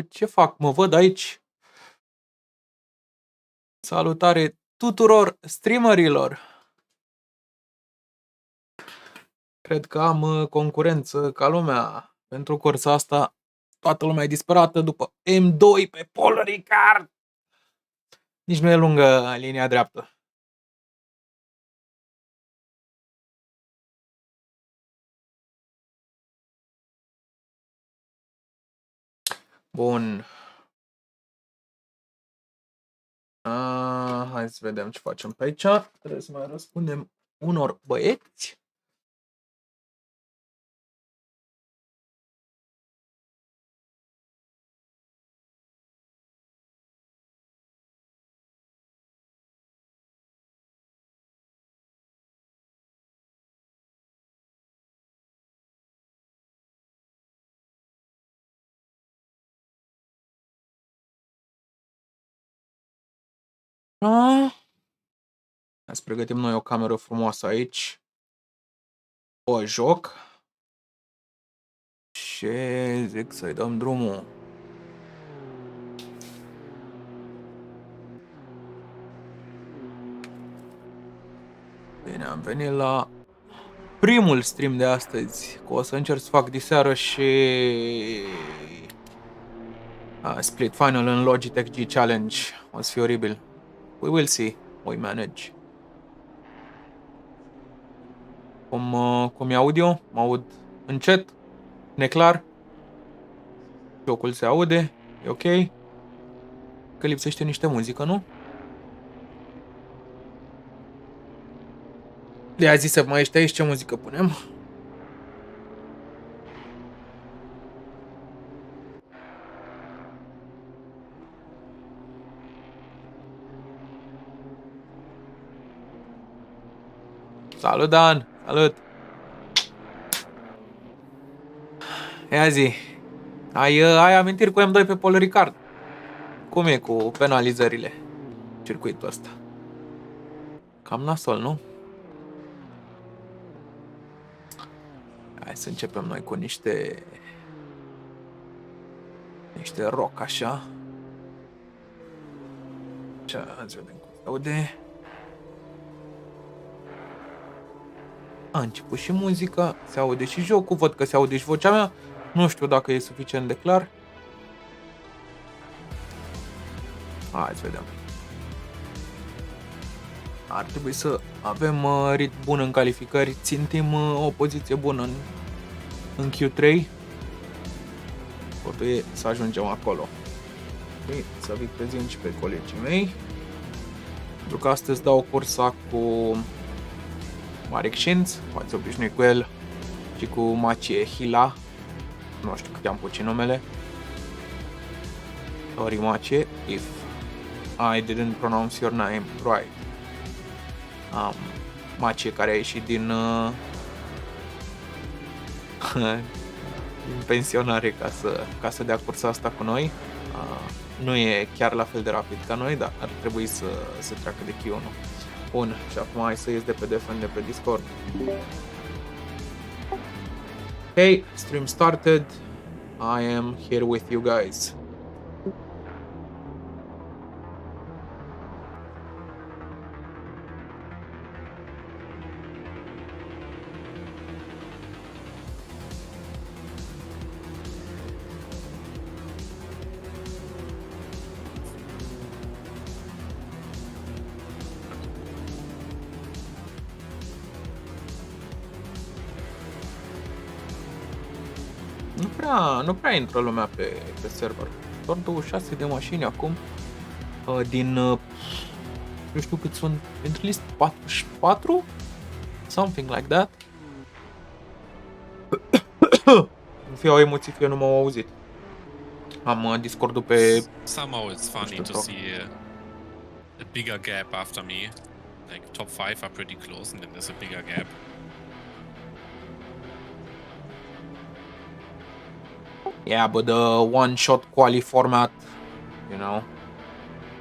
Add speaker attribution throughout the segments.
Speaker 1: Ce fac? Mă văd aici. Salutare tuturor streamerilor. Cred că am concurență ca lumea. Pentru cursa asta toată lumea e disperată după M2 pe Paul Ricard. Nici nu e lungă linia dreaptă. Bun. Hai să vedem ce facem pe aici. Trebuie să mai răspundem unor băieți. Hai să pregătim noi o cameră frumoasă aici. O joc. Și zic să-i dăm drumul. Bine, am venit la primul stream de astăzi. Că o să încerc să fac diseară și split final în Logitech G Challenge. O să fie oribil. We will see. We manage. Cum e audio? Mă aud încet, neclar. Jocul se aude. E ok. Că lipsește niște muzică, nu? De-aia zis să mai ești aici, ce muzică punem? Salut, Dan! Salut! Ia zi, ai amintiri cu M2 pe Paul Ricard? Cum e cu penalizările circuitul ăsta? Cam nasol, nu? Hai să începem noi cu niște rock așa. Ce azi vedem cum se aude. A început și muzica, se aude și jocul, văd că se aude și vocea mea. Nu știu dacă e suficient de clar. Hai să vedem. Ar trebui să avem ritm bun în calificări. Țintim o poziție bună în Q3. Totul e să ajungem acolo. Și să vi prezint și pe colegii mei. Pentru că astăzi dau cursa cu Marek Shinz, v-ați obișnuit cu el, și cu Macie Hila. Nu știu cât am puțin numele. Sorry Macie, if I didn't pronounce your name right. Macie care a ieșit din pensionare ca să dea cursa asta cu noi. Nu e chiar la fel de rapid ca noi, dar ar trebui să treacă de Q1. Bun, și acum hai să ies de pe Defend de pe Discord. Hey, stream started. I am here with you guys. Nu prea intră lumea pe server. Doar 26 de mașini acum. Din nu știu cât sunt, între list 44? Something like that. Fie au emoții, fie nu m-au auzit. Am Discord-ul pe...
Speaker 2: Somehow it's funny to see a bigger gap after me. Like top 5 are pretty close and then there's a bigger gap.
Speaker 1: Yeah, but the one-shot quali format, you know,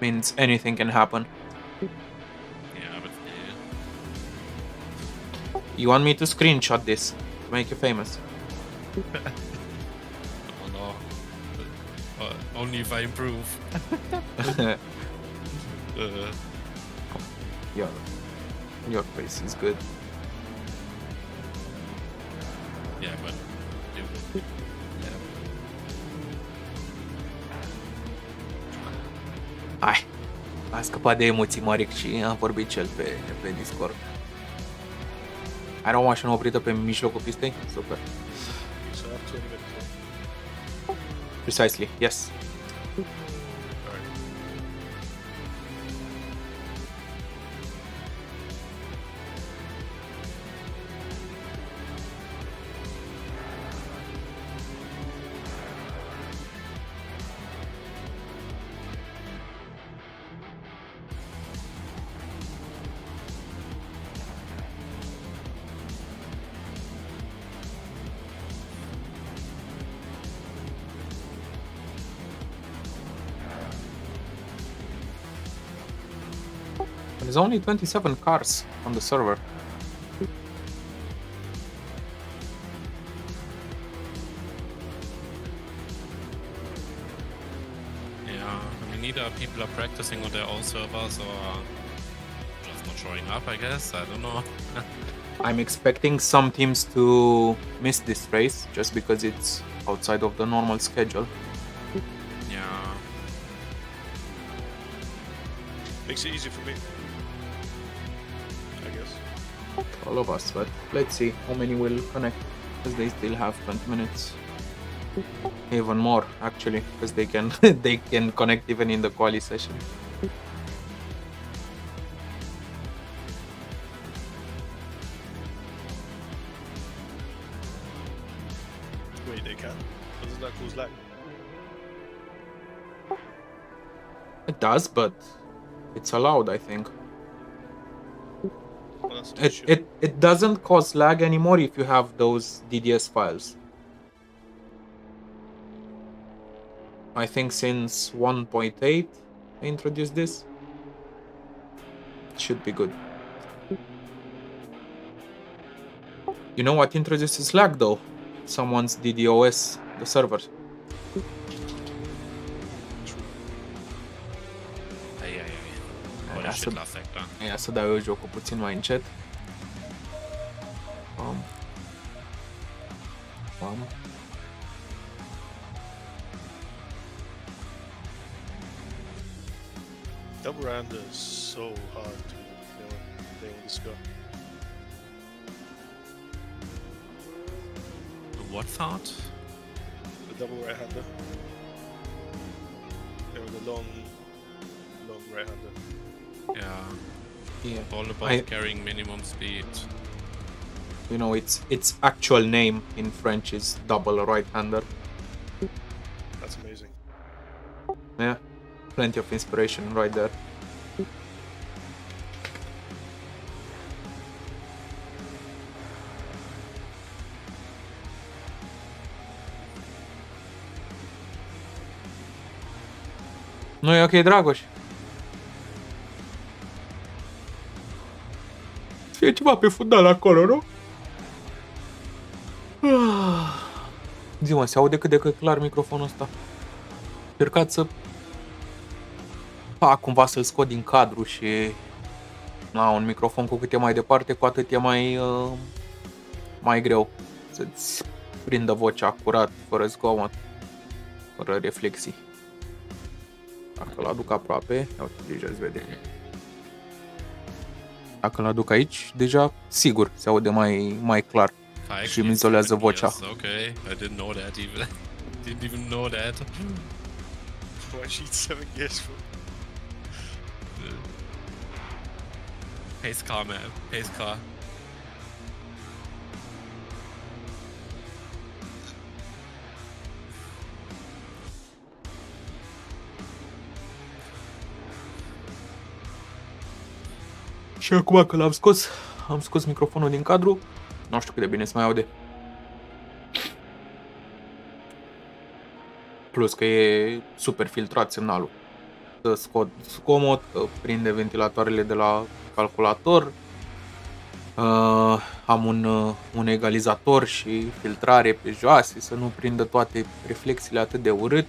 Speaker 1: means anything can happen.
Speaker 2: Yeah, but
Speaker 1: You want me to screenshot this to make you famous?
Speaker 2: oh no. Only if I improve.
Speaker 1: Your face is good.
Speaker 2: Yeah, but yeah.
Speaker 1: Hai, a scăpat de emoții mari și am vorbit cel pe Discord. Ai o mașină oprită pe mijlocul pistei? Super.
Speaker 3: So I have 20 minutes.
Speaker 1: Precisely, yes. There's only 27 cars on the server.
Speaker 2: Yeah, I mean, either people are practicing on their own servers or just not showing up, I guess. I don't know.
Speaker 1: I'm expecting some teams to miss this race just because it's outside of the normal schedule.
Speaker 2: Yeah.
Speaker 3: Makes it easy for me, I guess.
Speaker 1: All of us, but let's see how many will connect because they still have 20 minutes. Even more actually, because they can they can connect even in the quali session.
Speaker 3: Wait, they can? Doesn't that cause lag?
Speaker 1: It does, but it's allowed, I think.
Speaker 3: Well, that's an issue.
Speaker 1: It doesn't cause lag anymore if you have those DDS files. I think since 1.8 I introduced this. It should be good. You know what introduces lag though? Someone's DDoS, the server.
Speaker 2: Holy shit, last sector.
Speaker 1: Ia să dau eu jocul puțin mai încet.
Speaker 3: Double rounder is so hard to play on this gun.
Speaker 2: What thought?
Speaker 3: The double right hander. The long right hander.
Speaker 2: Yeah. All about carrying minimum speed.
Speaker 1: You know, its actual name in French is double right-hander.
Speaker 3: That's amazing.
Speaker 1: Yeah, plenty of inspiration right there. Nu e ok, Dragoș? E ceva pe fundal acolo, nu? Zi-mă, se aude cât de cât clar microfonul ăsta. Încercat să fac cumva să-l scot din cadru și un microfon cu cât e mai departe, cu atât e mai greu să-ți prindă vocea curat, fără zgomot, fără reflexii. Dacă l-aduc aproape, ia uite, deja se vede. Dacă l-aduc aici, deja sigur se aude mai clar și îmi izolează vocea.
Speaker 2: Okay, I didn't know that even. Didn't even know that.
Speaker 3: Why she 7 gears for?
Speaker 2: Pace car, man. Pace car.
Speaker 1: Și acum că l-am scos, am scos microfonul din cadru, nu știu cât de bine se mai aude. Plus că e super filtrat semnalul. Să scot zgomot, prinde ventilatoarele de la calculator. Am un egalizator și filtrare pe joase, să nu prindă toate reflexiile atât de urât.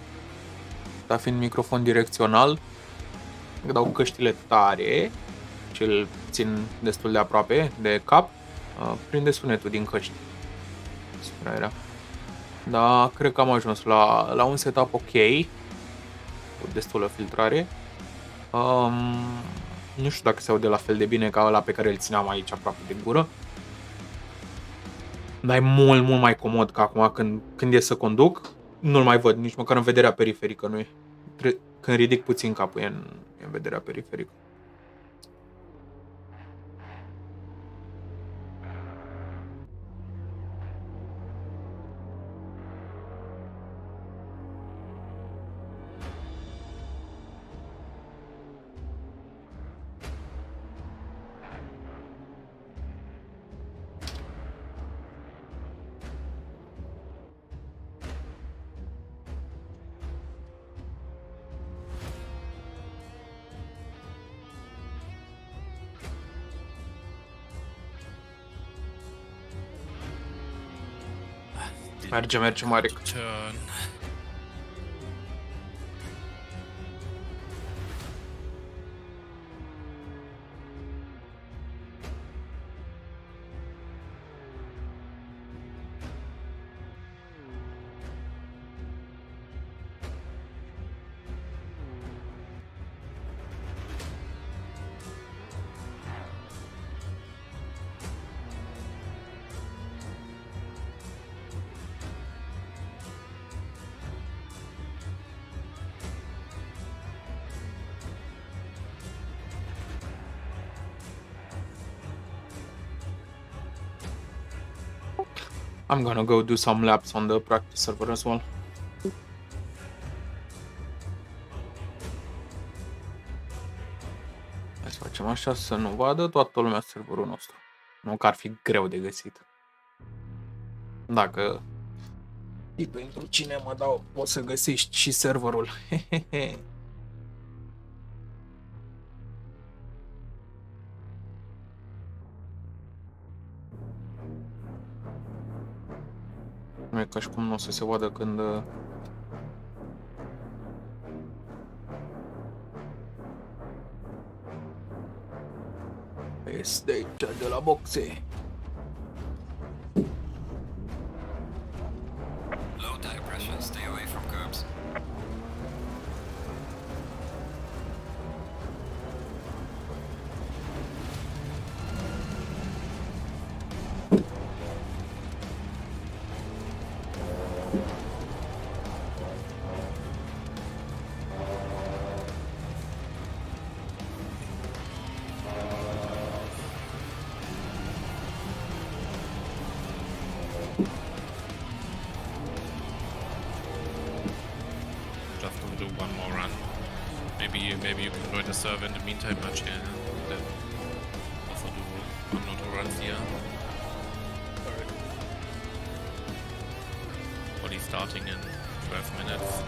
Speaker 1: Dar fiind microfon direcțional, dacă dau căștile tare și îl țin destul de aproape de cap, prinde sunetul din căști. Supravegherea. Da, cred că am ajuns la un setup ok, cu destulă filtrare. Nu știu dacă se aude la fel de bine ca ăla pe care îl țineam aici aproape de gură. Dar e mult, mult mai comod ca acum când e să conduc. Nu-l mai văd, nici măcar în vederea periferică nu e. Când ridic puțin capul e în vederea periferică. Merge, Marek.
Speaker 2: Turn.
Speaker 1: I'm gonna go do some laps on the practice server as well. Hai să facem așa să nu vadă toată lumea serverul nostru. Nu că ar fi greu de găsit. Dacă pentru cine mă dau, poți să găsești și serverul. Nu e ca și cum nu o să se vadă când... Este aici de la boxe.
Speaker 4: Low tire pressure, stay away from curbs.
Speaker 2: Maybe you can join the server in the meantime, much also do one or two runs here.
Speaker 3: Alright.
Speaker 2: Body starting in 12 minutes.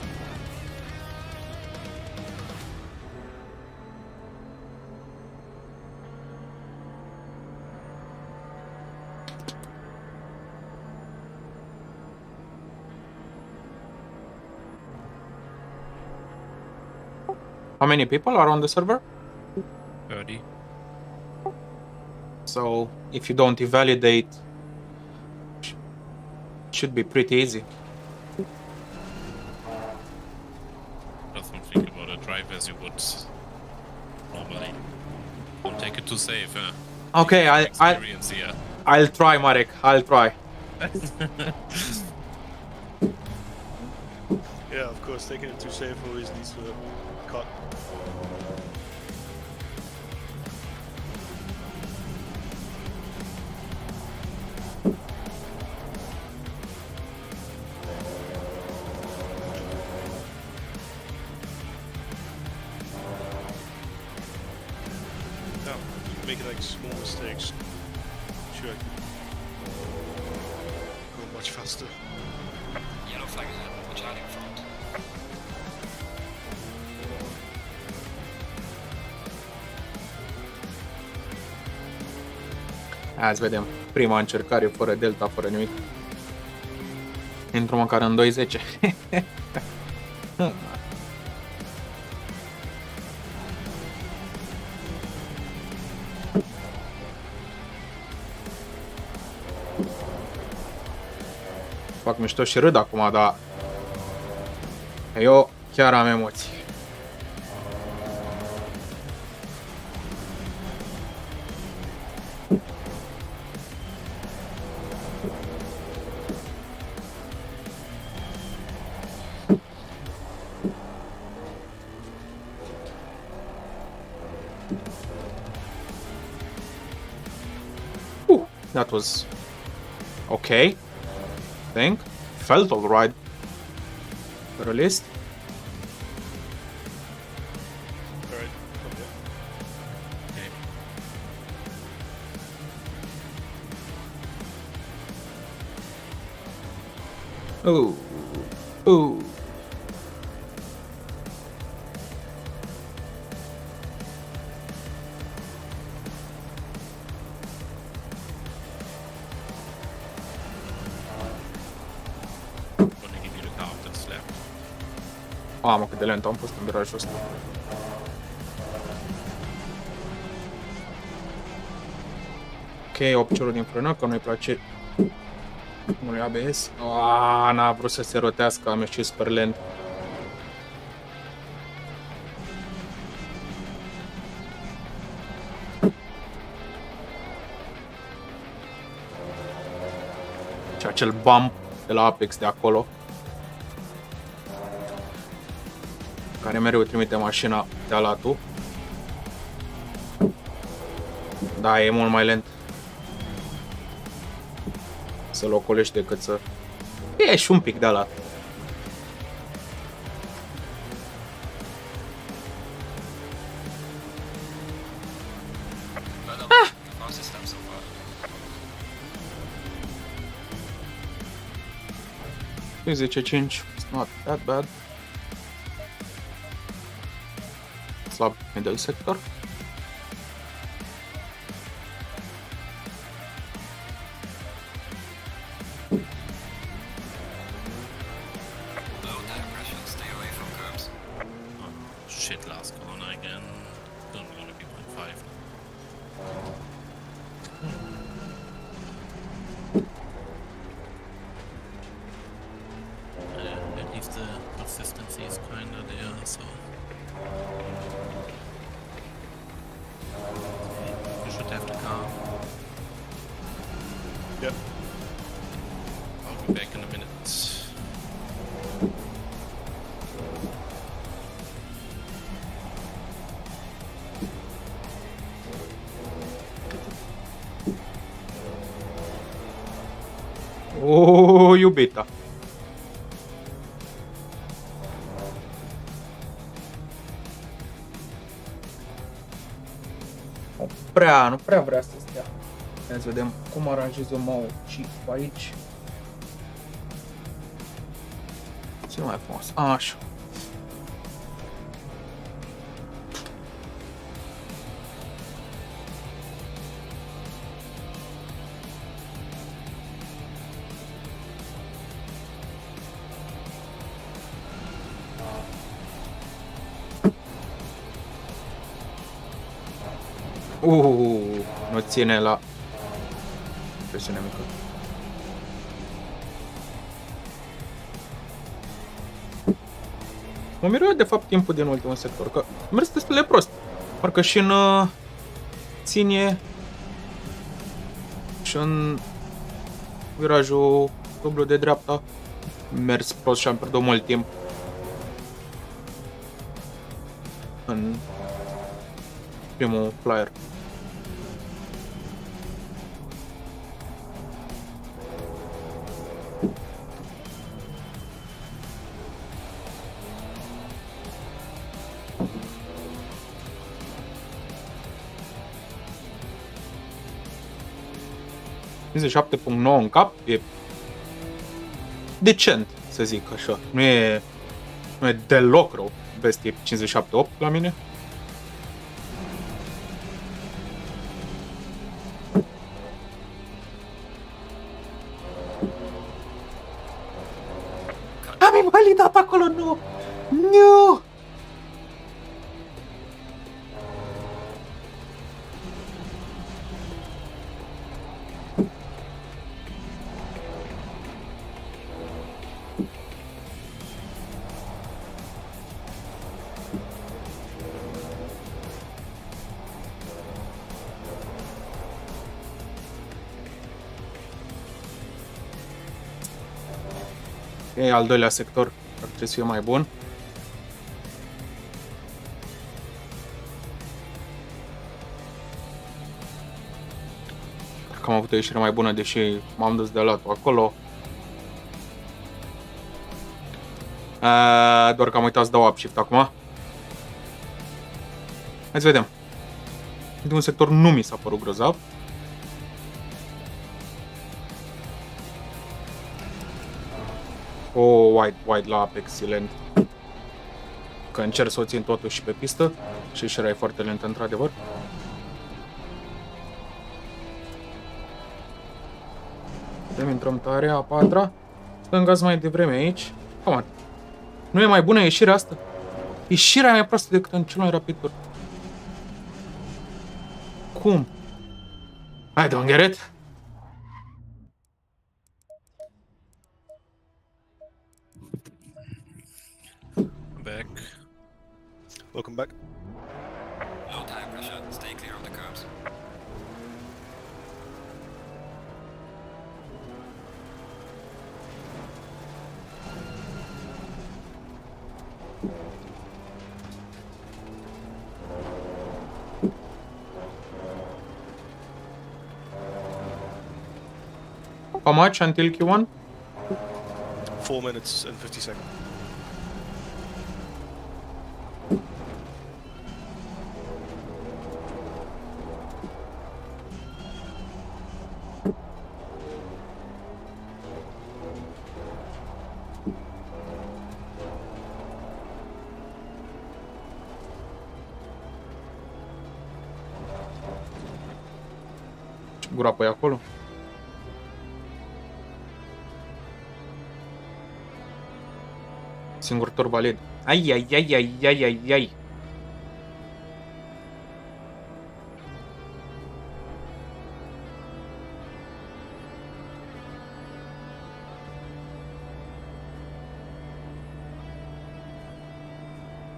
Speaker 1: How many people are on the server?
Speaker 2: 30.
Speaker 1: So if you don't invalidate, should be pretty easy.
Speaker 2: Just don't think about a drive as you would normally. Don't take it too safe.
Speaker 1: Okay,
Speaker 2: Experience here.
Speaker 1: I'll try, Marek. I'll try.
Speaker 3: Yeah, of course, taking it too safe always leads to a cut. Yeah, making like small mistakes. Sure, I can go much faster.
Speaker 4: Yellow flag is at Charlie in front.
Speaker 1: Azi vedem. Prima încercare fără delta, fără nimic. Intru măcar în 2.10. fac mișto și râd acum, dar eu chiar am emoții. That was okay, I think. Felt alright, at least.
Speaker 3: Alright, okay.
Speaker 1: Ooh, ooh. Mamă, cât de lent am fost în virajul ăsta. Ok, 8 piciorul din frână, că nu-i place unui ABS. N-a vrut să se rotească, am ieșit super lent. Și acel bump de la Apex de acolo, care mereu trimite mașina de alatul. Da, e mult mai lent să-l ocolești decât să... E și un pic de alat. Ah! 10-5, it's not that bad. Slab middle sector.
Speaker 4: Low tire pressure, stay away from curbs.
Speaker 2: Oh, shit, last corner again. Don't want to be 1.5. At least the consistency is kinda there, so... You should have the car.
Speaker 3: Yep.
Speaker 2: I'll be back in a minute.
Speaker 1: Oh, iubita. Nu prea vrea să stea. Hai să vedem cum aranjez o mouse chip aici. Ce mai frumos. Așa. Nu ține la presiune mică. Mă miră de fapt timpul din ultimul sector, că mers destul de prost. Parcă și în ținie și în virajul dublu de dreapta mers prost și am pierdut mult timp în primul flyer. în cap e decent, să zic așa. Nu e deloc rău. Best e 57.8 la mine. Am invalidat acolo, nu! Nu! E al doilea sector, ar trebui să fie mai bun. Că am avut o ieșire mai bună, deși m-am dus de latul acolo. Doar că am uitat să dau upshift acum. Hai să vedem. Ultimul sector nu mi s-a părut grozav. Wide la up, excelent. Că încerc să o țin totuși pe pistă. Și ieșirea e foarte lentă, într-adevăr. Intrăm tare, a patra. Stăm gaz mai devreme aici. Come on. Nu e mai bună ieșirea asta? Ieșirea e mai proastă decât în cel mai rapid tur. Cum? I don't get it.
Speaker 2: Back.
Speaker 3: Welcome back.
Speaker 4: Low tire pressure. Stay clear of the curbs.
Speaker 1: How much until Q1?
Speaker 3: 4 minutes and 50 seconds.
Speaker 1: Ce gura pe acolo? Singur tur valid. Ai.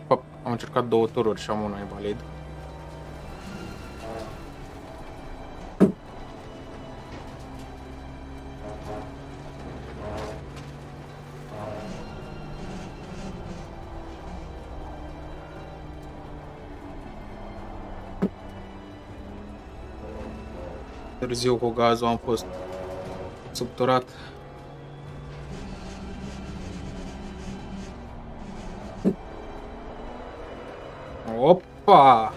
Speaker 1: Hop, am încercat 2 tururi și am una invalid. Târziu cu gazul am fost subturat. Opa!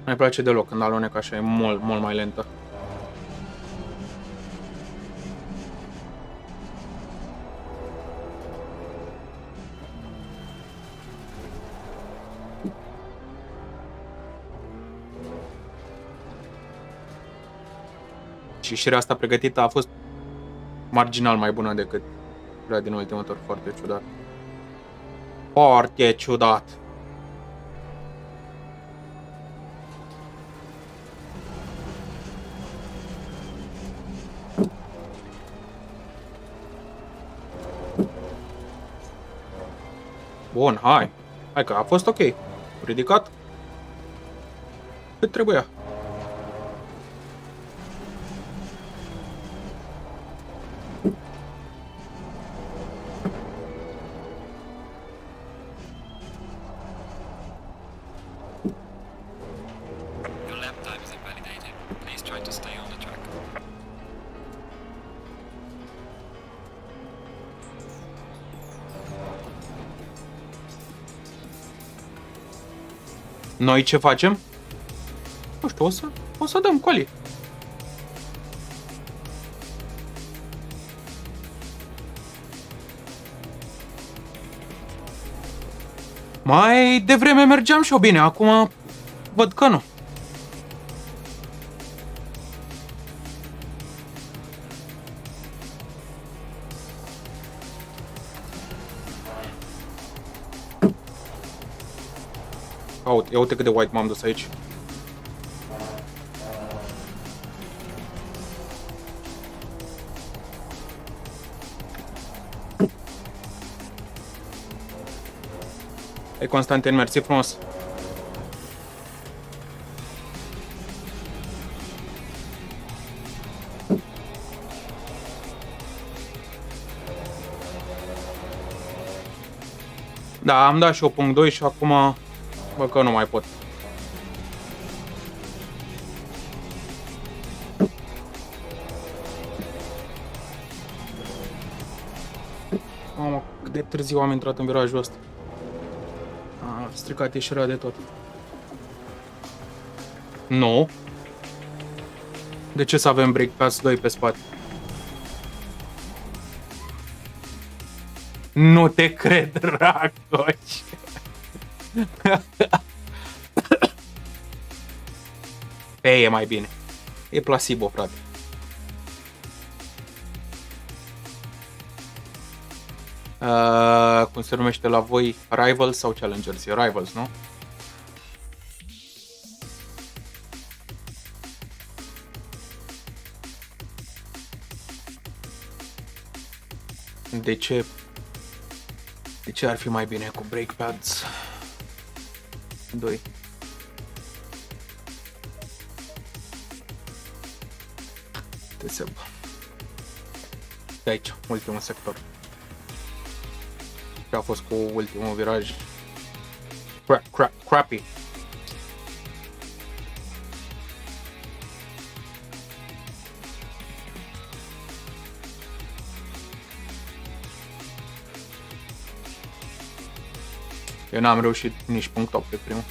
Speaker 1: Nu-mi place deloc când alunec așa, e mult mai lentă. Și ieșirea asta pregătită a fost marginal mai bună decât cea din ultimul tur. Foarte ciudat. Foarte ciudat. Bun, hai. Hai că a fost ok. Ridicat. Cât trebuia.
Speaker 4: Your lap time is invalidated. Please try to stay on the track.
Speaker 1: Noi ce facem? Nu știu, o să dăm quali. Mai devreme mergeam și eu bine, acum văd că nu. Ia uite cât de white m-am dus aici. Hai, Constantin, mersi frumos. Da, am dat și 8.2 și acum bă că nu mai pot. Mamă, cât de târziu am intrat în virajul ăsta. A stricat ieșirea de tot. Nu. De ce să avem brake pads 2 pe spate? Nu te cred, Dragoci. E mai bine. E placebo, frate. Cum se numește la voi? Rivals sau Challengers? E Rivals, nu? De ce? De ce ar fi mai bine cu brake pads 2? TSB. De aici, ultimul sector. Ce a fost cu ultimul viraj? Crappy. Eu n-am reușit nici punct 8 pe primul.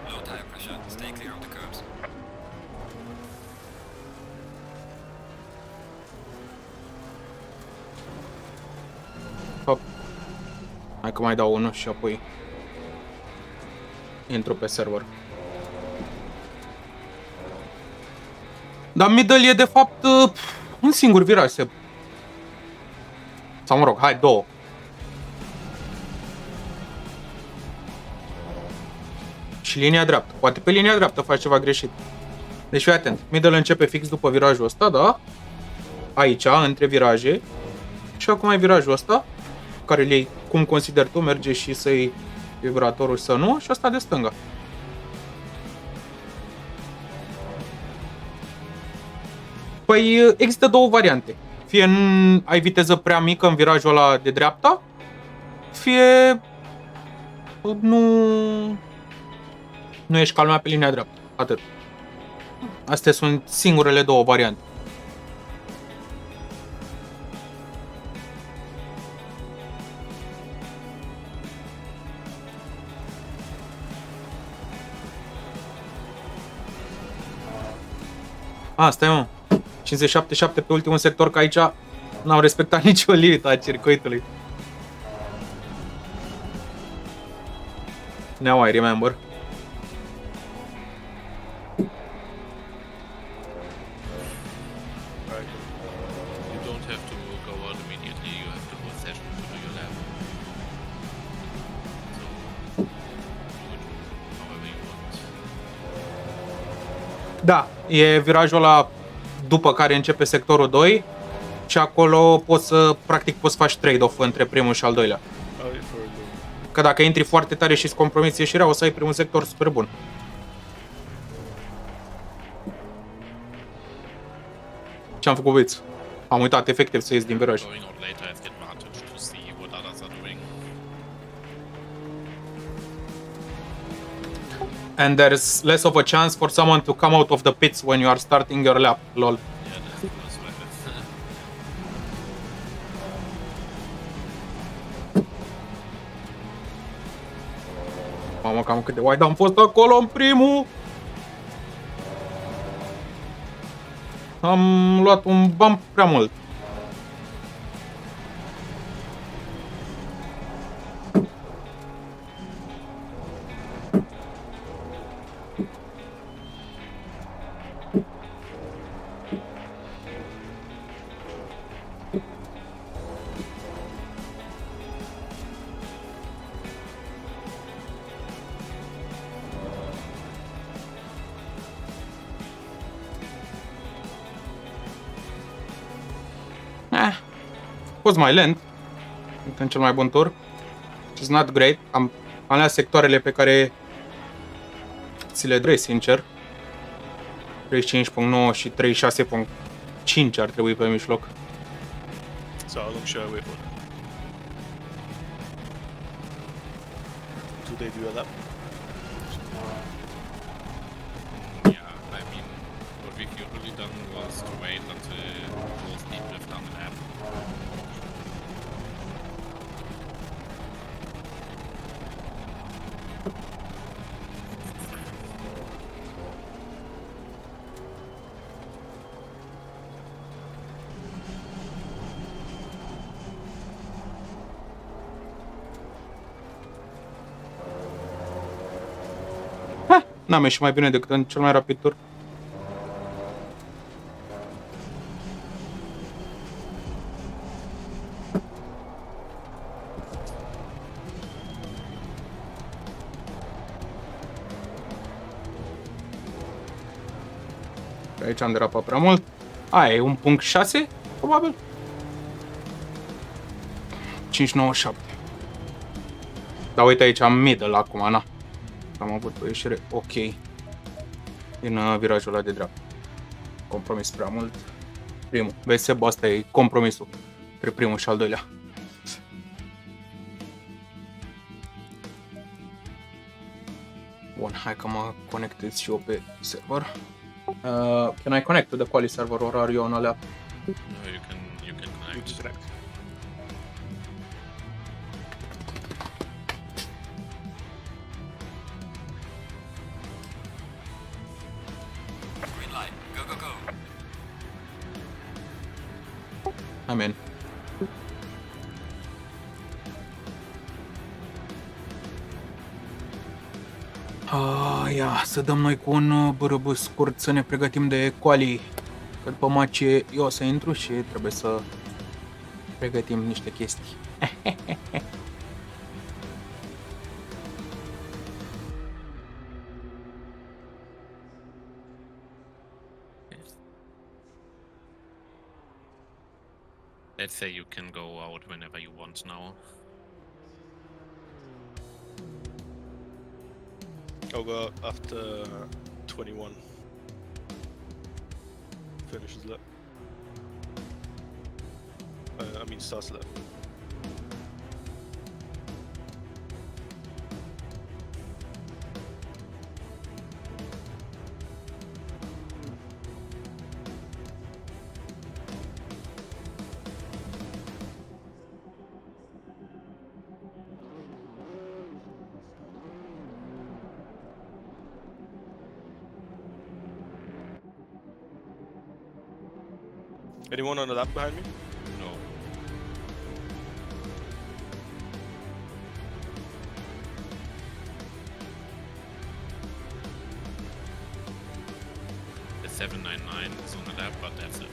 Speaker 4: Low tire pressure. Stay clear of the curbs.
Speaker 1: Hop. Hai că mai dau unul și apoi intru pe server. Dar middle e de fapt un singur viraj, sau mă rog, hai, două. Și linia dreaptă. Poate pe linia dreaptă faci ceva greșit. Deci fii atent. Middle începe fix după virajul ăsta, da? Aici, între viraje. Și acum e virajul ăsta, care îl iei cum consideri tu, merge și să iei vibratorul să nu, și ăsta de stânga. Păi există două variante. Fie ai viteză prea mică în virajul ăla de dreapta, fie nu ești calmea pe linia dreaptă. Atât. Astea sunt singurele două variante. Stai mă. 57.7 pe ultimul sector, că aici n-am respectat nicio limită a circuitului. Now I remember.
Speaker 2: Right. You don't have to go out immediately, you have the whole session to do your lap. So, do it however you want.
Speaker 1: Da, e virajul ăla după care începe sectorul 2 și acolo practic poți faci trade-off între primul și al doilea. Că dacă intri foarte tare și îți compromiți ieșirea, o să ai primul sector super bun. Ce-am făcut, băieți? Am uitat efectiv să ies din viraj.
Speaker 2: Going out later has the advantage to see what others are doing.
Speaker 1: And there's less of a chance for someone to come out of the pits when you are starting your lap, lol.
Speaker 2: Yeah, that's the first weapon.
Speaker 1: Mamă, cam cât de wide am fost acolo în primul. Am luat un bump prea mult. A fost mai lent în cel mai bun tur. It's not great. Am ales sectoarele pe care pozițiile 3, sincer. 35.9 și 36.5 ar trebui pe mijloc.
Speaker 3: So how long should I wait for? Until they do a lap?
Speaker 2: Yeah, I mean, what we've usually done was to wait until both people have done the lap.
Speaker 1: N-am ieșit mai bine decât în cel mai rapid tur. Aici am derapat prea mult. Aia e 1.6, probabil. 5.97. Dar uite aici am middle acum, na. Am avut o ieșire ok din virajul ăla de dreapta. Compromis prea mult. Primul. Vezi, Seb, asta e compromisul între primul și al doilea. Bun, hai că mă conectez și eu pe server. Can I connect to the quali server or are you on a lap?
Speaker 2: No, you can connect.
Speaker 3: Disconnect.
Speaker 4: Green light. Go, go, go.
Speaker 1: I'm in. Ia să dăm noi cu un bârâbâ scurt să ne pregătim de quali. Că după match eu o să intru și trebuie să pregătim niște chestii.
Speaker 2: Let's say you can go out whenever you want now.
Speaker 3: I'll go out after 21. Finishes lap. I mean starts lap. Anyone on the lap behind me?
Speaker 2: No. The 799 is on the lap, but that's it.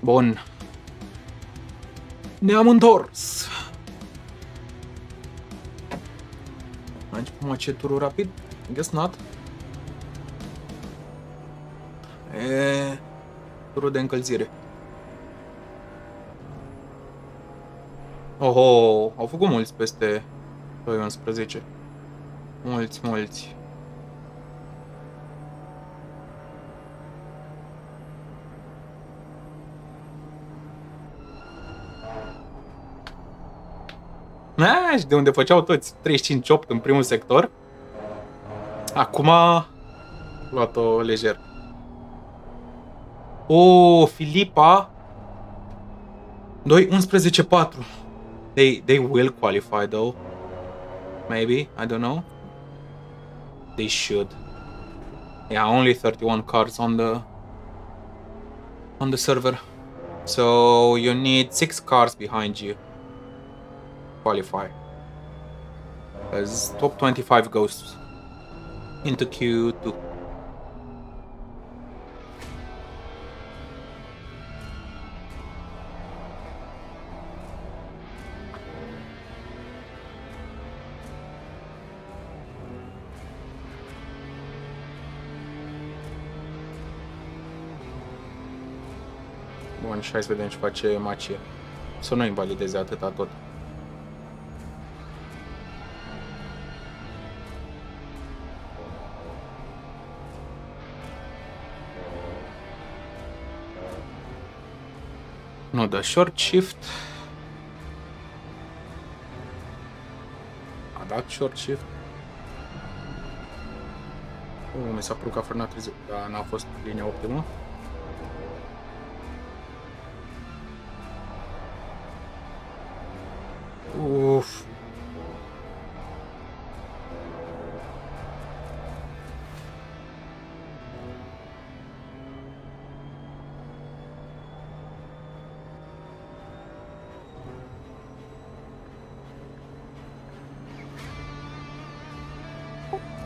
Speaker 1: Bun. Ne-am întors. Aici pe maceturul rapid? I guess not. Turul de încălzire. Oho, au făcut mulți peste 2.11. Mulți. Și de unde făceau toți 35-8 în primul sector, acum a luat-o lejer. Filipa 2.11.4. They will qualify though. Maybe, I don't know. They should. Yeah, only 31 cars on the server. So you need 6 cars behind you. Qualify. As top 25 goes into Q2. Bun, și hai să vedem ce face Macie. Să nu invalideze atâta tot. Nu dă short shift. A dat short shift. Mi s-a părut că a frânat târziu, dar n-a fost linia optimă. Uf.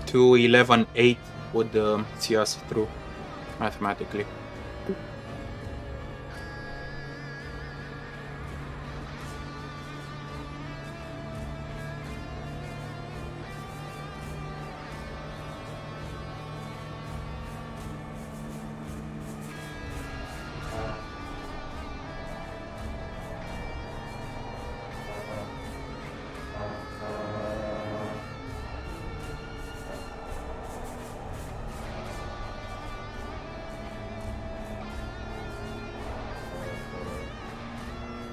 Speaker 1: To 11.8 would see us through mathematically.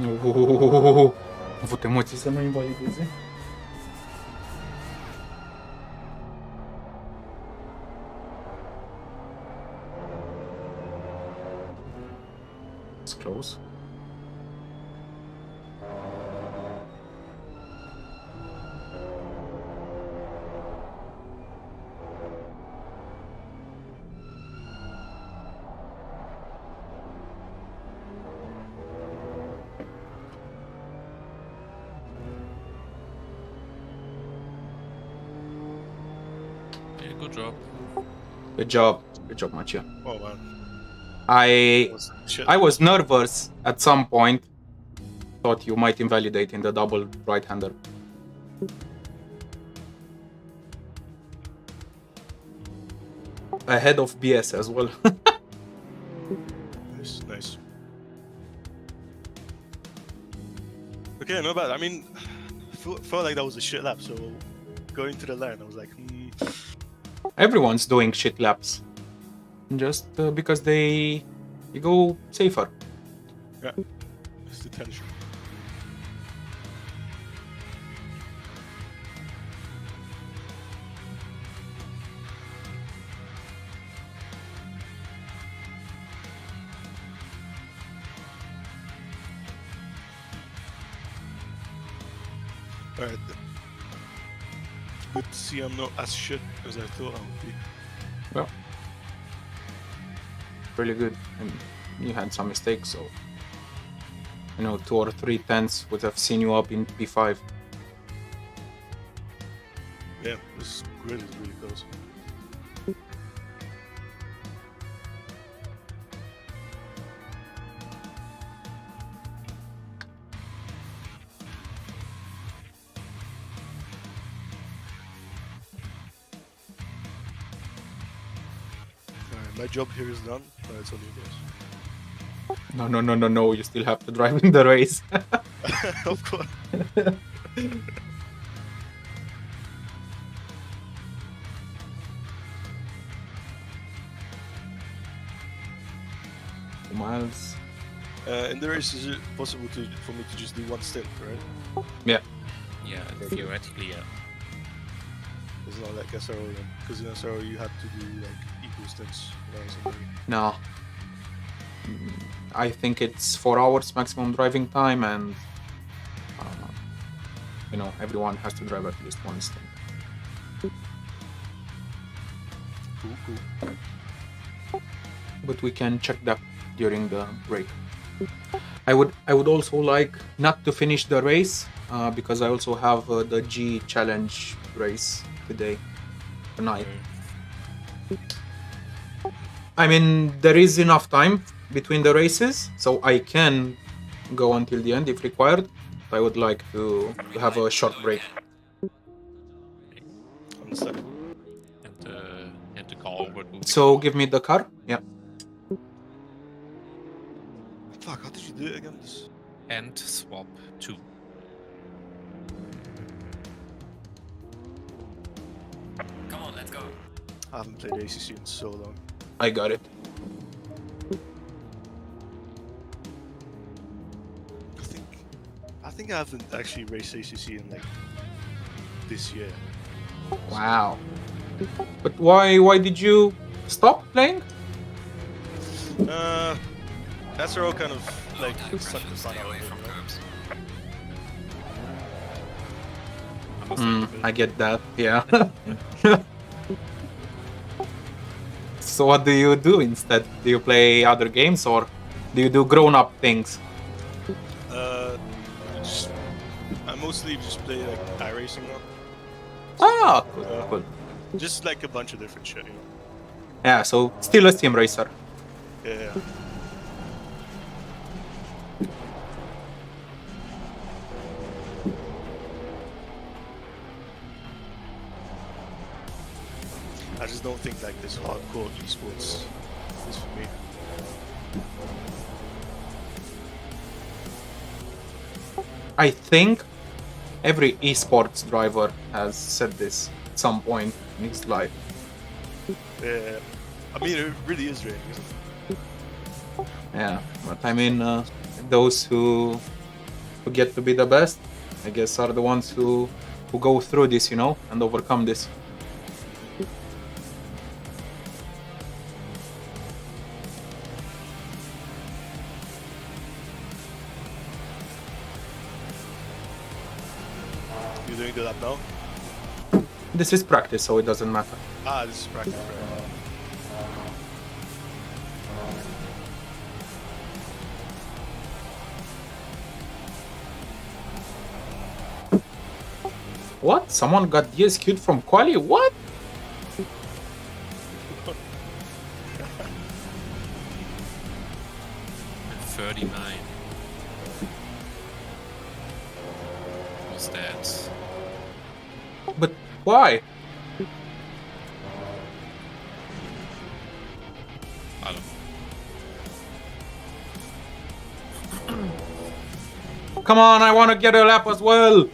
Speaker 1: Am avut emoții să nu invalideze. It's close.
Speaker 2: Good job.
Speaker 1: Good job. Good job, Macia.
Speaker 3: Oh man.
Speaker 1: I was nervous at some point. Thought you might invalidate in the double right-hander. Ahead of BS as well.
Speaker 3: Nice, nice. Okay, not bad. I mean, felt like that was a shit lap. So going to the line, I was like,
Speaker 1: Everyone's doing shit laps. Just because they go safer.
Speaker 3: Yeah, it's the tension. Alright. Good to see I'm not as shit as I thought I would be.
Speaker 1: Well, really good. And you had some mistakes, so 2 or 3 tenths would have seen you up in P5.
Speaker 3: Yeah, this grid is really close. My job here is done, but it's on you guys.
Speaker 1: No, you still have to drive in the race.
Speaker 3: Of course.
Speaker 1: Miles.
Speaker 3: In the race, is it possible for me to just do one stint, right?
Speaker 1: Yeah.
Speaker 2: Yeah, theoretically, yeah.
Speaker 3: It's not like SRO, because in SRO you had to do like equal stints.
Speaker 1: No. I think it's 4 hours maximum driving time, and everyone has to drive at least one stint.
Speaker 3: Cool.
Speaker 1: But we can check that during the break. I would also like not to finish the race because I also have the G challenge race today tonight. I mean, there is enough time between the races, so I can go until the end if required. I would like to have a short break.
Speaker 3: Understand.
Speaker 2: And the car onboard will be
Speaker 1: So give me the car. Yeah.
Speaker 3: Fuck, how did you do it again? This...
Speaker 2: And swap 2.
Speaker 4: Come on, let's go.
Speaker 3: I haven't played ACC in so long.
Speaker 1: I got it.
Speaker 3: I think I haven't actually raced ACC in like this year.
Speaker 1: Wow. But why did you stop playing?
Speaker 3: That's all kind of like
Speaker 4: Low tire
Speaker 3: something
Speaker 4: pressure,
Speaker 3: to
Speaker 4: stay
Speaker 3: find out.
Speaker 4: away from curbs.
Speaker 1: I get that, yeah. So what do you do instead? Do you play other games or do you do grown-up things?
Speaker 3: I mostly just play like iRacing now.
Speaker 1: Ah, cool, cool.
Speaker 3: Just like a bunch of different shit, you know.
Speaker 1: Yeah, so still a sim racer.
Speaker 3: Yeah. I just don't think like this hardcore esports is for me.
Speaker 1: I think every esports driver has said this at some point in his life.
Speaker 3: Yeah. I mean, it really is raining, isn't it?
Speaker 1: Yeah, but I mean, those who get to be the best, I guess, are the ones who go through this, you know, and overcome this.
Speaker 3: You're doing the lap now?
Speaker 1: This is practice, so it doesn't matter.
Speaker 3: Ah, this is practice, right?
Speaker 1: What? Someone got DSQ'd from quali? What?
Speaker 2: And 39. What's that?
Speaker 1: But why?
Speaker 2: I don't know.
Speaker 1: Come on, I want to get a lap as well.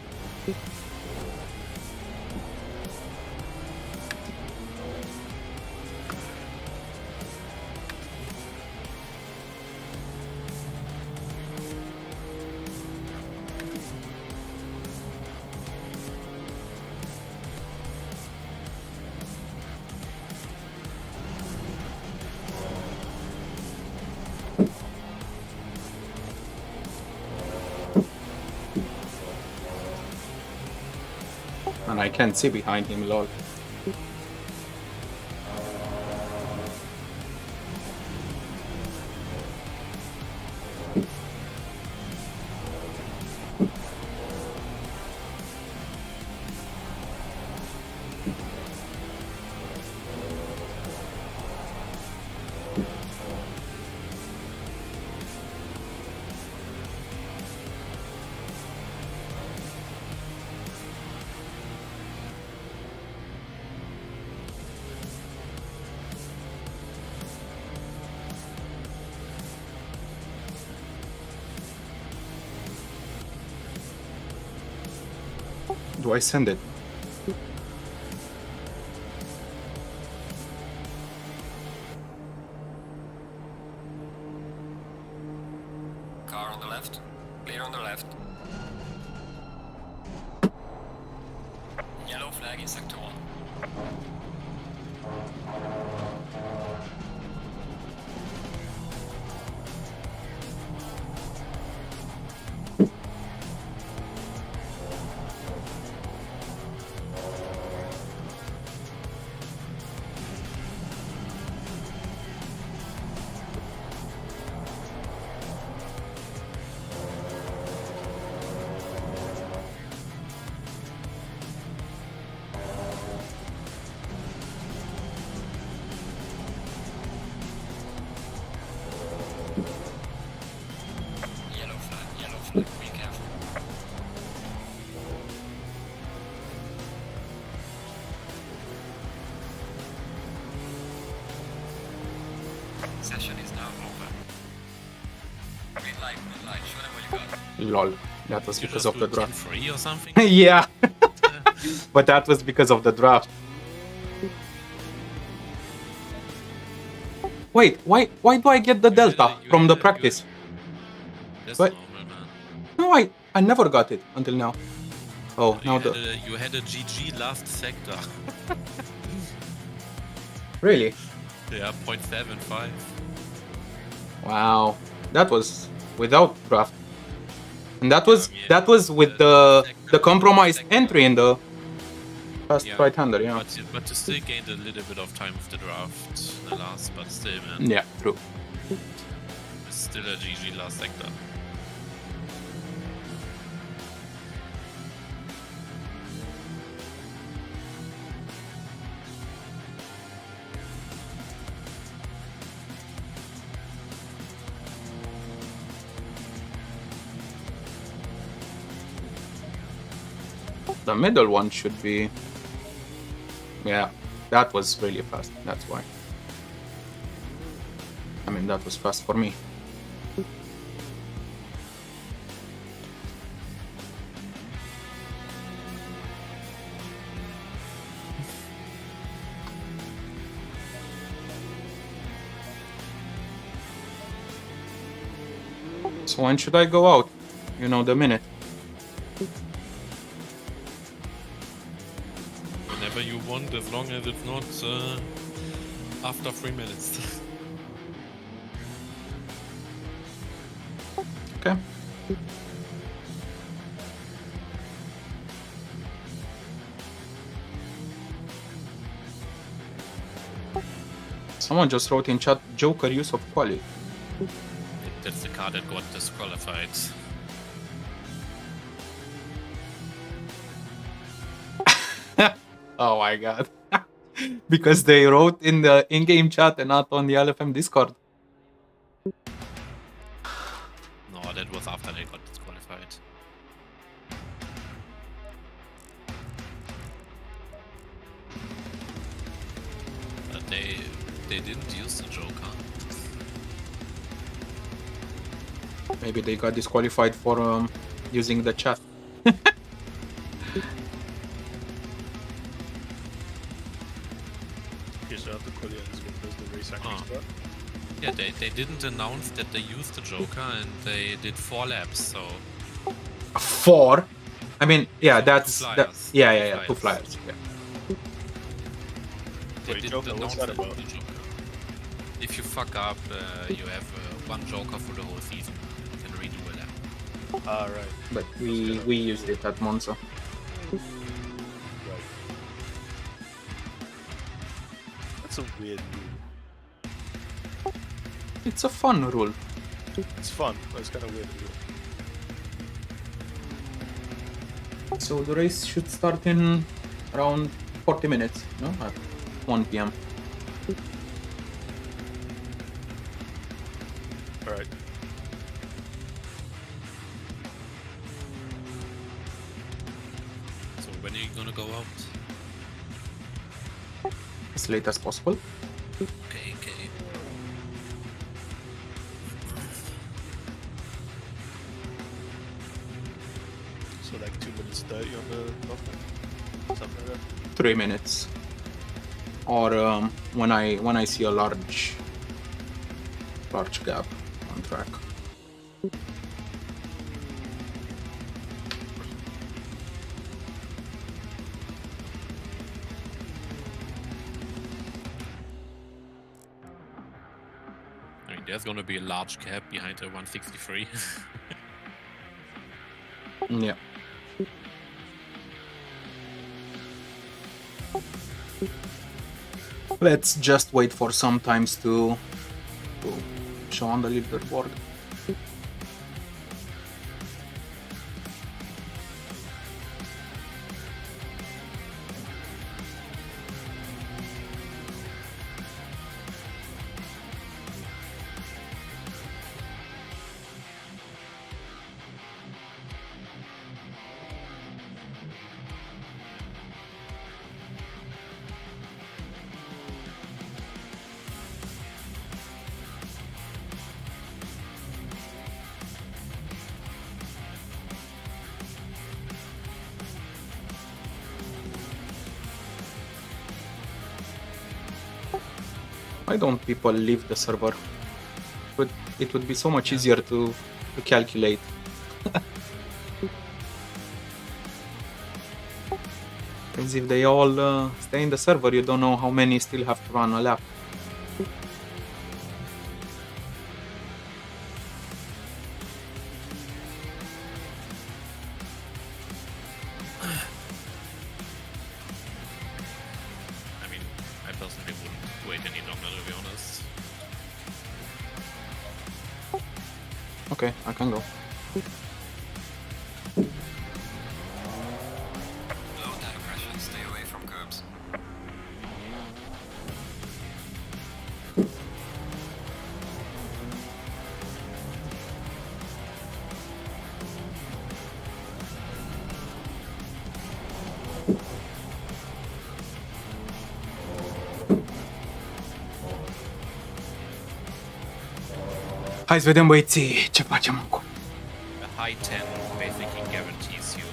Speaker 1: And I can't see behind him, lol. Do I send it?
Speaker 4: Car on the left. Clear on the left. Yellow flag in sector 1. Yellow flag, be careful. Session is now over. We light. Show them what you got.
Speaker 1: Lol. That was
Speaker 2: You
Speaker 1: because
Speaker 2: just
Speaker 1: of the
Speaker 2: do
Speaker 1: draft.
Speaker 2: 10-3 or something?
Speaker 1: Yeah. But that was because of the draft. Wait, why do I get the delta from the practice?
Speaker 2: That's
Speaker 1: What?
Speaker 2: normal, man.
Speaker 1: No, I never got it until now. Oh, now
Speaker 2: You had a GG last sector.
Speaker 1: Really?
Speaker 2: Yeah, 0.75.
Speaker 1: Wow. That was without draft. And that was
Speaker 2: Yeah,
Speaker 1: that was with
Speaker 2: the
Speaker 1: the compromised
Speaker 2: sector.
Speaker 1: entry in the fast
Speaker 2: Yeah.
Speaker 1: right-hander, yeah.
Speaker 2: But you still gained a little bit of time with the draft in the last, but still, man.
Speaker 1: Yeah, true.
Speaker 2: It's still a GG last sector.
Speaker 1: The middle one should be... Yeah, that was really fast, that's why. I mean, that was fast for me. So when should I go out? You know, the minute.
Speaker 2: Whenever you want, as long as it's not after 3 minutes.
Speaker 1: Okay. Someone just wrote in chat, Joker use of quali.
Speaker 2: That's the car that got disqualified.
Speaker 1: Oh my god. Because they wrote in the in-game chat and not on the LFM Discord.
Speaker 2: No, that was after they got disqualified. But they didn't use the Joker.
Speaker 1: Maybe they got disqualified for using the chat.
Speaker 3: Okay, so after Kolia is going to press the race action start.
Speaker 2: Yeah, they didn't announce that they used the Joker, and they did 4 laps, so...
Speaker 1: 4? I mean, yeah,
Speaker 2: Two
Speaker 1: that's...
Speaker 2: flyers.
Speaker 1: That, yeah, 2 flyers. Yeah.
Speaker 2: They
Speaker 3: Wait,
Speaker 2: didn't
Speaker 3: Joker, what's
Speaker 2: announce
Speaker 3: that
Speaker 2: that
Speaker 3: about?
Speaker 2: the Joker. If you fuck up, you have 1 Joker for the whole season. You can redo a lap.
Speaker 3: Ah, right.
Speaker 1: But we used it at Monza.
Speaker 3: Right. That's a weird rule.
Speaker 1: It's a fun rule.
Speaker 3: It's fun, but it's kind of weird rule.
Speaker 1: So the race should start in around 40 minutes, no? At 1 PM.
Speaker 3: Alright.
Speaker 2: So when are you gonna go out?
Speaker 1: As late as possible.
Speaker 2: Okay.
Speaker 3: So like 2 minutes 30 on the buffer. Something like that.
Speaker 1: 3 minutes. Or when I see a large gap on track.
Speaker 2: I mean, there's gonna be a large gap behind the 163.
Speaker 1: Yeah. Let's just wait for some times to show on the leaderboard. Why don't people leave the server? It would be so much easier to calculate. Because if they all stay in the server, you don't know how many still have to run a lap.
Speaker 2: I mean, I personally wouldn't wait any longer, to be honest.
Speaker 1: Okay, I can go.
Speaker 4: Low tire pressure, stay away from curbs.
Speaker 1: Hai să vedem, băieții, ce facem acum.
Speaker 2: A high 10 basically guarantees you.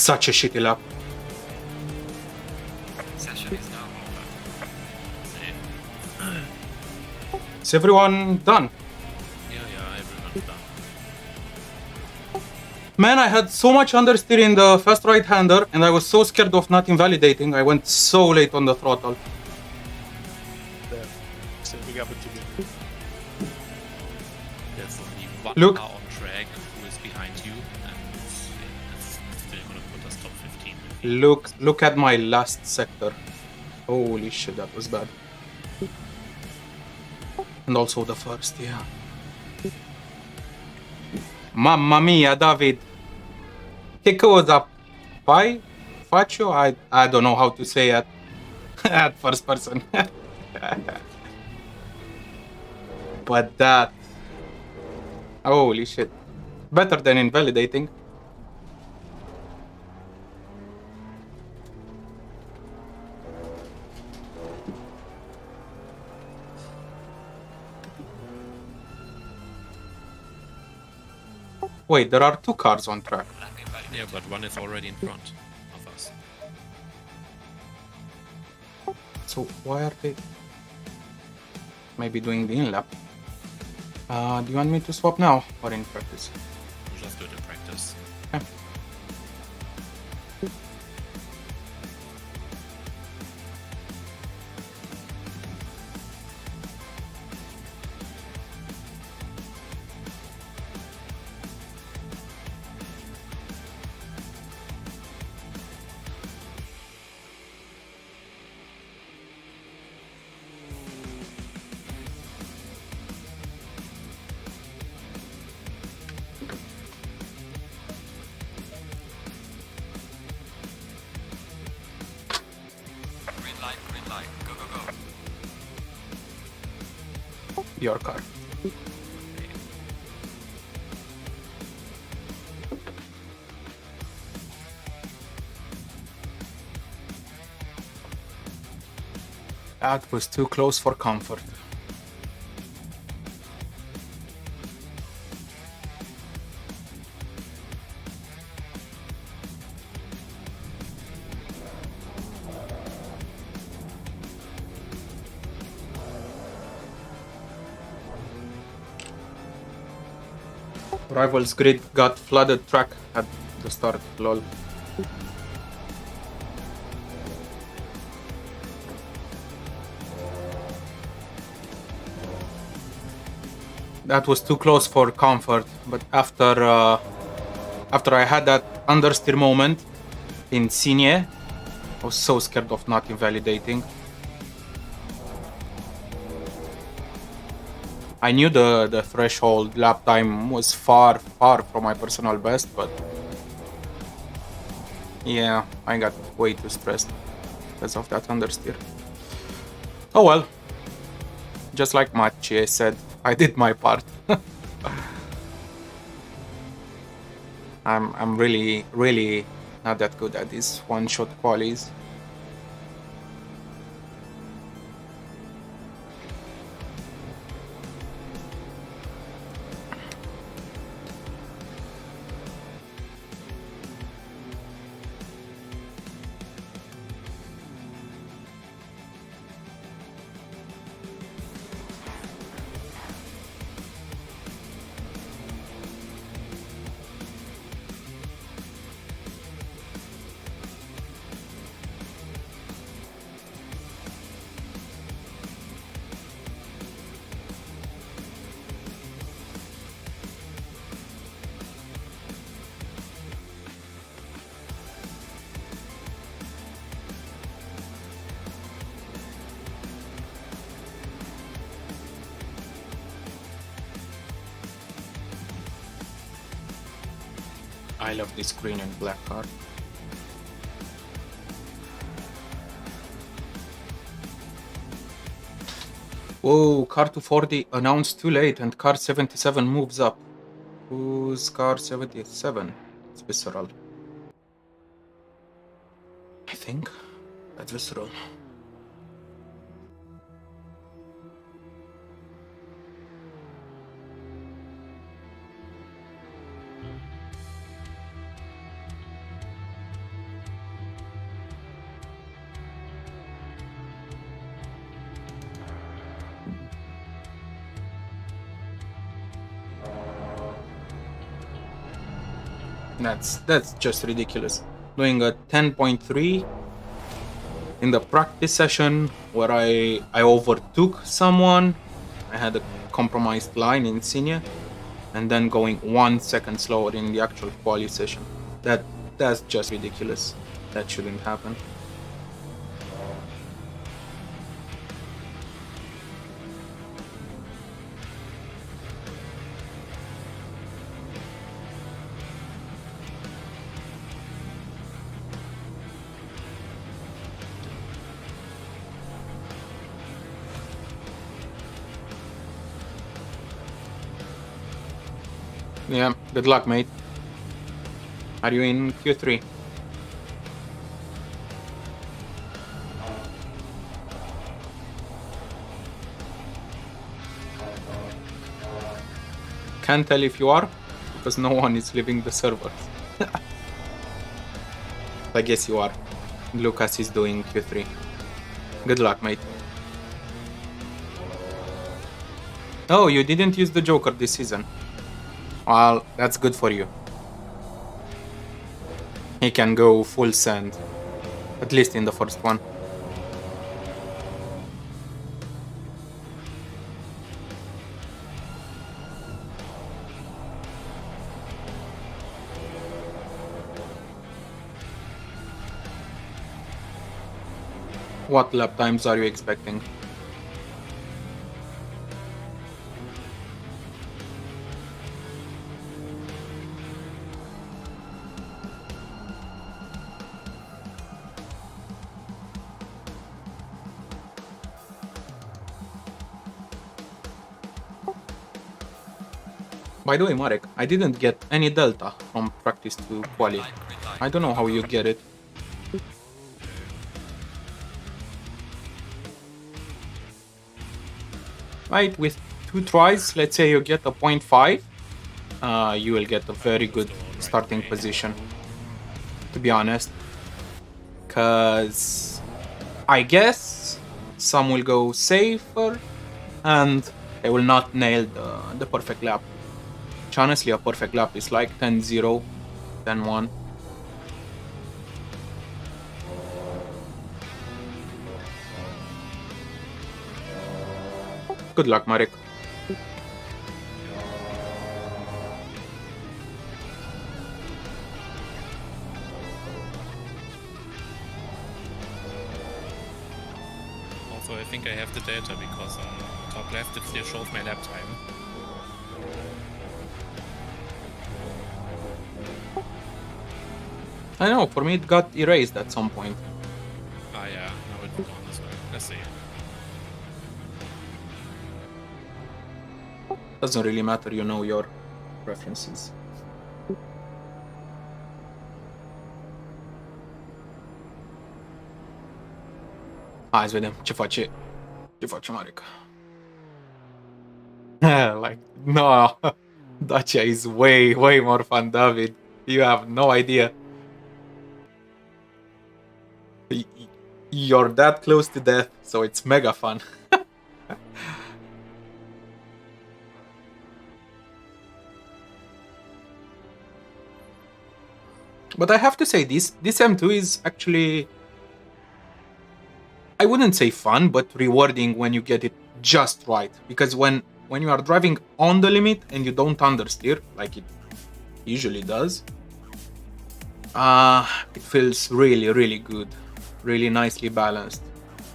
Speaker 1: such a shitty lap.
Speaker 4: Session is now over.
Speaker 1: Is everyone done?
Speaker 2: Yeah, everyone's done.
Speaker 1: Man, I had so much understeer in the fast right-hander, and I was so scared of not invalidating. I went so late on the throttle.
Speaker 3: Yeah. Something happened to me.
Speaker 2: There's only one
Speaker 1: Look.
Speaker 2: car on track who is behind you, and it's still gonna put us top 15.
Speaker 1: Look at my last sector. Holy shit, that was bad. And also the first, yeah. Mamma mia, David. Che cosa fai? Faccio? I don't know how to say it at first person. But that... Holy shit. Better than invalidating. Wait, there are two cars on track.
Speaker 2: Yeah, but one is already in front of us.
Speaker 1: So why are they maybe doing the in-lap? Do you want me to swap now or in practice?
Speaker 2: We'll just do it in practice.
Speaker 1: Okay.
Speaker 4: Green light, go, go, go.
Speaker 1: Your car. That was too close for comfort. Rivals grid got flooded track at the start, lol. That was too close for comfort, but after I had that understeer moment in Signe, I was so scared of not invalidating. I knew the threshold lap time was far from my personal best, but yeah, I got way too stressed because of that understeer. Oh well, just like Machi said, I did my part. I'm really not that good at these one-shot qualies. I love this green and black car. Whoa, car 240 announced too late and car 77 moves up. Who's car 77? It's Visceral. I think that's Visceral. That's just ridiculous. Doing a 10.3 in the practice session where I overtook someone. I had a compromised line in senior, and then going 1 second slower in the actual quali session. That's just ridiculous. That shouldn't happen. Yeah, good luck, mate. Are you in Q3? Can't tell if you are, because no one is leaving the servers. I guess you are. Lucas is doing Q3. Good luck, mate. Oh, you didn't use the Joker this season. Well, that's good for you. He can go full send, at least in the first one. What lap times are you expecting? By the way, Marek, I didn't get any delta from practice to quali. I don't know how you get it. Right, with 2 tries, let's say you get a 0.5, you will get a very good starting position, to be honest. Because I guess some will go safer and they will not nail the perfect lap. Which honestly, a perfect lap is like 10-0, 10-1. Good luck, Marek.
Speaker 2: Also, I think I have the data because on top left it still shows my lap time.
Speaker 1: I know, for me it got erased at some point.
Speaker 2: Ah yeah, now it's gone as well. Let's see.
Speaker 1: Doesn't really matter, you know your preferences. Hai să vedem ce face Marek. Like, no, Dacia is way more fun, David. You have no idea. You're that close to death, so it's mega fun. But I have to say, this M2 is actually, I wouldn't say fun, but rewarding when you get it just right. Because when you are driving on the limit and you don't understeer, like it usually does, it feels really good, really nicely balanced.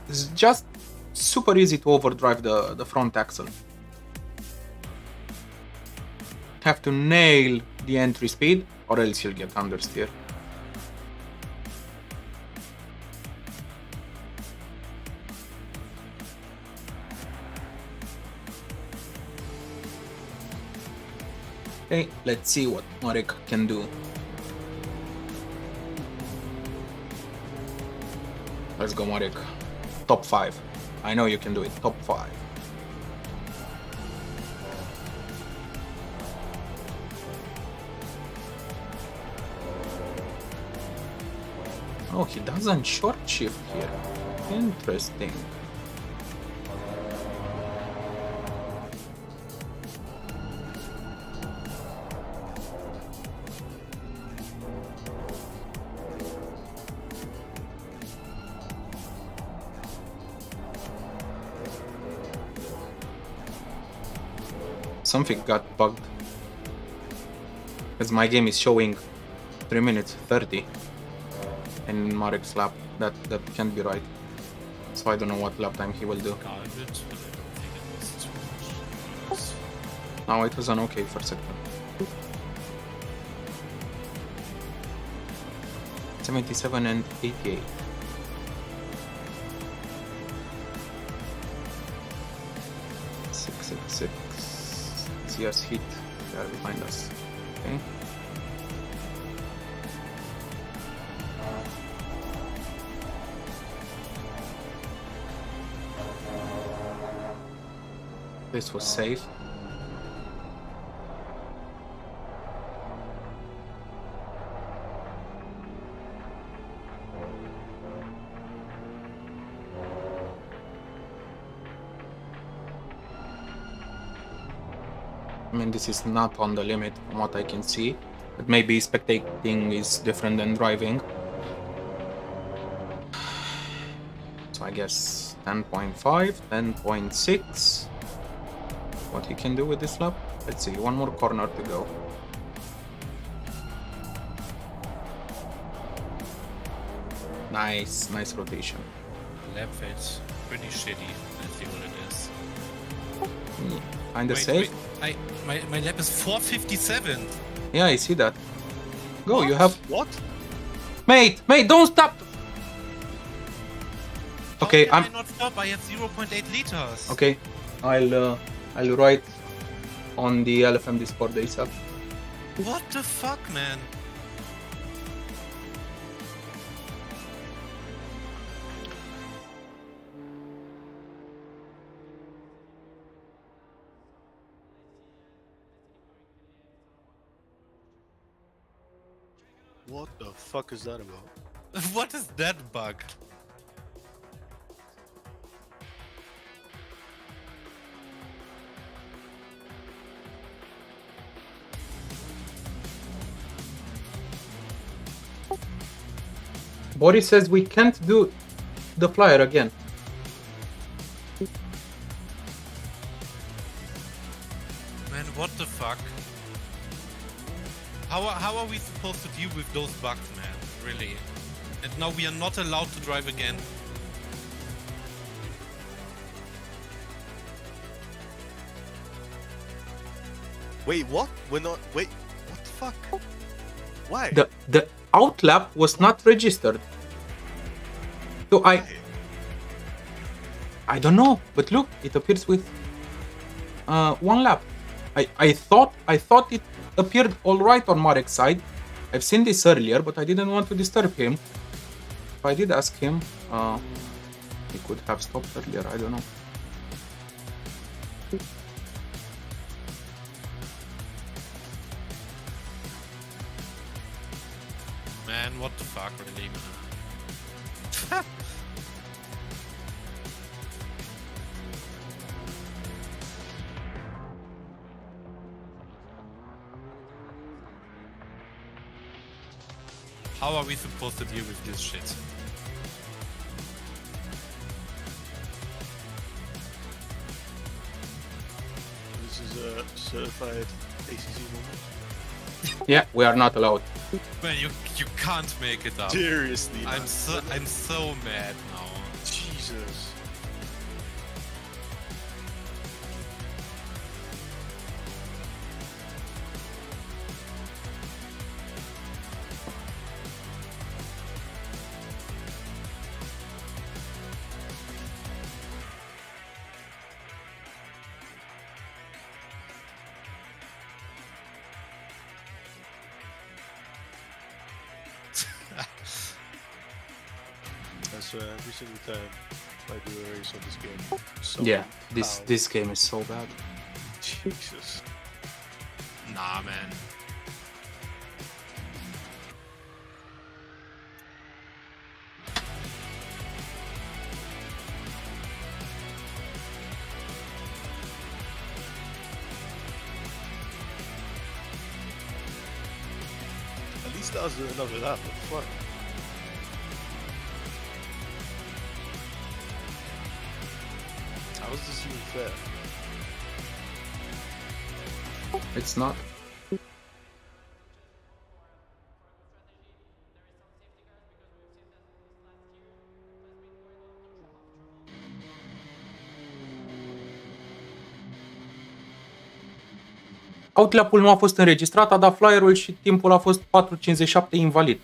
Speaker 1: It's just super easy to overdrive the front axle. Have to nail the entry speed or else you'll get understeer. Okay, let's see what Marek can do. Let's go, Marek. Top 5. I know you can do it. Top 5. Oh, he doesn't short shift here. Interesting. something got bugged. Because my game is showing 3 minutes 30 in Marek's lap. That can't be right. So I don't know what lap time he will do.
Speaker 2: Garbage, but I don't think it was too much.
Speaker 1: Now it was an okay for second. 77 and 88. Six. See us hit. They are behind us. Okay. This was safe. I mean, this is not on the limit from what I can see, but maybe spectating is different than driving. So I guess 10.5, 10.6. What he can do with this lap? Let's see, one more corner to go. Nice rotation.
Speaker 2: Lap felt pretty shitty. Let's see what it is.
Speaker 1: Kinda safe.
Speaker 2: My lap is 4:57.
Speaker 1: Yeah, I see that. Go,
Speaker 3: What?
Speaker 1: you have...
Speaker 3: What?
Speaker 1: Mate, don't stop! Okay,
Speaker 2: How can I not stop? I have 0.8 liters.
Speaker 1: Okay, I'll write on the LFM Discord ASAP.
Speaker 2: What the fuck, man?
Speaker 3: What the fuck is that about?
Speaker 2: What is that bug?
Speaker 1: Boris says we can't do the flyer again.
Speaker 2: Man, what the fuck? How are we supposed to deal with those bugs, man? Really? And now we are not allowed to drive again.
Speaker 3: Wait, what? We're not. Wait, what the fuck? Why?
Speaker 1: The outlap was not registered. So I don't know, but look, it appears with one lap. I thought it appeared all right on Marek's side. I've seen this earlier, but I didn't want to disturb him. If I did ask him, he could have stopped earlier. I don't know.
Speaker 2: Man, what the fuck, really, man? How are we supposed to deal with this shit?
Speaker 3: This is a certified ACC moment.
Speaker 1: Yeah, we are not allowed.
Speaker 2: Man, you can't make it up.
Speaker 3: Seriously, man.
Speaker 2: I'm so mad now.
Speaker 3: Jesus. That's every single time I do a race on this game. So
Speaker 1: Yeah, this game is so bad.
Speaker 3: Jesus.
Speaker 2: Nah, man.
Speaker 3: At least that was another lap. What the fuck? How is this even fair?
Speaker 1: It's not. Outlap-ul nu a fost înregistrat, a dat flyerul și timpul a fost 4.57 invalid.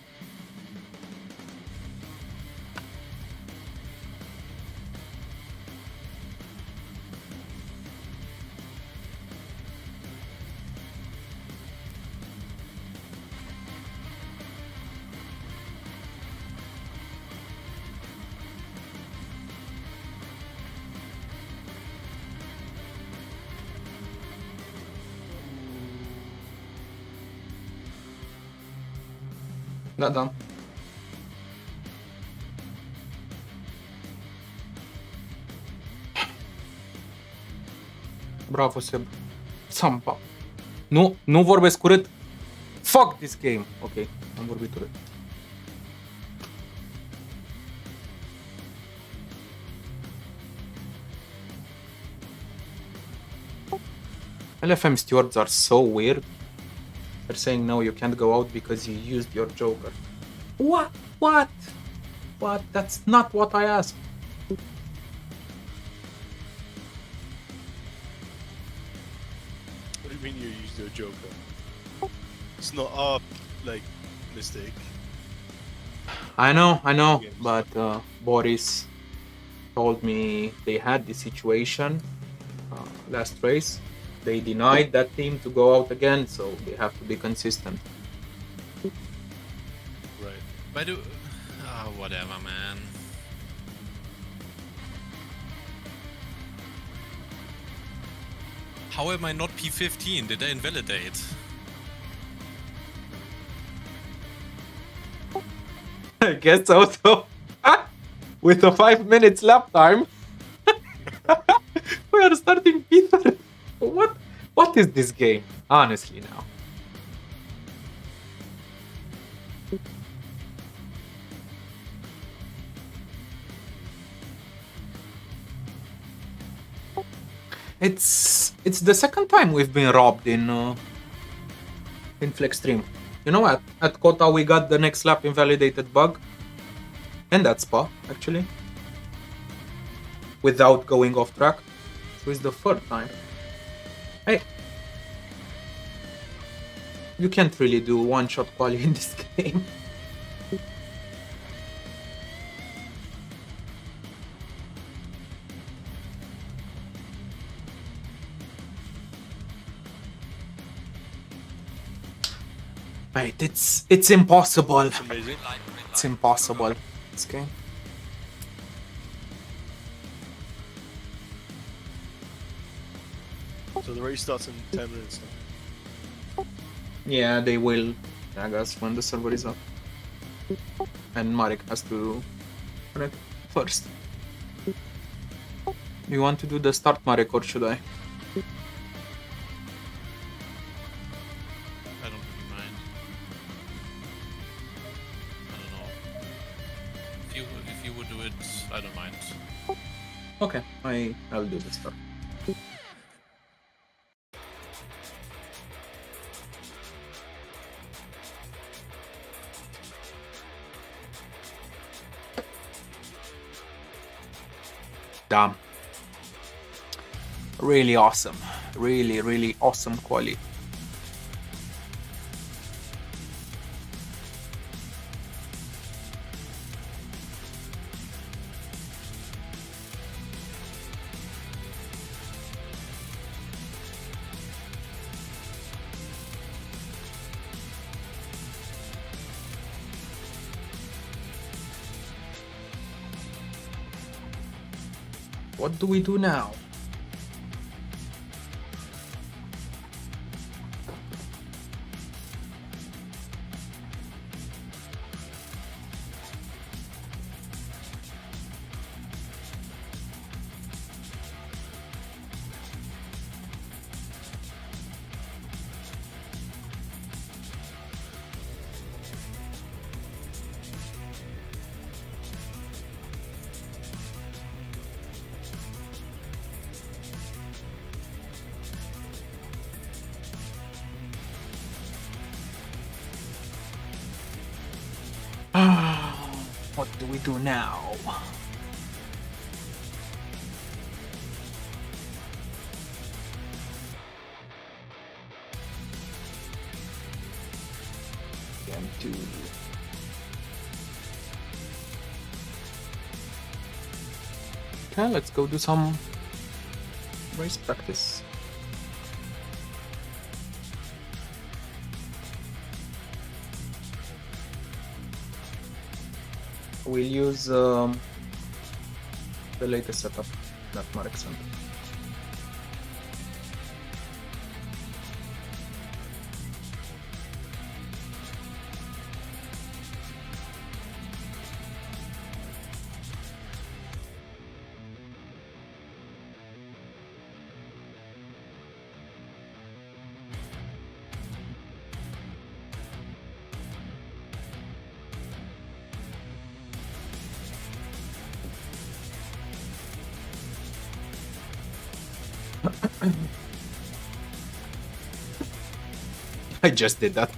Speaker 1: Da, da. Bravo, Seb. Sampa. Nu vorbesc urât. Fuck this game. Ok, am vorbit urât. LFM stewards are so weird. They're saying no, you can't go out because you used your joker. What? What? What? That's not what I asked.
Speaker 3: What do you mean you used your joker? It's not our mistake.
Speaker 1: I know, but Boris told me they had this situation last race. They denied that team to go out again, so they have to be consistent.
Speaker 3: Right.
Speaker 2: But whatever, man. How am I not P15? Did I invalidate?
Speaker 1: I guess so. With a 5 minutes lap time, we are starting P30. What is this game? Honestly now. It's the second time we've been robbed in FLExTREME. You know, at Kota we got the next lap invalidated bug. And at Spa, actually. Without going off track. So it's the third time. Hey. You can't really do one-shot quali in this game. Wait, it's impossible.
Speaker 3: It's amazing.
Speaker 1: It's impossible. This game.
Speaker 3: So the race starts in 10 minutes now.
Speaker 1: Yeah, they will, I guess, when the server is up. And Marek has to connect first. You want to do the start, Marek, or should I?
Speaker 2: I don't really mind. I don't know. If you would do it, I don't mind.
Speaker 1: Okay, I'll do the start. Damn. Really awesome. Really awesome quality. What do we do now? do we do now? M2. Okay, let's go do some race practice. We'll use the latest setup, not more expensive. I just did that.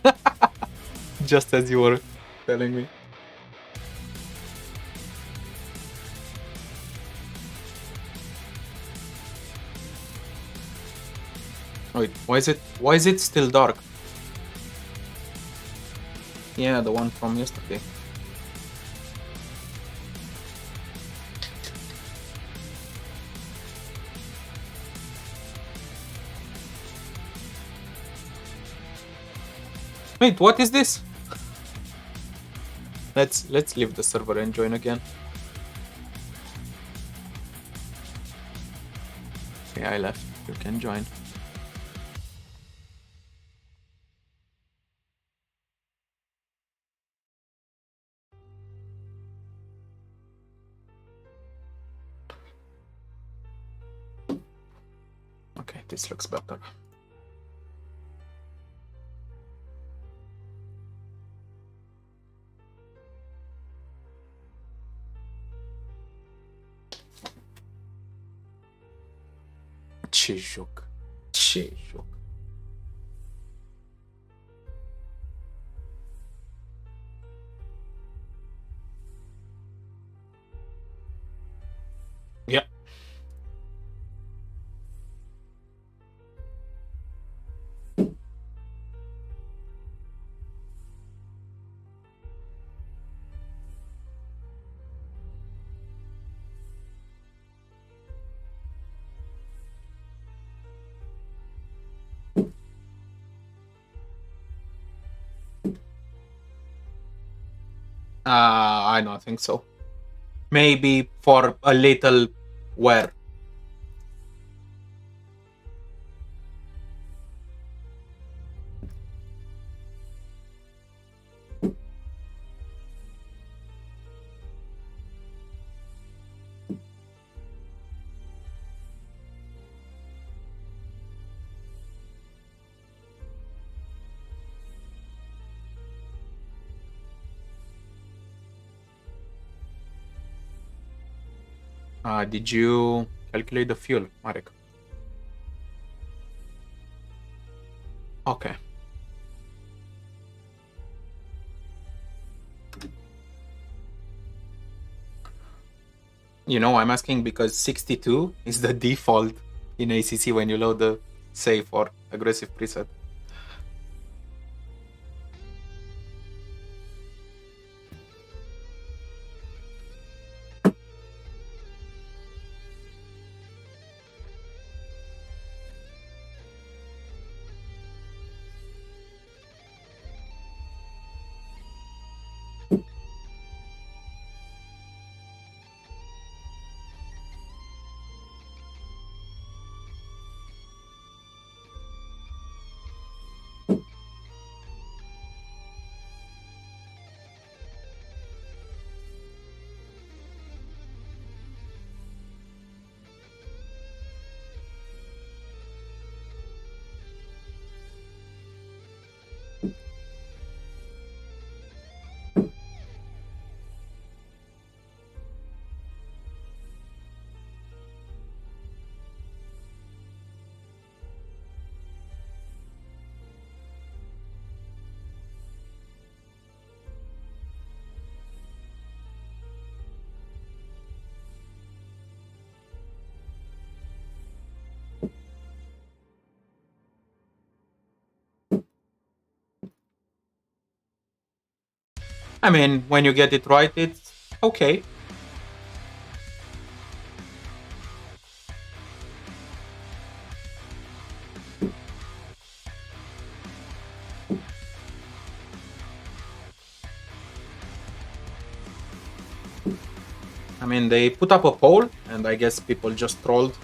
Speaker 1: Just as you were telling me. Wait, why is it still dark? Yeah, the one from yesterday. Wait, what is this? Let's leave the server and join again. Okay, I left. You can join. Okay, this looks better. Ce joc. Ce joc. Yeah. I don't think so. Maybe for a little wear. Did you calculate the fuel, Marek? Okay. You know, I'm asking because 62 is the default in ACC when you load the safe or aggressive preset. I mean, when you get it right, it's okay. I mean, they put up a poll, and I guess people just trolled,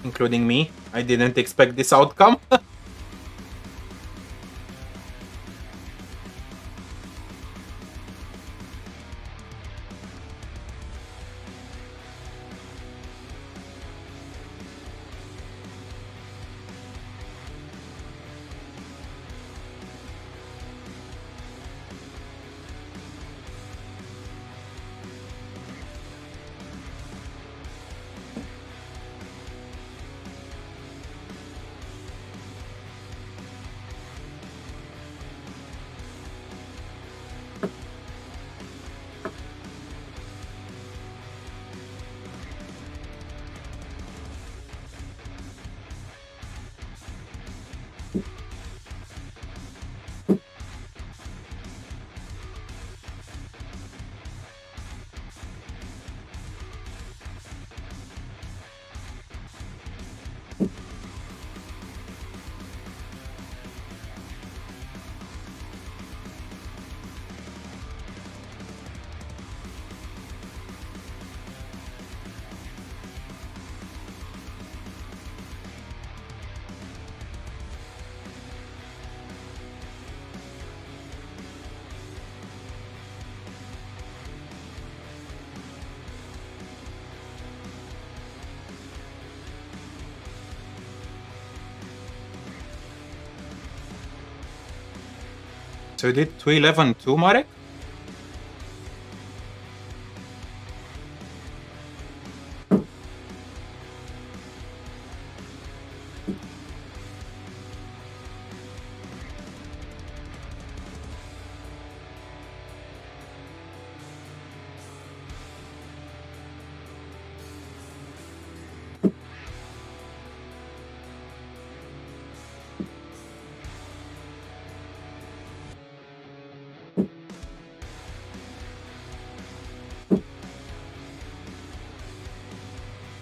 Speaker 1: including me. I didn't expect this outcome. So you did 211 too, Marek?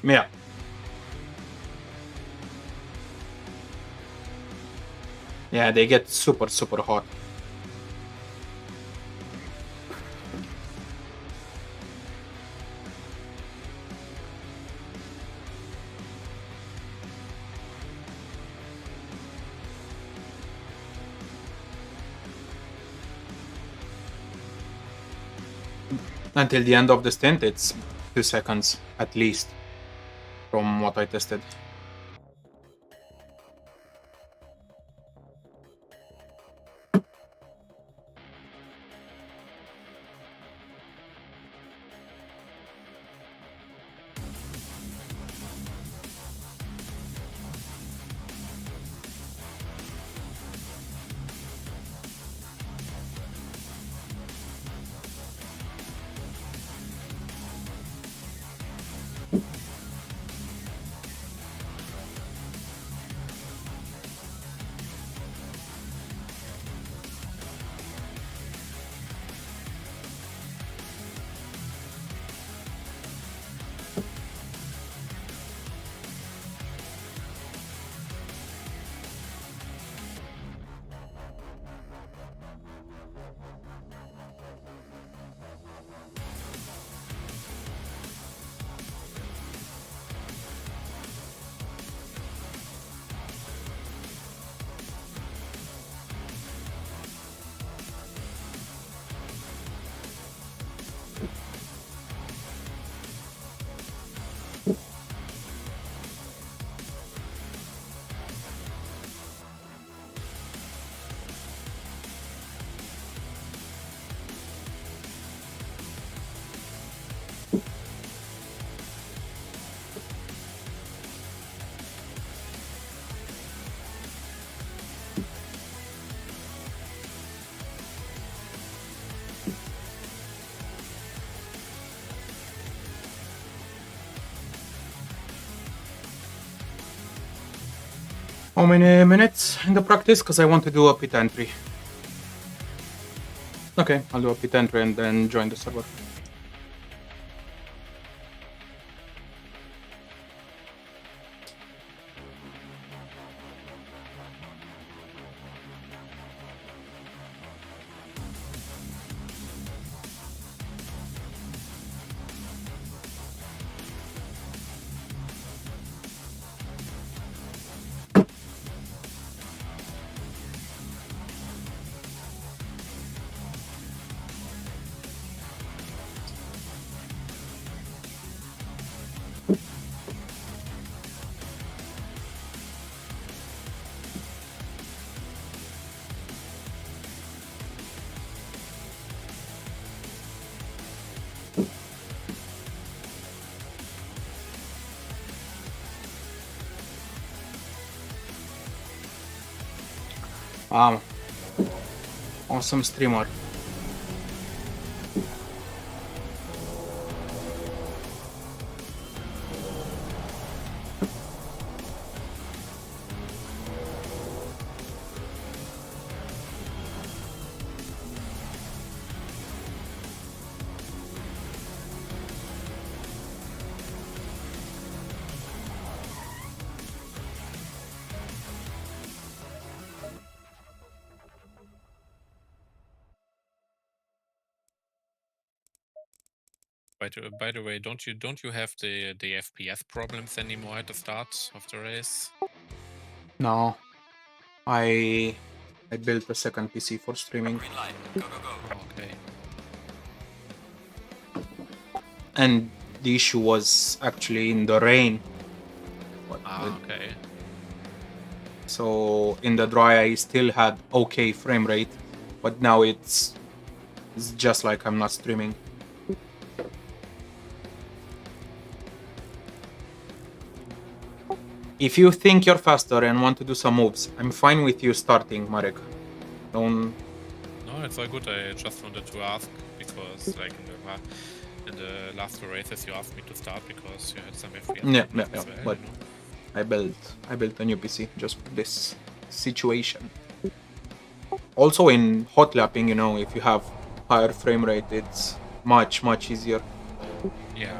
Speaker 1: Yeah. Yeah, they get super, super hot. Until the end of the stint, it's 2 seconds at least from what I tested. How many minutes in the practice? Because I want to do a pit entry. Okay, I'll do a pit entry and then join the server. Wow. Awesome streamer.
Speaker 2: By the way, don't you have the FPS problems anymore at the start of the race?
Speaker 1: No. I built a second PC for streaming.
Speaker 4: Green light. Go, go, go.
Speaker 2: Okay.
Speaker 1: And the issue was actually in the rain.
Speaker 2: Okay.
Speaker 1: So in the dry I still had okay frame rate, but now it's just like I'm not streaming. If you think you're faster and want to do some moves, I'm fine with you starting, Marek. Don't...
Speaker 2: No, it's all good. I just wanted to ask because, like in the last two races, you asked me to start because you had some FPS.
Speaker 1: Yeah,
Speaker 2: as well,
Speaker 1: but
Speaker 2: you know?
Speaker 1: I built a new PC just for this situation. Also in hot lapping, you know, if you have higher frame rate, it's much easier.
Speaker 2: Yeah.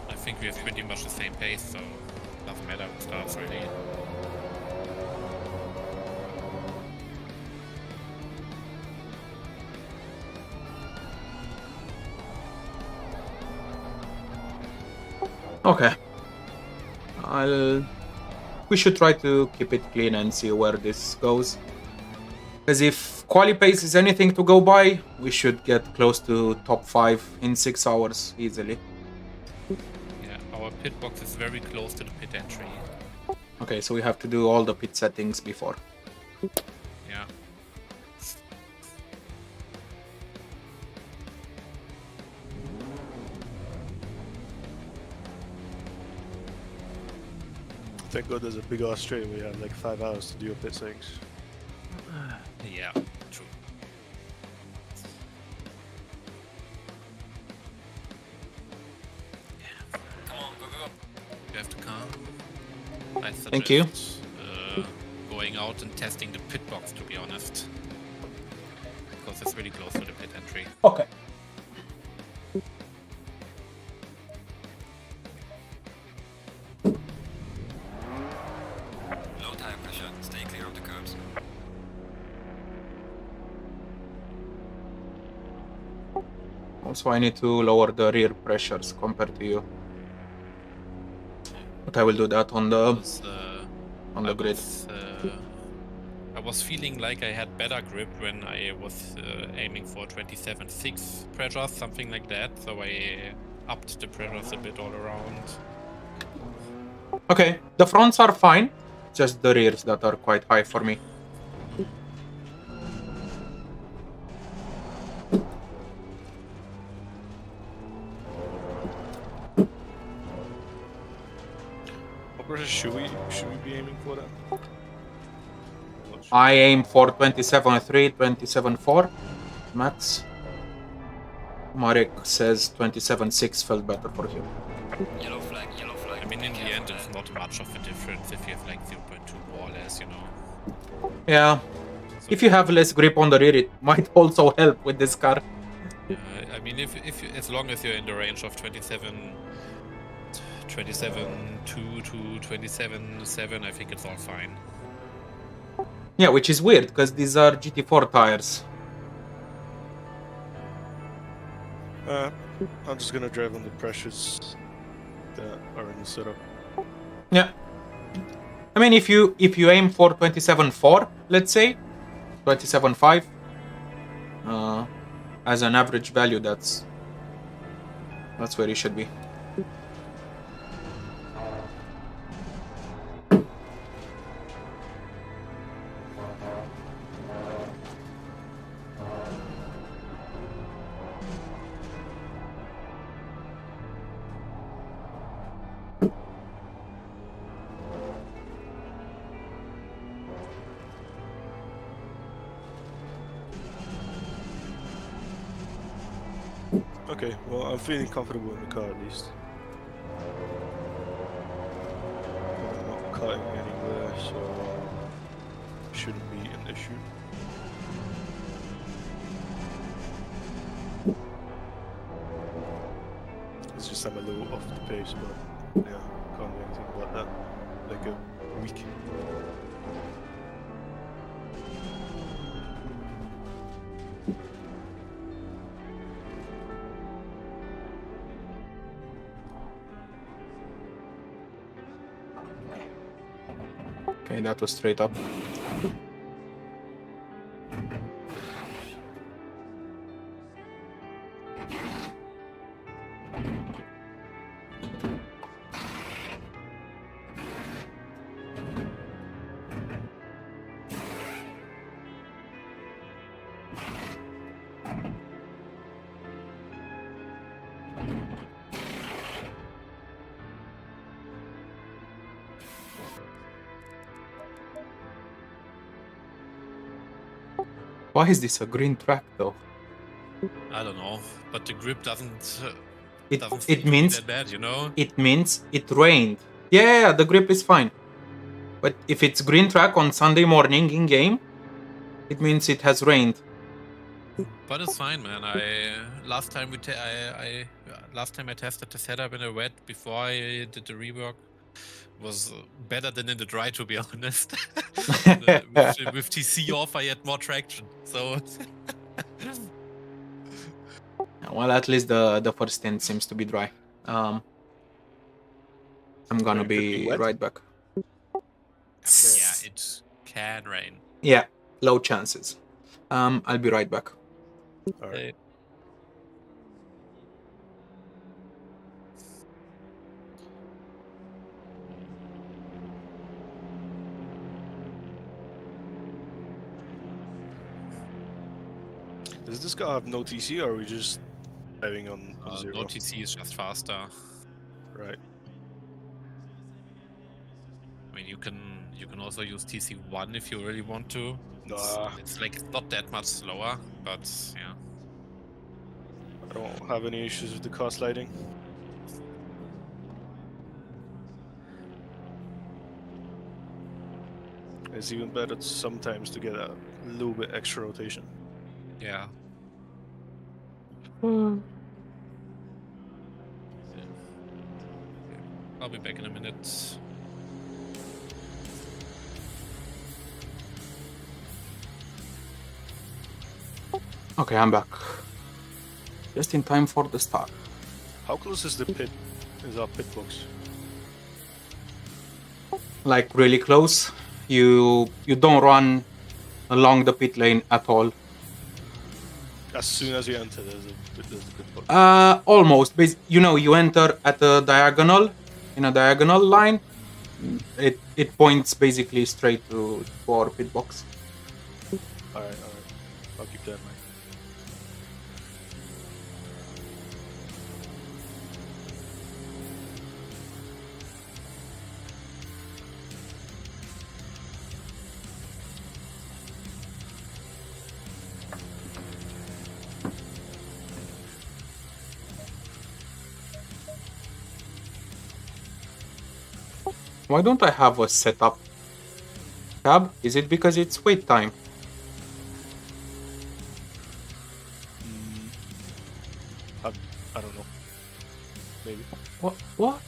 Speaker 2: I think we have pretty much the same pace, so doesn't matter who starts really.
Speaker 1: Okay. We should try to keep it clean and see where this goes. Because if quali pace is anything to go by, we should get close to top 5 in 6 hours easily.
Speaker 2: Yeah, our pit box is very close to the pit entry.
Speaker 1: Okay, so we have to do all the pit settings before.
Speaker 2: Yeah.
Speaker 3: Thank God there's a big ass straight where you have like 5 hours to do your pit things.
Speaker 2: Yeah, true.
Speaker 4: Come on, go, go, go.
Speaker 2: You have to come. I suggest,
Speaker 1: Thank you.
Speaker 2: Going out and testing the pit box, to be honest. Because it's really close to the pit entry.
Speaker 1: Okay.
Speaker 4: Low tire pressure. Stay clear of the curbs.
Speaker 1: Also, I need to lower the rear pressures compared to you. But I will do that on the grid.
Speaker 2: I was feeling like I had better grip when I was aiming for 27.6 pressures, something like that. So I upped the pressures a bit all around.
Speaker 1: Okay, the fronts are fine, just the rears that are quite high for me.
Speaker 3: What pressure should we be aiming for then?
Speaker 1: I aim for 27.3, 27.4 max. Marek says 27.6 felt better for him.
Speaker 4: Yellow flag, yellow flag.
Speaker 2: I mean, mean, in the end, it's not much of a difference if you have like 0.2 more or less, you know.
Speaker 1: Yeah.
Speaker 2: So,
Speaker 1: If you have less grip on the rear, it might also help with this car.
Speaker 2: I mean, if as long as you're in the range of 27.2 to 27.7, I think it's all fine.
Speaker 1: Yeah, which is weird because these are GT4 tires.
Speaker 3: I'm just gonna drive on the pressures that are in the setup.
Speaker 1: Yeah. I mean, if you aim for 27.4, let's say 27.5, as an average value, that's where you should be.
Speaker 3: Okay, well, I'm feeling comfortable in the car at least. I'm not cutting anywhere, so shouldn't be an issue. It's just I'm a little off the pace, but yeah, can't do anything about that. Like a week.
Speaker 1: Okay, that was straight up. Why is this a green track though?
Speaker 2: I don't know, but the grip doesn't seem
Speaker 1: It
Speaker 2: to be
Speaker 1: means
Speaker 2: that bad, you know?
Speaker 1: it means it rained. Yeah, the grip is fine. But if it's green track on Sunday morning in game, it means it has rained.
Speaker 2: But it's fine, man. Last time I tested the setup in a wet before I did the rework was better than in the dry, to be honest. with TC off, I had more traction. So
Speaker 1: Well, at least the first stint seems to be dry. I'm gonna
Speaker 3: Wait, it could be
Speaker 1: be
Speaker 3: wet?
Speaker 1: right back.
Speaker 2: yeah, it can rain.
Speaker 1: Yeah, low chances. I'll be right back.
Speaker 3: Alright. Does this guy have no TC, or are we just driving on zero?
Speaker 2: No TC is just faster.
Speaker 3: Right.
Speaker 2: I mean, you can also use TC1 if you really want to.
Speaker 3: Nah.
Speaker 2: It's like not that much slower, but yeah.
Speaker 3: I don't have any issues with the car sliding. It's even better sometimes to get a little bit extra rotation.
Speaker 2: Yeah. I'll be back in a minute.
Speaker 1: Okay, I'm back. Just in time for the start.
Speaker 3: How close is the pit? Is our pit box?
Speaker 1: Like really close. You don't run along the pit lane at all.
Speaker 3: As soon as you enter, there's a pit box.
Speaker 1: Almost. You enter at a diagonal, in a diagonal line. It points basically straight to our pit box.
Speaker 3: Alright. I'll keep that in mind.
Speaker 1: Why don't I have a setup tab? Is it because it's wait time?
Speaker 3: I don't know. Maybe.
Speaker 1: What? What?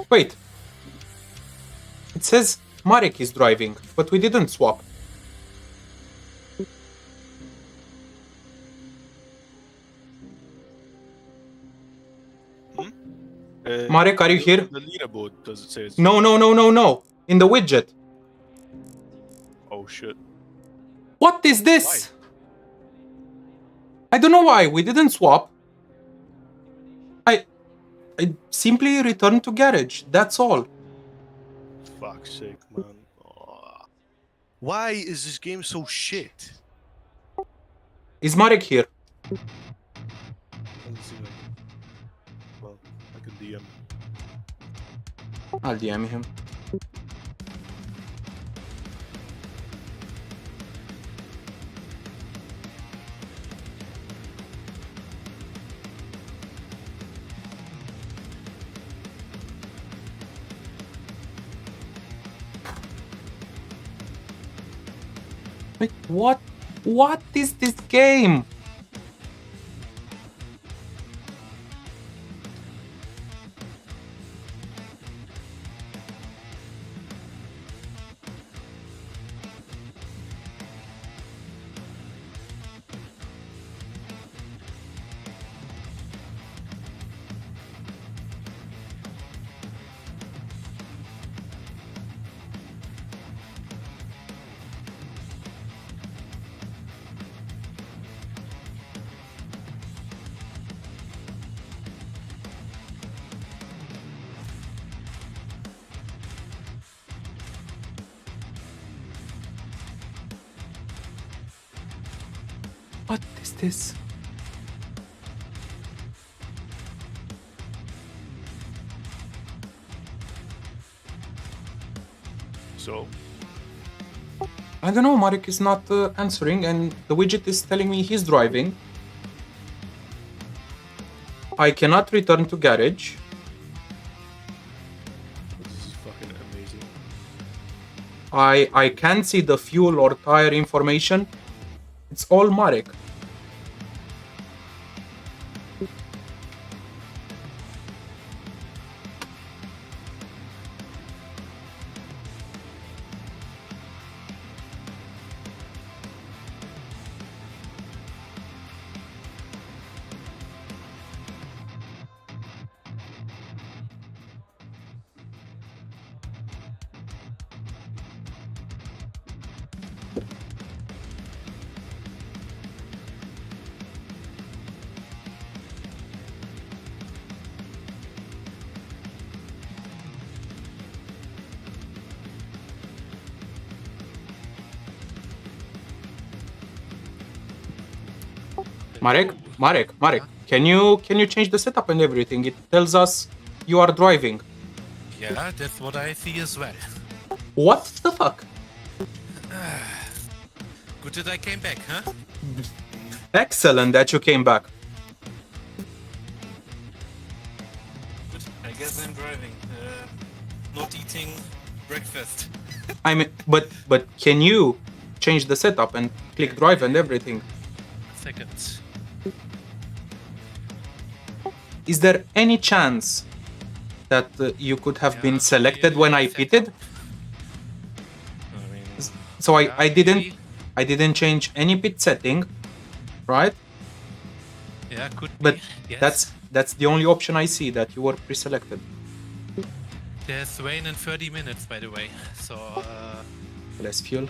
Speaker 1: Wait. It says Marek is driving, but we didn't swap. Marek, are you here?
Speaker 3: The leaderboard does it say it's...
Speaker 1: No, no, no, no, no. In the widget.
Speaker 3: Oh shit.
Speaker 1: What is this? I don't know why. We didn't swap. I simply returned to garage. That's all.
Speaker 3: Fuck's sake, man. Oh. Why is this game so shit?
Speaker 1: Is Marek here?
Speaker 3: Doesn't seem like... Well, I can DM.
Speaker 1: I'll DM him. Wait, what? What is this game? What is this?
Speaker 3: So?
Speaker 1: I don't know, Marek is not answering and the widget is telling me he's driving. I cannot return to garage.
Speaker 3: This is fucking amazing.
Speaker 1: I can't see the fuel or tire information. It's all Marek. Marek, can you change the setup and everything? It tells us you are driving.
Speaker 2: Yeah, that's what I see as well.
Speaker 1: What the fuck?
Speaker 2: Good that I came back, huh?
Speaker 1: Excellent that you came back.
Speaker 2: Good. I guess I'm driving. Not eating breakfast.
Speaker 1: I mean, but can you change the setup and click drive and everything?
Speaker 2: Second.
Speaker 1: Is there any chance that you could have been selected when I pitted?
Speaker 2: I mean,
Speaker 1: So I didn't change any pit setting, right?
Speaker 2: yeah, could
Speaker 1: But
Speaker 2: be. Yes.
Speaker 1: that's the only option I see, that you were pre-selected.
Speaker 2: There's rain in 30 minutes, by the way. So
Speaker 1: Less fuel.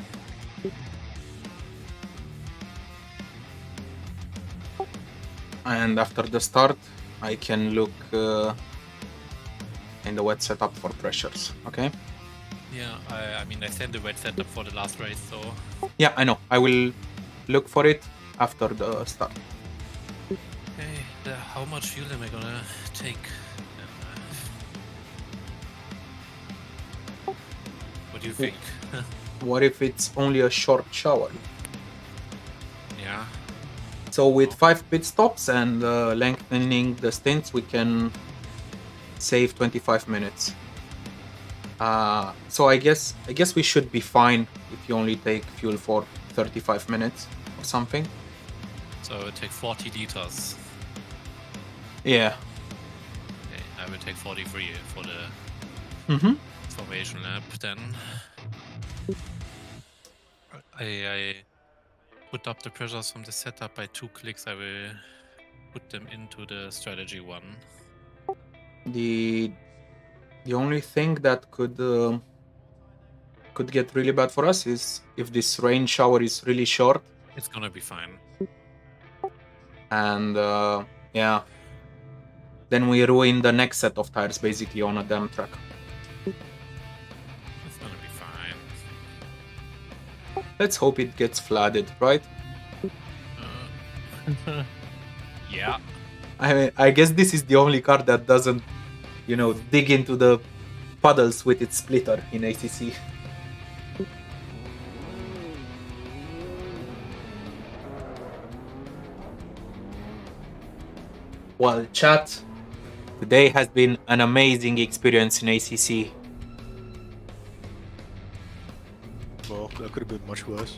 Speaker 1: And after the start, I can look in the wet setup for pressures, okay?
Speaker 2: yeah, I mean I sent the wet setup for the last race, so
Speaker 1: Yeah, I know. I will look for it after the start.
Speaker 2: hey, how much fuel am I gonna take? do you think?
Speaker 1: What if it's only a short shower?
Speaker 2: Yeah.
Speaker 1: So with 5 pit stops and lengthening the stints, we can save 25 minutes. So I guess we should be fine if you only take fuel for 35 minutes or something.
Speaker 2: So it takes 40 liters.
Speaker 1: Yeah.
Speaker 2: Okay, I will take 43 for the
Speaker 1: Mm-hmm.
Speaker 2: formation lap then. I put up the pressures from the setup by 2 clicks. I will put them into the strategy one.
Speaker 1: The only thing that could get really bad for us is if this rain shower is really short,
Speaker 2: It's gonna be fine.
Speaker 1: and yeah, then we ruin the next set of tires basically on a damn track.
Speaker 2: It's gonna be fine.
Speaker 1: Let's hope it gets flooded, right?
Speaker 2: Yeah.
Speaker 1: I guess this is the only car that doesn't, dig into the puddles with its splitter in ACC. Well, chat, today has been an amazing experience in ACC.
Speaker 3: Well, that could have been much worse.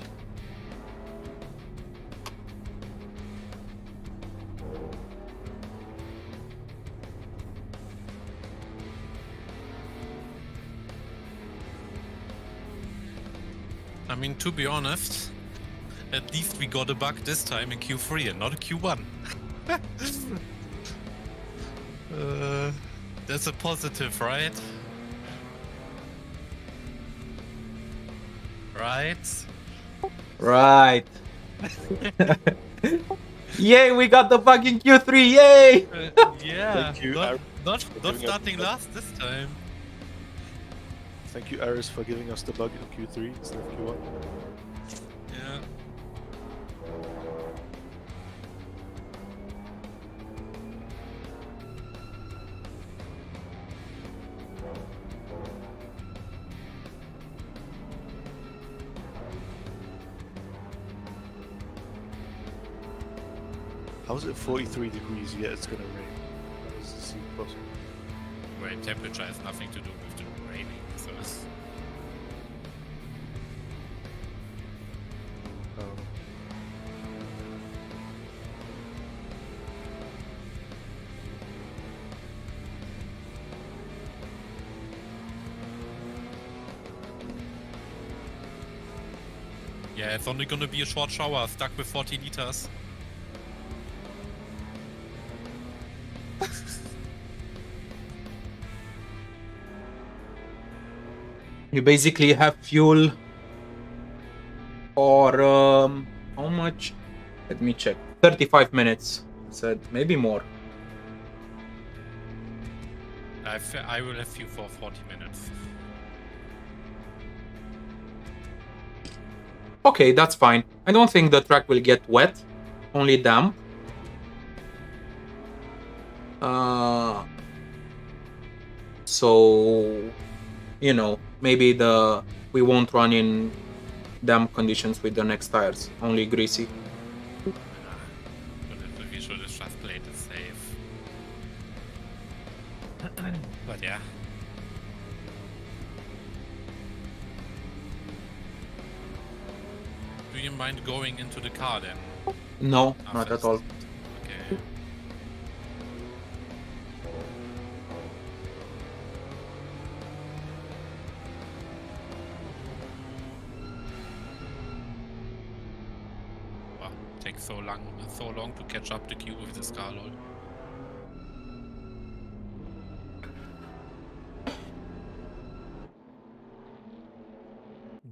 Speaker 2: I mean, to be honest, at least we got a bug this time in Q3 and not a Q1. That's a positive, right? Right?
Speaker 1: Right. Yay, we got the bug in Q3, yay!
Speaker 2: Yeah.
Speaker 3: Thank you,
Speaker 2: Not
Speaker 3: giving us
Speaker 2: starting
Speaker 3: the bug.
Speaker 2: last this time.
Speaker 3: Thank you, Aris, for giving us the bug in Q3 instead of Q1.
Speaker 2: Yeah.
Speaker 3: How's it 43 degrees yet it's gonna rain? How does this seem possible?
Speaker 2: Wait, temperature has nothing to do with the raining, so. Yeah, it's only gonna be a short shower, stuck with 40 liters.
Speaker 1: You basically have fuel for how much? Let me check. 35 minutes. I said maybe more.
Speaker 2: I will have you for 40 minutes.
Speaker 1: Okay, that's fine. I don't think the track will get wet, only damp. So, maybe we won't run in damp conditions with the next tires, only greasy.
Speaker 2: But we should have just played it safe. But yeah. Do you mind going into the car then?
Speaker 1: No,
Speaker 2: Ah,
Speaker 1: not at
Speaker 2: first.
Speaker 1: all.
Speaker 2: Okay. Wow, takes so long to catch up the queue with this car, lol.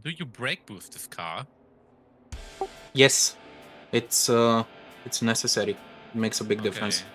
Speaker 2: Do you brake boost this car?
Speaker 1: Yes, it's necessary. It makes a big difference.
Speaker 2: Okay.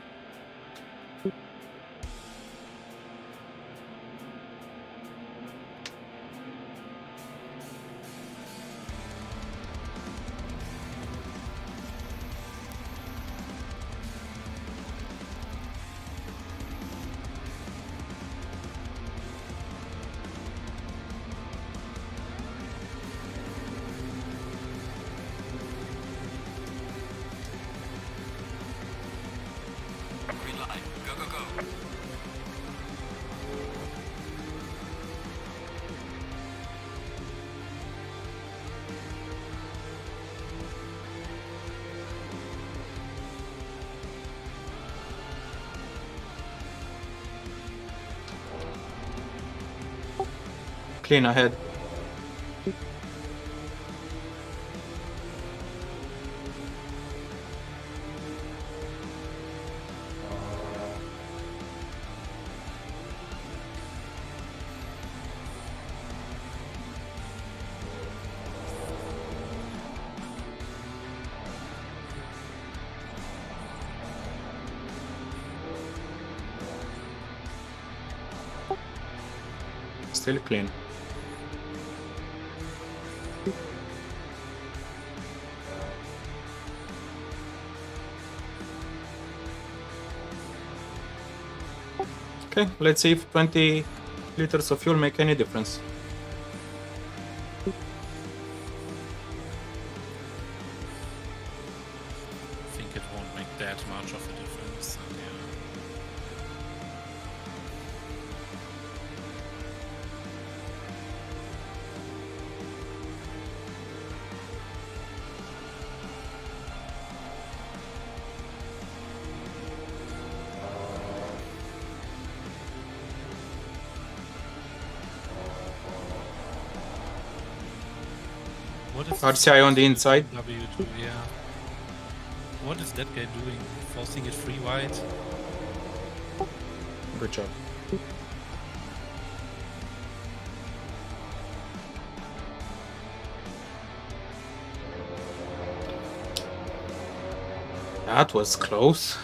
Speaker 1: Clean ahead. Still clean. Okay, let's see if 20 liters of fuel make any difference.
Speaker 2: I think it won't make that much of a difference. And yeah. What is
Speaker 1: RCI on the inside.
Speaker 2: W2, yeah. What is that guy doing? Forcing it free wide?
Speaker 1: Good job. That was close.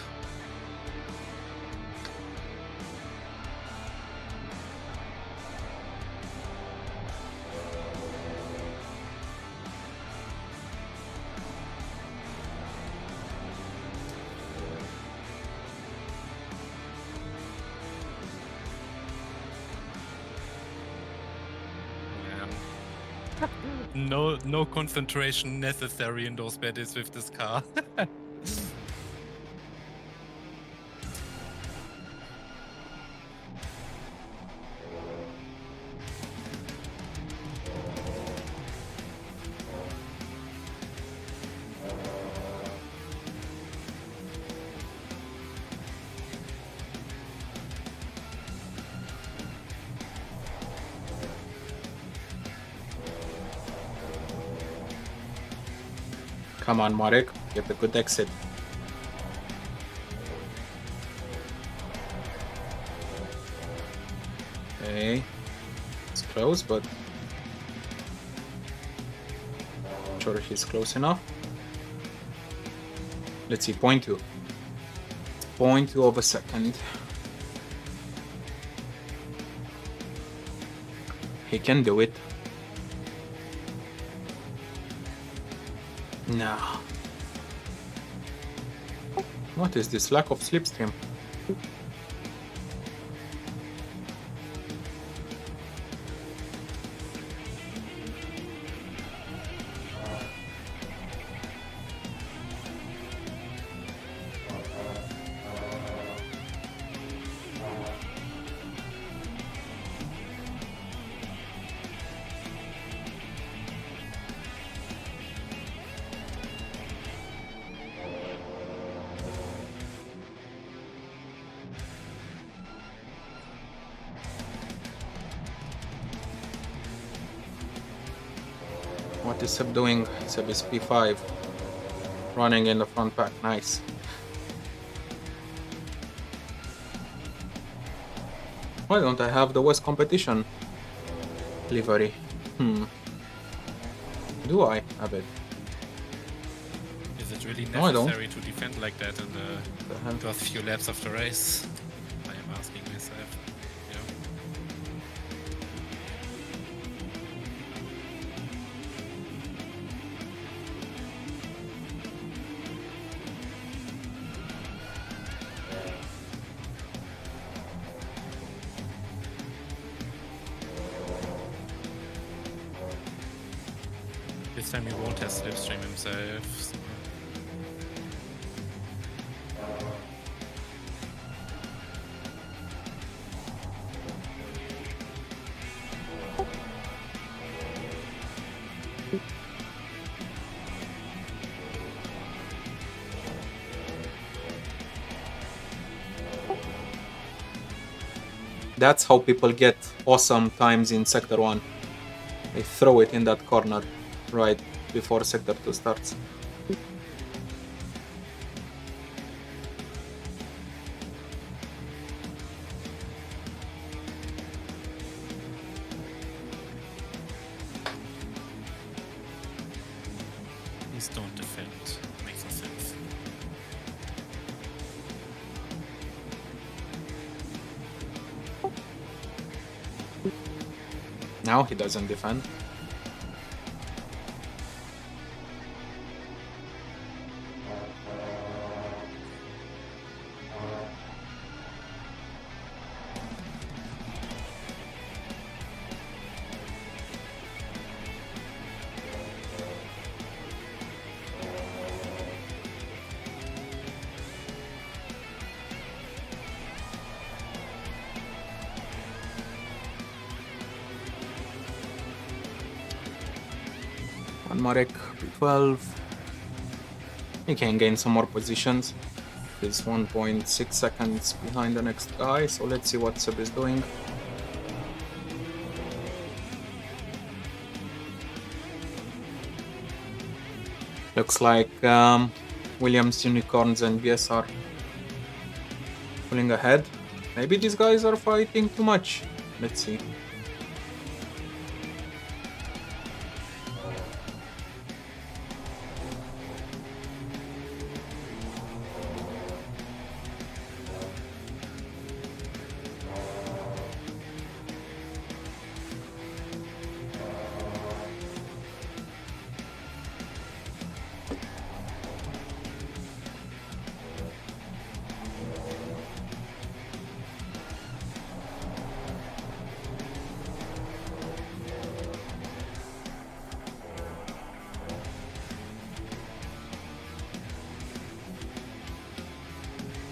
Speaker 2: No concentration necessary in those battles with this car.
Speaker 1: Come on, Marek, get a good exit. Okay, it's close, but I'm sure he's close enough. Let's see, 0.2. 0.2 of a second. He can do it. No. What is this lack of slipstream? What is Seb doing? Seb is P5. Running in the front pack. Nice. Why don't I have the West competition livery? Do I? I bet.
Speaker 2: Is it really
Speaker 1: No, I don't.
Speaker 2: necessary to defend like that in the first few laps of the race? I am asking myself. Yeah. This time he won't have slipstream himself.
Speaker 1: That's how people get awesome times in Sector 1. They throw it in that corner right before sector 2 starts.
Speaker 2: Please don't defend. Makes no sense.
Speaker 1: Now he doesn't defend. Marek B12. He can gain some more positions. He's 1.6 seconds behind the next guy, so let's see what Seb is doing. Looks like Williams, Unicorns and BS are pulling ahead. Maybe these guys are fighting too much. Let's see.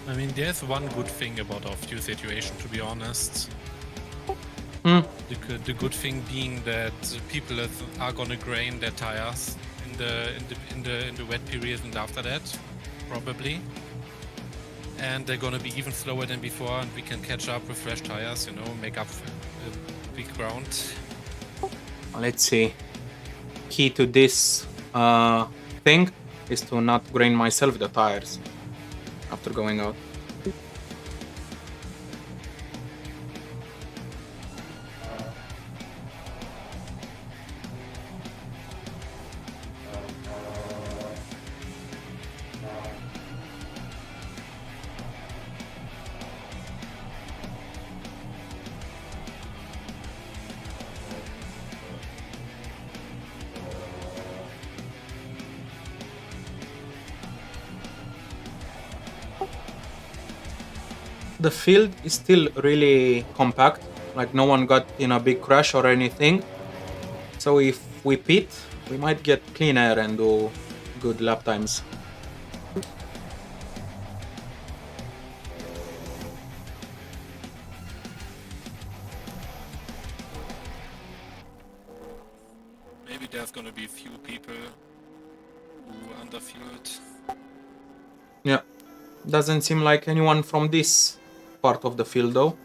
Speaker 2: I mean, there's one good thing about our fuel situation, to be honest. The good thing being that people are gonna grain their tires in the wet period and after that, probably. And they're gonna be even slower than before, and we can catch up with fresh tires, you know, make up big ground.
Speaker 1: Let's see. Key to this thing is to not grain myself the tires after going out. The field is still really compact, like no one got in a big crash or anything. So if we pit, we might get clean air and do good lap times.
Speaker 2: Maybe there's gonna be a few people who underfueled.
Speaker 1: Yeah, doesn't seem like anyone from this part of the field though.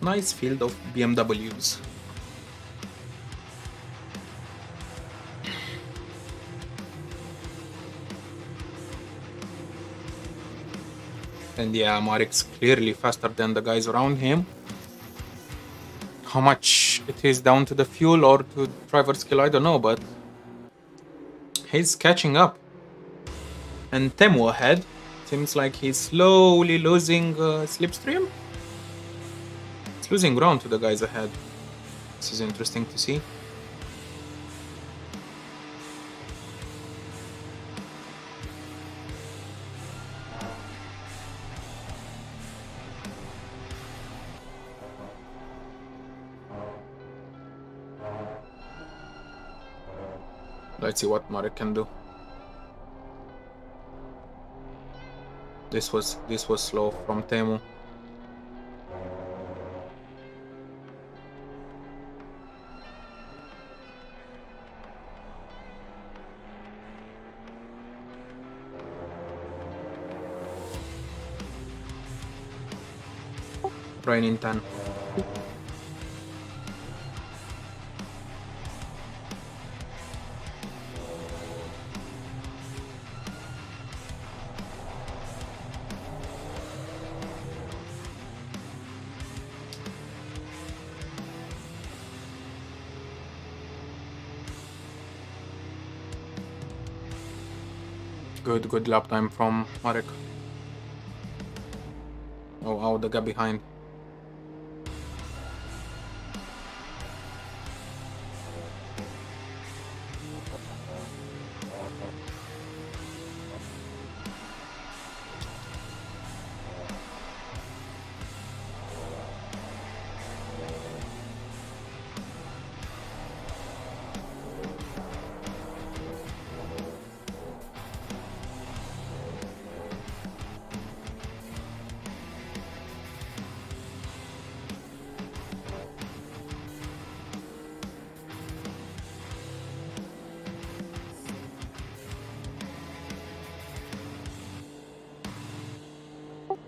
Speaker 1: Nice field of BMWs. And yeah, Marek's clearly faster than the guys around him. How much it is down to the fuel or to driver skill, I don't know, but he's catching up. And Temu ahead. Seems like he's slowly losing slipstream. It's losing ground to the guys ahead. This is interesting to see. Let's see what Marek can do. This was slow from Temu. Rain in 10. Good lap time from Marek. Oh, the guy behind.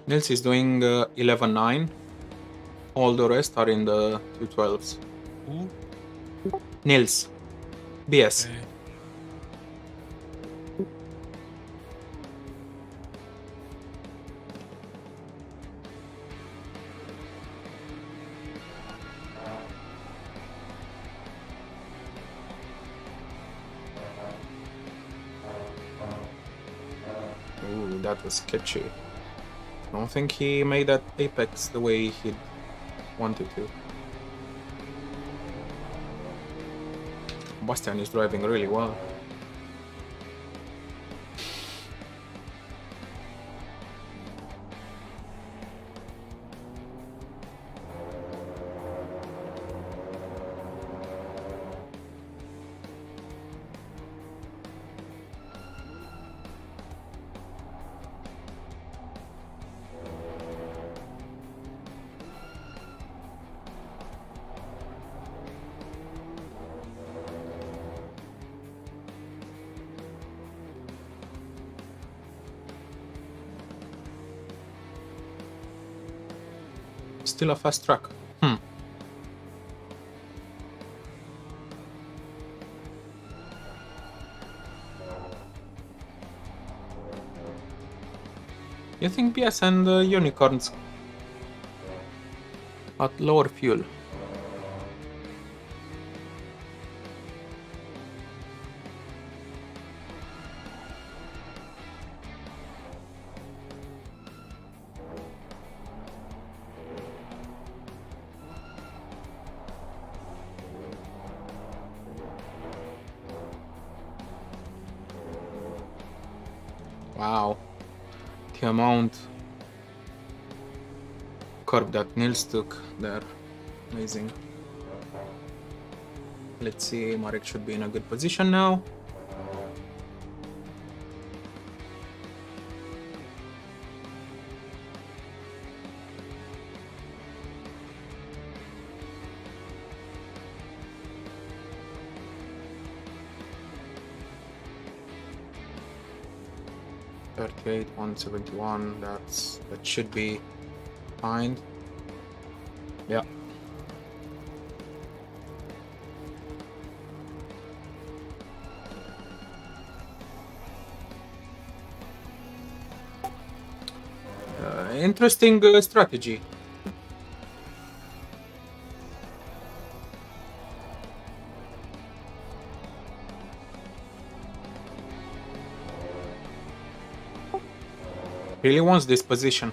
Speaker 1: Nils is doing 11.9. All the rest are in the 212s.
Speaker 2: Who?
Speaker 1: Nils. BS.
Speaker 2: Okay.
Speaker 1: Ooh, that was sketchy. I don't think he made that apex the way he wanted to. Bastian is driving really well. Still a fast track. You think BS and unicorns at lower fuel? Wow, the amount curb that Nils took there, amazing. Let's see, Marek should be in a good position now. .38, 171, that should be fine. Yeah. Interesting strategy. Really wants this position.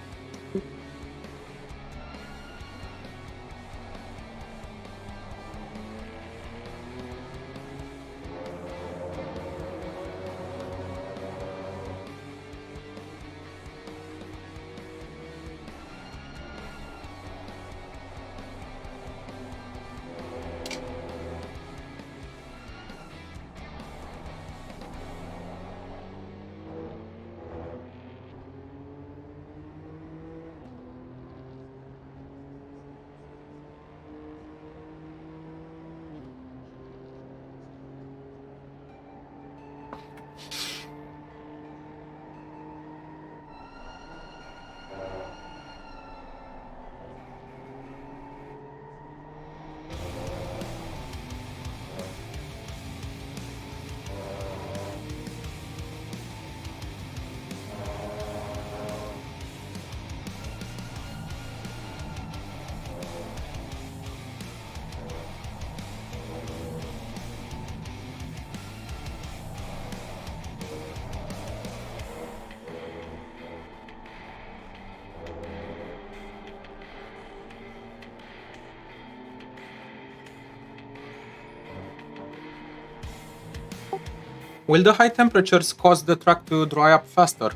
Speaker 1: Will the high temperatures cause the track to dry up faster?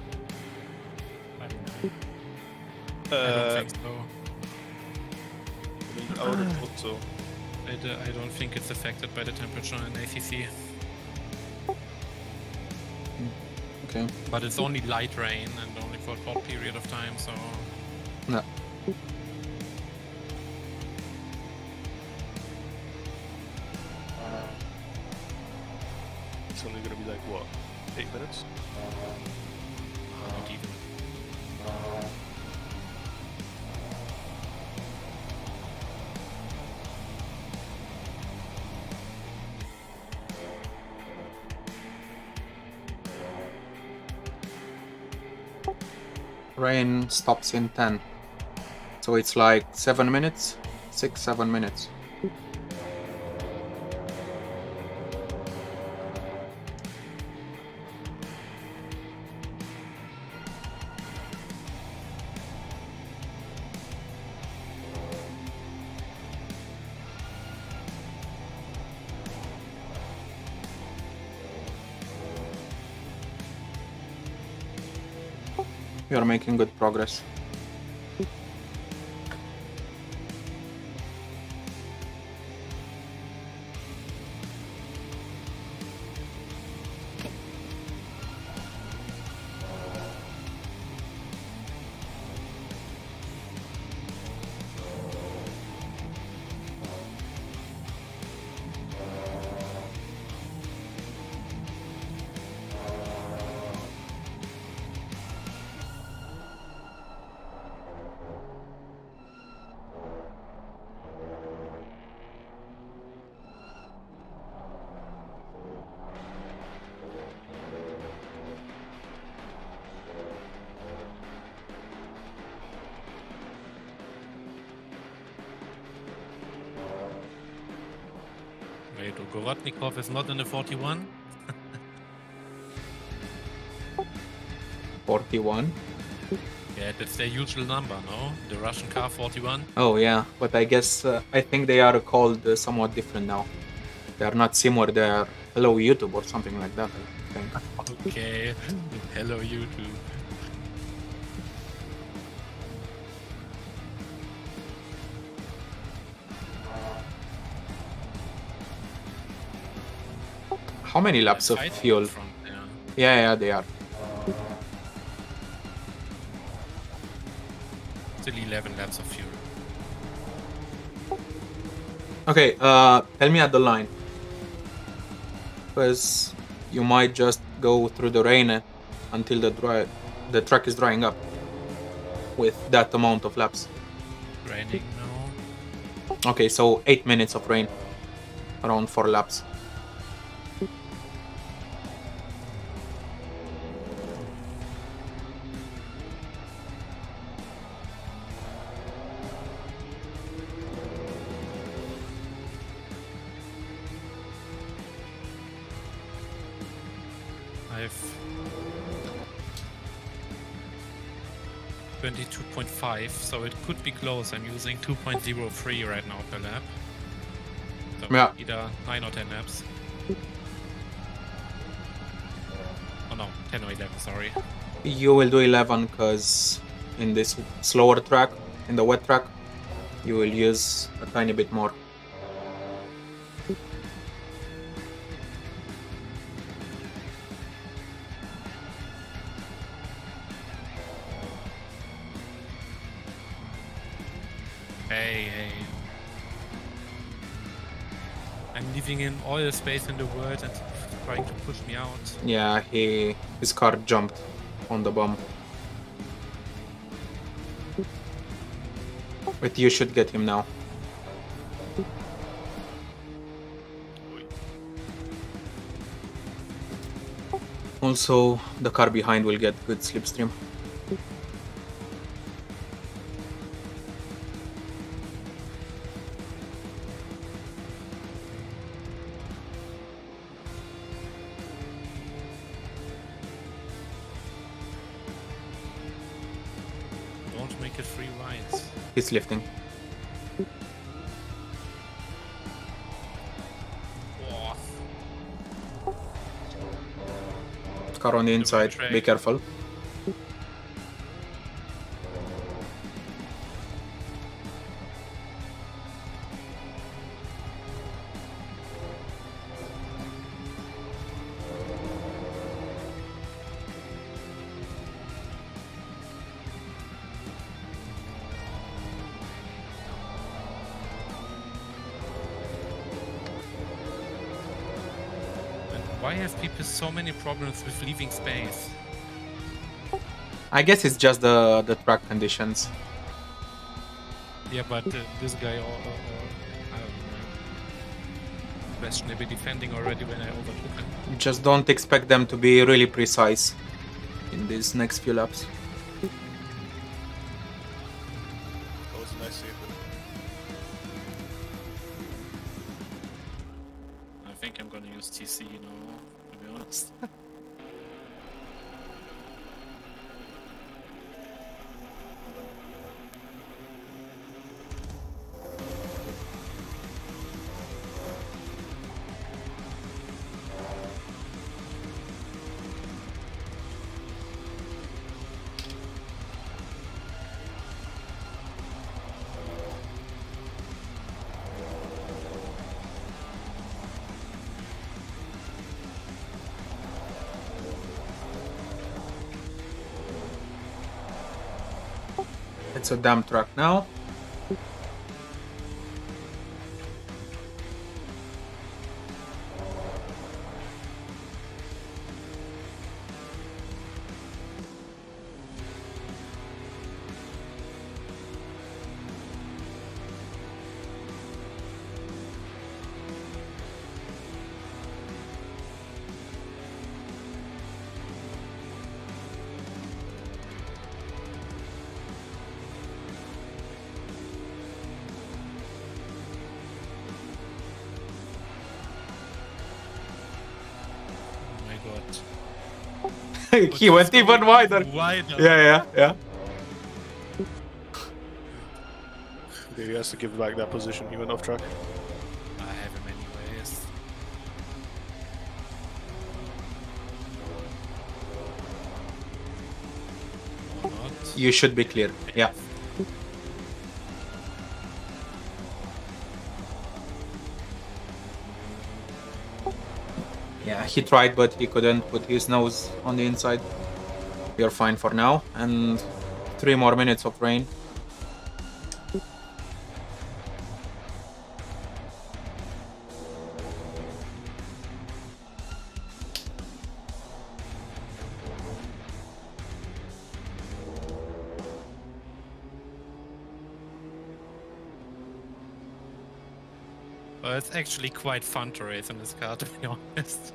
Speaker 2: I don't think so.
Speaker 3: I mean, I would have thought so.
Speaker 2: I don't think it's affected by the temperature in ACC.
Speaker 1: Okay.
Speaker 2: But it's only light rain and only for a short period of time, so...
Speaker 1: No.
Speaker 3: It's only gonna be like what, 8 minutes?
Speaker 2: Not even.
Speaker 1: Rain stops in 10. So it's like 7 minutes? 6-7 minutes. We are making good progress.
Speaker 2: Wait, Gorodnikov is not in the 41?
Speaker 1: 41?
Speaker 2: Yeah, that's their usual number, no? The Russian car 41?
Speaker 1: Oh yeah, but I guess I think they are called somewhat different now. They are not similar, they are Hello YouTube or something like that, I think.
Speaker 2: Okay, hello YouTube.
Speaker 1: How many laps of
Speaker 2: Side
Speaker 1: fuel?
Speaker 2: front there.
Speaker 1: Yeah, they are.
Speaker 2: Still 11 laps of fuel.
Speaker 1: Okay, tell me at the line. Because you might just go through the rain until the track is drying up with that amount of laps.
Speaker 2: Raining now.
Speaker 1: Okay, so 8 minutes of rain. Around 4 laps.
Speaker 2: I've 22.5, so it could be close. I'm using 2.03 right now per lap. So
Speaker 1: Yeah.
Speaker 2: either 9 or 10 laps. Oh no, 10 or 11, sorry.
Speaker 1: You will do 11 because in this slower track, in the wet track, you will use a tiny bit more.
Speaker 2: Hey. I'm leaving in all the space in the world and trying to push me out.
Speaker 1: Yeah, his car jumped on the bomb. But you should get him now. Also, the car behind will get good slipstream.
Speaker 2: Don't make it 3 rides.
Speaker 1: He's lifting.
Speaker 2: Oh.
Speaker 1: Car on the inside,
Speaker 2: track.
Speaker 1: be careful.
Speaker 2: Why have people so many problems with leaving space?
Speaker 1: I guess it's just the track conditions.
Speaker 2: Yeah, but this guy, I don't know, questionably defending already when I overtook him.
Speaker 1: Just don't expect them to be really precise in these next few laps.
Speaker 3: That was a nice save.
Speaker 2: I think I'm gonna use TC, you know, to be honest.
Speaker 1: It's a damn track now. He went even wider. Yeah.
Speaker 3: Yeah, he has to give back that position. He went off track.
Speaker 2: I have him anyways. Or not.
Speaker 1: You should be clear. Yeah. Yeah, he tried, but he couldn't put his nose on the inside. You're fine for now, and 3 more minutes of rain.
Speaker 2: Well, it's actually quite fun to race in this car, to be honest.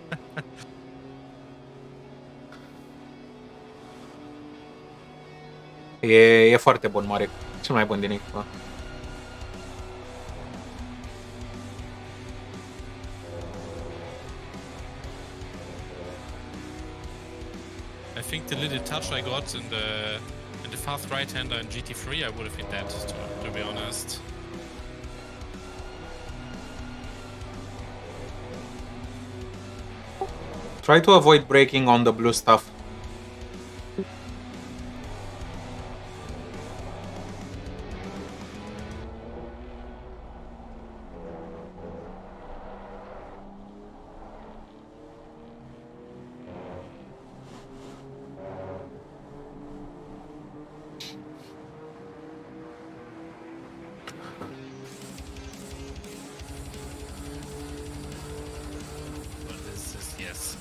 Speaker 1: E foarte bun, Marek. Cel mai bun din echipă.
Speaker 2: I think the little touch I got in the fast right-hander in GT3, I would have been dead, to be honest.
Speaker 1: Try to avoid braking on the blue stuff.
Speaker 2: But this is, yes.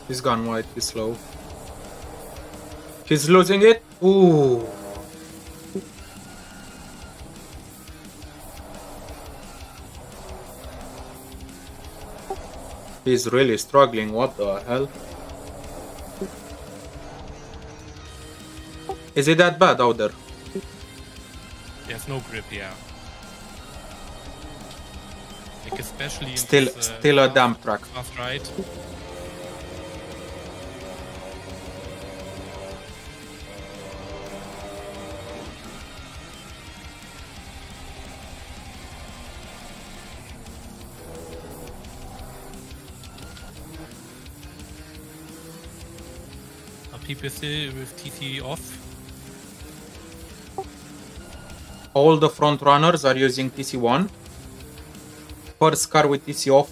Speaker 1: He's gone wide, he's slow. He's losing it. Ooh. He's really struggling, what the hell? Is it that bad out there?
Speaker 2: There's no grip, yeah. Like especially in
Speaker 1: Still,
Speaker 2: this,
Speaker 1: still a damp track.
Speaker 2: fast right. Are people still with TC off?
Speaker 1: All the front runners are using TC1. First car with TC off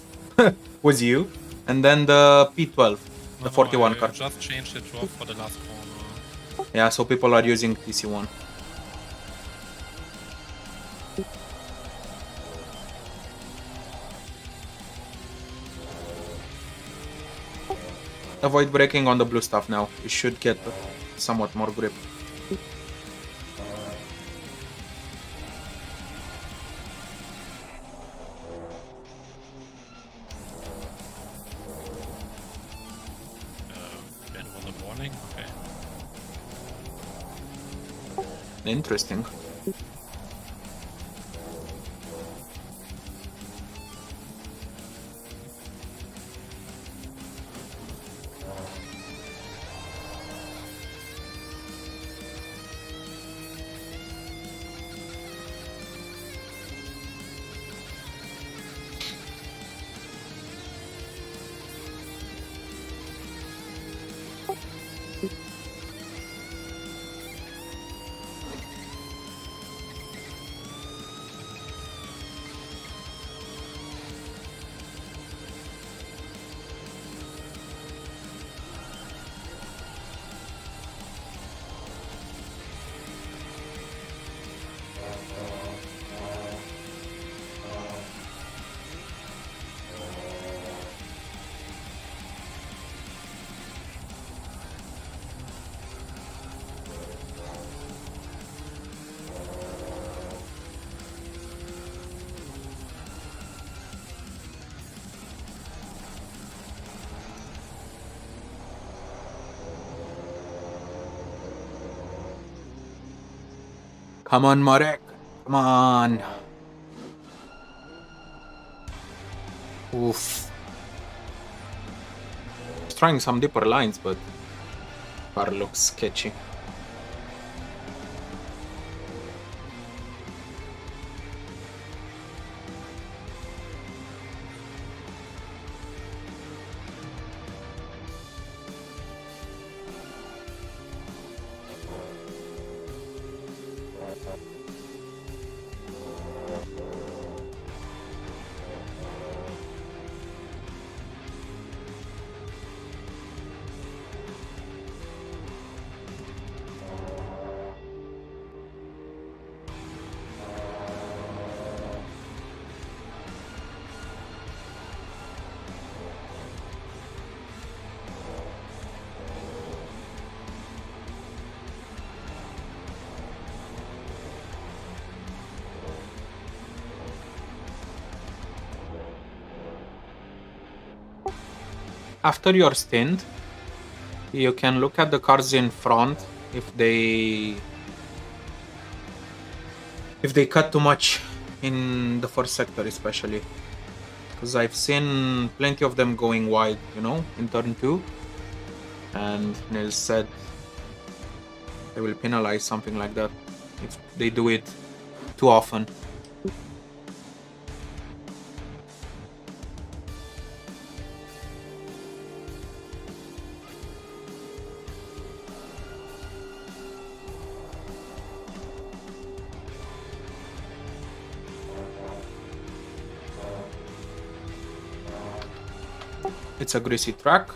Speaker 1: was you, and then the P12, the 41
Speaker 2: I
Speaker 1: car.
Speaker 2: just changed it to off for the last corner.
Speaker 1: Yeah, so people are using TC1. Avoid braking on the blue stuff now. You should get somewhat more grip.
Speaker 2: That was a warning. Okay.
Speaker 1: Interesting. Come on, Marek. Come on. Oof. Just trying some deeper lines, but car looks sketchy. After your stint, you can look at the cars in front if they cut too much in the first sector, especially because I've seen plenty of them going wide, you know, in turn 2, and Nils said they will penalize something like that if they do it too often. It's a greasy track.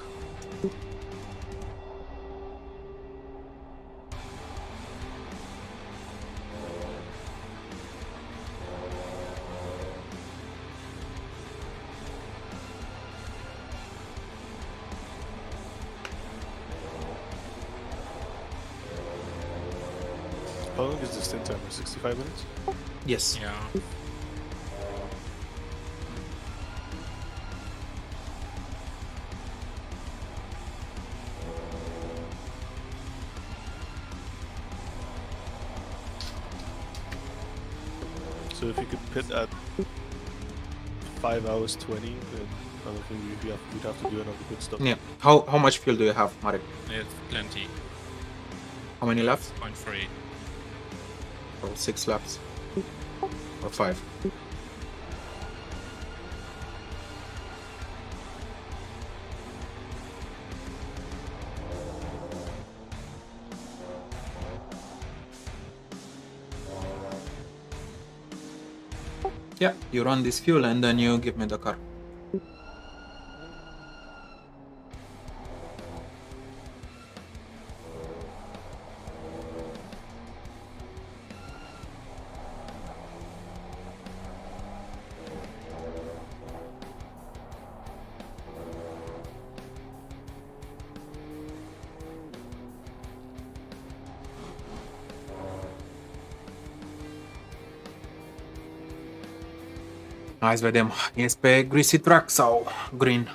Speaker 3: How long is the stint timer? 65 minutes?
Speaker 1: Yes.
Speaker 2: Yeah.
Speaker 3: So if you could pit at 5 hours 20, then I don't think we'd have to do another pit stop.
Speaker 1: Yeah. How much fuel do you have, Marek?
Speaker 2: It's plenty.
Speaker 1: How many laps?
Speaker 2: 0.3.
Speaker 1: Oh, 6 laps. Or 5. Yeah, you run this fuel and then you give me the car. Hai să vedem. E pe greasy track sau green?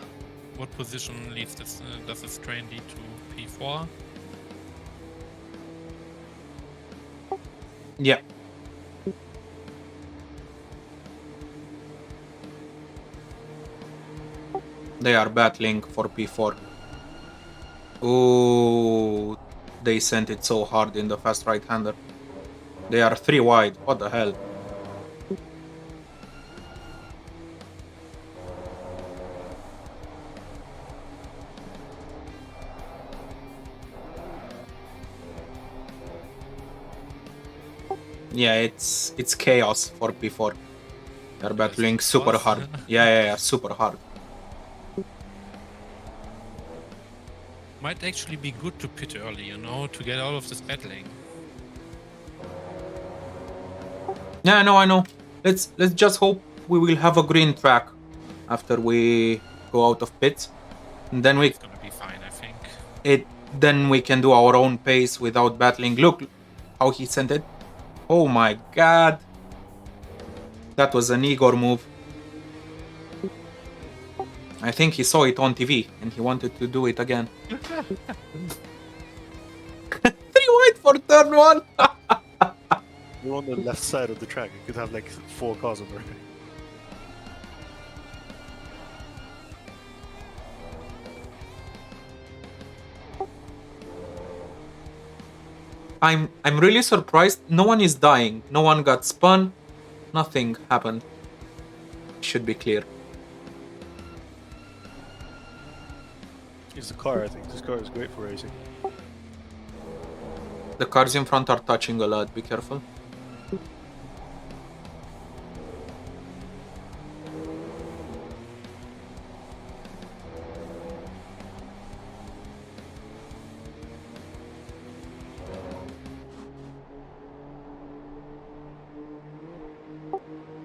Speaker 2: What position leads this? Does this train lead to P4?
Speaker 1: Yeah. They are battling for P4. Ooh, they sent it so hard in the fast right-hander. They are 3 wide. What the hell? Yeah, it's chaos for P4. They're battling super
Speaker 2: chaos?
Speaker 1: hard. Yeah, super hard.
Speaker 2: Might actually be good to pit early, you know, to get out of this battling.
Speaker 1: Yeah, I know. Let's just hope we will have a green track after we go out of pits. And then
Speaker 2: It's gonna be fine, I think.
Speaker 1: then we can do our own pace without battling. Look how he sent it. Oh my god. That was an Igor move. I think he saw it on TV and he wanted to do it again. 3 wide for turn 1.
Speaker 3: We're on the left side of the track. You could have like 4 cars on the right.
Speaker 1: I'm really surprised. No one is dying. No one got spun. Nothing happened. Should be clear.
Speaker 3: It's the car, I think. This car is great for racing.
Speaker 1: The cars in front are touching a lot. Be careful.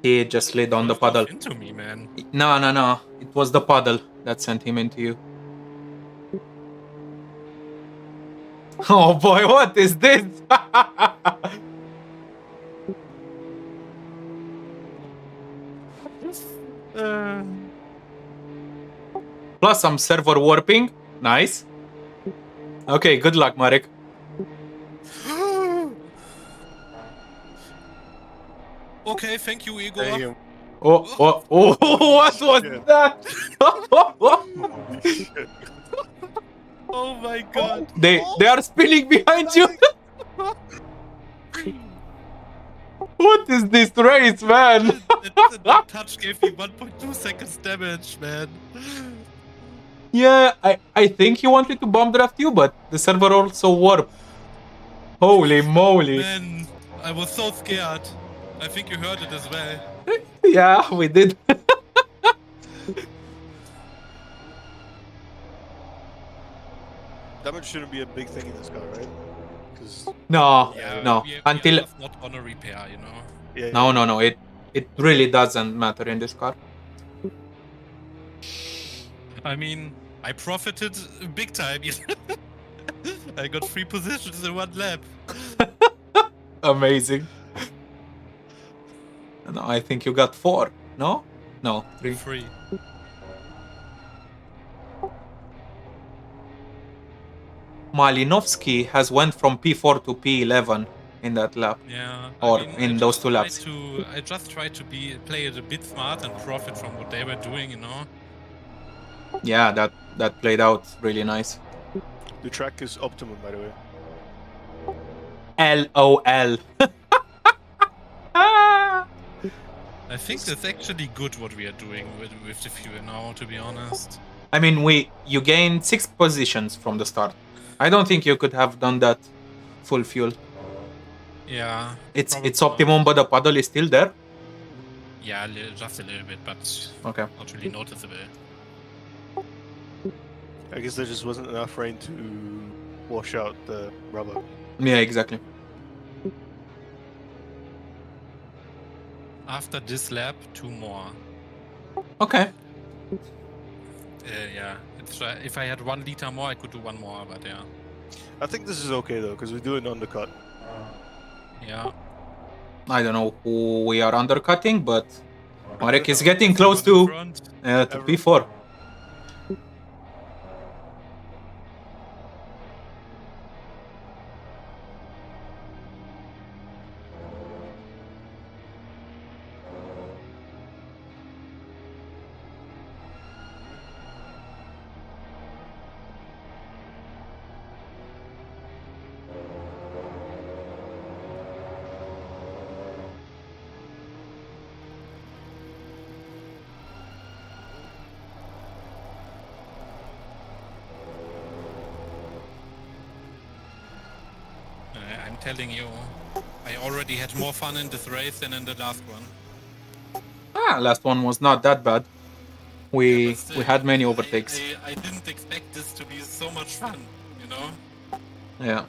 Speaker 1: He just slid on the puddle.
Speaker 2: Into me, man.
Speaker 1: No. It was the puddle that sent him into you. Oh boy, what is this? Plus some server warping. Nice. Okay, good luck, Marek.
Speaker 2: Okay, thank you, Igor.
Speaker 3: Damn.
Speaker 1: Oh, what was that?
Speaker 2: Oh my god.
Speaker 1: They are spinning behind you. What is this race, man?
Speaker 2: that touch gave me 1.2 seconds damage, man.
Speaker 1: Yeah, I think he wanted to bomb draft you, but the server also warped. Holy moly.
Speaker 2: Man, I was so scared. I think you heard it as well.
Speaker 1: Yeah, we did.
Speaker 3: Damage shouldn't be a big thing in this car, right? Because
Speaker 1: No,
Speaker 2: Yeah,
Speaker 1: no.
Speaker 2: we
Speaker 1: Until
Speaker 2: are not on a repair, you know.
Speaker 3: yeah,
Speaker 1: no. It really doesn't matter in this car.
Speaker 2: I mean, I profited big time. I got 3 positions in 1 lap.
Speaker 1: Amazing. No, I think you got 4. No? No, 3.
Speaker 2: 3.
Speaker 1: Malinovsky has went from P4 to P11. in that lap.
Speaker 2: Yeah.
Speaker 1: Or
Speaker 2: I mean,
Speaker 1: in those 2 laps.
Speaker 2: I just tried to play it a bit smart and profit from what they were doing, you know.
Speaker 1: Yeah, that played out really nice.
Speaker 3: The track is optimum, by the way.
Speaker 1: LOL.
Speaker 2: I think it's actually good what we are doing with the fuel now, to be honest.
Speaker 1: I mean, you gained 6 positions from the start. I don't think you could have done that full fuel.
Speaker 2: Yeah.
Speaker 1: It's
Speaker 2: probably
Speaker 1: optimum,
Speaker 2: not.
Speaker 1: but the puddle is still there.
Speaker 2: Yeah, just a little bit, but
Speaker 1: Okay.
Speaker 2: not really noticeable.
Speaker 3: I guess there just wasn't enough rain to wash out the rubber.
Speaker 1: Yeah, exactly.
Speaker 2: After this lap, 2 more.
Speaker 1: Okay.
Speaker 2: Yeah, if I had 1 liter more, I could do 1 more, but yeah.
Speaker 3: I think this is okay though, because we do an undercut.
Speaker 2: Yeah.
Speaker 1: I don't know who we are undercutting, but Marek is
Speaker 3: know.
Speaker 1: getting close
Speaker 2: Someone in
Speaker 1: to
Speaker 2: front.
Speaker 1: P4.
Speaker 2: I'm telling you, I already had more fun in this race than in the last one.
Speaker 1: Last one was not that bad.
Speaker 2: Yeah,
Speaker 1: We
Speaker 2: but still,
Speaker 1: had many overtakes.
Speaker 2: I didn't expect this to be so much fun, you know?
Speaker 1: Yeah.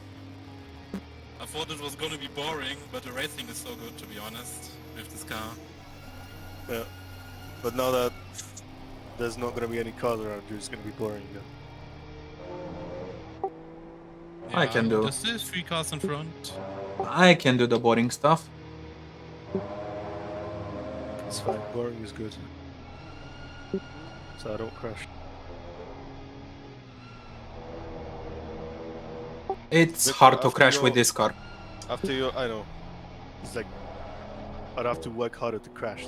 Speaker 2: I thought it was going to be boring, but the racing is so good, to be honest, with this car.
Speaker 3: Yeah. But now that there's not going to be any cars around you, it's going to be boring again.
Speaker 1: I can do.
Speaker 2: There's still 3 cars in front.
Speaker 1: I can do the boring stuff.
Speaker 3: It's fine. Boring is good. So I don't crash.
Speaker 1: It's
Speaker 3: But
Speaker 1: hard to
Speaker 3: after
Speaker 1: crash
Speaker 3: your-
Speaker 1: with this car.
Speaker 3: After you, I know. It's like I'd have to work harder to crash.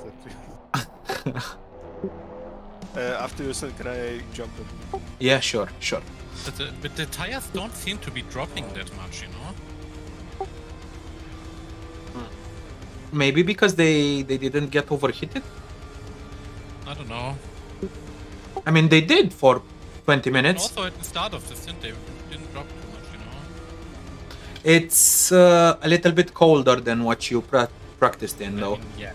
Speaker 3: After your son, can I jump in?
Speaker 1: Yeah, sure.
Speaker 2: But the tires don't seem to be dropping that much, you know?
Speaker 1: Maybe because they didn't get overheated?
Speaker 2: I don't know.
Speaker 1: I mean, they did for 20
Speaker 2: And
Speaker 1: minutes.
Speaker 2: also at the start of the stint, they didn't drop too much, you know?
Speaker 1: It's a little bit colder than what you practiced in,
Speaker 2: I
Speaker 1: though.
Speaker 2: mean, yeah.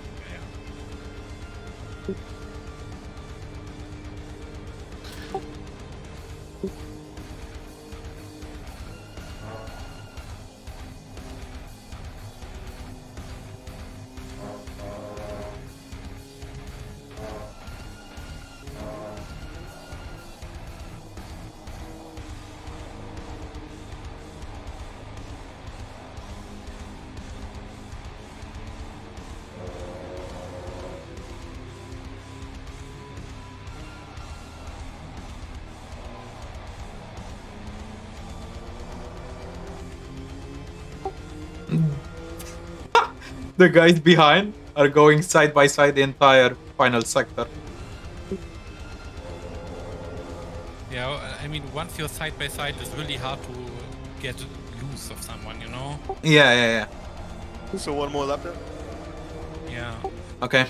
Speaker 1: The guys behind are going side by side the entire final sector.
Speaker 2: Yeah, I mean, once you're side by side, it's really hard to get loose of someone, you know?
Speaker 1: Yeah.
Speaker 3: So one more lap then?
Speaker 2: Yeah.
Speaker 1: Okay.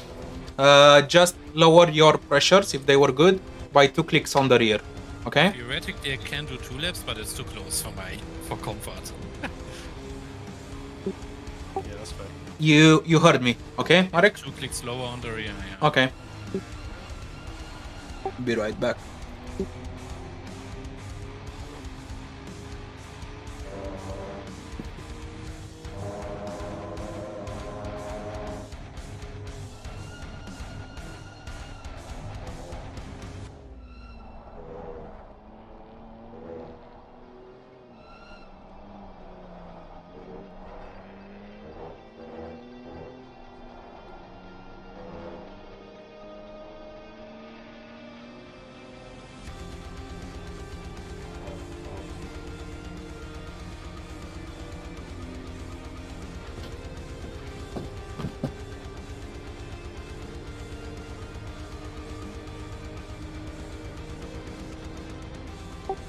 Speaker 1: Just lower your pressures if they were good by 2 clicks on the rear. Okay?
Speaker 2: Theoretically, I can do 2 laps, but it's too close for comfort.
Speaker 3: Yeah, that's fine.
Speaker 1: You heard me. Okay, Marek?
Speaker 2: 2 clicks lower on the rear, yeah.
Speaker 1: Okay. Be right back.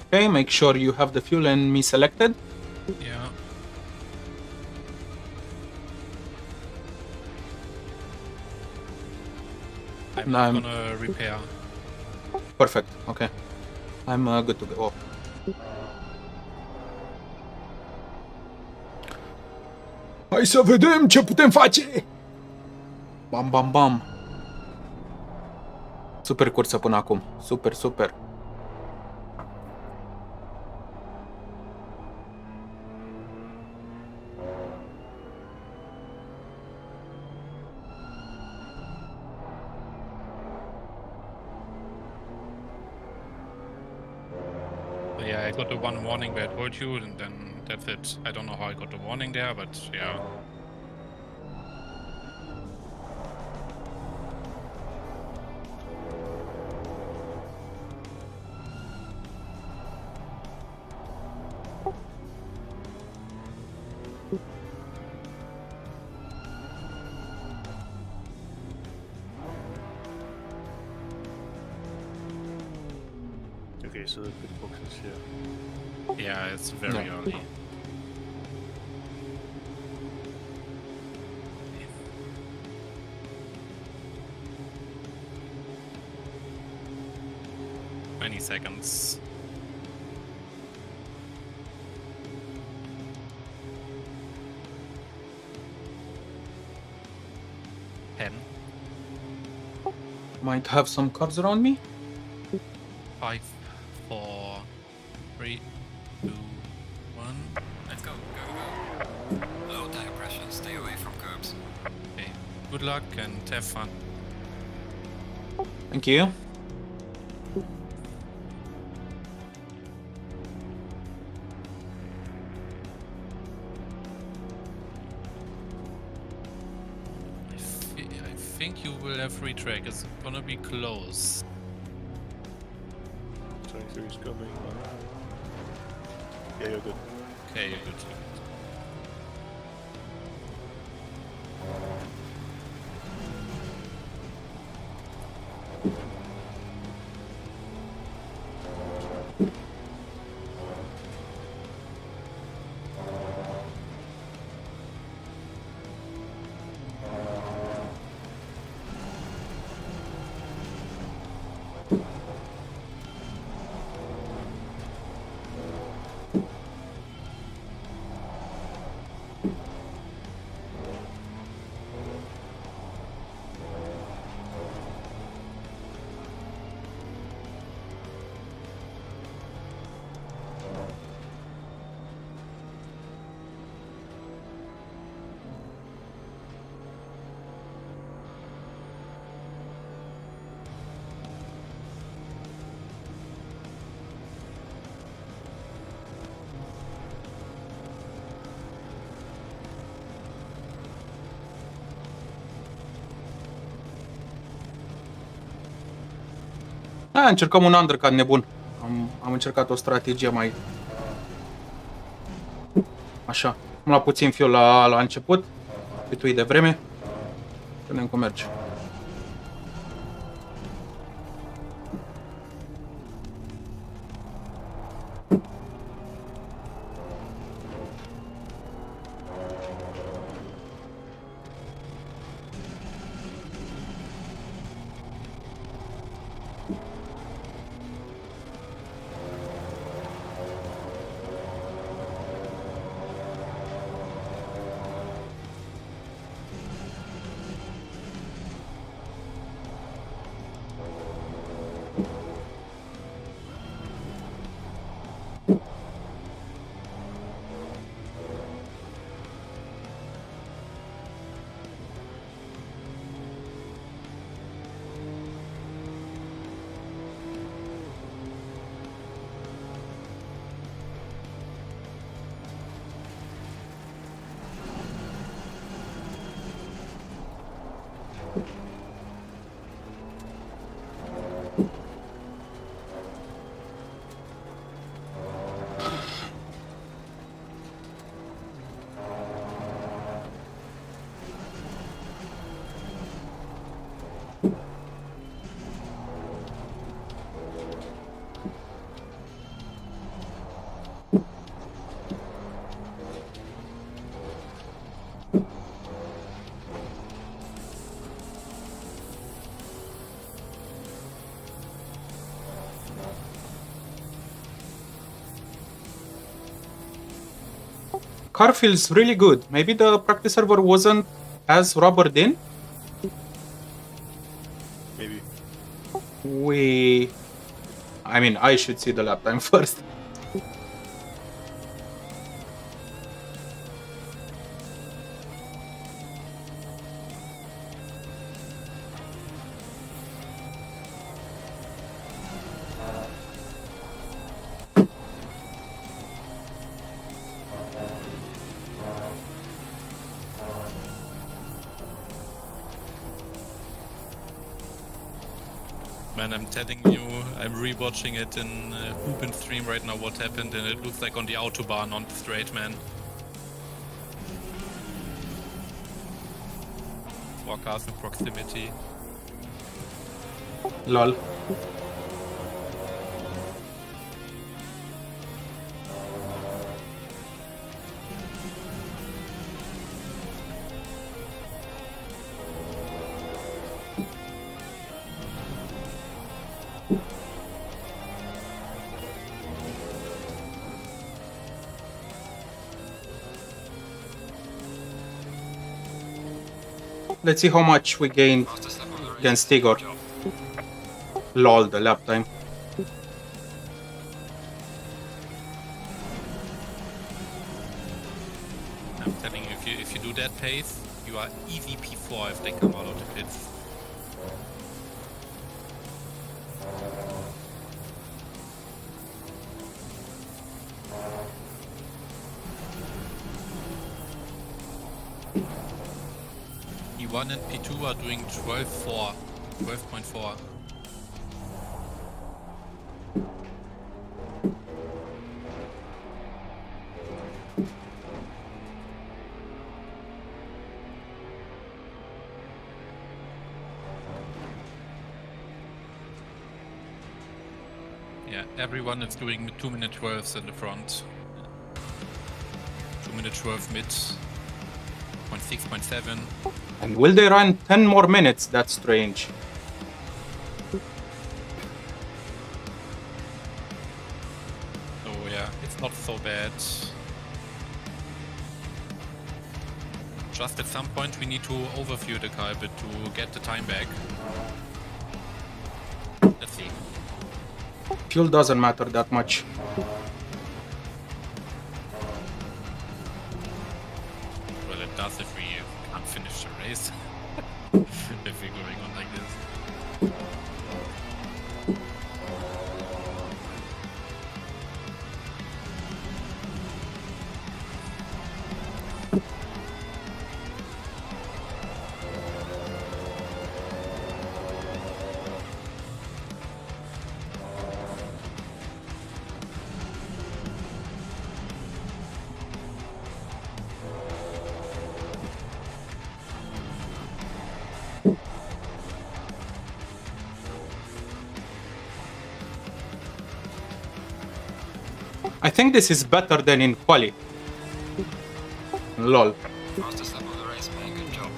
Speaker 1: Okay, make sure you have the fuel and me selected.
Speaker 2: Yeah. I'm
Speaker 1: No, I'm-
Speaker 2: gonna repair.
Speaker 1: Perfect, okay. I'm good to go. Hai să vedem ce putem face! Bam, bam, bam! Super cursă până acum. Super, super.
Speaker 2: Yeah, I got the one warning where I told you, and then that's it. I don't know how I got the warning there, but yeah.
Speaker 3: Okay, so the big box is here.
Speaker 2: Yeah, it's very
Speaker 1: No.
Speaker 2: early. Many seconds. Ten.
Speaker 1: Might have some cars around me.
Speaker 2: 5, 4, 3, 2, 1.
Speaker 4: Let's go, go, go. Low tire pressure, stay away from curbs.
Speaker 2: Okay. Good luck and have fun.
Speaker 1: Thank you.
Speaker 2: I think you will have free track. It's gonna be close.
Speaker 3: 23 is coming. Yeah, you're good.
Speaker 2: Okay, you're good.
Speaker 1: Încercăm un undercut nebun. Am încercat o strategie mai... Așa. Am luat puțin fuel la început. Pitui de vreme. Vedem cum merge. car feels really good. Maybe the practice server wasn't as rubbered in.
Speaker 3: Maybe.
Speaker 1: I mean, I should see the lap time first.
Speaker 2: Man, I'm telling you, I'm rewatching it in open stream right now what happened, and it looks like on the Autobahn on the straight, man. Four cars in proximity.
Speaker 1: Lol. Let's see how much we gained
Speaker 4: Fastest lap of the race.
Speaker 1: against Igor.
Speaker 4: Good job.
Speaker 1: Lol, the lap time.
Speaker 2: I'm telling you, if you do that pace, you are easy P4 if they come out of the pits. P1 and P2 are doing 12.4. 12.4. Yeah, everyone is doing 2-minute 12s in the front. 2-minute 12 mid. 0.6, 0.7.
Speaker 1: And will they run 10 more minutes? That's strange.
Speaker 2: So yeah, it's not so bad. Just at some point we need to overview the car a bit to get the time back. Let's see.
Speaker 1: Fuel doesn't matter that much.
Speaker 2: Well, it does if we can't finish the race. If we're going on like this.
Speaker 1: I think this is better than in quali. Lol.
Speaker 4: Fastest lap of the race, man. Good job.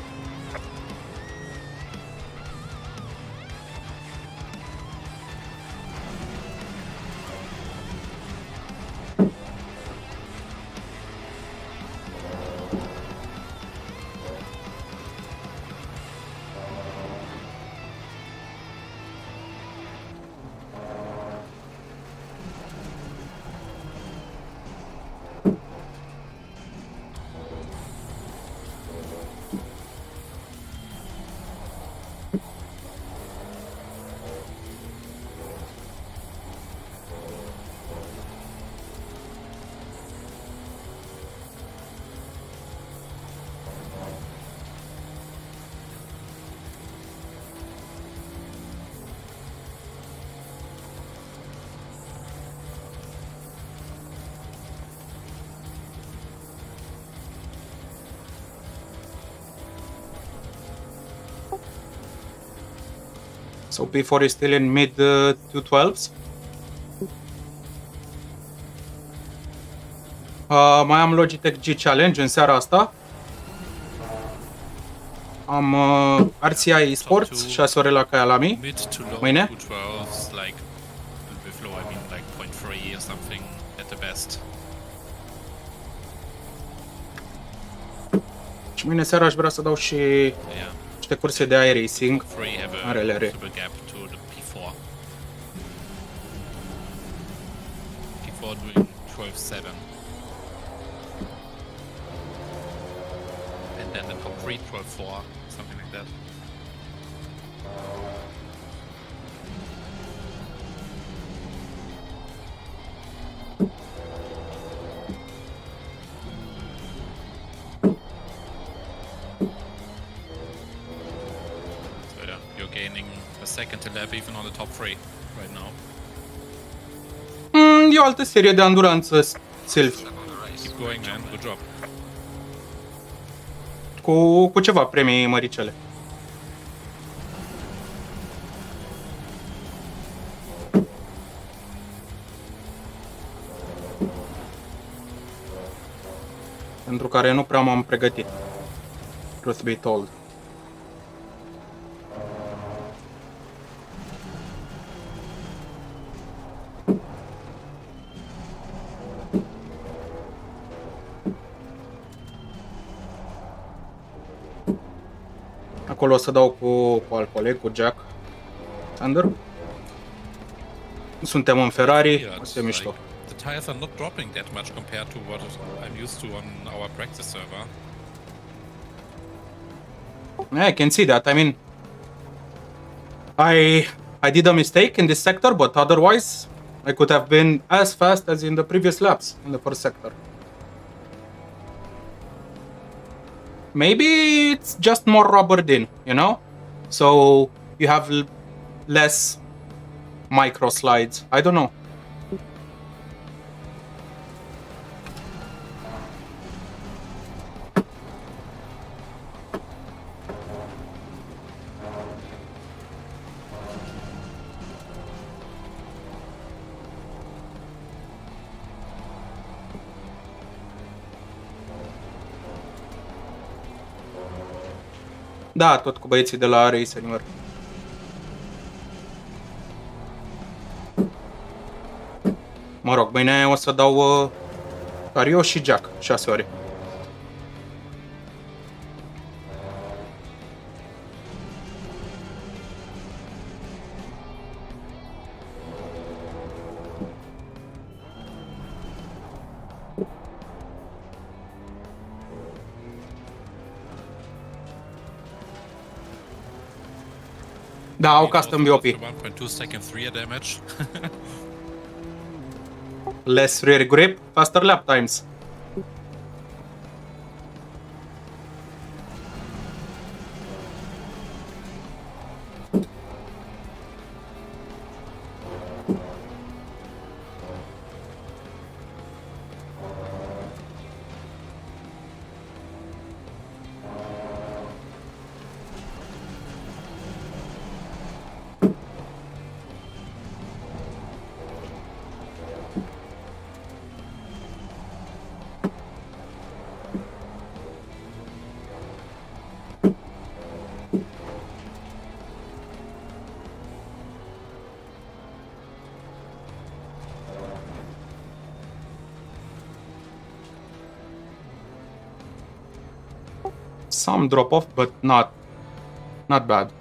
Speaker 1: So P4 is still in mid 212s. Mai am Logitech G Challenge în seara asta. Am RCI Esports, 6 ore la Kyalami.
Speaker 2: Mid to low
Speaker 1: Mâine?
Speaker 2: 212s, like with low I mean like 0.3 or something at the best.
Speaker 1: Și mâine seara aș vrea să dau și
Speaker 2: Yeah.
Speaker 1: niște curse de iRacing.
Speaker 2: Three have
Speaker 1: în
Speaker 2: a
Speaker 1: RLR.
Speaker 2: possible gap to the P4. P4 doing 12.7. And then the top 3 12.4, something like that. So yeah, you're gaining a second to lap even on the top 3 right now.
Speaker 1: E o altă serie de anduranță, Silv,
Speaker 4: Step on the race.
Speaker 2: Keep going, man. Good job.
Speaker 1: cu ceva premii măricele. Pentru care nu prea m-am pregătit. Truth be told. Acolo o să dau cu alt coleg, cu Jack Thunder. Suntem în Ferrari,
Speaker 2: Yeah,
Speaker 1: o
Speaker 2: it's
Speaker 1: să fie mișto.
Speaker 2: like the tires are not dropping that much compared to what I'm used to on our practice server.
Speaker 1: I can see that. I mean, I did a mistake in this sector, but otherwise, I could have been as fast as in the previous laps in the first sector. Maybe it's just more rubbered in, you know? So you have less micro slides. I don't know. Da, tot cu băieții de la Racer. Mă rog, mâine o să dau eu și Jack 6 ore. Da, au custom BOP.
Speaker 2: 1.2 seconds rear damage.
Speaker 1: Less rear grip, faster lap times. Some drop off, but not bad.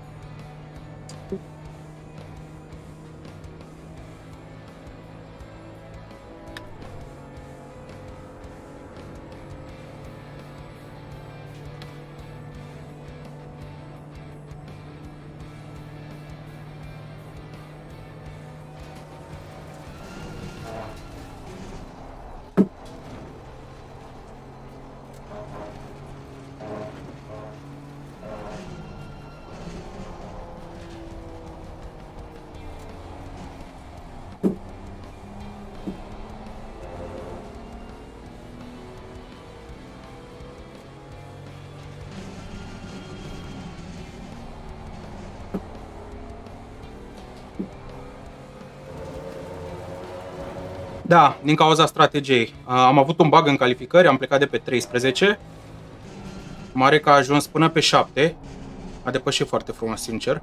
Speaker 1: Da, din cauza strategiei. Am avut un bug în calificări, am plecat de pe 13. Mare că a ajuns până pe 7. A depășit foarte frumos, sincer.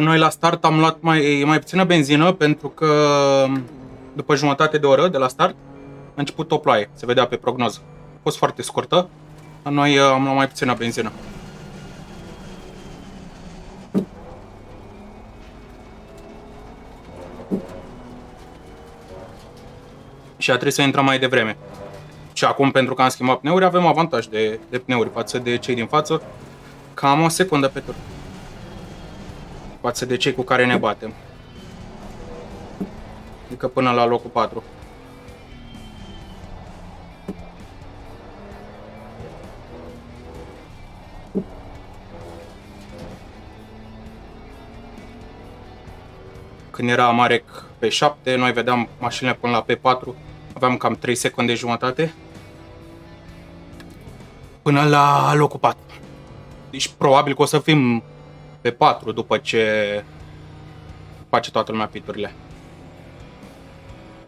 Speaker 1: noi la start am luat mai puțină benzină pentru că după jumătate de oră de la start a început o ploaie, se vedea pe prognoză. A fost foarte scurtă, noi am luat mai puțină benzină. Și a trebuit să intrăm mai devreme. Și acum, pentru că am schimbat pneuri, avem avantaj de pneuri față de cei din față, cam o secundă pe tur față de cei cu care ne batem. Adică până la locul 4. Când era Marek pe 7, noi vedeam mașinile până la P4, aveam cam 3 secunde jumătate până la locul 4. Deci probabil că o să fim pe 4 după ce face toată lumea piturile.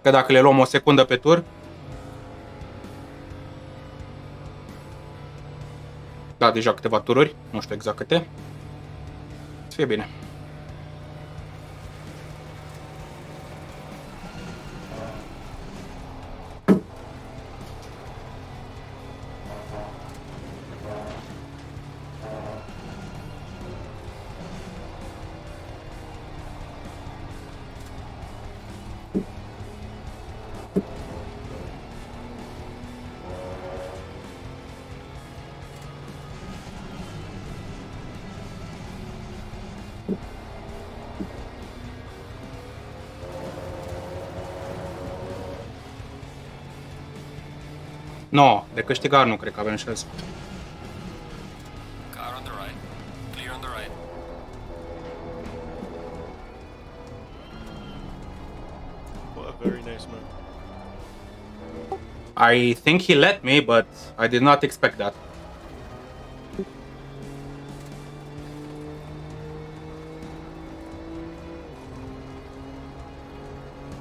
Speaker 1: Că dacă le luăm o secundă pe tur, da, deja câteva tururi, nu știu exact câte, să fie bine. No, de câștigat nu cred că avem șans.
Speaker 4: Car on the right. Clear on the right.
Speaker 3: What a very nice man.
Speaker 1: I think he let me, but I did not expect that.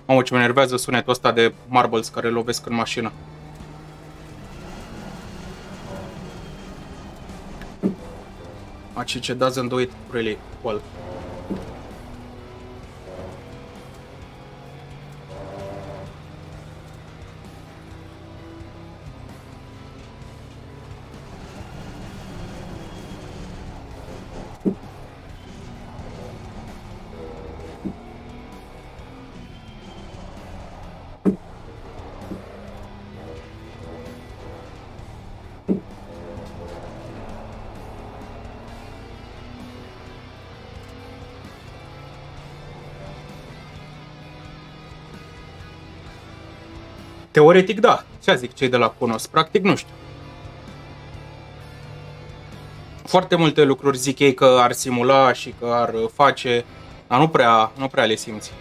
Speaker 1: Mamă, ce mă enervează sunetul ăsta de marbles care lovesc în mașină. Actually, it doesn't do it really well. Teoretic da, ce zic cei de la Cunos, practic nu știu. Foarte multe lucruri zic ei că ar simula și că ar face, dar nu prea le simți.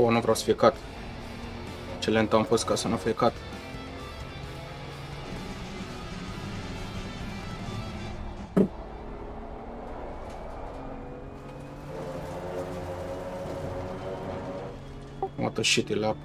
Speaker 1: Oh, nu vreau să fie cat. Ce lent am fost ca să nu fie cat. What a shitty lap.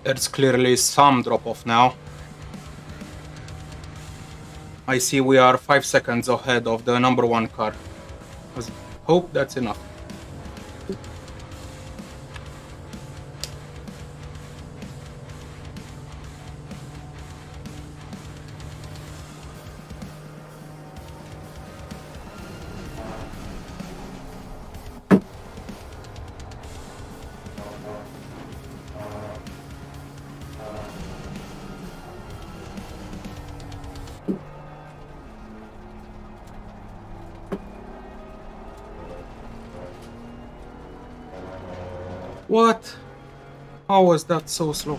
Speaker 1: There's clearly some drop-off now. I see we are 5 seconds ahead of the number 1 car. Let's hope that's enough. What? How was that so slow?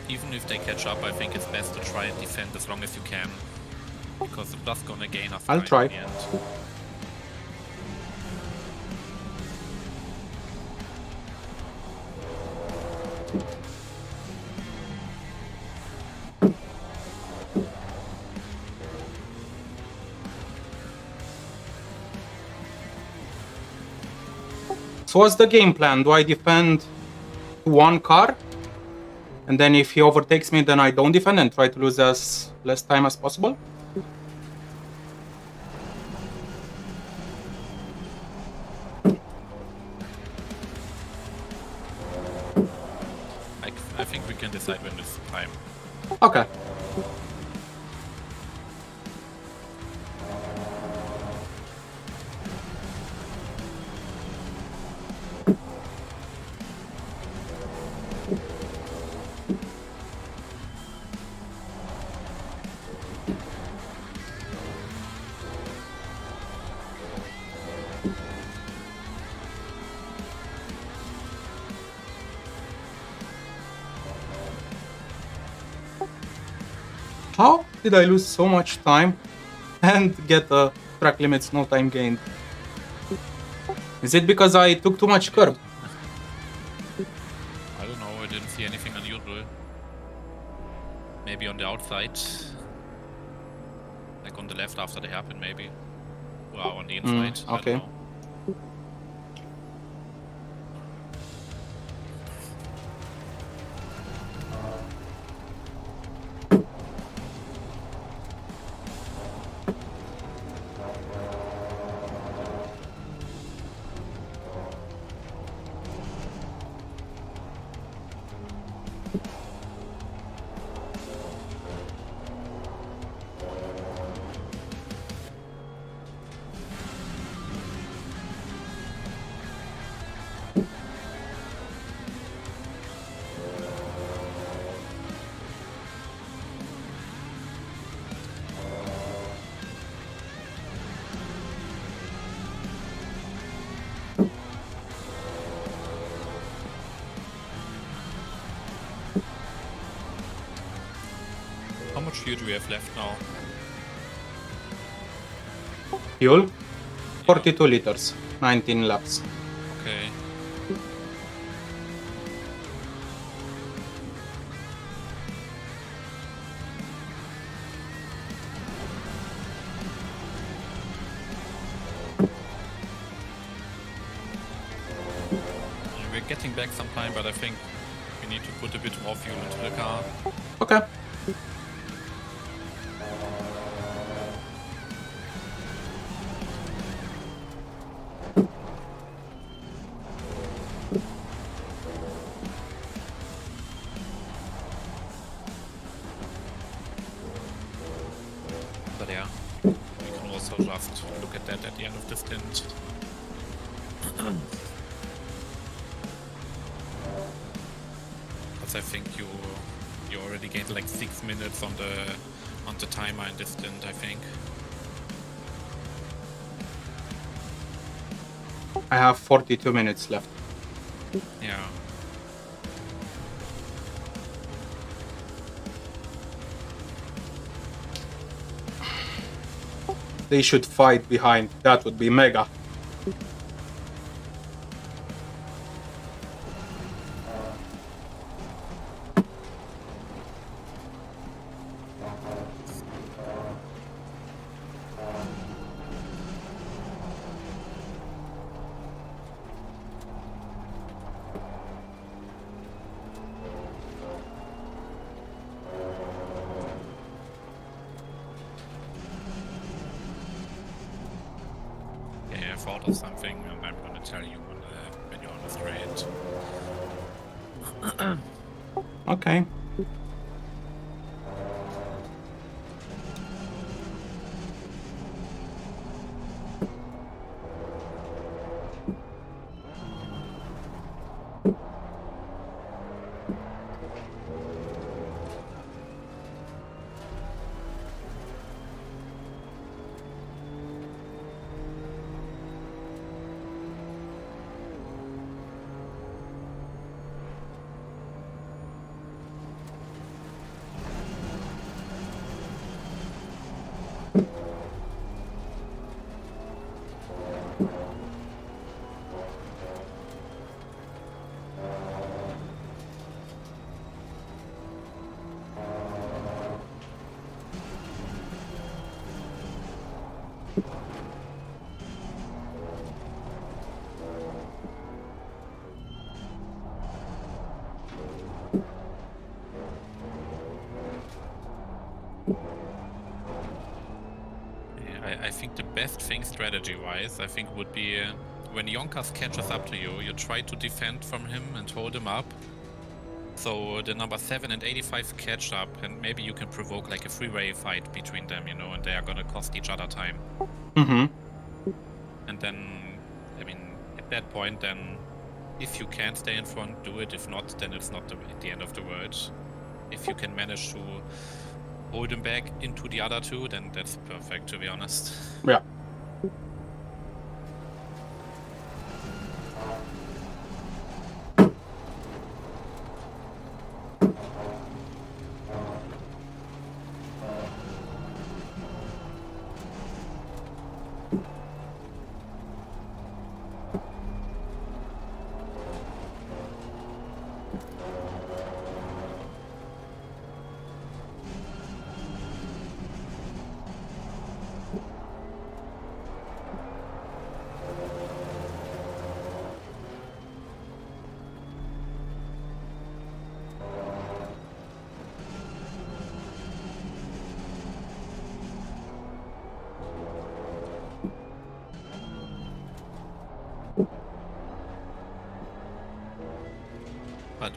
Speaker 2: Even if they catch up, I think it's best to try and defend as long as you can. Because the plus gonna gain us
Speaker 1: I'll
Speaker 2: time
Speaker 1: try.
Speaker 2: in the end.
Speaker 1: So what's the game plan? Do I defend 1 car? And then if he overtakes me, then I don't defend and try to lose as less time as possible?
Speaker 2: I think we can decide when it's time.
Speaker 1: Okay. How did I lose so much time and get track limits no time gained? Is it because I took too much curb?
Speaker 2: I don't know, I didn't see anything unusual. Maybe on the outside. Like on the left after the hairpin maybe. Wow, on the inside. I
Speaker 1: okay.
Speaker 2: don't know. How much fuel do we have left now?
Speaker 1: Fuel? 42 liters, 19 laps.
Speaker 2: Okay. We're getting back some time, but I think we need to put a bit more fuel into the car.
Speaker 1: Okay.
Speaker 2: But yeah, we can also just look at that at the end of the stint. Because I think you already gained like 6 minutes on the timer in this stint, I think.
Speaker 1: I have 42 minutes left.
Speaker 2: Yeah.
Speaker 1: They should fight behind. That would be mega.
Speaker 2: thought of something, and I'm gonna tell you when you're on the straight.
Speaker 1: Ok.
Speaker 2: I think the best thing strategy-wise, I think would be when Yonkers catches up to you, you try to defend from him and hold him up. So the number 7 and 85 catch up, and maybe you can provoke like a three-way fight between them, you know, and they are gonna cost each other time.
Speaker 1: Mm-hmm.
Speaker 2: And then, I mean, at that point, then if you can stay in front, do it. If not, then it's not the end of the world. If you can manage to hold him back into the other two, then that's perfect, to be honest.
Speaker 1: Yeah.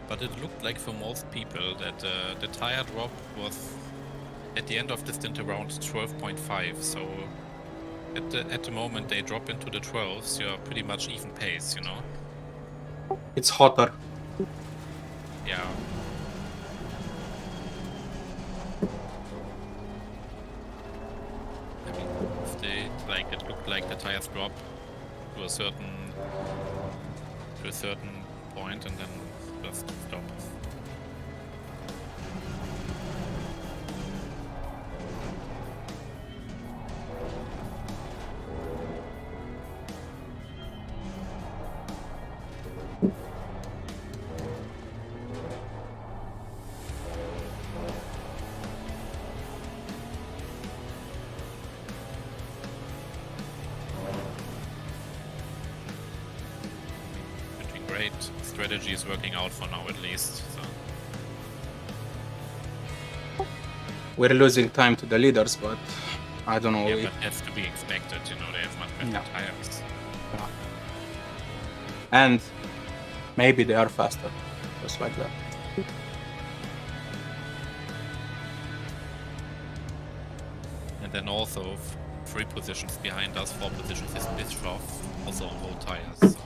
Speaker 2: But it looked like for most people that the tire drop was at the end of the stint around 12.5. So at the moment they drop into the 12s, you're pretty much even pace, you know?
Speaker 1: It's hotter.
Speaker 2: Yeah. I mean, it looked like the tires drop to a certain point and then just stop. Great. Strategy is working out for now, at least. So.
Speaker 1: We're losing time to the leaders, but I don't know.
Speaker 2: Yeah, but that's to be expected. You know, they have much better tires.
Speaker 1: Yeah. And maybe they are faster, just like that.
Speaker 2: And then also 3 positions behind us, 4 positions is Bischoff, also on road tires. So.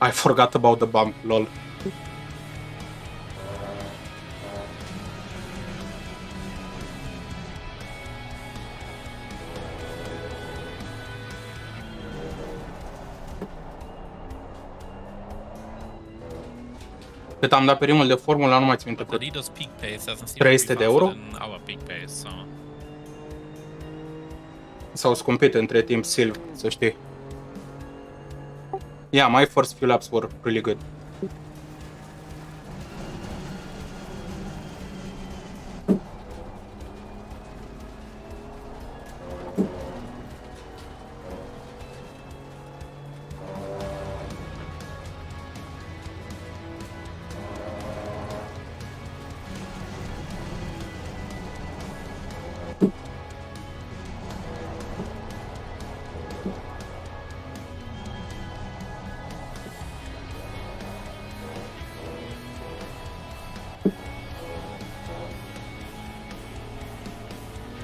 Speaker 1: I forgot about the bump, lol. Cât am dat pe rimul de formula, nu mai țin minte
Speaker 2: The
Speaker 1: cât.
Speaker 2: leader's peak pace doesn't seem
Speaker 1: 300 de euro?
Speaker 2: than our peak pace, so.
Speaker 1: S-au scumpit între timp, Silv, să știi. Yeah, my first few laps were really good.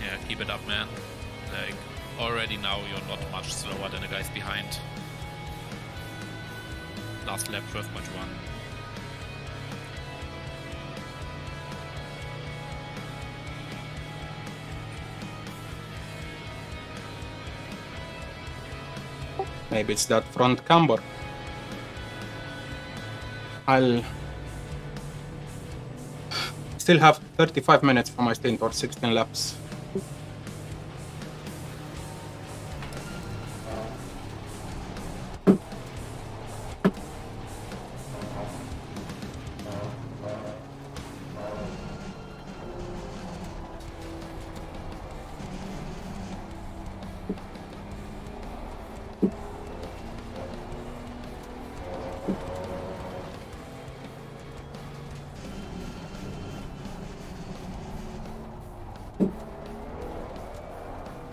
Speaker 2: Yeah, keep it up, man. Like, already now you're not much slower than the guys behind. Last lap, 12.1.
Speaker 1: Maybe it's that front camber. I'll still have 35 minutes for my stint, or 16 laps.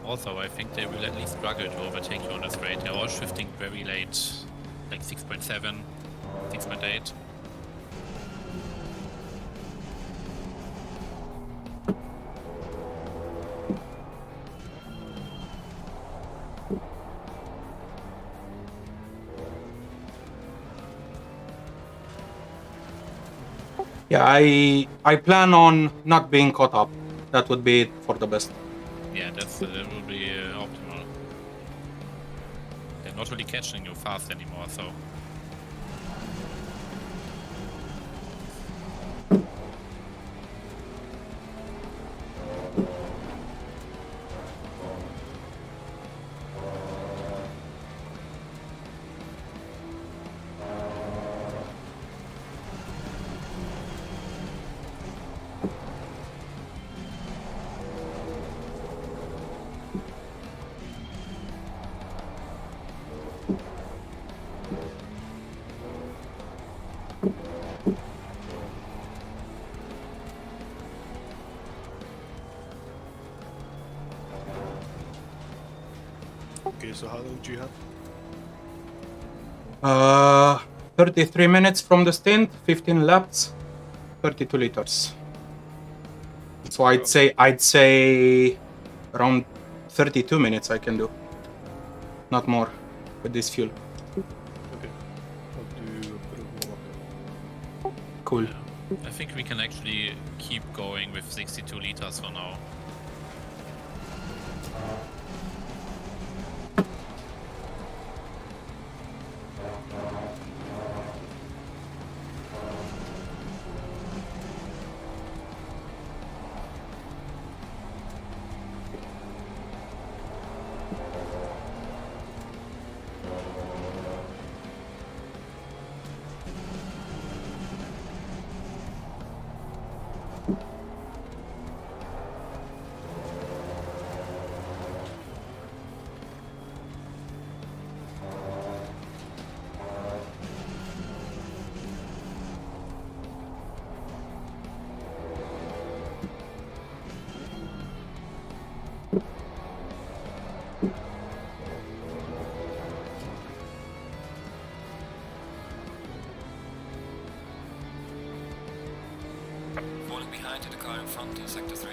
Speaker 2: Also, I think they will at least struggle to overtake you on this rate. They're all shifting very late, like 6.7, 6.8.
Speaker 1: Yeah, I plan on not being caught up. That would be it for the best.
Speaker 2: Yeah, that will be optimal. They're not really catching you fast anymore, so.
Speaker 3: Okay, so how long do you have?
Speaker 1: 33 minutes from the stint, 15 laps, 32 liters. So I'd say around 32 minutes I can do, not more, with this fuel.
Speaker 3: Okay. I'll do a bit of warm-up.
Speaker 1: Cool.
Speaker 2: I think we can actually keep going with 62 liters for now.
Speaker 4: Falling behind to the car in front in sector 3.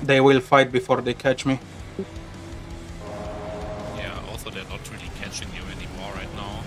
Speaker 1: They will fight before they catch me.
Speaker 2: Yeah, also they're not really catching you anymore right now.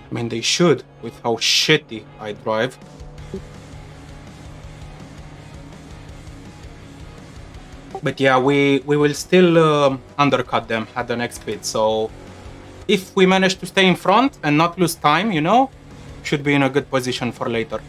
Speaker 1: I mean, they should, with how shitty I drive. But yeah, we will still undercut them at the next pit. So if we manage to stay in front and not lose time, you know, should be in a good position for later.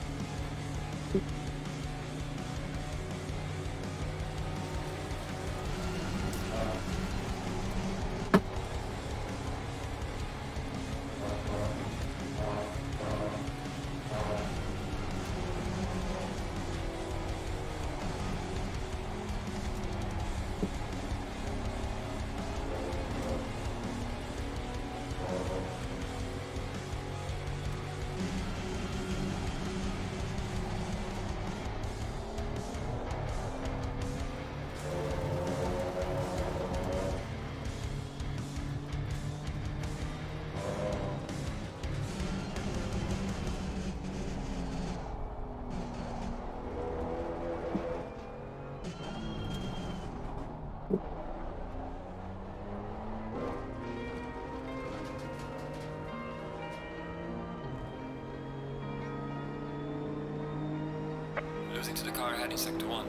Speaker 4: Losing to the car heading sector 1.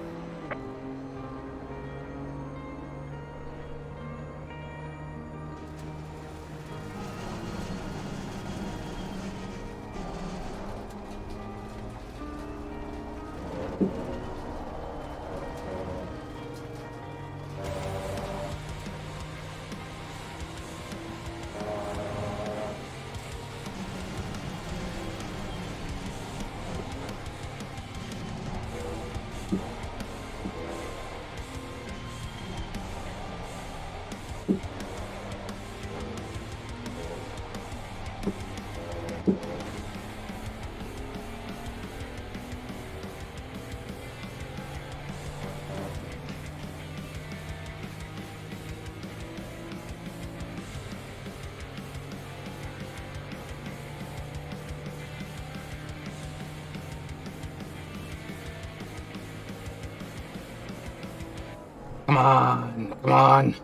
Speaker 1: Come on, come on.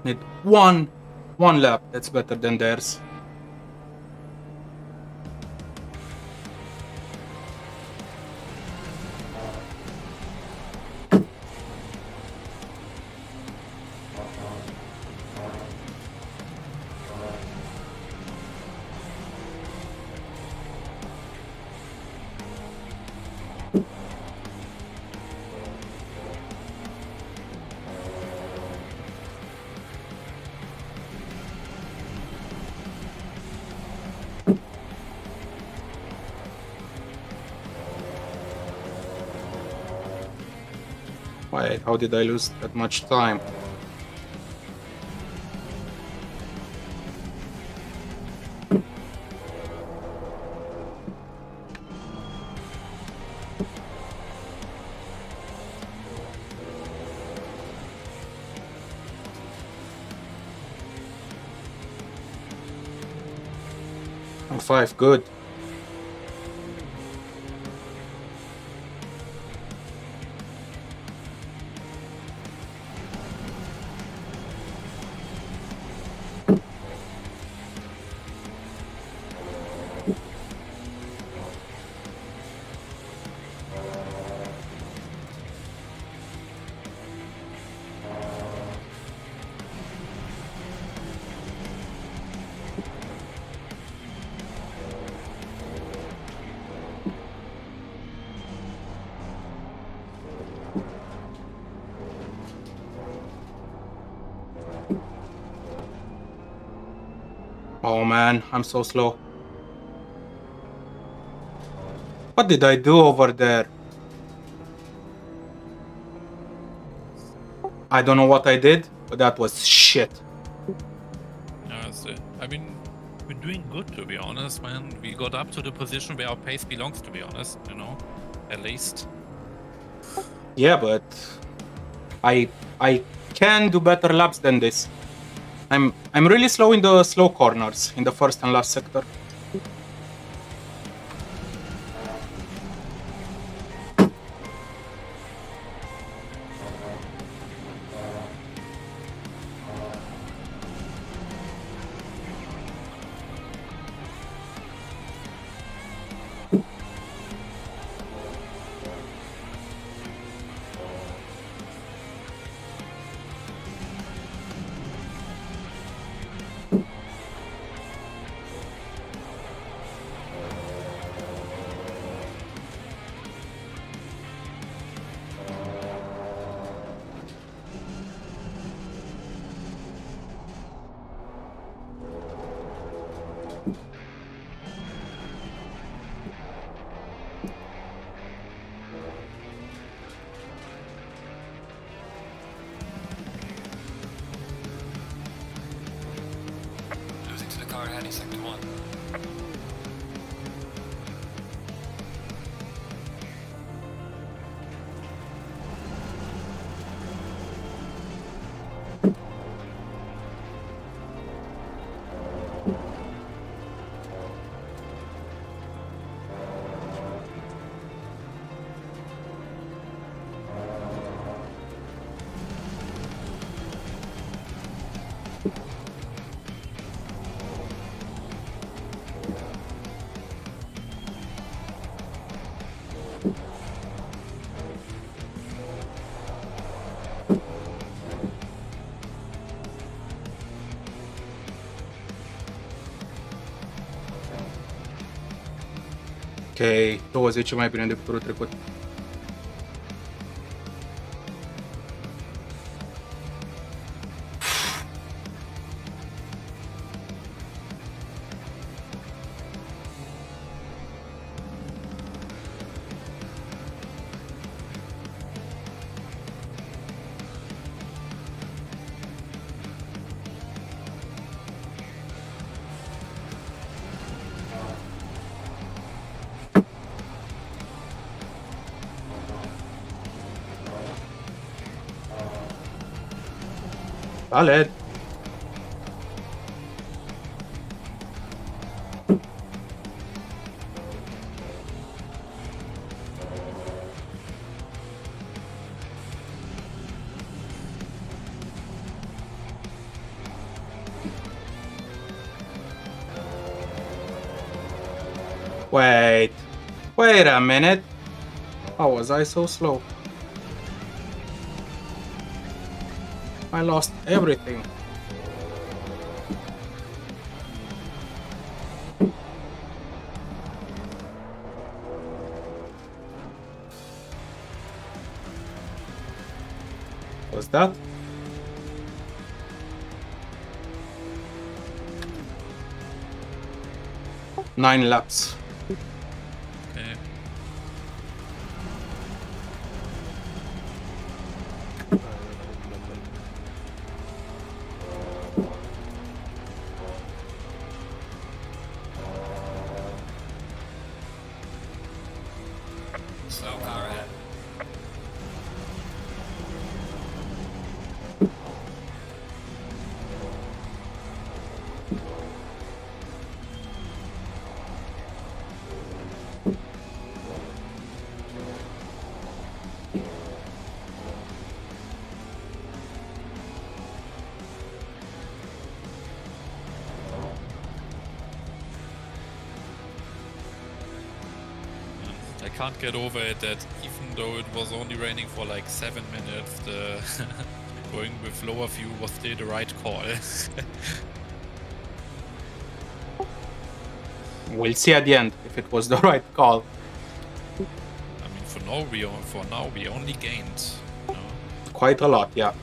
Speaker 1: Need one lap. That's better than theirs. Why? How did I lose that much time? I'm 5, good. Oh man, I'm so slow. What did I do over there? I don't know what I did, but that was shit.
Speaker 2: I mean, we're doing good, to be honest, man. We got up to the position where our pace belongs, to be honest, you know, at least.
Speaker 1: Yeah, but I can do better laps than this. I'm really slow in the slow corners in the first and last sector.
Speaker 4: Losing to the car heading sector 1.
Speaker 1: Ok, 20 mai bine decât turul trecut. Valid. Wait a minute. How was I so slow? I lost everything. What's that? Nine laps.
Speaker 2: Okay.
Speaker 4: Slow car ahead.
Speaker 2: I can't get over it that even though it was only raining for like 7 minutes, the going with lower view was still the right call.
Speaker 1: We'll see at the end if it was the right call.
Speaker 2: I mean, for now we only gained. You know?
Speaker 1: Quite a lot, yeah.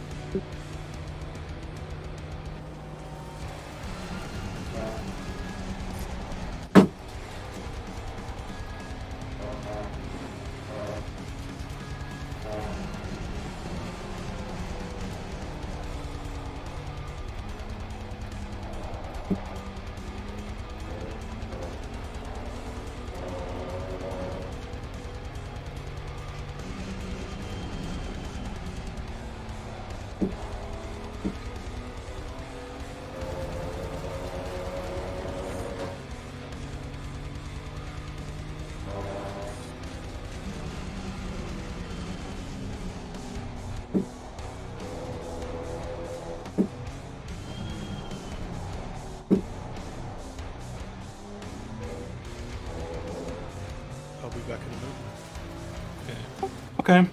Speaker 3: I'll be back in a minute.
Speaker 2: Okay.
Speaker 1: Okay.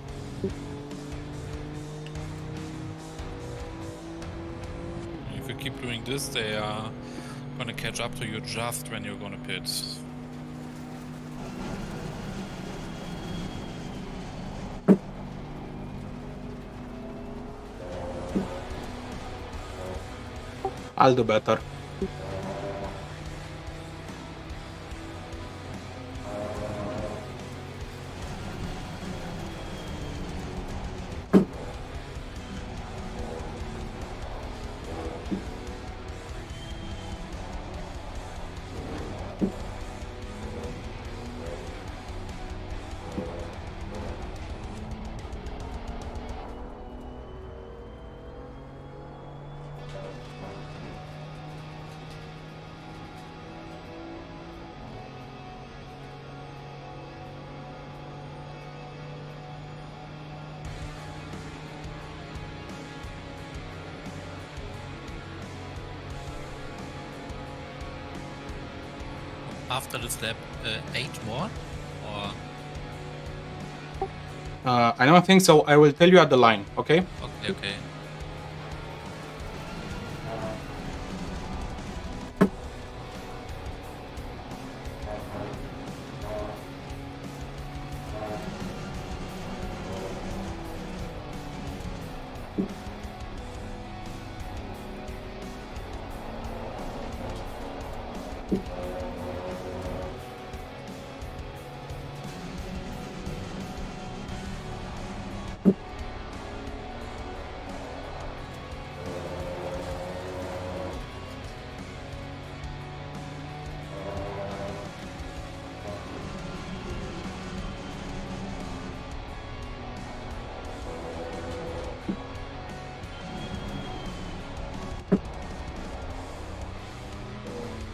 Speaker 2: If you keep doing this, they are gonna catch up to you just when you're gonna pit.
Speaker 1: I'll do better.
Speaker 2: After this lap, 8 more? Or...
Speaker 1: I don't think so. I will tell you at the line, okay?
Speaker 2: Okay, okay.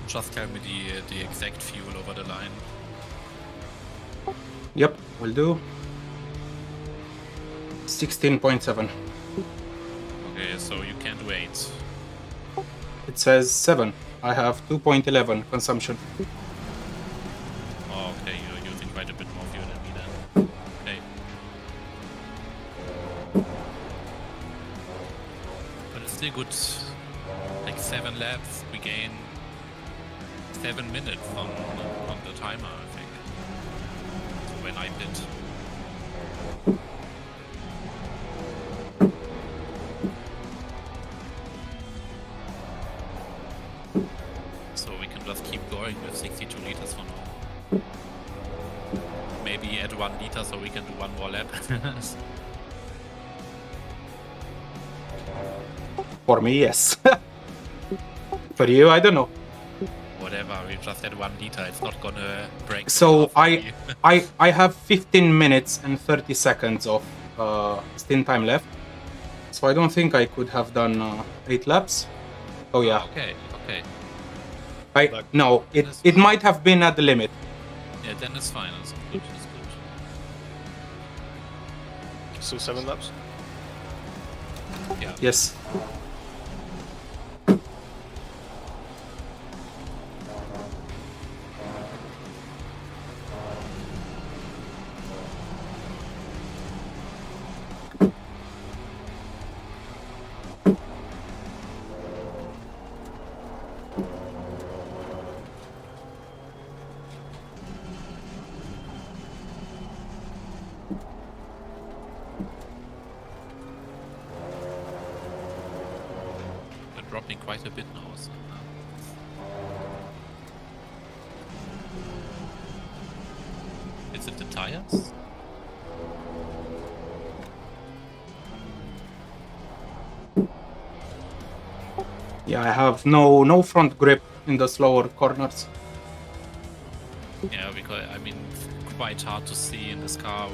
Speaker 2: Just tell me the exact fuel over the line.
Speaker 1: Yep, will do. 16.7.
Speaker 2: Okay, so you can't wait.
Speaker 1: It says 7. I have 2.11 consumption.
Speaker 2: Oh, okay, you're using quite a bit more fuel than me then. Okay. But it's still good. Like 7 laps, we gain 7 minutes on the timer, I think. So when I pit. So we can just keep going with 62 liters for now. Maybe add 1 liter so we can do 1 more lap.
Speaker 1: For me, yes. For you, I don't know.
Speaker 2: Whatever, we just had 1 liter, it's not gonna break.
Speaker 1: So
Speaker 2: half
Speaker 1: I have 15 minutes and 30 seconds of stint time left. So I don't think I could have done 8 laps. Oh yeah.
Speaker 2: Okay, okay.
Speaker 1: No, it might have been at the limit.
Speaker 2: Yeah, then it's fine, it's good, it's good.
Speaker 3: Still 7 laps?
Speaker 2: Yeah.
Speaker 1: Yes.
Speaker 2: Dropping quite a bit now. So, is it the tires?
Speaker 1: Yeah, I have no front grip in the slower corners.
Speaker 2: Yeah, because I mean, it's quite hard to see in this car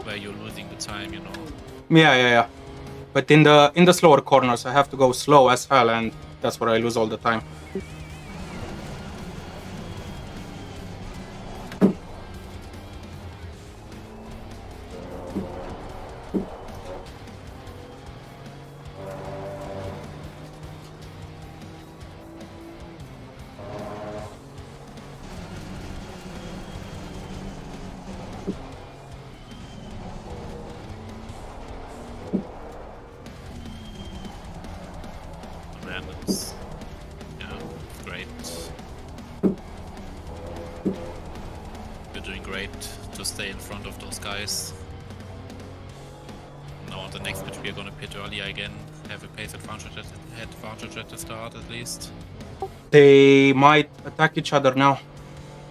Speaker 2: where you're losing the time, you know.
Speaker 1: Yeah. But in the slower corners, I have to go slow as hell, and that's where I lose all the time.
Speaker 2: they're doing great to stay in front of those guys. Now the next pitch we're gonna pit early again, have a pace advantage at the start at least.
Speaker 1: They might attack each other now.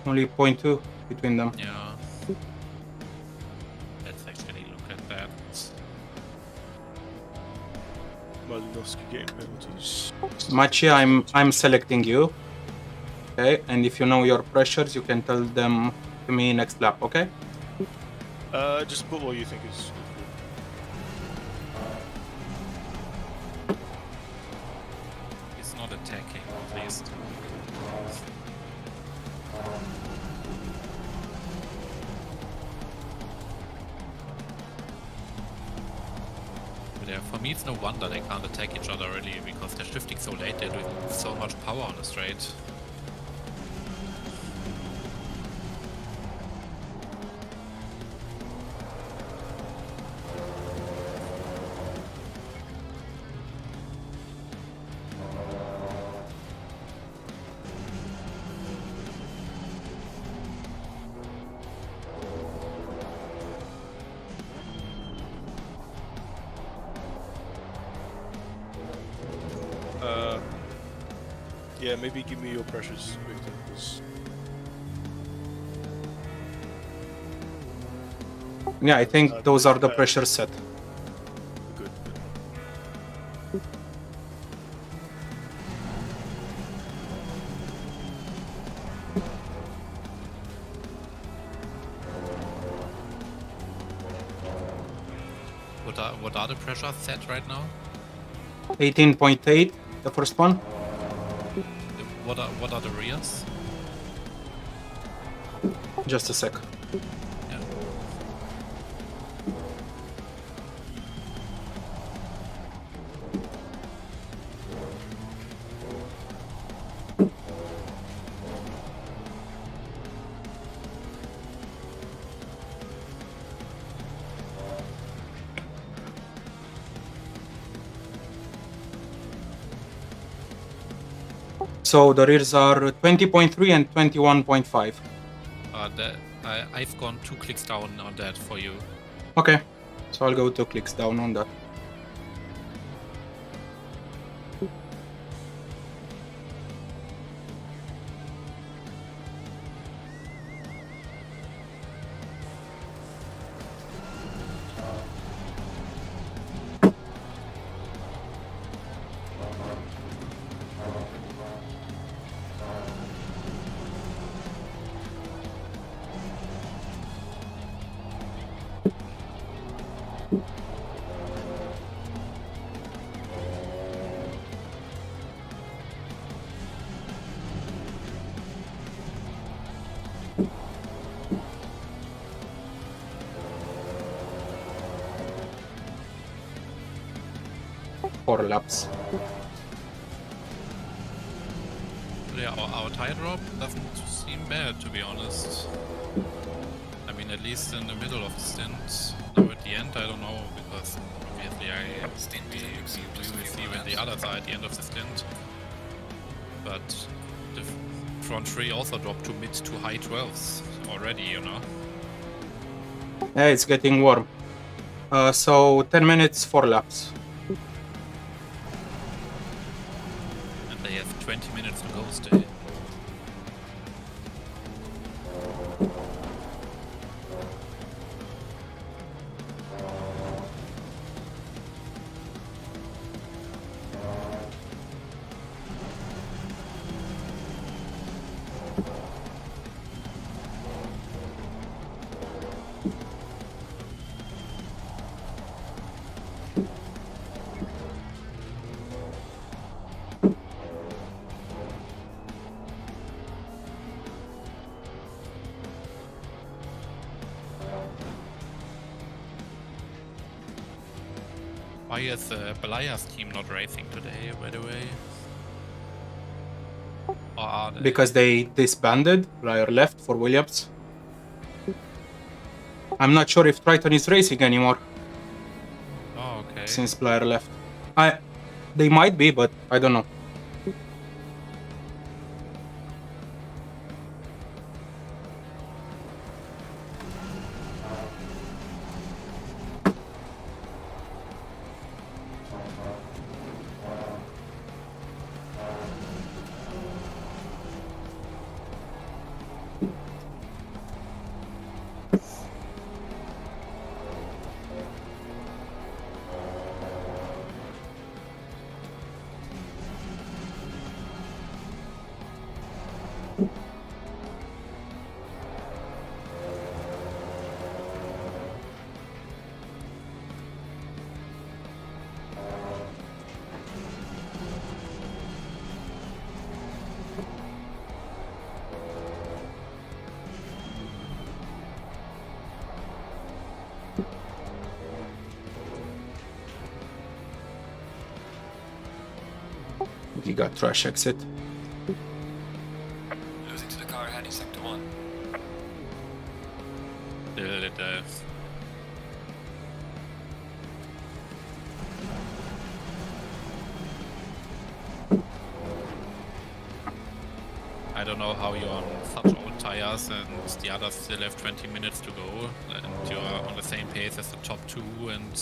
Speaker 1: Only 0.2 between them.
Speaker 2: Yeah. Let's actually look at that.
Speaker 3: Malinovsky getting penalties.
Speaker 1: Machi, I'm selecting you. Okay, and if you know your pressures, you can tell them to me next lap, okay?
Speaker 3: Just put what you think is good.
Speaker 2: He's not attacking, at least. But yeah, for me it's no wonder they can't attack each other really, because they're shifting so late, they're doing so much power on the straight.
Speaker 3: Yeah, maybe give me your pressures, Victor. 'Cause
Speaker 1: Yeah, I think those are the pressures set.
Speaker 3: good.
Speaker 2: What are the pressures set right now?
Speaker 1: 18.8, the first one.
Speaker 2: What are the rears?
Speaker 1: Just a sec.
Speaker 2: Yeah.
Speaker 1: So the rears are 20.3 and 21.5.
Speaker 2: I've gone 2 clicks down on that for you.
Speaker 1: Okay, so I'll go 2 clicks down on that. Four laps.
Speaker 2: Yeah, our tire drop doesn't seem bad, to be honest. I mean, at least in the middle of the stint. Now at the end, I don't know, because obviously we will see when the others are at the end of the stint. But the front three also dropped to mid to high 12s already, you know.
Speaker 1: Yeah, it's getting warm. So 10 minutes, 4 laps.
Speaker 2: And they have 20 minutes to go still. Why is Belaya's team not racing today, by the way? Or are they?
Speaker 1: Because they disbanded, Blair left for Williams. I'm not sure if Triton is racing anymore
Speaker 2: Oh, okay.
Speaker 1: since Blair left. They might be, but I don't know. Giga trash exit.
Speaker 4: Losing to the car heading sector 1.
Speaker 2: I don't know how you're on such old tires and the others still have 20 minutes to go and you're on the same pace as the top two and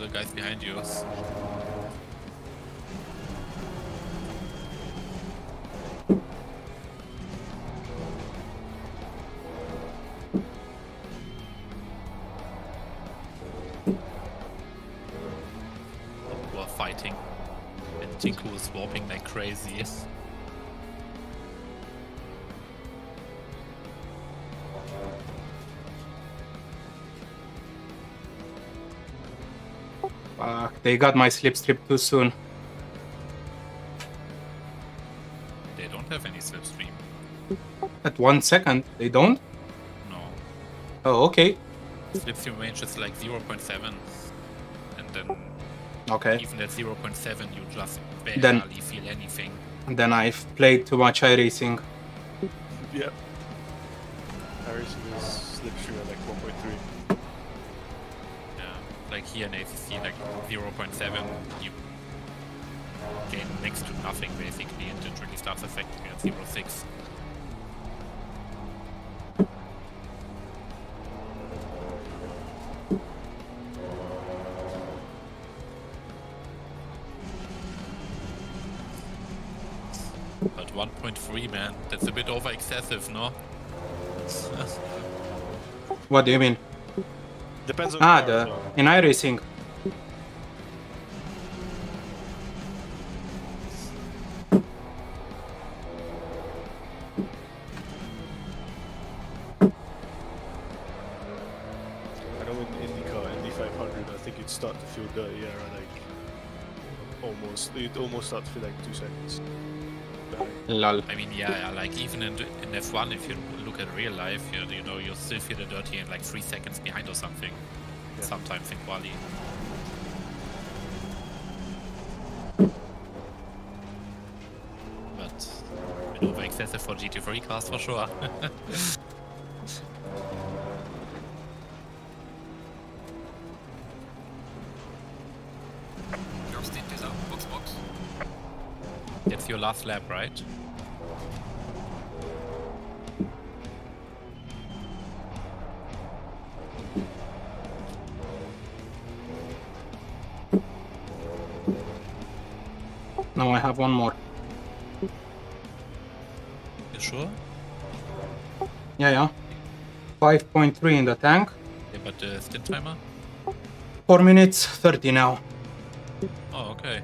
Speaker 2: the guys behind you. Who are fighting and Tinku is warping like crazy.
Speaker 1: They got my slipstream too soon.
Speaker 2: They don't have any slipstream.
Speaker 1: At 1 second, they don't?
Speaker 2: No.
Speaker 1: Oh, okay.
Speaker 2: Slipstream range is like 0.7. And then
Speaker 1: Okay.
Speaker 2: even at 0.7 you just barely
Speaker 1: Then-
Speaker 2: feel anything.
Speaker 1: Then I've played too much iRacing.
Speaker 3: Yep. Harrison is slipstream at like 1.3.
Speaker 2: Yeah. Like here in ACC, like 0.7, you gain next to nothing basically, and it really starts affecting you at 0.6. But 1.3, man, that's a bit over excessive, no?
Speaker 1: What do you mean?
Speaker 3: Depends on the car as
Speaker 1: The
Speaker 3: well.
Speaker 1: in iRacing.
Speaker 3: I know in IndyCar, Indy 500, I think you'd start to feel dirty, like you'd almost start to feel like 2 seconds.
Speaker 1: Lol.
Speaker 2: I mean, yeah, like even in F1, if you look at real life, you know, you still feel the dirty in like 3 seconds behind or something.
Speaker 3: Yeah.
Speaker 2: Sometimes in quali. But a bit over excessive for GT3 cars for sure.
Speaker 4: Your stint is up. Box.
Speaker 2: That's your last lap, right?
Speaker 1: Now I have one more.
Speaker 2: You sure?
Speaker 1: Yeah. 5.3 in the tank.
Speaker 2: Yeah, but the stint timer?
Speaker 1: 4 minutes 30 now.
Speaker 2: Oh, okay.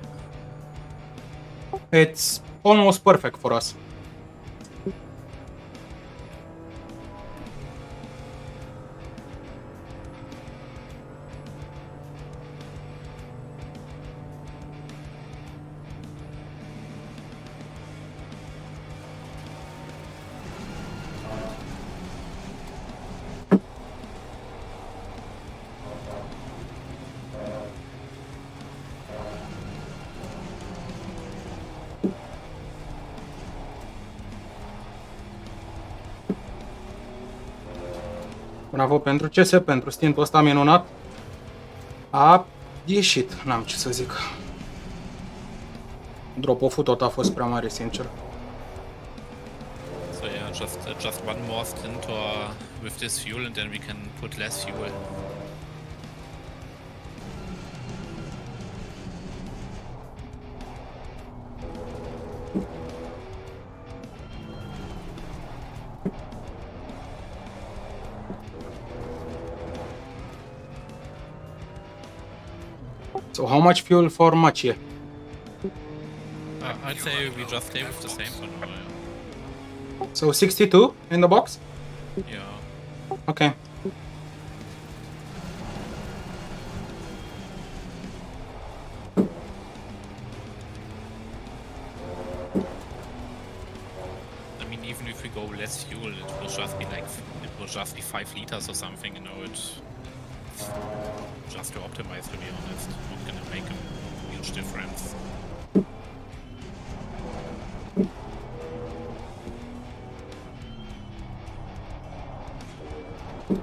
Speaker 1: It's almost perfect for us. Bravo pentru CS, pentru stintul ăsta minunat. A ieșit, n-am ce să zic. Drop-off-ul tot a fost prea mare, sincer.
Speaker 2: So yeah, just one more stint or with this fuel and then we can put less fuel.
Speaker 1: So how much fuel for Macie?
Speaker 2: I'd say we just stay with the same for now. Yeah.
Speaker 1: So 62 in the box?
Speaker 2: Yeah.
Speaker 1: Okay.
Speaker 2: I mean, even if we go less fuel, it will just be 5 liters or something, you know, it's just to optimize, to be honest. Not gonna make a huge difference. I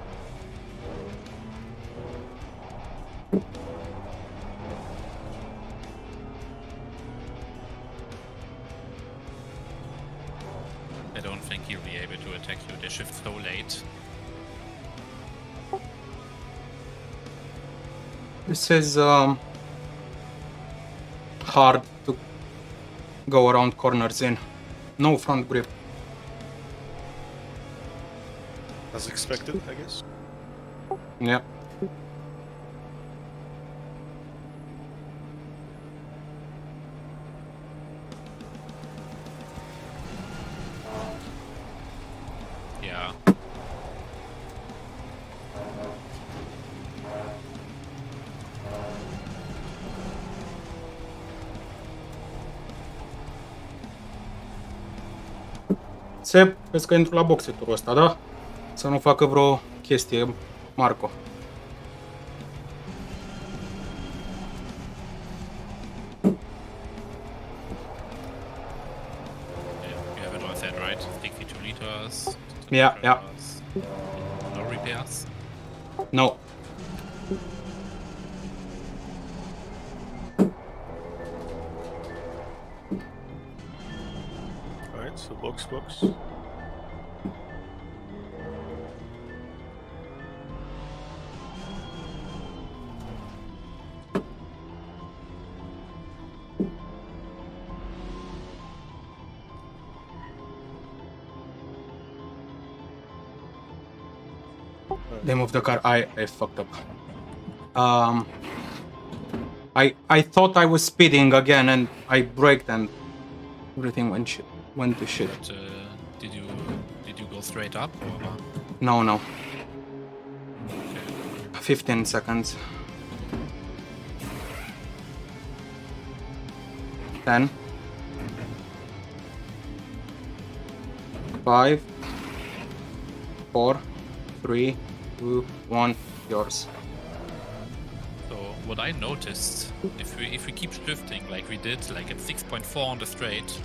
Speaker 2: don't think he'll be able to attack you. They shift so late.
Speaker 1: This is hard to go around corners in. No front grip.
Speaker 3: As expected, I guess.
Speaker 1: Yeah.
Speaker 2: Yeah.
Speaker 1: Sep, vezi că intru la boxeturul ăsta, da? Să nu facă vreo chestie, Marco.
Speaker 2: You have it all set, right? 62 liters.
Speaker 1: Yeah, yeah.
Speaker 2: No repairs.
Speaker 1: No.
Speaker 3: Alright, so box.
Speaker 1: They moved the car. I fucked up. I thought I was speeding again and I braked and everything went to shit.
Speaker 2: But did you go straight up or?
Speaker 1: No. 15 seconds. 10. 5. 4. 3, 2, 1, yours.
Speaker 2: So what I noticed, if we keep shifting like we did, like at 6.4 on the straight,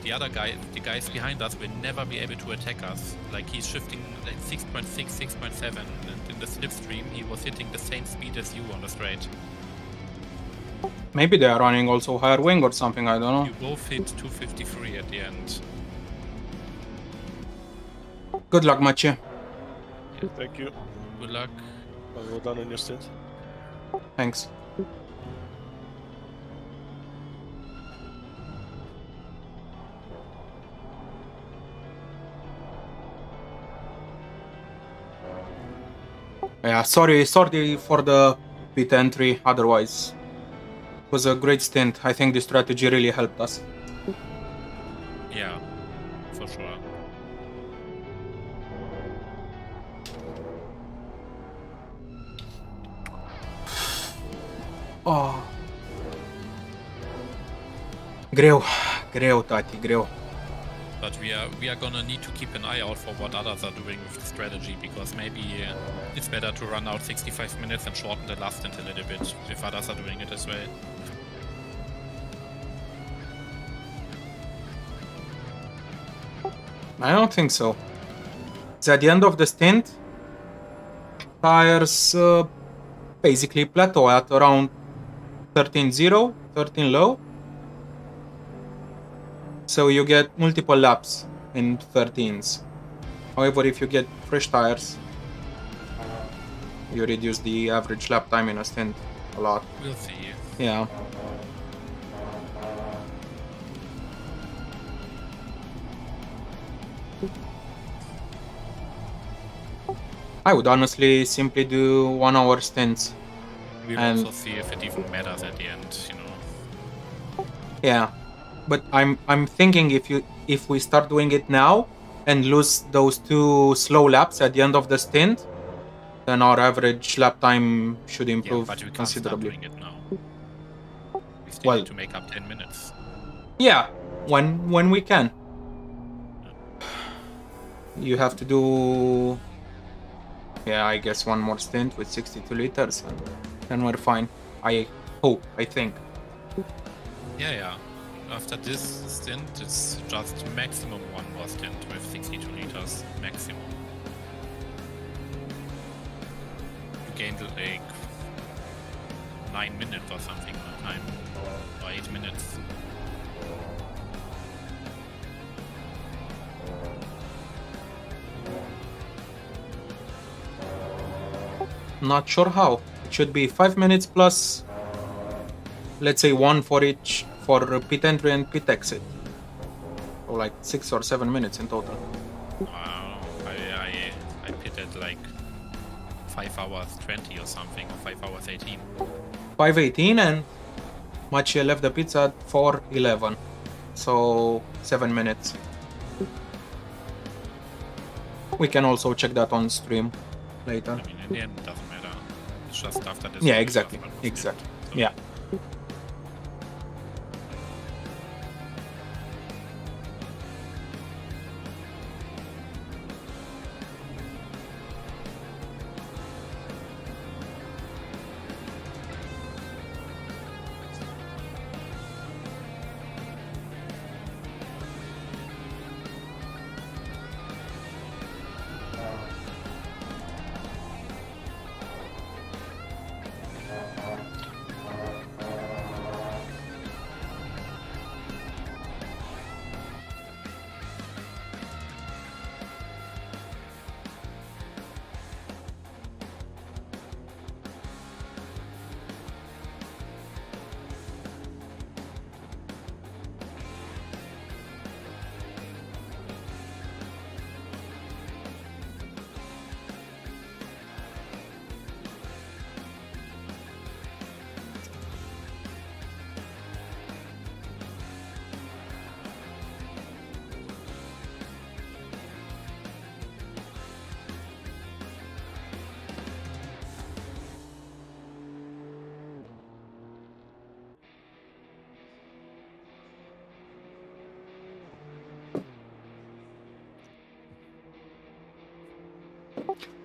Speaker 2: the guys behind us will never be able to attack us. Like he's shifting like 6.6, 6.7, and in the slipstream he was hitting the same speed as you on the straight.
Speaker 1: Maybe they are running also higher wing or something, I don't know.
Speaker 2: You both hit 253 at the end.
Speaker 1: Good luck, Machi.
Speaker 3: Thank you.
Speaker 2: Good luck.
Speaker 3: Well done on your stint.
Speaker 1: Thanks. Yeah, sorry for the pit entry, otherwise it was a great stint. I think the strategy really helped us.
Speaker 2: Yeah, for sure.
Speaker 1: Oh. Greu, tati, greu.
Speaker 2: But we are gonna need to keep an eye out for what others are doing with the strategy, because maybe it's better to run out 65 minutes and shorten the last stint a little bit if others are doing it as well.
Speaker 1: I don't think so. So at the end of the stint, tires basically plateau at around 13.0, 13 low. So you get multiple laps in 13s. However, if you get fresh tires, you reduce the average lap time in a stint a lot.
Speaker 2: We'll see.
Speaker 1: Yeah. I would honestly simply do 1 hour stints.
Speaker 2: We'll
Speaker 1: And-
Speaker 2: also see if it even matters at the end, you know.
Speaker 1: Yeah. But I'm thinking if we start doing it now and lose those 2 slow laps at the end of the stint, then our average lap time should
Speaker 2: Yeah,
Speaker 1: improve
Speaker 2: but we can't start
Speaker 1: considerably.
Speaker 2: doing it now. We still
Speaker 1: Well-
Speaker 2: need to make up 10 minutes.
Speaker 1: Yeah, when we can. You have to do, yeah, I guess 1 more stint with 62 liters, and then we're fine. I hope, I think.
Speaker 2: Yeah. After this stint, it's just maximum 1 more stint with 62 liters maximum. gained like 9 minutes or something on time, or 8 minutes.
Speaker 1: Not sure how. It should be 5 minutes plus, let's say, 1 for each for pit entry and pit exit. So like 6 or 7 minutes in total.
Speaker 2: Wow, I pitted like 5 hours 20 or something, or 5 hours 18.
Speaker 1: 5:18 and Maciej left the pits at 4:11. So 7 minutes. We can also check that on stream later.
Speaker 2: I mean, in the end, it doesn't matter. It's just after this.
Speaker 1: Yeah, exactly. Exactly. Yeah.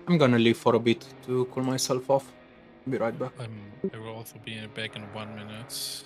Speaker 1: I'm gonna leave for a bit to cool myself off. Be right back.
Speaker 2: I will also be back in 1 minute.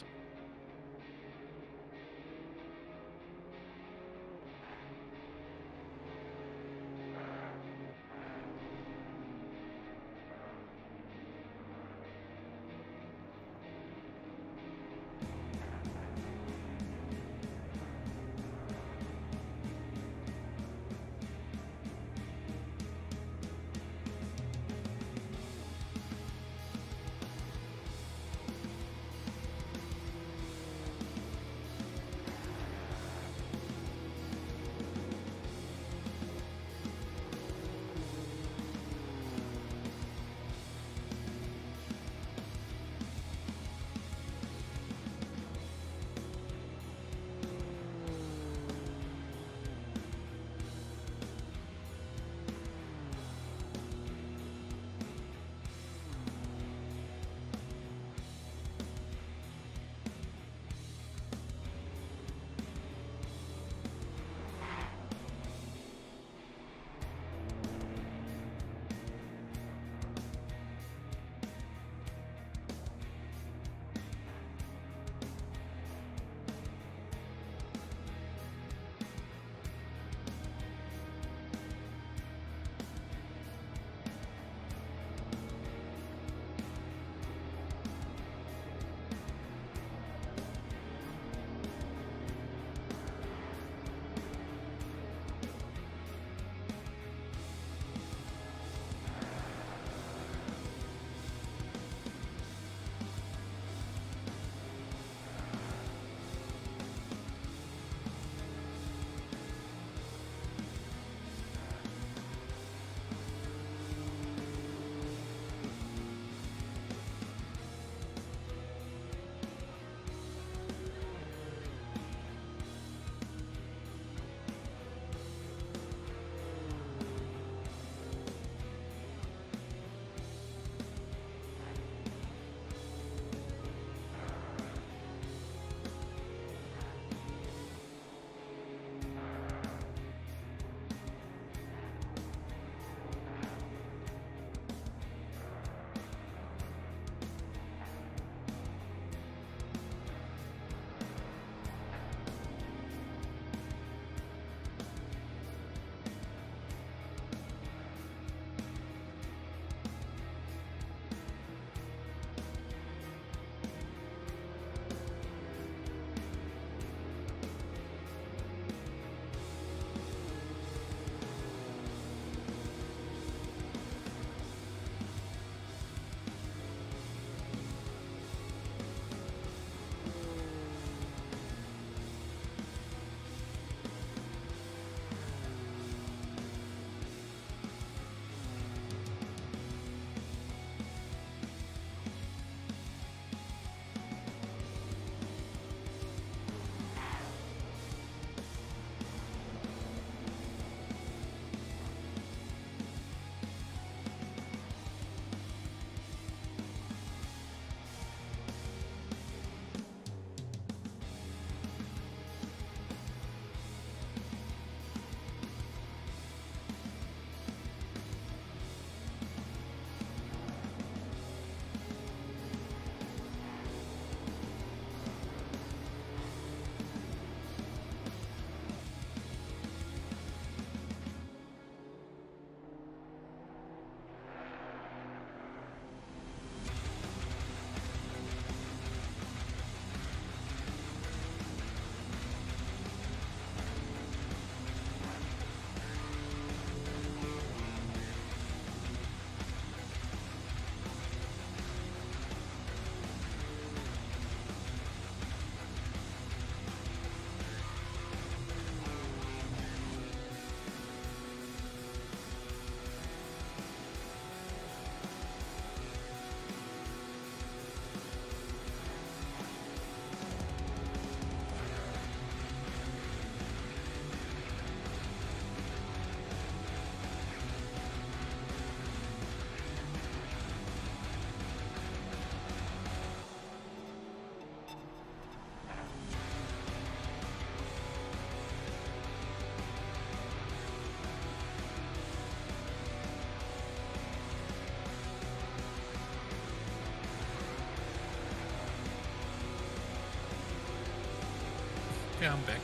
Speaker 2: I'm back.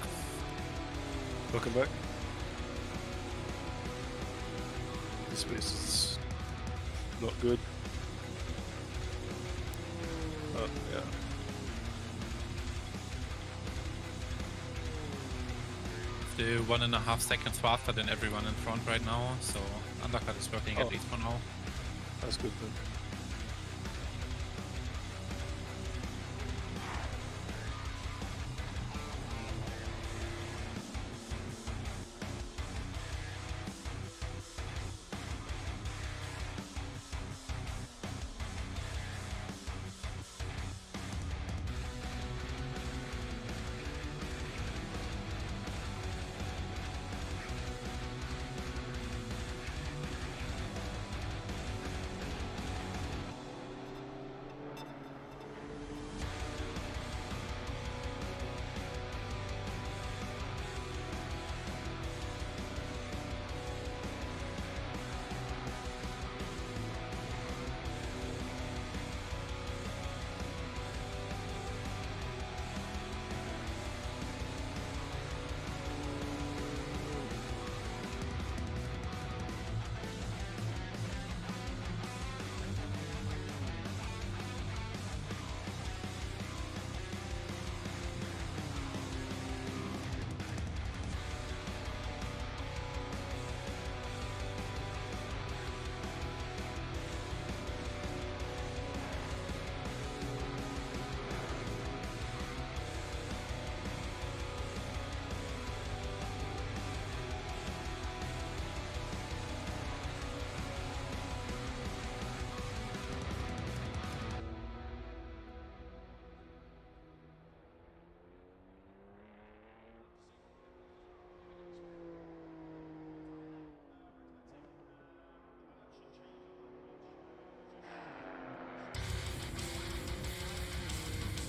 Speaker 3: Welcome back. This space is not good. Oh, yeah.
Speaker 2: Still 1.5 seconds faster than everyone in front right now, so undercut is working at
Speaker 3: Oh.
Speaker 2: least for now.
Speaker 3: That's good then.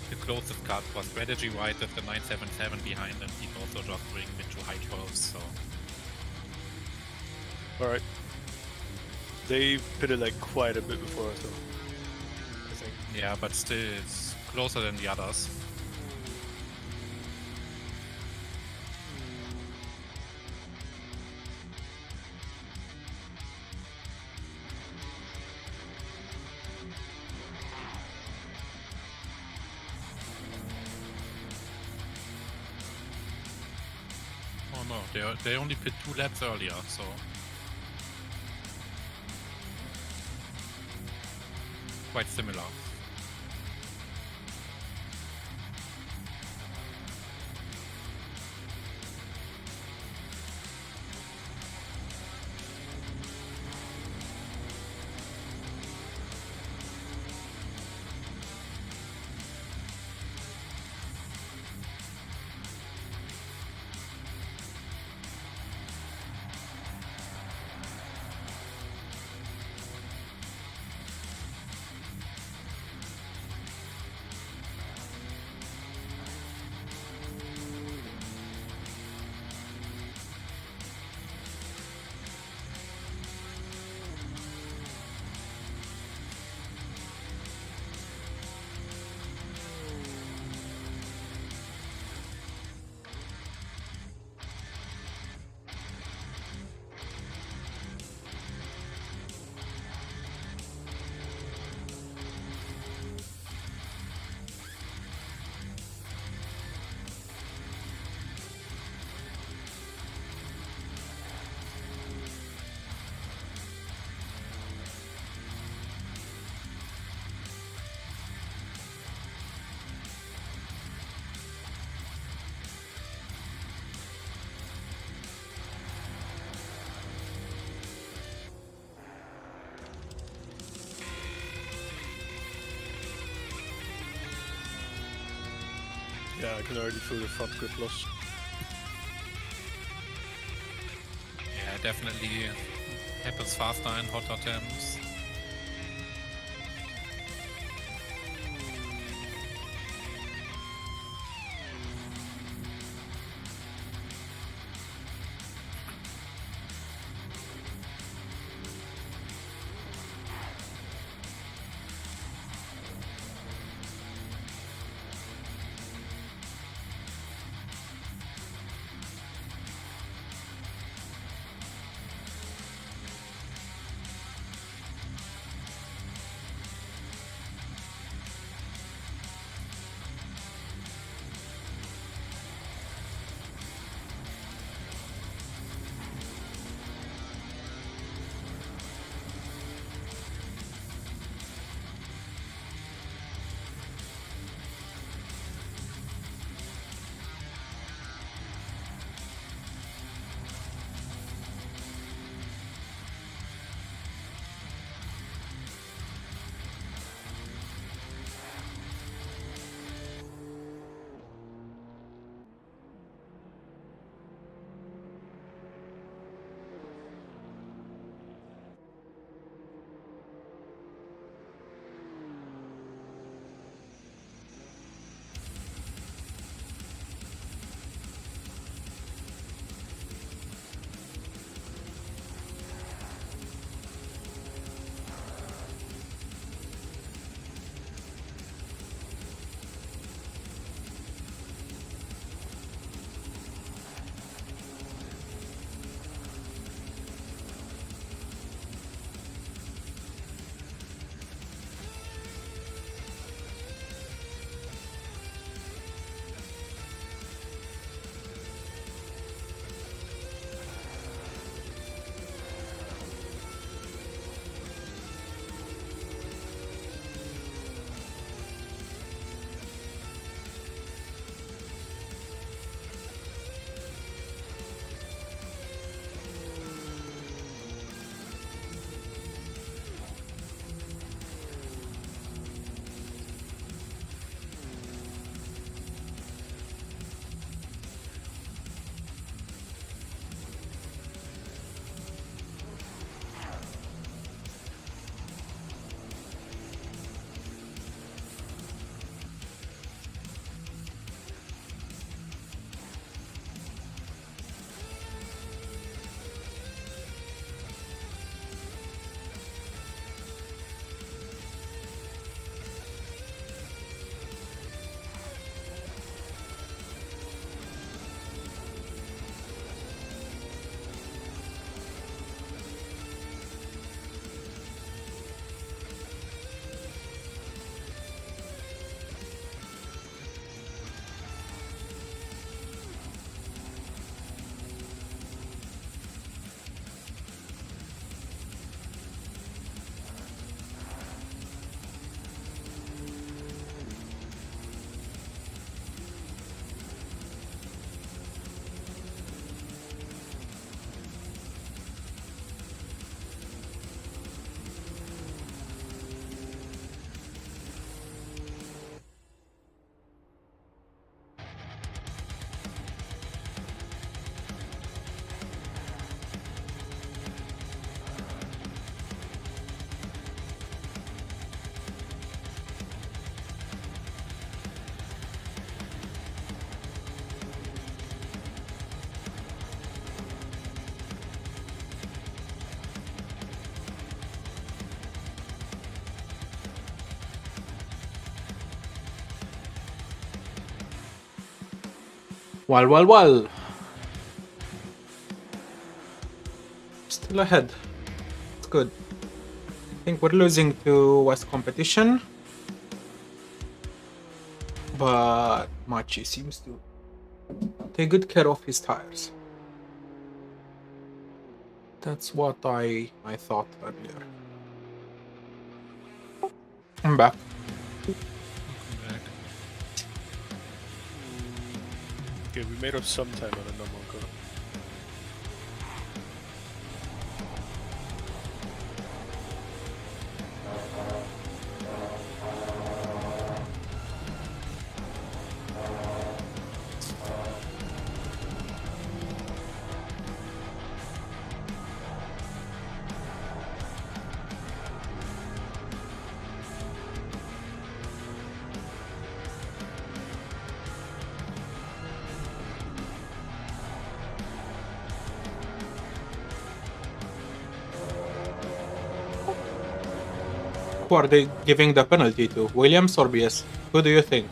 Speaker 2: The closest cut was strategy-wise with the 977 behind, and he's also just doing mid to high 12s, so...
Speaker 3: Alright. They pitted like quite a bit before us though, I think.
Speaker 2: Yeah, but still it's closer than the others. Oh no, they only pit 2 laps earlier, so... quite similar.
Speaker 3: Yeah, I can already feel the front grip loss.
Speaker 2: Yeah, definitely happens faster in hotter temps.
Speaker 1: Well. Still ahead. It's good. I think we're losing to West competition. But Machi seems to take good care of his tires. That's what I thought earlier. I'm back.
Speaker 3: Okay, we made up some time on a normal car.
Speaker 1: Who are they giving the penalty to? Williams or BS? Who do you think?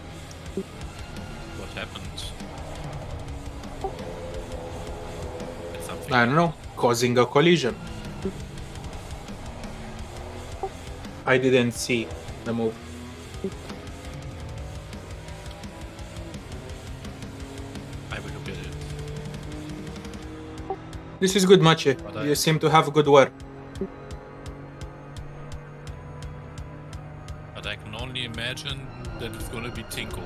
Speaker 2: What happened? It's something.
Speaker 1: I don't know. Causing a collision. I didn't see the move.
Speaker 2: I will look at it.
Speaker 1: This is good, Machi.
Speaker 2: But
Speaker 1: You seem to have good work.
Speaker 2: But I can only imagine that it's gonna be Tinko.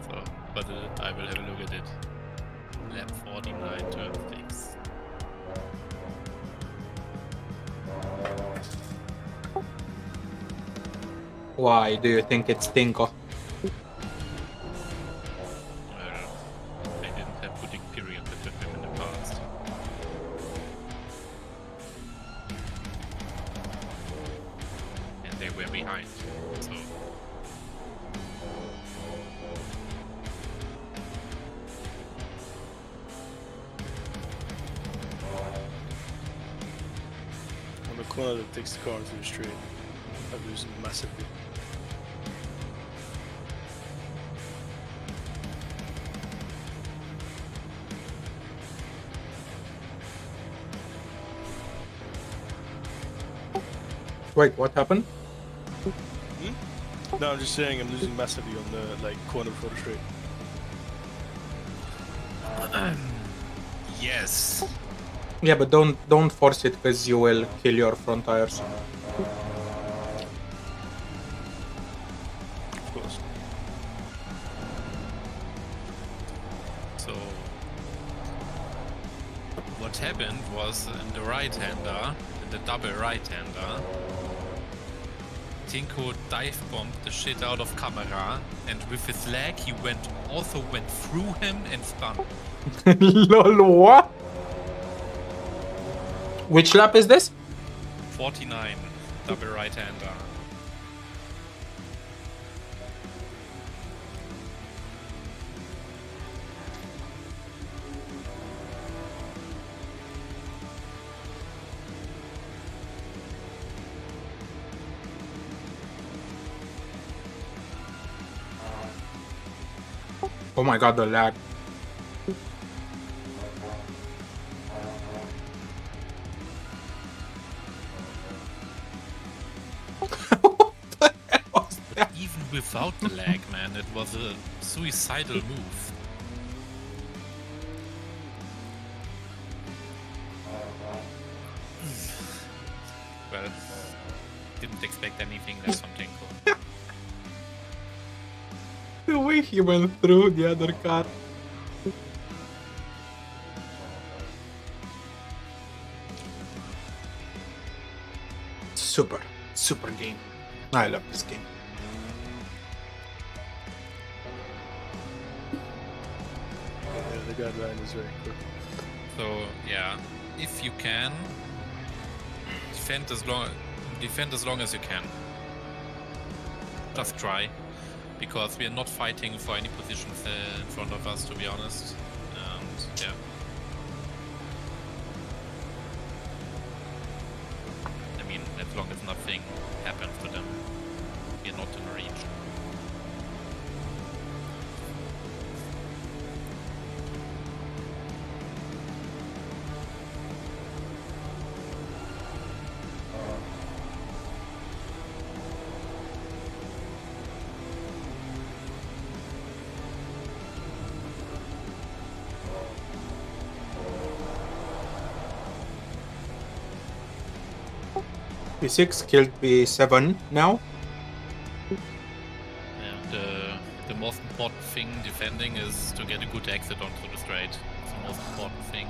Speaker 2: So, but I will have a look at it. Lap 49, turn 6.
Speaker 1: Why do you think it's Tinko?
Speaker 2: They didn't have good experience with him in the past. And they were behind, so...
Speaker 3: On the corner that takes the car into the straight, I'm losing massively.
Speaker 1: Wait, what happened?
Speaker 3: No, I'm just saying I'm losing massively on the corner before the straight.
Speaker 2: Yes!
Speaker 1: Yeah, but don't force it because you will kill your front tires.
Speaker 3: Of course.
Speaker 2: So... What happened was in the right-hander, in the double right-hander, Tinko dive-bombed the shit out of Camera, and with his leg he also went through him and spun.
Speaker 1: Lol, what? Which lap is this?
Speaker 2: 49, double right-hander.
Speaker 1: Oh my god, the lag. What the hell was that?
Speaker 2: Even without the lag, man, it was a suicidal move. Well, didn't expect anything less from Tinko.
Speaker 1: The way he went through the other car. Super game. I love this game.
Speaker 3: Yeah, the guideline is very quick.
Speaker 2: So yeah, if you can, defend as long as you can. Just try, because we are not fighting for any positions in front of us, to be honest. And yeah. I mean, as long as nothing happens to them, we are not in reach.
Speaker 1: B6 killed B7 now.
Speaker 2: And the most important thing defending is to get a good exit onto the straight. It's the most important thing.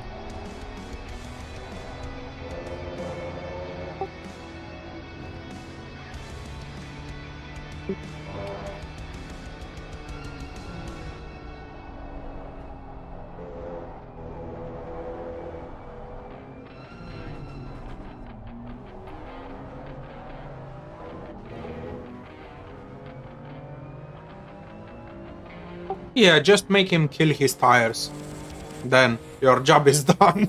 Speaker 1: Yeah, just make him kill his tires. Then your job is done.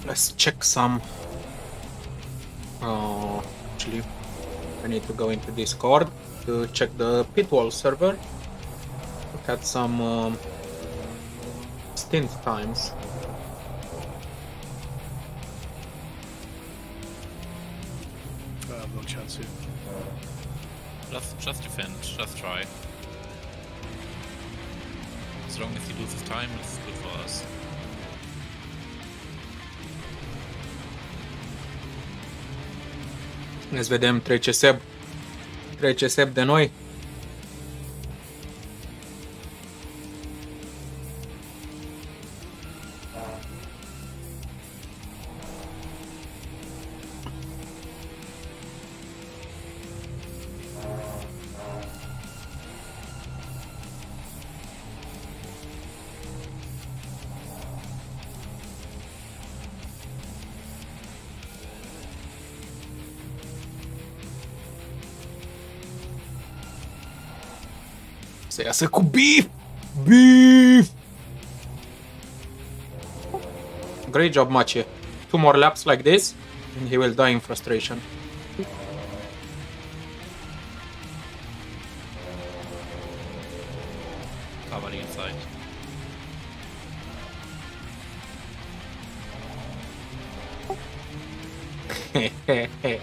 Speaker 1: Let's check some. Actually, I need to go into Discord to check the Pitwall server. Look at some stint times.
Speaker 3: I have no chance here.
Speaker 2: Just defend, just try. As long as he loses time, it's good for us.
Speaker 1: Let's vedem, trece Seb. Trece Seb de noi. Să iasă cu beef! Beef! Great job, Macie. 2 more laps like this, and he will die in frustration.
Speaker 2: Cover the inside.
Speaker 1: Hehehe.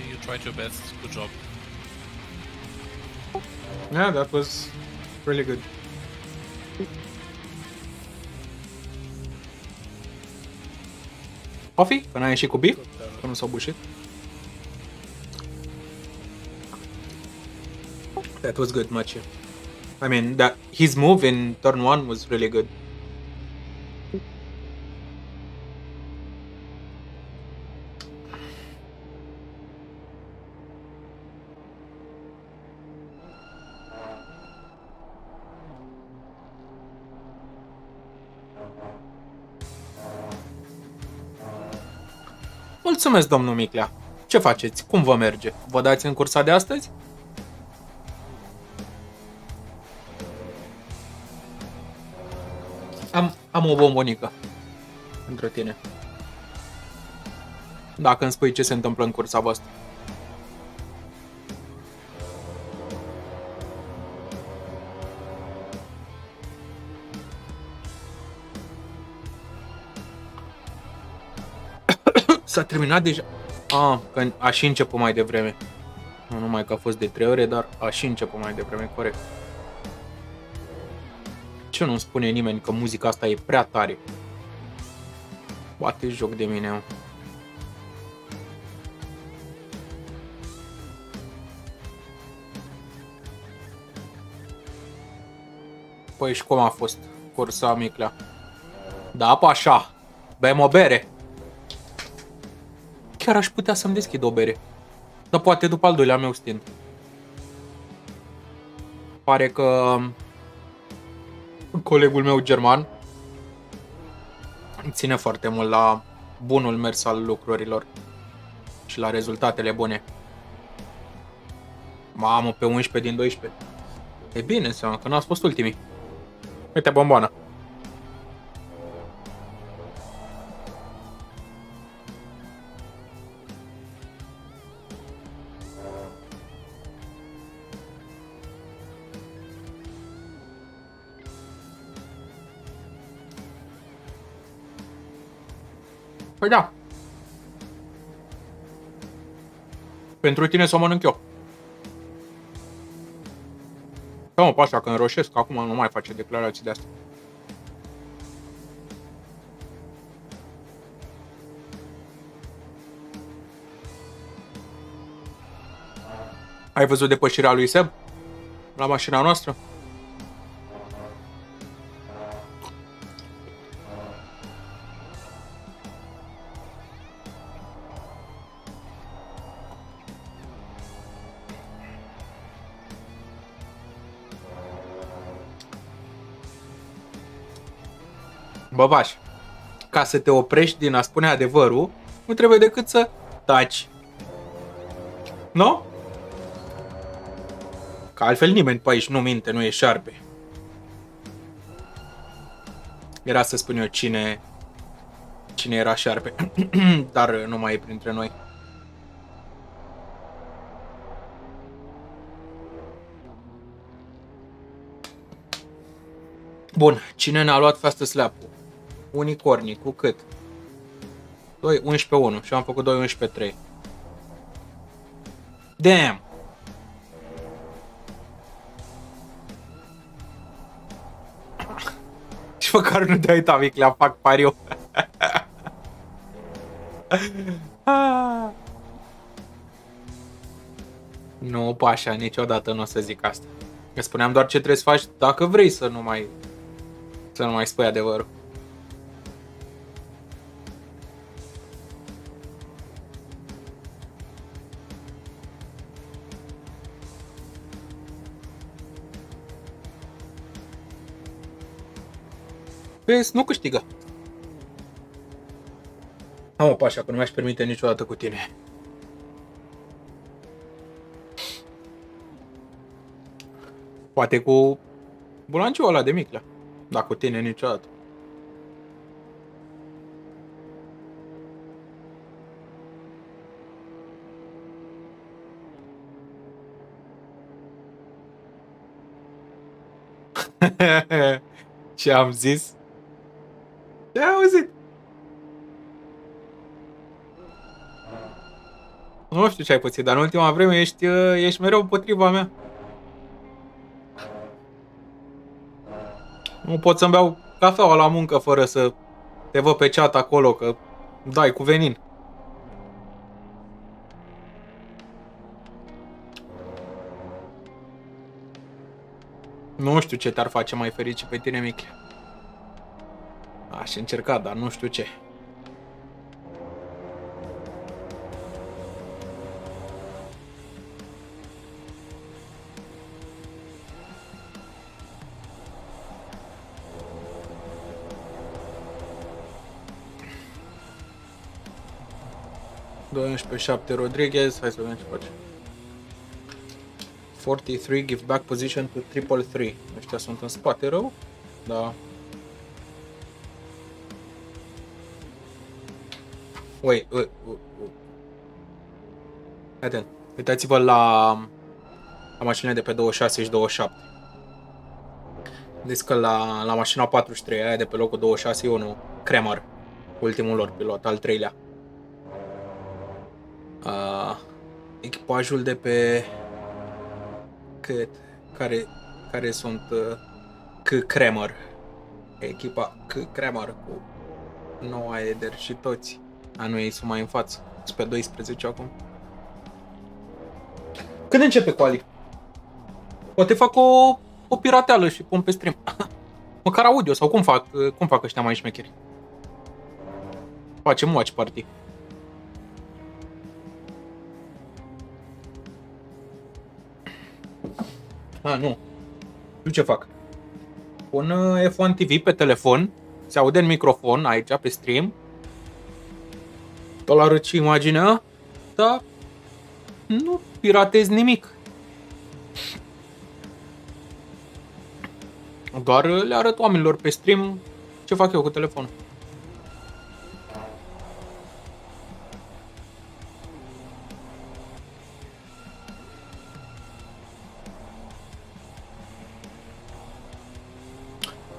Speaker 2: You tried your best. Good job.
Speaker 1: Yeah, that was really good. Coffee? Că n-ai ieșit cu beef? Că nu s-au bușit? That was good, Machi. I mean, his move in turn 1 was really good. Mulțumesc, domnul Miclea. Ce faceți? Cum vă merge? Vă dați în cursa de astăzi? Am o bombonică pentru tine. Dacă îmi spui ce se întâmplă în cursa voastră. S-a terminat deja. Că a și început mai devreme. Nu numai că a fost de 3 ore, dar a și început mai devreme, corect. Ce nu-mi spune nimeni că muzica asta e prea tare? Bate joc de mine. Păi și cum a fost cursa, Miclea? Da, apă așa. Bem o bere. Chiar aș putea să-mi deschid o bere. Dar poate după al doilea meu stint. Pare că colegul meu german ține foarte mult la bunul mers al lucrurilor și la rezultatele bune. Mamă, pe 11 din 12. E bine, înseamnă că n-ați fost ultimii. Uite, bomboană. Păi da. Pentru tine să o mănânc eu. Da, mă, Pașa, că înroșesc, acum nu mai face declarații de astea. Ai văzut depășirea lui Seb? La mașina noastră? Băbaș, ca să te oprești din a spune adevărul, nu trebuie decât să taci. Nu? Că altfel nimeni pe aici nu minte, nu e șarpe. Era să spun eu cine era șarpe, dar nu mai e printre noi. Bun, cine ne-a luat fast slap-ul? Unicornii, cu cât? 2-11-1 și am făcut 2-11-3. Damn! Și măcar nu te-ai uitat, Miclea, fac pariu. Nu, Pașa, niciodată nu o să zic asta. Îți spuneam doar ce trebuie să faci dacă vrei să nu mai spui adevărul. Vezi, nu câștigă. Am o Pașa, că nu mi-aș permite niciodată cu tine. Poate cu bulanciul ăla de Miclea, dar cu tine niciodată. Ce am zis? Ce-ai auzit? Nu știu ce ai pățit, dar în ultima vreme ești mereu împotriva mea. Nu pot să-mi beau cafeaua la muncă fără să te văd pe chat acolo, că dai cu venin. Nu știu ce te-ar face mai ferice pe tine, Micle. Aș încerca, dar nu știu ce. $11.7 Rodriguez, hai să vedem ce face. 43 give back position to 333. Ăștia sunt în spate rău, da. Wait. Atent. Uitați-vă la mașinile de pe 26 și 27. Deci că la mașina 43, aia de pe locul 26 e unul Kremer, ultimul lor pilot, al treilea. Echipajul de pe care sunt Kremer. Echipa Kremer cu 9 Eder și toți. Nu, ei sunt mai în față. Sunt pe 12 acum. Când începe quali? Poate fac o pirateală și pun pe stream. Măcar audio sau cum fac ăștia mai șmecheri? Facem watch party. Nu. Știu ce fac. Pun F1 TV pe telefon, se aude în microfon aici pe stream. Tot arăt și imaginea, dar nu piratez nimic. Doar le arăt oamenilor pe stream ce fac eu cu telefonul.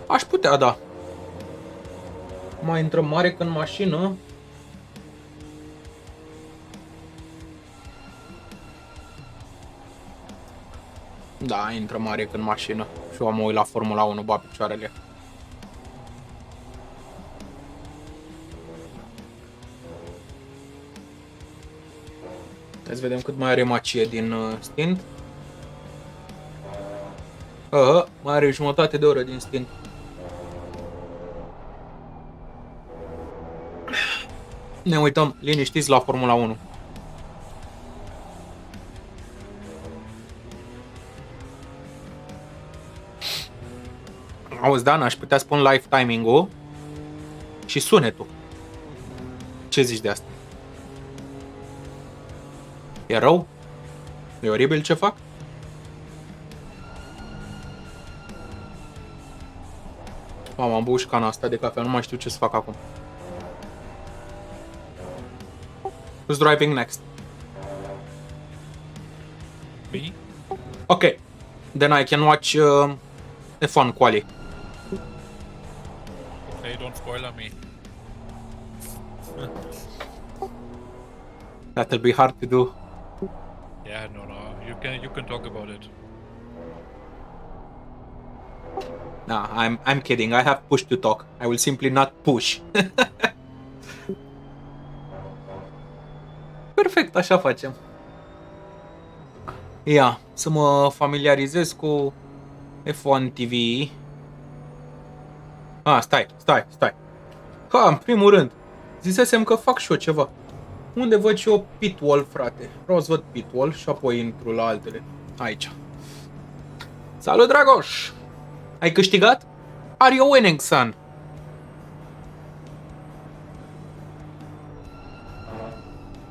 Speaker 1: Aș putea, da. Mai intră mare în mașină. Da, intră mare în mașină. Și eu mă uit la Formula 1, ba picioarele. Hai să vedem cât mai are macie din stint. Mai are jumătate de oră din stint. Ne uităm liniștiți la Formula 1. Auzi, Dan, aș putea spun live timing-ul și sunetul. Ce zici de asta? E rău? E oribil ce fac? Mama, am băut și cana asta de cafea, nu mai știu ce să fac acum. Who's driving next?
Speaker 2: Me?
Speaker 1: Okay, then I can watch F1 quali.
Speaker 2: Okay, don't spoiler me.
Speaker 1: That'll be hard to do.
Speaker 2: Yeah, no. You can talk about it.
Speaker 1: Nah, I'm kidding. I have push to talk. I will simply not push. Perfect, așa facem. Ia, să mă familiarizez cu F1 TV. Stai. În primul rând, zisesem că fac și eu ceva. Unde văd și eu pitwall, frate? Vreau să văd pitwall și apoi intru la altele. Aici. Salut, Dragoș! Ai câștigat? Are you winning, son?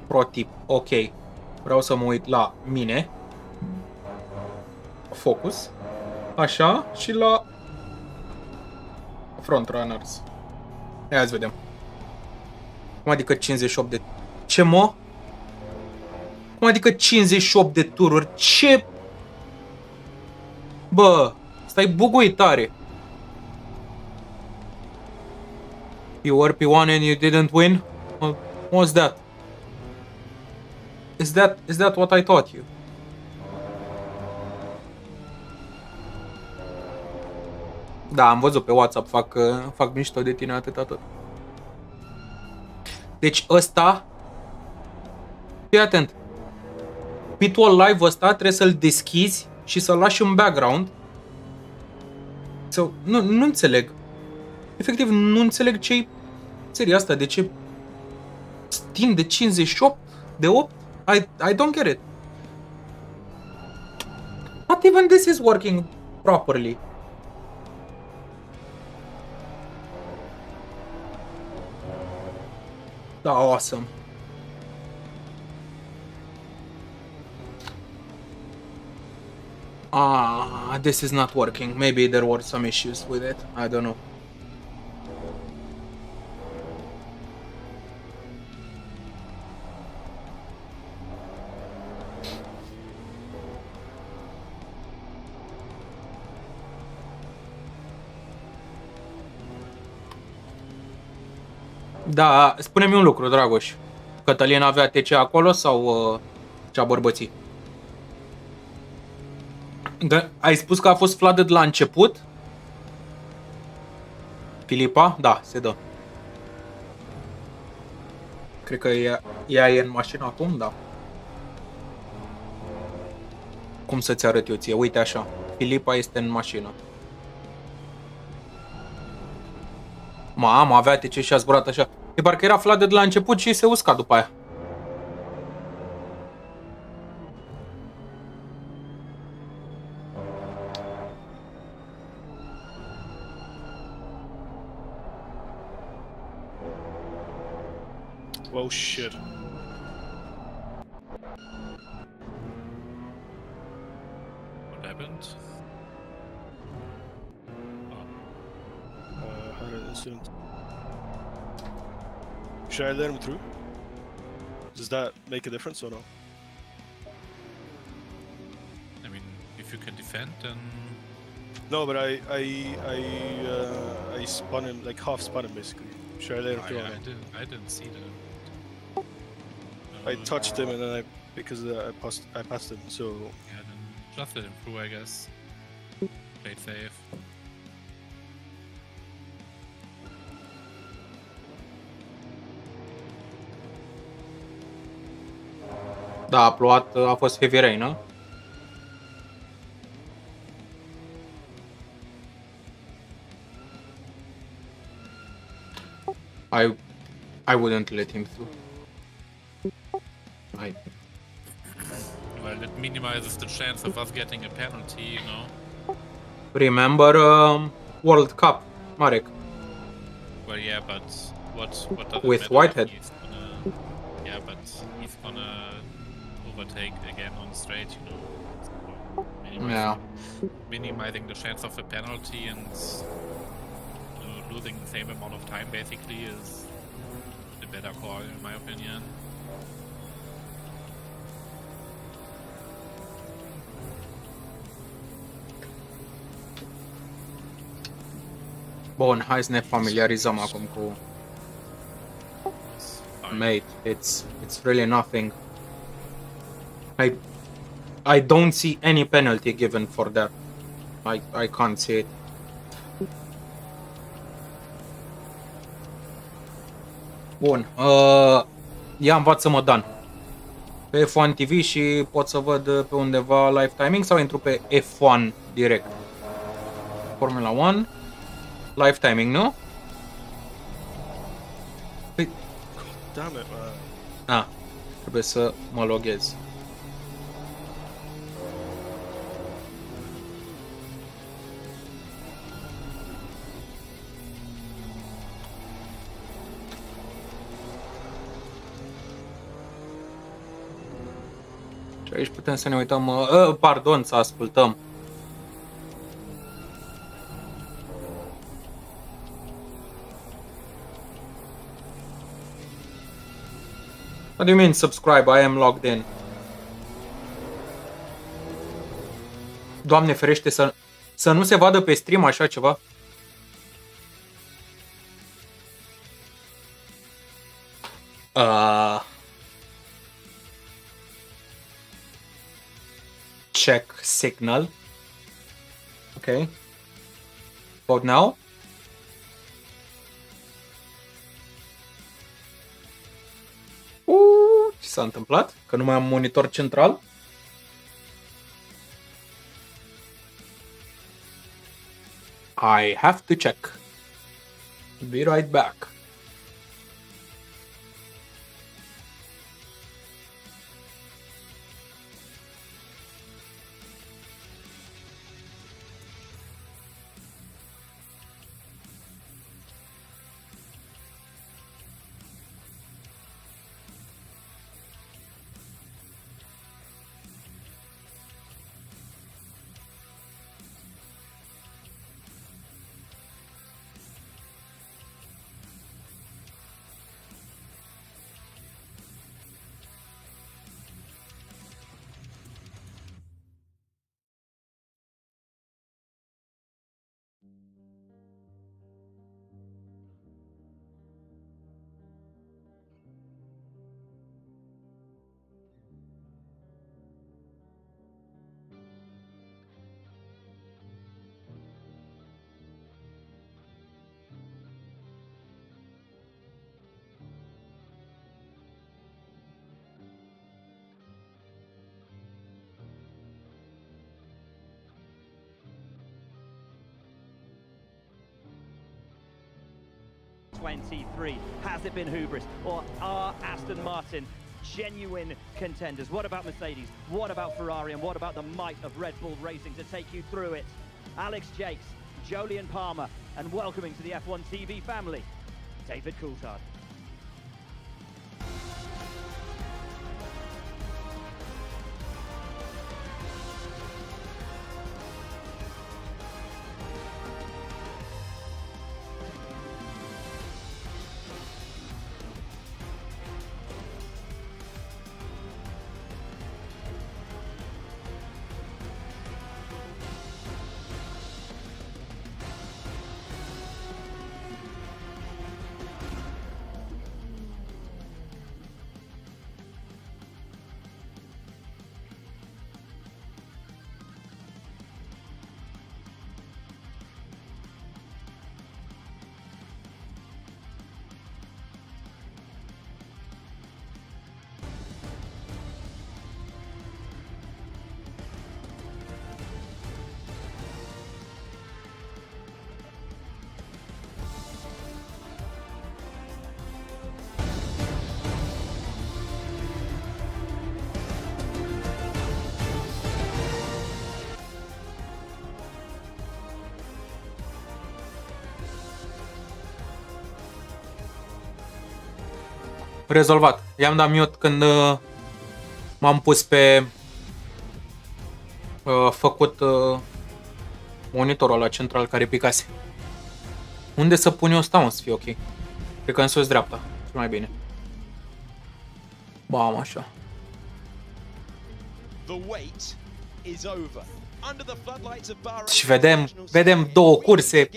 Speaker 1: Pro tip. Ok. Vreau să mă uit la mine. Focus. Așa. Și la Frontrunners. Ia să vedem. Cum adică 58 de... Ce, mă? Cum adică 58 de tururi? Ce? Bă, stai buguit tare. You were P1 and you didn't win? What's that? Is that what I taught you? Da, am văzut pe WhatsApp, fac mișto de tine atâta tot. Deci ăsta, fii atent, pitwall live ăsta trebuie să-l deschizi și să-l lași în background. Nu înțeleg. Efectiv, nu înțeleg ce-i seria asta, de ce stint de 58, de 8, I don't get it. Not even this is working properly. Da, awesome. This is not working. Maybe there were some issues with it. I don't know. Da, spune-mi un lucru, Dragoș. Cătălin avea TC acolo sau cea bărbății? Da, ai spus că a fost flooded la început? Filipa? Da, se dă. Cred că ea e în mașină acum, da. Cum să-ți arăt eu ție? Uite așa. Filipa este în mașină. Mamă, avea TC și a zburat așa. E parcă era flooded de la început și se usca după aia.
Speaker 3: Oh shit.
Speaker 2: What happened?
Speaker 3: Had an incident. Should I let him through? Does that make a difference or no?
Speaker 2: I mean, if you can defend, then
Speaker 3: No, but I spun him, like half spun him basically. Should I let him through or no?
Speaker 2: I didn't see that.
Speaker 3: I touched him and then because I passed him, so
Speaker 2: Yeah, then just let him through, I guess. Play it safe.
Speaker 1: Da, a plouat, a fost heavy rain, nu? I wouldn't let him through.
Speaker 2: Well, it minimizes the chance of us getting a penalty, you know.
Speaker 1: Remember World Cup, Marek.
Speaker 2: Well, yeah, but what does it
Speaker 1: With
Speaker 2: matter?
Speaker 1: Whitehead.
Speaker 2: Yeah, but he's gonna overtake again on straight, you know. So,
Speaker 1: Yeah.
Speaker 2: minimizing the chance of a penalty and losing the same amount of time basically is the better call in my opinion.
Speaker 1: Bun, hai să ne familiarizăm acum cu...
Speaker 2: Fine.
Speaker 1: Mate, it's really nothing. I don't see any penalty given for that. I can't see it. Bun, ia învață-mă, Dan. Pe F1 TV și pot să văd pe undeva live timing sau intru pe F1 direct? Formula 1, live timing, nu? Păi,
Speaker 3: damn it, man.
Speaker 1: trebuie să mă loghez. Și aici putem să ne uităm, pardon, să ascultăm. What do you mean subscribe? I am logged in. Doamne ferește să nu se vadă pe stream așa ceva. Check signal. Okay. But now? Ce s-a întâmplat? Că nu mai am monitor central? I have to check. Be right back.
Speaker 5: 23. Has it been hubris, or are Aston Martin genuine contenders? What about Mercedes? What about Ferrari? And what about the might of Red Bull Racing to take you through it? Alex Jakes, Jolyon Palmer, and welcoming to the F1 TV family, David Coulthard.
Speaker 1: Rezolvat. I-am dat mute când m-am pus pe făcut monitorul ăla central care picase. Unde să pun eu ăsta, mă, să fie ok? Cred că în sus dreapta. Cel mai bine. Bam, așa. Și vedem două curse.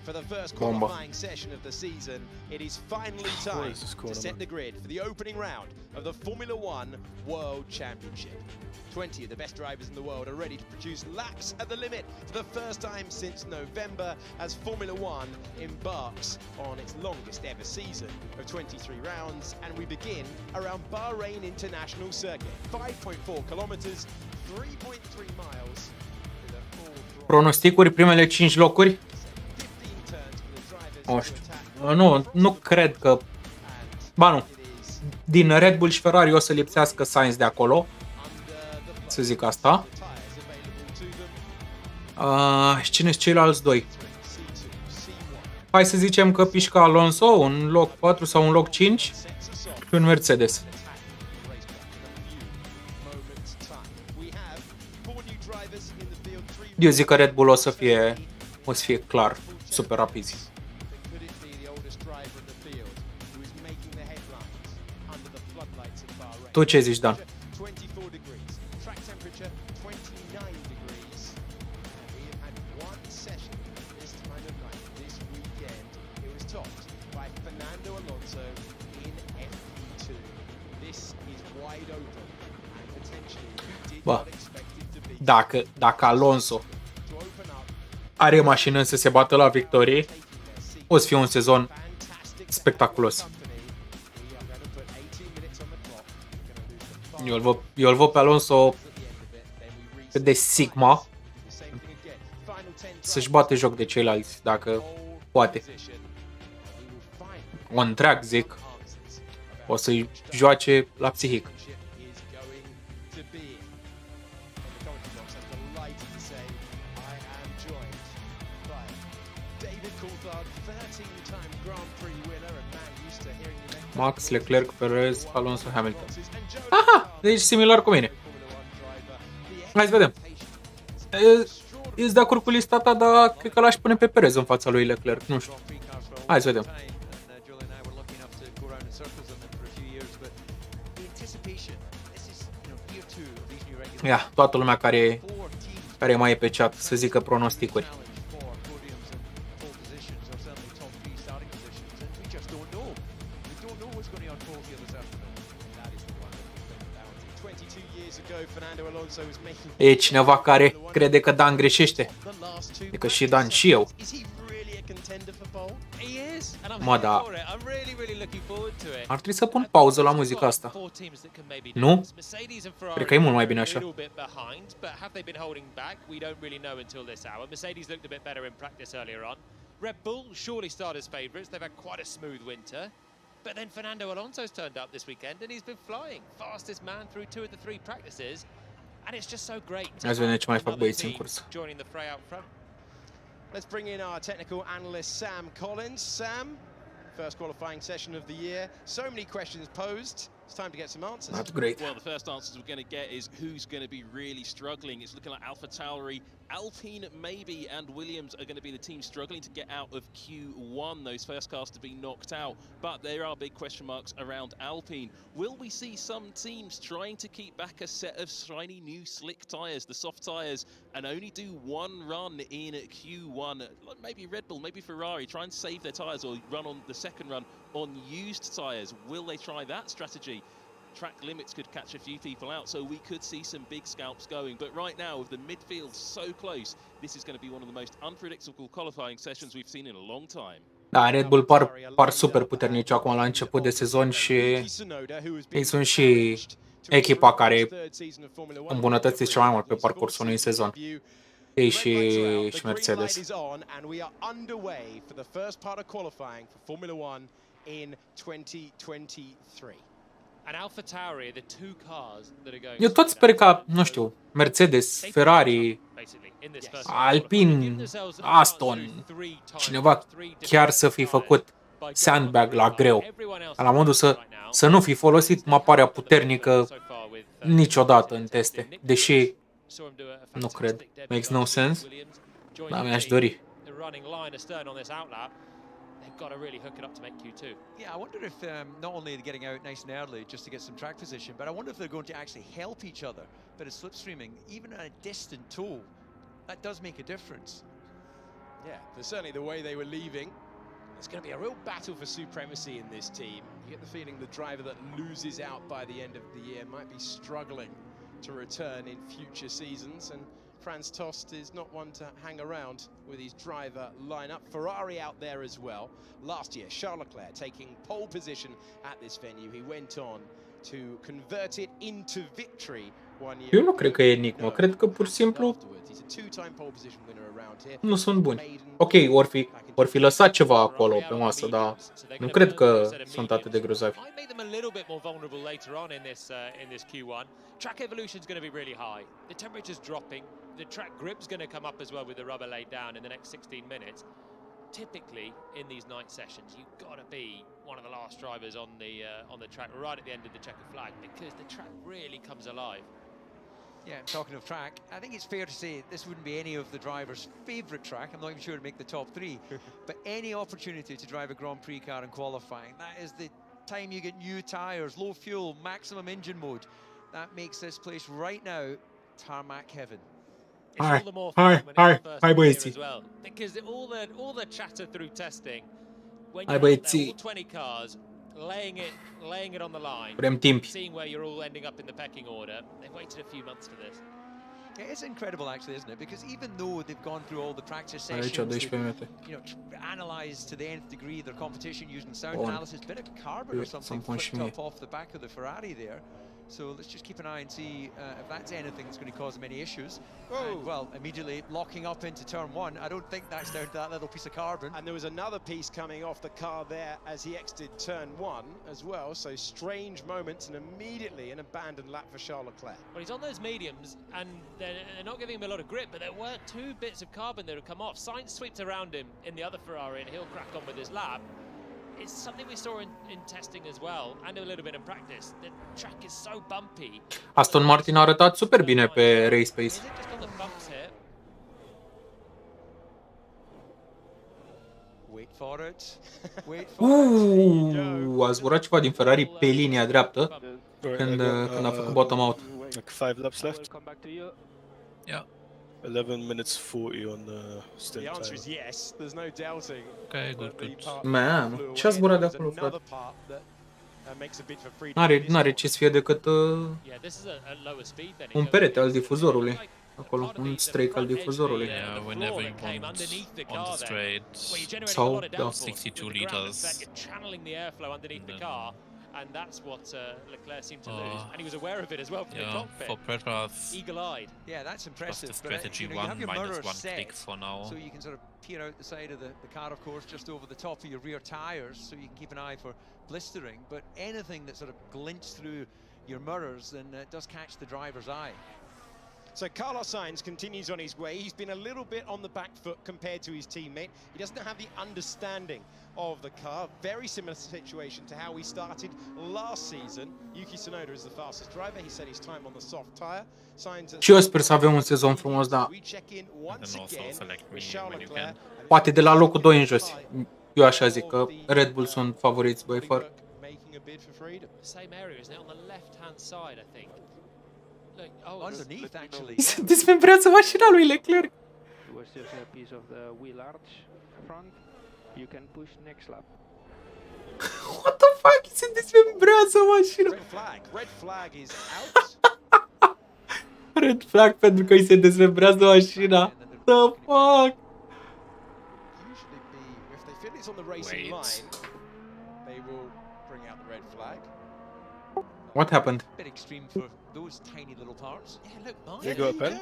Speaker 6: For the first
Speaker 1: Bomba.
Speaker 6: qualifying session of the season, it is finally time to set the grid for the opening round of the Formula One World Championship. 20 of the best drivers in the world are ready to produce laps at the limit for the first time since November as Formula One embarks on its longest ever season of 23 rounds, and we begin around Bahrain International Circuit. 5.4 kilometers, 3.3 miles. With a full throttle.
Speaker 1: Pronosticuri, primele 5 locuri. O știu. Nu cred că... Ba nu. Din Red Bull și Ferrari o să lipsească Sainz de acolo. Să zic asta. Și cine sunt ceilalți doi? Hai să zicem că pișcă Alonso un loc 4 sau un loc 5 și un Mercedes. Eu zic că Red Bull o să fie clar super rapizi. Tu ce zici, Dan? Bă, dacă Alonso are mașină să se bată la victorie, o să fie un sezon spectaculos. Eu îl văd pe Alonso de Sigma să-și bate joc de ceilalți, dacă poate. O întreag, zic, o să-i joace la psihic. Max, Leclerc, Perez, Alonso, Hamilton. Aha, deci similar cu mine. Hai să vedem. Ești de acord cu lista ta, dar cred că l-aș pune pe Perez în fața lui Leclerc, nu știu. Hai să vedem. Ia, toată lumea care mai e pe chat să zică pronosticuri. E cineva care crede că Dan greșește. Adică și Dan și eu. Mă, da. Ar trebui să pun pauză la muzica asta. Nu? Cred că e mult mai bine așa.
Speaker 7: Red Bull surely start as favourites. They've had quite a smooth winter. But then Fernando Alonso's turned up this weekend and he's been flying. Fastest man through 2 of the 3 practices. And it's just so great to
Speaker 1: Azi vedem ce mai fac
Speaker 7: another
Speaker 1: băieții în
Speaker 7: team
Speaker 1: cursă.
Speaker 7: joining the fray out front.
Speaker 6: Let's bring in our technical analyst, Sam Collins. Sam, first qualifying session of the year. So many questions posed. It's time to get some answers.
Speaker 1: Not great.
Speaker 8: Well, the first answers we're going to get is who's going to be really struggling. It's looking like AlphaTauri, Alpine maybe, and Williams are going to be the team struggling to get out of Q1. Those first cars to be knocked out, but there are big question marks around Alpine. Will we see some teams trying to keep back a set of shiny new slick tyres, the soft tyres, and only do one run in Q1? Maybe Red Bull, maybe Ferrari, try and save their tyres or run on the second run on used tyres. Will they try that strategy? Track limits could catch a few people out, so we could see some big scalps going. But right now, with the midfield so close, this is going to be one of the most unpredictable qualifying sessions we've seen in a long time.
Speaker 1: Da, Red Bull par super puternici acum la început de sezon și ei sunt și echipa care îmbunătățește cel mai mult pe parcursul unui sezon. Ei și Mercedes. Eu tot sper ca, nu știu, Mercedes, Ferrari, Alpine, Aston, cineva chiar să fi făcut sandbag la greu. La modul să nu fi folosit maparea puternică niciodată în teste. Deși nu cred. Makes no sense. Dar mi-aș dori.
Speaker 7: Got to really hook it up to make Q2.
Speaker 9: Yeah, I wonder if not only are they getting out nice and early just to get some track position, but I wonder if they're going to actually help each other. But it's slipstreaming, even at a distant tow, that does make a difference.
Speaker 6: Yeah, but certainly the way they were leaving, it's going to be a real battle for supremacy in this team. You get the feeling the driver that loses out by the end of the year might be struggling to return in future seasons, and Franz Tost is not one to hang around with his driver lineup. Ferrari out there as well. Last year, Charles Leclerc taking pole position at this venue. He went on to convert it into victory 1 year.
Speaker 1: Eu nu cred că e enigmă, cred că pur și simplu nu sunt buni. Ok, or fi lăsat ceva acolo pe masă, dar nu cred că sunt atât de grozavi.
Speaker 7: Track evolution is going to be really high. The temperature's dropping. The track grip's going to come up as well with the rubber laid down in the next 16 minutes. Typically, in these night sessions, you've got to be one of the last drivers on the track right at the end of the checkered flag because the track really comes alive.
Speaker 9: Yeah, talking of track, I think it's fair to say this wouldn't be any of the drivers' favourite track. I'm not even sure to make the top 3, but any opportunity to drive a Grand Prix car in qualifying, that is the time you get new tyres, low fuel, maximum engine mode. That makes this place right now tarmac heaven.
Speaker 1: Hai băieții.
Speaker 7: Because all the chatter through testing, when
Speaker 1: Hai
Speaker 7: you're
Speaker 1: băieții.
Speaker 7: all 20 cars laying it on the line,
Speaker 1: Vrem timp.
Speaker 7: seeing where you're all ending up in the pecking order, they've waited a few months for this.
Speaker 9: Yeah, it's incredible actually, isn't it? Because even though they've gone through all the practice sessions, analysed to the nth degree their competition using sound analysis, bit of carbon or something flipped up off the back of the Ferrari there. So let's just keep an eye and see if that's anything that's going to cause them any issues. And, well, immediately locking up into turn 1. I don't think that's down to that little piece of carbon.
Speaker 6: And there was another piece coming off the car there as he exited turn 1 as well. So strange moments, and immediately an abandoned lap for Charles Leclerc.
Speaker 7: Well, he's on those mediums and they're not giving him a lot of grip, but there were 2 bits of carbon that have come off. Sainz sweeps around him in the other Ferrari and he'll crack on with his lap. It's something we saw in testing as well, and a little bit in practice. The track is so bumpy.
Speaker 1: Aston Martin a arătat super bine pe Race Pace.
Speaker 9: Wait for it.
Speaker 1: A zburat ceva din Ferrari pe linia dreaptă când a făcut bottom out.
Speaker 3: Like 5 laps left.
Speaker 2: Yeah.
Speaker 3: 11 minutes 40 on the stint
Speaker 6: The answer is yes. There's no doubting.
Speaker 2: Okay, good.
Speaker 1: Man, ce a zburat de acolo, frate? N-are ce să fie decât un perete al difuzorului. Acolo, un strake al difuzorului.
Speaker 2: Yeah, whenever you want on the straight,
Speaker 1: sau, da.
Speaker 2: 62 liters.
Speaker 7: and that's what Leclerc seemed to lose. And he was aware of it as well from the cockpit.
Speaker 2: For Petrov,
Speaker 7: eagle-eyed.
Speaker 9: Yeah, that's impressive.
Speaker 2: the strategy
Speaker 9: But, you have your
Speaker 2: -1
Speaker 9: mirrors set,
Speaker 2: click for now.
Speaker 9: so you can sort of peer out the side of the car, of course, just over the top of your rear tires, so you can keep an eye for blistering. But anything that sort of glints through your mirrors then does catch the driver's eye.
Speaker 6: So Carlos Sainz continues on his way. He's been a little bit on the back foot compared to his teammate. He doesn't have the understanding of the car. Very similar situation to how we started last season. Yuki Tsunoda is the fastest driver. He said his time on the soft tire.
Speaker 1: Și eu sper să avem un sezon frumos, dar poate de la locul 2 în jos. Eu așa zic că Red Bull sunt favoriți, băi, fără.
Speaker 7: Same area, isn't it? On the left-hand side, I think. Look,
Speaker 9: Underneath, actually.
Speaker 1: Se dezmembrează mașina lui Leclerc.
Speaker 10: It was just a piece of the wheel arch front. You can push next lap.
Speaker 1: What the fuck? Se dezmembrează mașina.
Speaker 6: Red flag is out.
Speaker 1: Red flag pentru că îi se dezmembrează mașina. The fuck?
Speaker 6: Usually be, if they feel it's on the racing line, they will bring out the red flag.
Speaker 1: What happened?
Speaker 9: Bit extreme for those tiny little parts. Yeah, look, mine.
Speaker 3: You got a pen?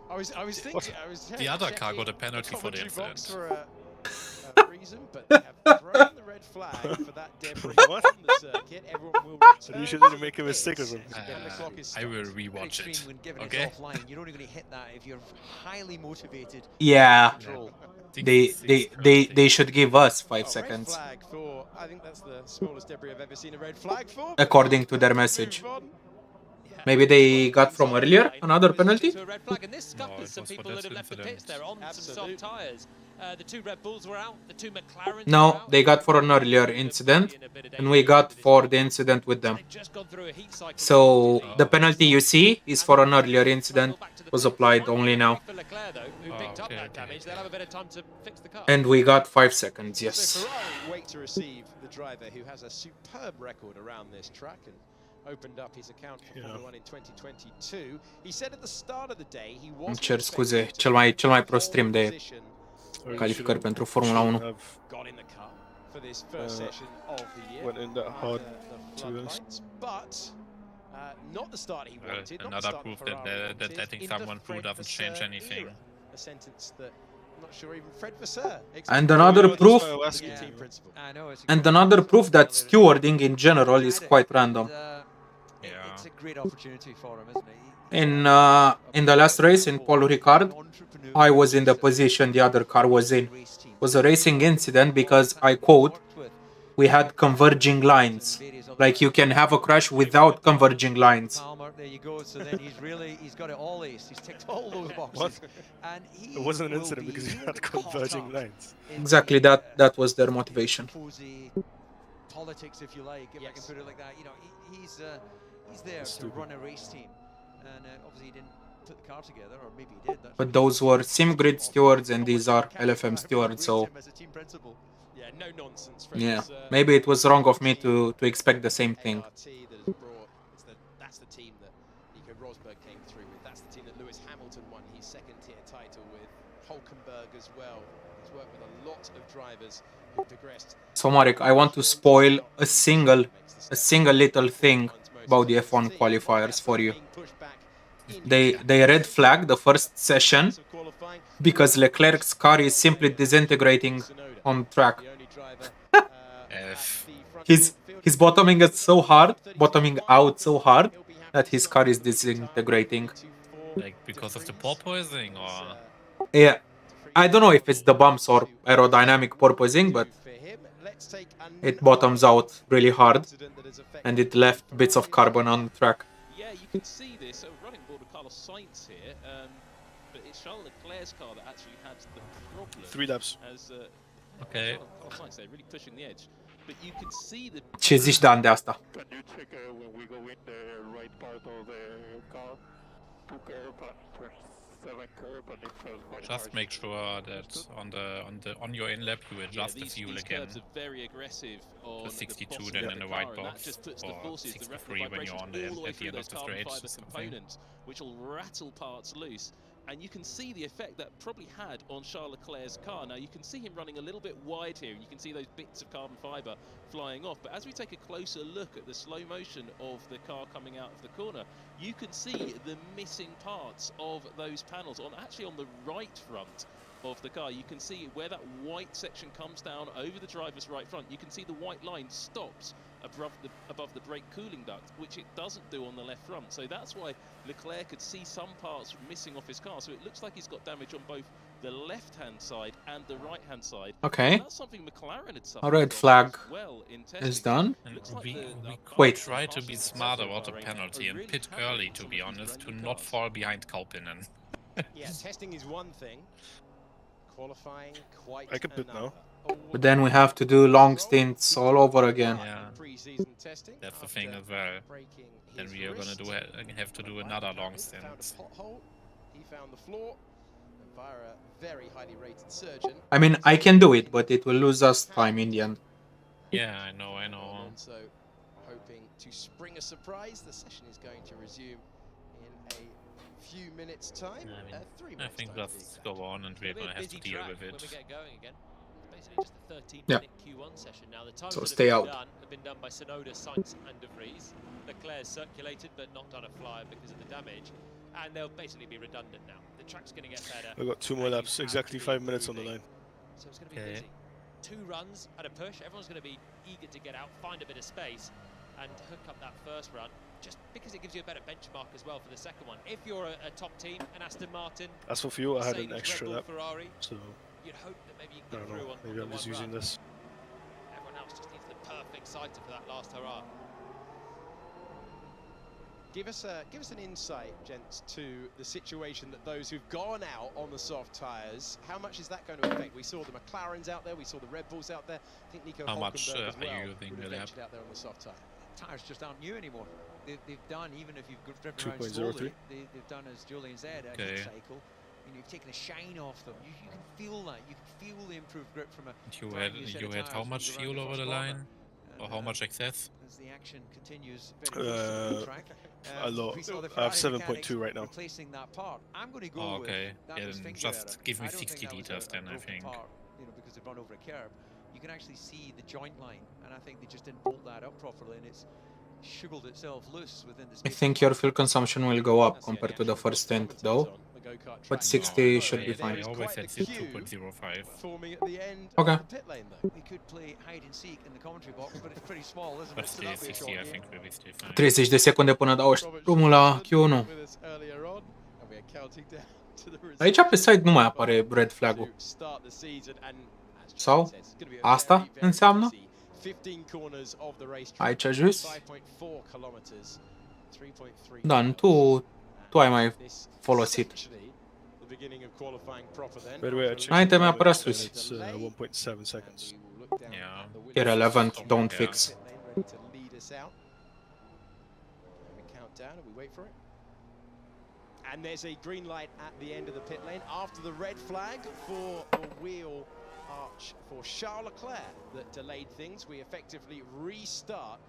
Speaker 6: I was thinking. I was
Speaker 2: The other car got a penalty for the incident.
Speaker 6: For a reason, but they have thrown the red flag for that debris on the circuit. Everyone will
Speaker 3: So you shouldn't make a mistake or something.
Speaker 2: I will rewatch it.
Speaker 9: Okay. Offline. You're only going to hit that if you're highly motivated.
Speaker 1: Yeah. They should give us 5 seconds.
Speaker 6: Red flag for, I think that's the smallest debris I've ever seen a red flag for.
Speaker 1: According to their message. Maybe they got from earlier another penalty?
Speaker 7: To a red flag, and this scuffers some people that have left the pits there on some soft tyres. The two Red Bulls were out, the two McLarens
Speaker 1: No, they got for an earlier incident, and we got for the incident with them. So the penalty you see is for an earlier incident, was applied only now. And we got 5 seconds, yes.
Speaker 6: Wait to receive the driver who has a superb record around this track and opened up his account for Formula 1 in 2022. He said at the start of the day he was.
Speaker 1: Îmi cer scuze, cel mai pro stream de calificări pentru Formula 1.
Speaker 6: Got in the car for this first session of the year.
Speaker 3: Went in that hard to
Speaker 6: but not the start he wanted.
Speaker 2: Another proof that letting someone through doesn't change anything.
Speaker 6: A sentence that I'm not sure even Fred Vasseur.
Speaker 1: And another proof that stewarding in general is quite random.
Speaker 9: It's a great opportunity for him, isn't it?
Speaker 1: In the last race in Paul Ricard, I was in the position the other car was in. It was a racing incident because, I quote, we had converging lines. Like you can have a crash without converging lines.
Speaker 9: There you go. So then he's got it all aced. He's ticked all those boxes.
Speaker 3: What?
Speaker 9: And
Speaker 3: it wasn't an incident because you had converging lines.
Speaker 1: Exactly, that was their motivation.
Speaker 9: Politics, if you like, if I can put it like that. You know, he's there to run a race team, and obviously he didn't put the car together, or maybe he did.
Speaker 1: But those were SimGrid stewards, and these are LFM stewards. So
Speaker 6: no nonsense.
Speaker 1: Yeah, maybe it was wrong of me to expect the same thing.
Speaker 6: That's the team that Nico Rosberg came through with. That's the team that Lewis Hamilton won his second-tier title with. Hulkenberg as well. He's worked with a lot of drivers who progressed.
Speaker 1: So Marek, I want to spoil a single little thing about the F1 qualifiers for you. They red flagged the first session because Leclerc's car is simply disintegrating on track. He's bottoming out so hard that his car is disintegrating.
Speaker 2: Like because of the porpoising, or?
Speaker 1: Yeah, I don't know if it's the bumps or aerodynamic porpoising, but it bottoms out really hard, and it left bits of carbon on the track.
Speaker 8: Yeah, you can see this. Running board with Carlos Sainz here, but it's Charles Leclerc's car that actually has the problem.
Speaker 3: 3 laps.
Speaker 8: Okay. Carlos Sainz, they're really pushing the edge. But you can see the.
Speaker 1: Ce zici, Dan, de asta?
Speaker 11: Can you check when we go in the right part of the car? 2 curb and 7 curb, and it feels
Speaker 2: just make sure that on your in lap you adjust the fuel again.
Speaker 8: Are very aggressive
Speaker 2: to 62 then in the white box, or 63 when you're on at the end of the straight.
Speaker 8: Component, which will rattle parts loose. And you can see the effect that probably had on Charles Leclerc's car. Now you can see him running a little bit wide here, and you can see those bits of carbon fiber flying off. But as we take a closer look at the slow motion of the car coming out of the corner, you can see the missing parts of those panels actually on the right front of the car. You can see where that white section comes down over the driver's right front. You can see the white line stops above the brake cooling duct, which it doesn't do on the left front. So that's why Leclerc could see some parts missing off his car. So it looks like he's got damage on both the left-hand side and the right-hand side.
Speaker 1: Okay.
Speaker 8: That's something McLaren had
Speaker 1: A red flag is done.
Speaker 2: We try to be smart about the penalty and pit early, to be honest, to not fall behind Kaupinen.
Speaker 6: Yeah, testing is one thing. Qualifying quite
Speaker 3: I can pit now.
Speaker 1: But then we have to do long stints all over again.
Speaker 2: Yeah, that's the thing as well. Then we are gonna have to do another long stint.
Speaker 6: He found the floor via a very highly rated surgeon.
Speaker 1: I mean, I can do it, but it will lose us time in the end.
Speaker 2: Yeah, I know.
Speaker 6: So, hoping to spring a surprise, the session is going to resume in a few minutes' time.
Speaker 2: I think let's go on, and we're gonna have to deal with it.
Speaker 7: When we get going again. Basically just a 13-minute Q1 session. Now the times
Speaker 1: So
Speaker 7: that
Speaker 1: stay
Speaker 7: have
Speaker 1: out.
Speaker 7: been done by Sonoda, Sainz and De Vries. Leclerc's circulated but not done a flyer because of the damage, and they'll basically be redundant now. The track's going to get better.
Speaker 3: I've got 2 more laps, exactly 5 minutes on the line.
Speaker 7: So it's going to be busy. 2 runs at a push. Everyone's going to be eager to get out, find a bit of space, and hook up that first run, just because it gives you a better benchmark as well for the second one. If you're a top team, an Aston Martin,
Speaker 3: As for fuel, I had an extra lap,
Speaker 7: Ferrari,
Speaker 3: so
Speaker 7: you'd hope that maybe you
Speaker 3: I
Speaker 7: can get
Speaker 3: don't
Speaker 7: through
Speaker 3: know,
Speaker 7: on
Speaker 3: maybe I'm just using this.
Speaker 7: Everyone else just needs the perfect sighter for that last hurrah.
Speaker 6: Give us an insight, gents, to the situation that those who've gone out on the soft tyres, how much is that going to affect? We saw the McLarens out there, we saw the Red Bulls out there. I think Nico
Speaker 2: How much
Speaker 6: Hülkenberg as well
Speaker 2: are you using
Speaker 6: would
Speaker 2: the
Speaker 6: have
Speaker 2: lap?
Speaker 6: ventured out there on the soft tyre.
Speaker 9: Tyres just aren't new anymore. They've done, even if you've driven around slowly, they've done, as Julian said, a heat cycle. You've taken the shine off them. You can feel that. You can feel the improved grip from a.
Speaker 2: You had how much fuel over the line? Or how much excess?
Speaker 9: As the action continues very close to the track.
Speaker 3: A lot. I have 7.2 right now.
Speaker 9: Replacing that part. I'm going to go
Speaker 2: okay.
Speaker 9: with
Speaker 2: Yeah, then just give me 60 liters then, I think.
Speaker 9: Part, because they've run over a curb. You can actually see the joint line, and I think they just didn't bolt that up properly, and it's sugarled itself loose within the
Speaker 1: I think your fuel consumption will go up compared to the first stint, though. But 60 should be fine.
Speaker 2: I always said 2.05.
Speaker 1: Okay.
Speaker 9: We could play hide and seek in the commentary box, but it's pretty small, isn't it?
Speaker 2: So that'd be a short game. I think we'll be still fine.
Speaker 1: 30 de secunde până dau drumul la Q1. Aici pe site nu mai apare red flag-ul. Sau? Asta înseamnă? Aici jos? Da, tu ai mai folosit. Înainte mi-a apărat sus.
Speaker 3: 1.7 seconds.
Speaker 2: Yeah.
Speaker 1: Irrelevant, don't fix.
Speaker 6: And there's a green light at the end of the pit lane after the red flag for the wheel arch for Charles Leclerc that delayed things. We effectively restart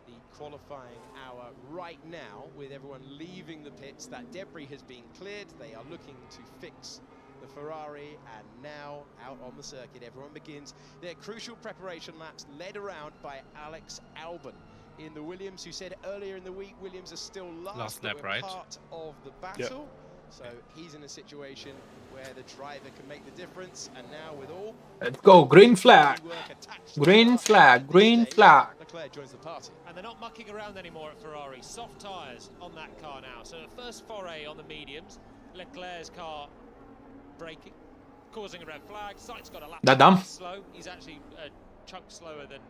Speaker 6: the qualifying hour right now with everyone leaving the pits. That debris has been cleared. They are looking to fix the Ferrari, and now out on the circuit everyone begins their crucial preparation laps led around by Alex Albon in the Williams, who said earlier in the week Williams are still last
Speaker 2: lap, right?
Speaker 6: Part of the battle. So he's in a situation where the driver can make the difference, and now with all,
Speaker 1: let's go, green flag. Green flag, green flag.
Speaker 6: Leclerc joins the party.
Speaker 7: And they're not mucking around anymore at Ferrari. Soft tyres on that car now. So the first foray on the mediums. Leclerc's car braking, causing a red flag. Sainz got a lap slow. He's actually a chunk slower than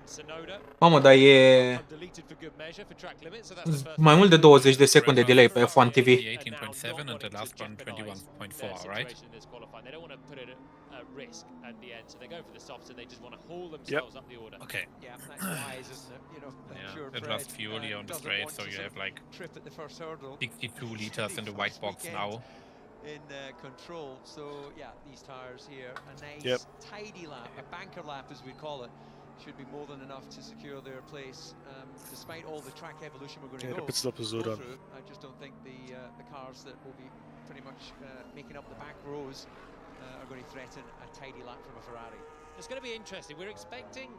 Speaker 7: Sonoda.
Speaker 1: Mamă, dar e mai mult de 20 de secunde delay pe F1 TV.
Speaker 2: 18.7 and the last one 21.4, right?
Speaker 7: They don't want to put it at risk at the end, so they go for the softs and they just want to haul themselves up the order.
Speaker 2: Okay.
Speaker 9: Yeah, that's wise, isn't it? You know,
Speaker 2: Yeah, adjust fuel here on the straight, so you have like 62 liters in the white box now.
Speaker 9: In control, so yeah, these tires here, a nice tidy lap, a banker lap as we call it, should be more than enough to secure their place. Despite all the track evolution we're going to go through, I just don't think the car cars that will be pretty much making up the back rows are going to threaten a tidy lap from a Ferrari.
Speaker 7: It's going to be interesting. We're expecting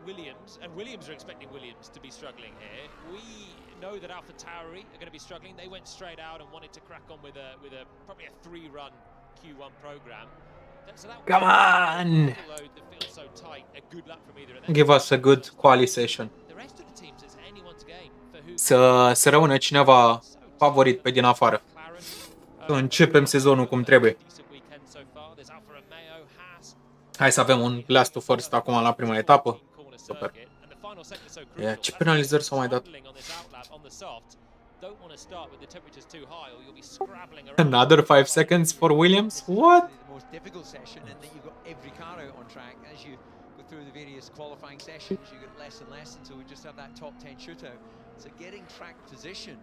Speaker 7: Williams, and Williams are expecting Williams to be struggling here. We know that AlphaTauri are going to be struggling. They went straight out and wanted to crack on with a probably a 3-run Q1 program. So that
Speaker 1: Come on!
Speaker 7: that feels so tight, a good lap from either of them.
Speaker 1: Give us a good quali session.
Speaker 7: The rest of the teams, it's anyone's game for who.
Speaker 1: Să rămână cineva favorit pe din afară. Să începem sezonul cum trebuie. Hai să avem un last to first acum la prima etapă. Super. Ce penalizări s-au mai dat? Another 5 seconds for Williams? What?
Speaker 9: The most difficult session, and that you've got every car out on track. As you go through the various qualifying sessions, you get less and less until we just have that top 10 shootout. So getting track position,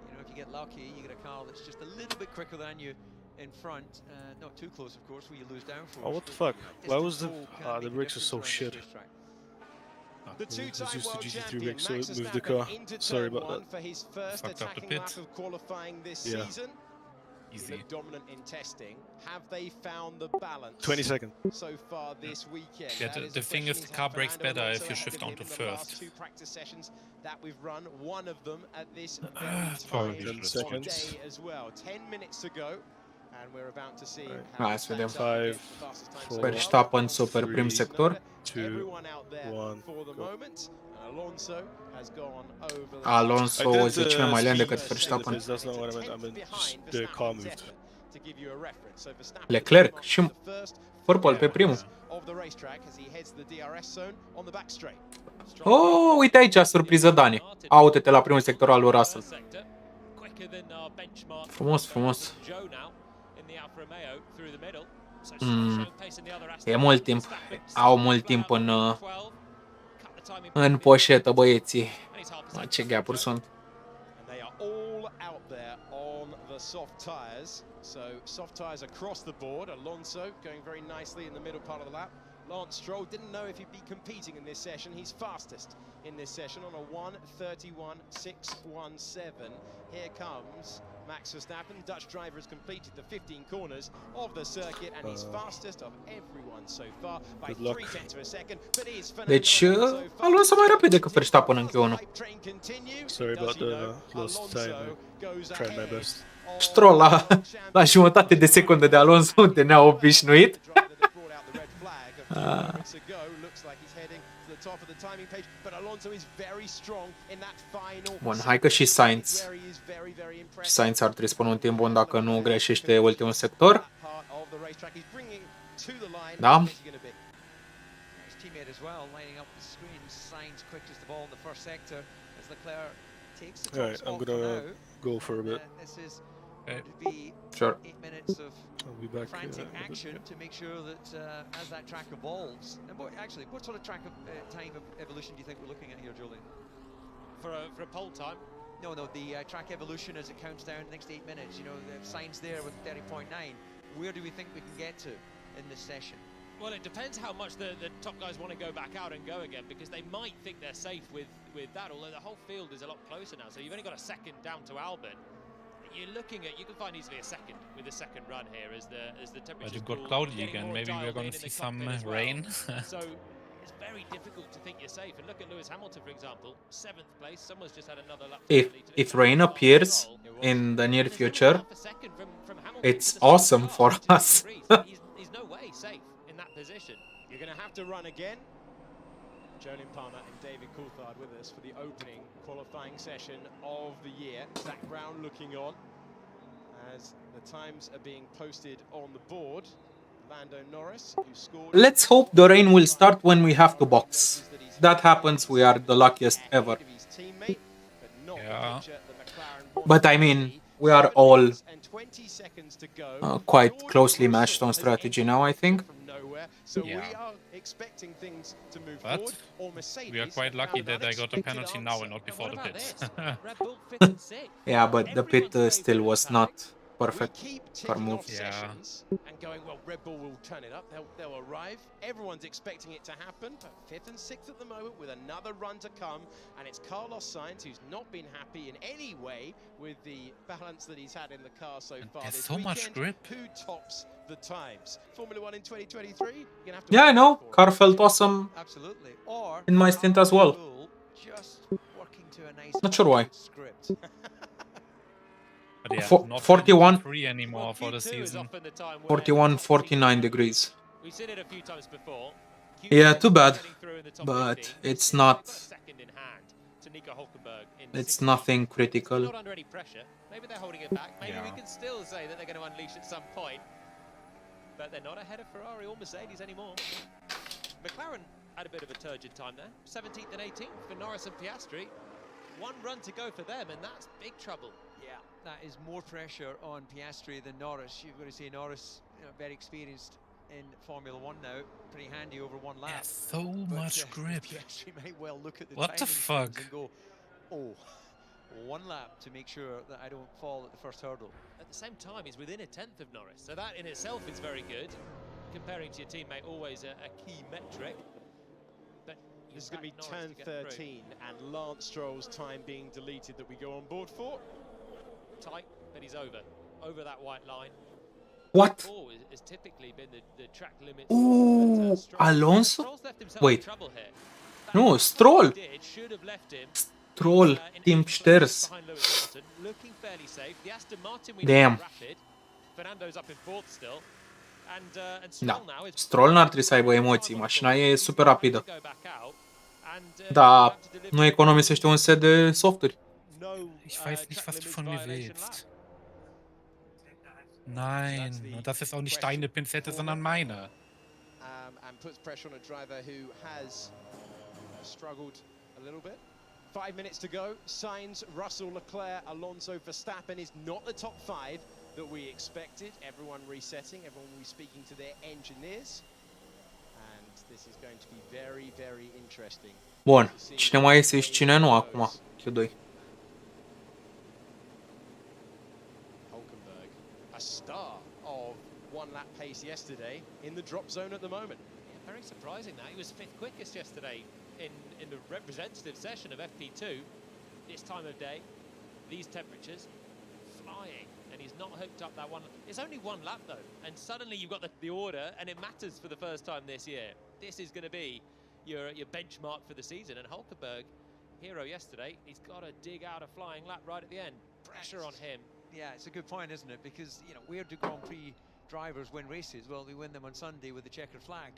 Speaker 9: you know, if you get lucky, you get a car that's just a little bit quicker than you in front, not too close, of course, where you lose downforce.
Speaker 3: Oh, what the fuck? Why was the brakes are so shit?
Speaker 6: The two-time world
Speaker 3: GT3
Speaker 6: champion
Speaker 3: brakes, so
Speaker 6: Max
Speaker 3: it moved the car.
Speaker 6: into
Speaker 3: Sorry
Speaker 6: turn
Speaker 3: about
Speaker 6: one
Speaker 3: that.
Speaker 6: for his first
Speaker 2: Fucked up the
Speaker 6: attacking lap
Speaker 2: pit.
Speaker 6: of qualifying this
Speaker 3: Yeah.
Speaker 6: season.
Speaker 2: Easy.
Speaker 6: Dominant in testing. Have they found the balance
Speaker 3: 20 seconds.
Speaker 6: so far this weekend?
Speaker 2: Yeah, the thing is, the car brakes better if you shift onto first.
Speaker 6: Two practice sessions that we've run, one of them at this
Speaker 2: Probably
Speaker 6: very
Speaker 2: should have
Speaker 6: time of
Speaker 3: seconds.
Speaker 6: day as well. 10 minutes to go, and we're about to see
Speaker 1: Hai să vedem.
Speaker 3: 5, 4,
Speaker 1: Verstappen super prim sector.
Speaker 3: 2,
Speaker 6: everyone out there
Speaker 3: 1,
Speaker 6: for the
Speaker 3: go.
Speaker 6: moment. Alonso has gone over the
Speaker 1: Alonso
Speaker 3: I
Speaker 1: o
Speaker 3: did
Speaker 1: 10 mai lent decât
Speaker 3: speed
Speaker 1: Verstappen.
Speaker 3: limits, that's not what I meant. I meant just the car moved.
Speaker 6: to give you a reference. So Verstappen
Speaker 1: Leclerc și
Speaker 6: the first
Speaker 1: Purple pe primul.
Speaker 6: of the racetrack as he heads the DRS zone on the back straight.
Speaker 1: Oh, uite aici, surpriză Dani. Aută-te la primul sector al lui Russell. Frumos, frumos. E mult timp. Au mult timp în poșetă, băieții. Mă, ce gap-uri sunt.
Speaker 6: And they are all out there on the soft tyres. So soft tyres across the board. Alonso going very nicely in the middle part of the lap. Lance Stroll didn't know if he'd be competing in this session. He's fastest in this session on a 1:31.617. Here comes Max Verstappen. Dutch driver has completed the 15 corners of the circuit and he's fastest of everyone so far by 3/10 of a second. But is
Speaker 1: Deci, Alonso mai rapid decât Verstappen în Q1.
Speaker 3: Sorry about the lost time. I tried my best.
Speaker 1: Stroll la jumătate de secundă de Alonso, unde ne-a obișnuit. Bun, hai că și Sainz. Și Sainz ar trebui să pună un timp bun dacă nu greșește ultimul sector. Da?
Speaker 3: Alright, I'm gonna go for a bit.
Speaker 1: Sure.
Speaker 9: 8 minutes of
Speaker 3: I'll be back.
Speaker 9: frantic action to make sure that as that track evolves, and what sort of track time of evolution do you think we're looking at here, Julian?
Speaker 7: For a pole time?
Speaker 9: No, the track evolution as it counts down the next 8 minutes. You know, the signs there with 30.9. Where do we think we can get to in this session?
Speaker 7: Well, it depends how much the top guys want to go back out and go again, because they might think they're safe with that, although the whole field is a lot closer now. So you've only got a second down to Albon. You're looking at, you can find easily a second with the second run here as the temperature.
Speaker 2: But you've got cloudy again. Maybe we're going to see some rain.
Speaker 7: So it's very difficult to think you're safe. And look at Lewis Hamilton, for example, 7th place. Someone's just had another lap.
Speaker 1: If rain appears in the near future, it's awesome for us.
Speaker 7: He's no way safe in that position.
Speaker 6: You're going to have to run again. Jolyon Palmer and David Coulthard with us for the opening qualifying session of the year. Zach Brown looking on as the times are being posted on the board. Lando Norris, who scored.
Speaker 1: Let's hope the rain will start when we have to box. That happens, we are the luckiest ever.
Speaker 2: Yeah.
Speaker 1: But I mean, we are all quite closely matched on strategy now, I think.
Speaker 2: Yeah. But we are quite lucky that I got a penalty now and not before the pit.
Speaker 1: Yeah, but the pit still was not perfect.
Speaker 6: We keep
Speaker 1: Car
Speaker 6: ticking
Speaker 1: move.
Speaker 6: off sessions and going, well, Red Bull will turn it up. They'll arrive. Everyone's expecting it to happen. But 5th and 6th at the moment with another run to come. And it's Carlos Sainz who's not been happy in any way with the balance that he's had in the car so far this
Speaker 2: so much
Speaker 6: weekend.
Speaker 2: grip.
Speaker 6: Who tops the times? Formula 1 in 2023? You're gonna have to
Speaker 1: Yeah, I know. Car felt awesome
Speaker 9: Absolutely. Or
Speaker 1: in my stint as well.
Speaker 9: just working to a nice
Speaker 1: Not sure why.
Speaker 9: script.
Speaker 2: But yeah, not
Speaker 1: 41.
Speaker 2: free anymore for the season.
Speaker 1: 41, 49 degrees.
Speaker 7: We've seen it a few times before.
Speaker 1: Yeah, too bad. But it's not... It's nothing critical.
Speaker 7: Not under any pressure. Maybe they're holding it back. Maybe we can still say that they're going to unleash at some point. But they're not ahead of Ferrari or Mercedes anymore. McLaren had a bit of a turgid time there. 17th and 18th for Norris and Piastri. One run to go for them, and that's big trouble.
Speaker 9: Yeah, that is more pressure on Piastri than Norris. You've got to say Norris, very experienced in Formula 1 now. Pretty handy over one lap.
Speaker 2: Yeah, so much grip.
Speaker 9: Piastri might well look at the
Speaker 2: What the fuck?
Speaker 9: and go, oh, one lap to make sure that I don't fall at the first hurdle.
Speaker 7: At the same time, he's within a 10th of Norris, so that in itself is very good. Comparing to your teammate, always a key metric. But
Speaker 6: this is going to be turn 13 and Lance Stroll's time being deleted that we go on board for.
Speaker 7: Tight, but he's over that white line.
Speaker 1: What?
Speaker 7: Has typically been the track limit.
Speaker 1: Ooh, Alonso? Wait. No, Stroll. Stroll, timp șters. Damn. Da, Stroll n-ar trebui să aibă emoții, mașina e super rapidă. Da, nu economisește un set de softuri.
Speaker 2: Ich weiß nicht, was du von mir willst. Nein, und das ist auch nicht deine Pinzette, sondern meine.
Speaker 6: And puts pressure on a driver who has struggled a little bit. 5 minutes to go. Sainz, Russell, Leclerc, Alonso, Verstappen is not the top 5 that we expected. Everyone resetting, everyone will be speaking to their engineers. And this is going to be very, very interesting.
Speaker 1: Bun, cine mai iese și cine nu acum, Q2.
Speaker 6: A star of one lap pace yesterday in the drop zone at the moment.
Speaker 7: Yeah, very surprising that he was 5th quickest yesterday in the representative session of FP2. This time of day, these temperatures, flying, and he's not hooked up that one. It's only one lap though, and suddenly you've got the order, and it matters for the first time this year. This is going to be your benchmark for the season, and Hulkenberg, hero yesterday, he's got to dig out a flying lap right at the end. Pressure on him.
Speaker 9: Yeah, it's a good point, isn't it? Because, where do Grand Prix drivers win races? Well, they win them on Sunday with the checkered flag.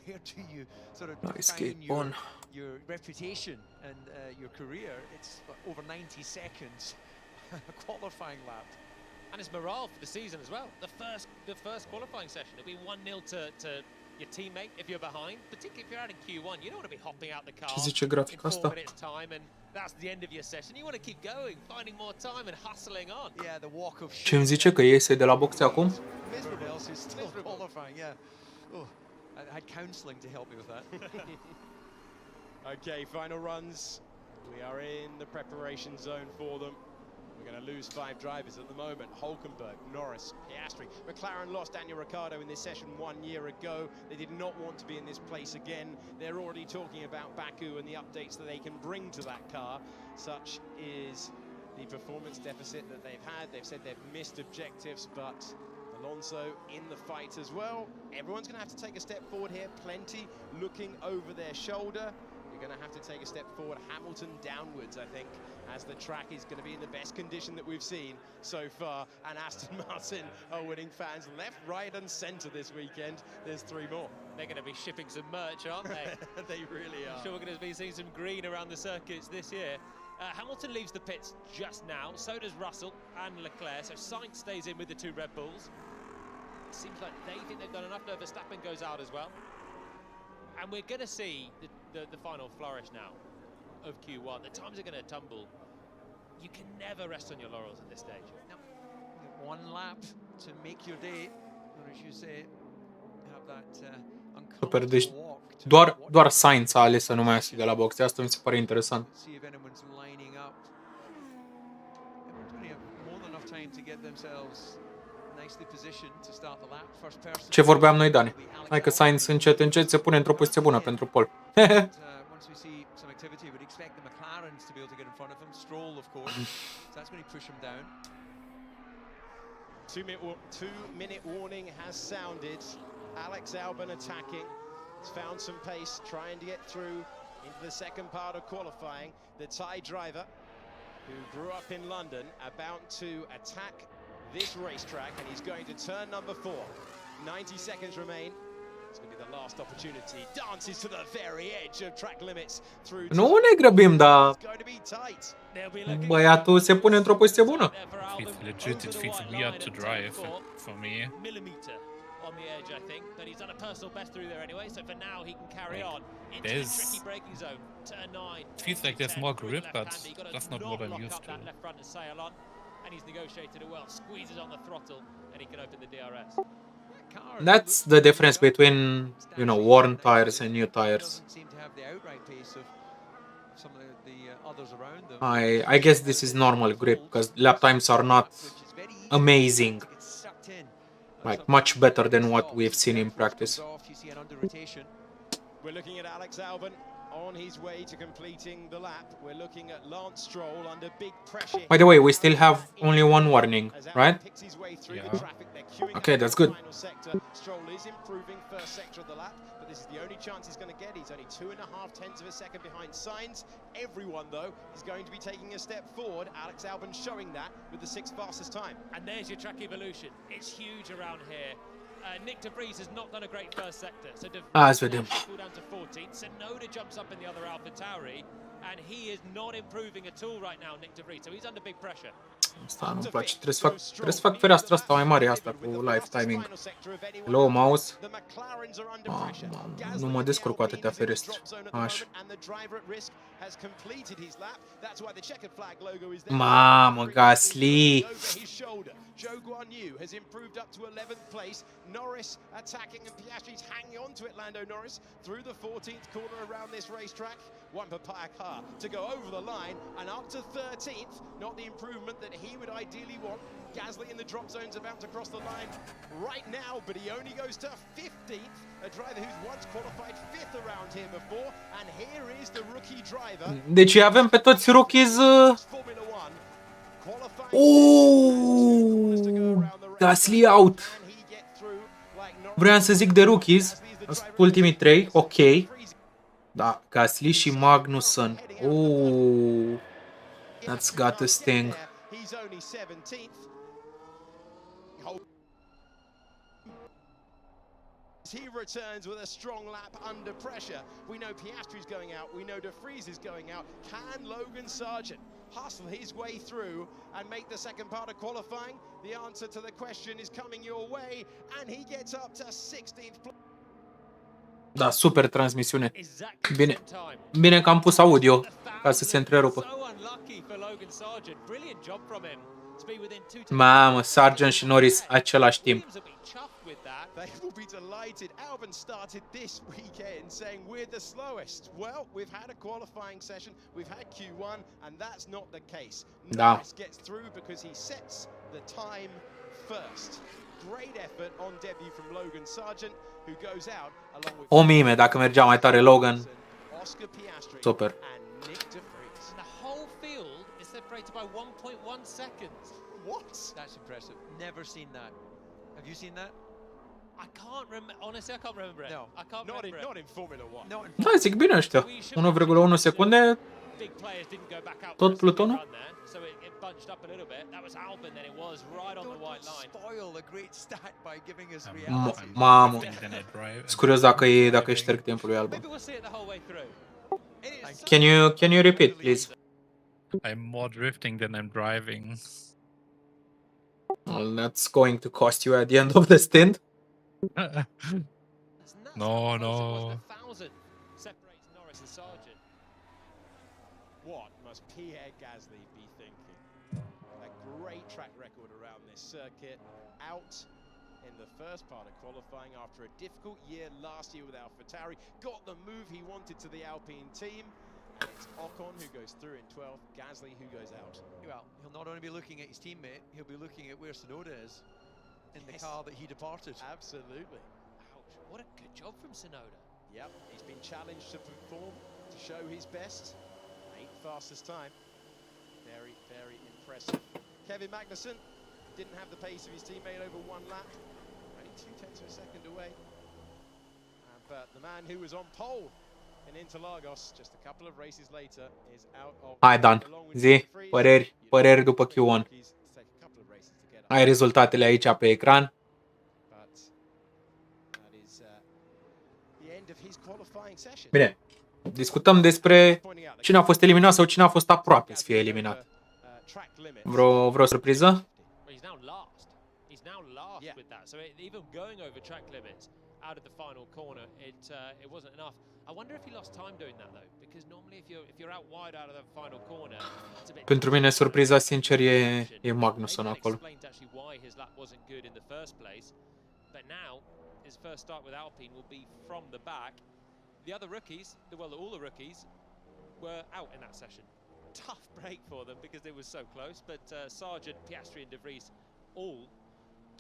Speaker 9: Where do you sort of define your reputation and your career? It's over 90 seconds, a qualifying lap.
Speaker 7: And it's morale for the season as well. The first qualifying session, it'll be 1-0 to your teammate if you're behind, particularly if you're out in Q1. You don't want to be hopping out the car in 4 minutes time and that's the end of your session. You want to keep going, finding more time and hustling on.
Speaker 9: Yeah, the walk of shame.
Speaker 1: Ce-mi zice că iese de la boxe acum?
Speaker 9: Miserable, still qualifying, yeah. Oh, I had counselling to help me with that.
Speaker 6: Okay, final runs. We are in the preparation zone for them. We're going to lose 5 drivers at the moment. Hulkenberg, Norris, Piastri. McLaren lost Daniel Ricciardo in this session 1 year ago. They did not want to be in this place again. They're already talking about Baku and the updates that they can bring to that car. Such is the performance deficit that they've had. They've said they've missed objectives, but Alonso in the fight as well. Everyone's going to have to take a step forward here. Plenty looking over their shoulder. You're going to have to take a step forward. Hamilton downwards, I think, as the track is going to be in the best condition that we've seen so far. And Aston Martin are winning fans left, right and centre this weekend. There's 3 more.
Speaker 7: They're going to be shipping some merch, aren't they?
Speaker 6: They really are.
Speaker 7: I'm sure we're going to be seeing some green around the circuits this year. Hamilton leaves the pits just now. So does Russell and Leclerc. So Sainz stays in with the 2 Red Bulls. It seems like they think they've done enough. Verstappen goes out as well. And we're going to see the final flourish now of Q1. The times are going to tumble. You can never rest on your laurels at this stage.
Speaker 9: No. 1 lap to make your day, or as you say, have that
Speaker 1: Super, deci doar Sainz a ales să nu mai iasă de la boxe. Asta mi se pare interesant.
Speaker 9: trying to get themselves nicely positioned to start the lap. First person.
Speaker 1: Ce vorbeam noi, Dani? Hai că Sainz încet se pune într-o poziție bună pentru pole.
Speaker 9: Once we see some activity, we'd expect the McLarens to be able to get in front of him. Stroll, of course. So that's going to push him down.
Speaker 6: 2-minute warning has sounded. Alex Albon attacking. He's found some pace, trying to get through into the second part of qualifying. The Thai driver, who grew up in London, about to attack this racetrack, and he's going to turn number 4. 90 seconds remain. It's going to be the last opportunity. Dances to the very edge of track limits through.
Speaker 1: Nu ne grăbim, dar băiatul se pune într-o poziție bună.
Speaker 2: It's legit, it feels weird to drive for me.
Speaker 7: On the edge, I think, but he's done a personal best through there anyway, so for now he can carry on into the tricky braking zone. Turn 9.
Speaker 2: It feels like there's more grip, but that's not what I'm used to.
Speaker 7: That left front and sail on, and he's negotiated it well. Squeezes on the throttle, and he can open the DRS.
Speaker 1: That's the difference between, you know, worn tires and new tires. I guess this is normal grip because lap times are not amazing. Like much better than what we've seen in practice.
Speaker 6: We're looking at Alex Albon on his way to completing the lap. We're looking at Lance Stroll under big pressure.
Speaker 1: By the way, we still have only one warning, right?
Speaker 2: Yeah.
Speaker 1: Okay, that's good.
Speaker 6: Stroll is improving first sector of the lap, but this is the only chance he's going to get. He's only 2.5 tenths of a second behind Sainz. Everyone, though, is going to be taking a step forward. Alex Albon showing that with the 6th fastest time.
Speaker 7: And there's your track evolution. It's huge around here. Nick De Vries has not done a great first sector, so De Vries down to 14th. Sonoda jumps up in the other AlphaTauri, and he is not improving at all right now, Nick De Vries, so he's under big pressure.
Speaker 1: Asta nu-mi place. Trebuie să fac fereastra asta mai mare, asta cu live timing. Hello, mouse. Nu mă descurc cu atâtea ferestre. Așa. Mamă, Gasly!
Speaker 6: Zhou Guanyu has improved up to 11th place. Norris attacking and Piastri's hanging on to it, Lando Norris, through the 14th corner around this racetrack. One Papaya car to go over the line and up to 13th. Not the improvement that he would ideally want. Gasly in the drop zone's about to cross the line right now, but he only goes to 15th. A driver who's once qualified 5th around here before. And here is the rookie driver.
Speaker 1: Deci avem pe toți rookies. Gasly out. Vreau să zic de rookies. Ultimii 3, ok. Da, Gasly și Magnussen. That's got to sting.
Speaker 6: He returns with a strong lap under pressure. We know Piastri's going out. We know De Vries is going out. Can Logan Sargent hustle his way through and make the second part of qualifying? The answer to the question is coming your way, and he gets up to 16th place.
Speaker 1: Da, super transmisiune. Bine că am pus audio ca să se întrerupă. Mamă, Sargent și Norris același timp.
Speaker 6: They will be delighted. Albon started this weekend saying we're the slowest. Well, we've had a qualifying session, we've had Q1, and that's not the case. Norris gets through because he sets the time first. Great effort on debut from Logan Sargent, who goes out along with
Speaker 1: O mime dacă mergea mai tare Logan. Super.
Speaker 6: And Nick De Vries.
Speaker 7: The whole field is separated by 1.1 seconds.
Speaker 6: What?
Speaker 9: That's impressive. Never seen that. Have you seen that?
Speaker 7: I can't remember. Honestly, I can't remember it.
Speaker 9: No,
Speaker 7: I can't remember it.
Speaker 6: Not in Formula 1.
Speaker 1: Da, zic bine ăștia. 1,1 secunde.
Speaker 7: Big players didn't go back out.
Speaker 1: Tot plutonul.
Speaker 7: So it bunched up a little bit. That was Albon, then it was right on the white line.
Speaker 9: Spoil a great stat by giving us reality.
Speaker 1: Mamă. Sunt curios dacă e șterg timpul lui Albon.
Speaker 7: Maybe we'll see it the whole way through.
Speaker 1: Can you repeat, please?
Speaker 2: I'm more drifting than I'm driving.
Speaker 1: Well, that's going to cost you at the end of the stint.
Speaker 2: No.
Speaker 7: Separates Norris and Sargent.
Speaker 6: What must Pierre Gasly be thinking? A great track record around this circuit. Out in the first part of qualifying after a difficult year last year with AlphaTauri. Got the move he wanted to the Alpine team. And it It's Ocon who goes through in 12th, Gasly who goes out.
Speaker 9: Well, he'll not only be looking at his teammate, he'll be looking at where Tsunoda is in the car that he departed.
Speaker 6: Absolutely.
Speaker 7: Ouch, what a good job from Tsunoda.
Speaker 6: Yep, he's been challenged to perform, to show his best. 8th fastest time. Very, very impressive. Kevin Magnussen didn't have the pace of his teammate over 1 lap. Only 0.2 of a second away. But the man who was on pole in Interlagos just a couple of races later is out of...
Speaker 1: Hai, Dan, zi, păreri după Q1. Ai rezultatele aici pe ecran. Bine, discutăm despre cine a fost eliminat sau cine a fost aproape să fie eliminat. Vreo surpriză?
Speaker 7: Out of the final corner, it wasn't enough. I wonder if he lost time doing that though, because normally if you're out wide out of the final corner, it's a bit.
Speaker 1: Pentru mine surpriza sincer e Magnussen acolo.
Speaker 7: Actually why his lap wasn't good in the first place, but now his first start with Alpine will be from the back. The other rookies, all the rookies were out in that session. Tough break for them because it was so close, but Sargent, Piastri and De Vries all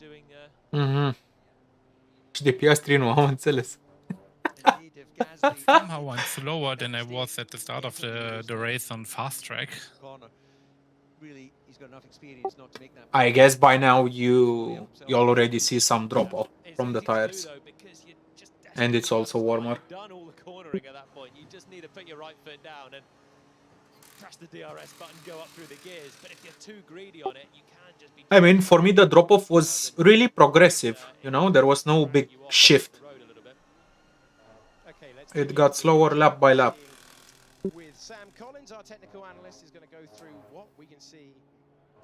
Speaker 7: doing
Speaker 1: Și de Piastri nu am înțeles.
Speaker 2: Somehow I'm slower than I was at the start of the race on fast track.
Speaker 1: I guess by now you already see some drop off from the tires. And it's also warmer.
Speaker 7: Done all the cornering at that point. You just need to put your right foot down and press the DRS button, go up through the gears. But if you're too greedy on it, you can't just be...
Speaker 1: I mean, for me the drop off was really progressive, you know, there was no big shift. It got slower lap by lap.
Speaker 6: With Sam Collins, our technical analyst, is going to go through what we can see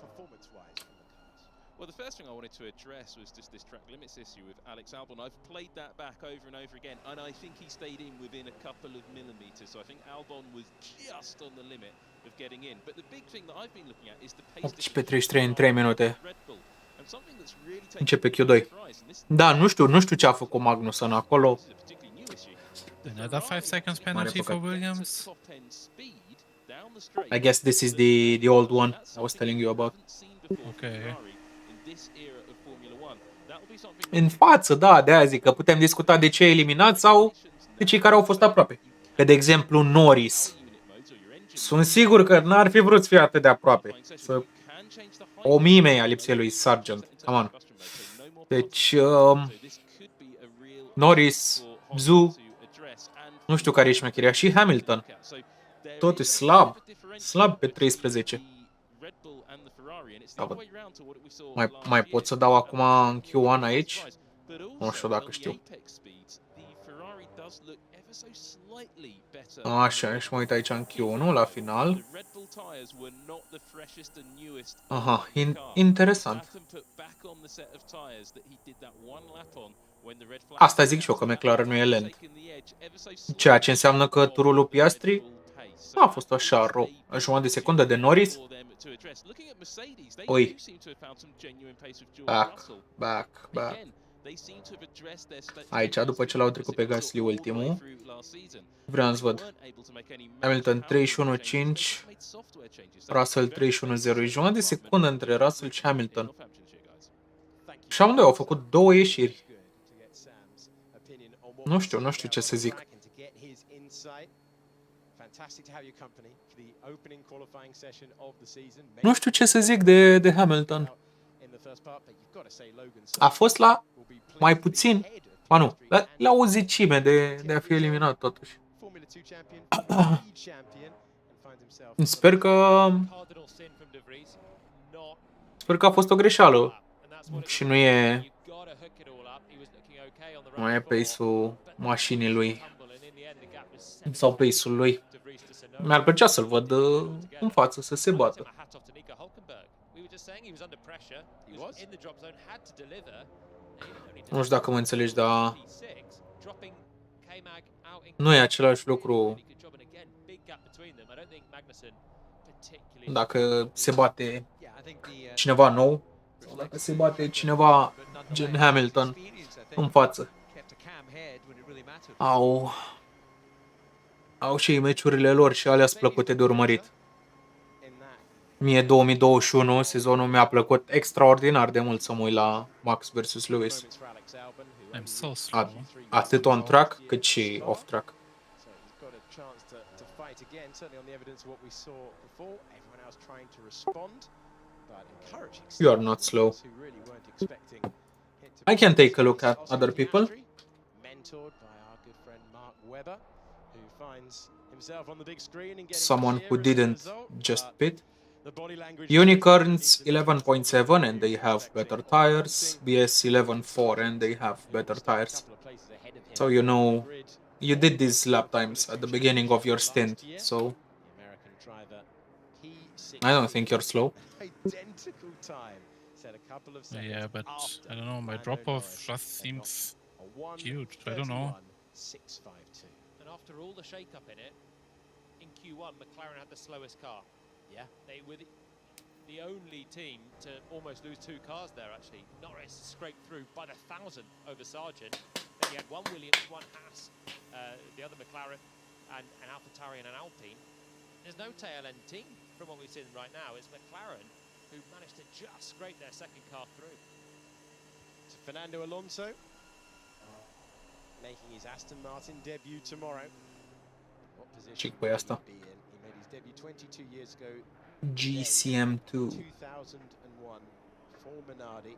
Speaker 6: performance-wise from the cars.
Speaker 8: Well, the first thing I wanted to address was just this track limits issue with Alex Albon. I've played that back over and over again, and I think he stayed in within a couple of millimeters. So I think Albon was just on the limit of getting in. But the big thing that I've been looking at is the pace
Speaker 1: 18:33 în 3 minute.
Speaker 8: Red Bull. And something that's really
Speaker 1: Începe Q2. Da, nu știu ce a făcut Magnussen acolo.
Speaker 2: Another 5 seconds penalty for Williams.
Speaker 1: I guess this is the old one I was telling you about.
Speaker 2: Okay.
Speaker 1: În față, da, de-aia zic că putem discuta de ce e eliminat sau de cei care au fost aproape. Că, de exemplu, Norris. Sunt sigur că n-ar fi vrut să fie atât de aproape. O mime a lipsei lui Sargent. Come on. Deci, Norris, Zhu, nu știu care e șmecheria, și Hamilton. Totuși slab pe 13. Mai pot să dau acum în Q1 aici? Nu știu dacă știu. Așa, și mă uit aici în Q1 la final. Aha, interesant. Asta zic și eu, că McLaren nu e lent. Ceea ce înseamnă că turul lui Piastri nu a fost așa rău. La jumătate de secundă de Norris. Ui. Back. Aici, după ce l-au trecut pe Gasly ultimul. Vreau să văd. Hamilton 31.5. Russell 31.0. Jumătate de secundă între Russell și Hamilton. Și amândoi au făcut 2 ieșiri. Nu știu ce să zic. Nu știu ce să zic de Hamilton. A fost la mai puțin, nu, la o zecime de a fi eliminat totuși. Sper că a fost o greșeală și nu e pace-ul mașinii lui sau pace-ul lui. Mi-ar plăcea să-l văd în față, să se bată. Nu știu dacă mă înțelegi, dar nu e același lucru dacă se bate cineva nou sau dacă se bate cineva gen Hamilton în față. Au și ei meciurile lor și alea sunt plăcute de urmărit. Mie 2021, sezonul mi-a plăcut extraordinar de mult să mă uit la Max vs. Lewis.
Speaker 2: I'm so slow.
Speaker 1: Atât on track cât și off track. You are not slow. I can take a look at other people. Someone who didn't just pit. Unicorns 11.7 and they have better tires. BS 11.4 and they have better tires. So you know, you did these lap times at the beginning of your stint, so I don't think you're slow.
Speaker 2: Yeah, but I don't know, my drop-off just seems huge. I don't know.
Speaker 7: And after all the shake-up in it, in Q1, McLaren had the slowest car. Yeah, they were the only team to almost lose 2 cars there, actually. Norris scraped through by the 1,000 over Sargent. Then you had one Williams, one Haas, the other McLaren, and an AlphaTauri and an Alpine. There's no tail end team from what we've seen right now. It's McLaren who managed to just scrape their second car through.
Speaker 6: So Fernando Alonso making his Aston Martin debut tomorrow. What position will he be in? He made his debut 22 years ago.
Speaker 1: GCM2.
Speaker 6: 2001 for Minardi.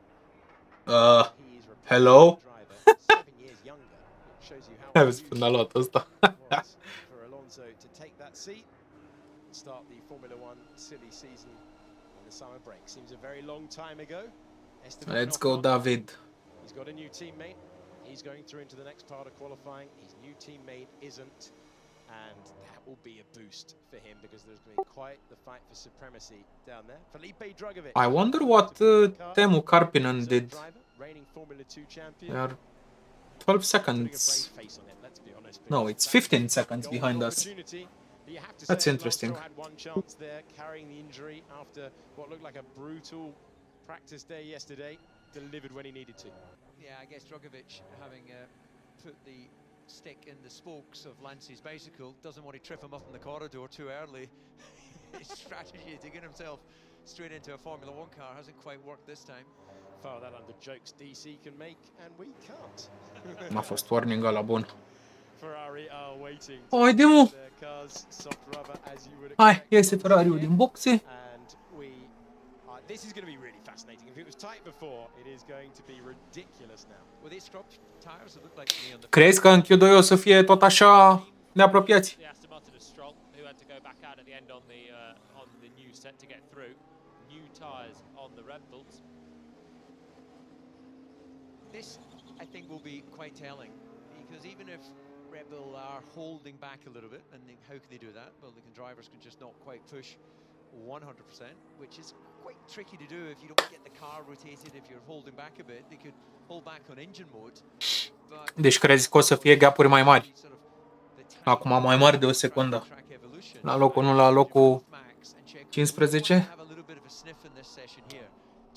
Speaker 1: Hello?
Speaker 6: 7 years younger. It shows you how
Speaker 1: Hai spus la luat ăsta.
Speaker 6: for Alonso to take that seat and start the Formula 1 silly season in the summer break. Seems a very long time ago.
Speaker 1: Let's go, David.
Speaker 6: He's got a new teammate. He's going through into the next part of qualifying. His new teammate isn't, and that will be a boost for him because there's going to be quite the fight for supremacy down there. Felipe Drugovich.
Speaker 1: I wonder what Teemu Karppinen did. They are 12 seconds. No, it's 15 seconds behind us. That's interesting.
Speaker 6: Had one chance there, carrying the injury after what looked like a brutal practice day yesterday, delivered when he needed to.
Speaker 9: Yeah, I guess Drugovich having put the stick in the spokes of Lance's bicycle doesn't want to trip him up in the corridor too early. His strategy to get himself straight into a Formula 1 car hasn't quite worked this time.
Speaker 6: File that under jokes DC can make, and we can't.
Speaker 1: M-a fost warning ăla bun.
Speaker 6: Ferrari are waiting.
Speaker 1: Haide, mă!
Speaker 6: Their cars soft rubber as you would
Speaker 1: Hai,
Speaker 6: expect.
Speaker 1: iese Ferrari-ul din boxe.
Speaker 6: And we are, this is going to be really fascinating. If it was tight before, it is going to be ridiculous now.
Speaker 9: Well, these scrub tires that look like me on the
Speaker 1: Crezi că în Q2 o să fie tot așa neapropiați?
Speaker 7: The Aston Martin is strong, who had to go back out at the end on the new set to get through. New tyres on the Red Bulls.
Speaker 9: This, I think, will be quite telling, because even if Red Bull are holding back a little bit, and how can they do that? Well, the drivers can just not quite push 100%, which is quite tricky to do if you don't get the car rotated. If you're holding back a bit, they could hold back on engine mode.
Speaker 1: Deci crezi că o să fie gap-uri mai mari? Acum mai mari de o secundă. La locul 1, la locul 15?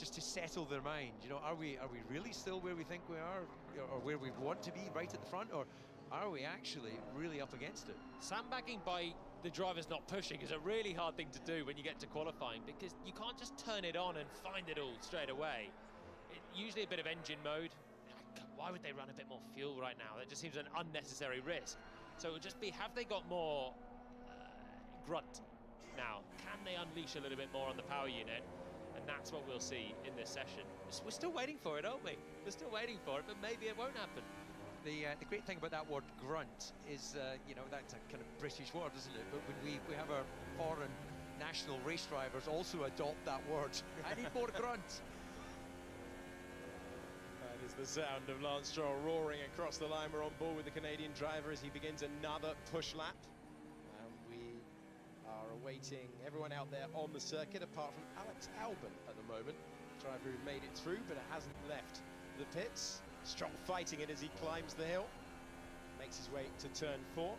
Speaker 9: Just to settle their mind, you know, are we really still where we think we are, or where we want to be, right at the front, or are we actually really up against it?
Speaker 7: Sandbagging by the drivers not pushing is a really hard thing to do when you get to qualifying, because you can't just turn it on and find it all straight away. Usually a bit of engine mode. Why would they run a bit more fuel right now? That just seems an unnecessary risk. So it would just be, have they got more grunt now? Can they unleash a little bit more on the power unit? And that's what we'll see in this session. We're still waiting for it, aren't we? We're still waiting for it, but maybe it won't happen.
Speaker 9: The great thing about that word grunt is, you know, that's a kind of British word, isn't it? But when we have our foreign national race drivers also adopt that word. I need more grunt.
Speaker 6: That is the sound of Lance Stroll roaring across the line. We're on board with the Canadian driver as he begins another push lap. And we are awaiting everyone out there on the circuit, apart from Alex Albon at the moment. Driver who made it through, but it hasn't left the pits. Stroll fighting it as he climbs the hill. Makes his way to turn 4.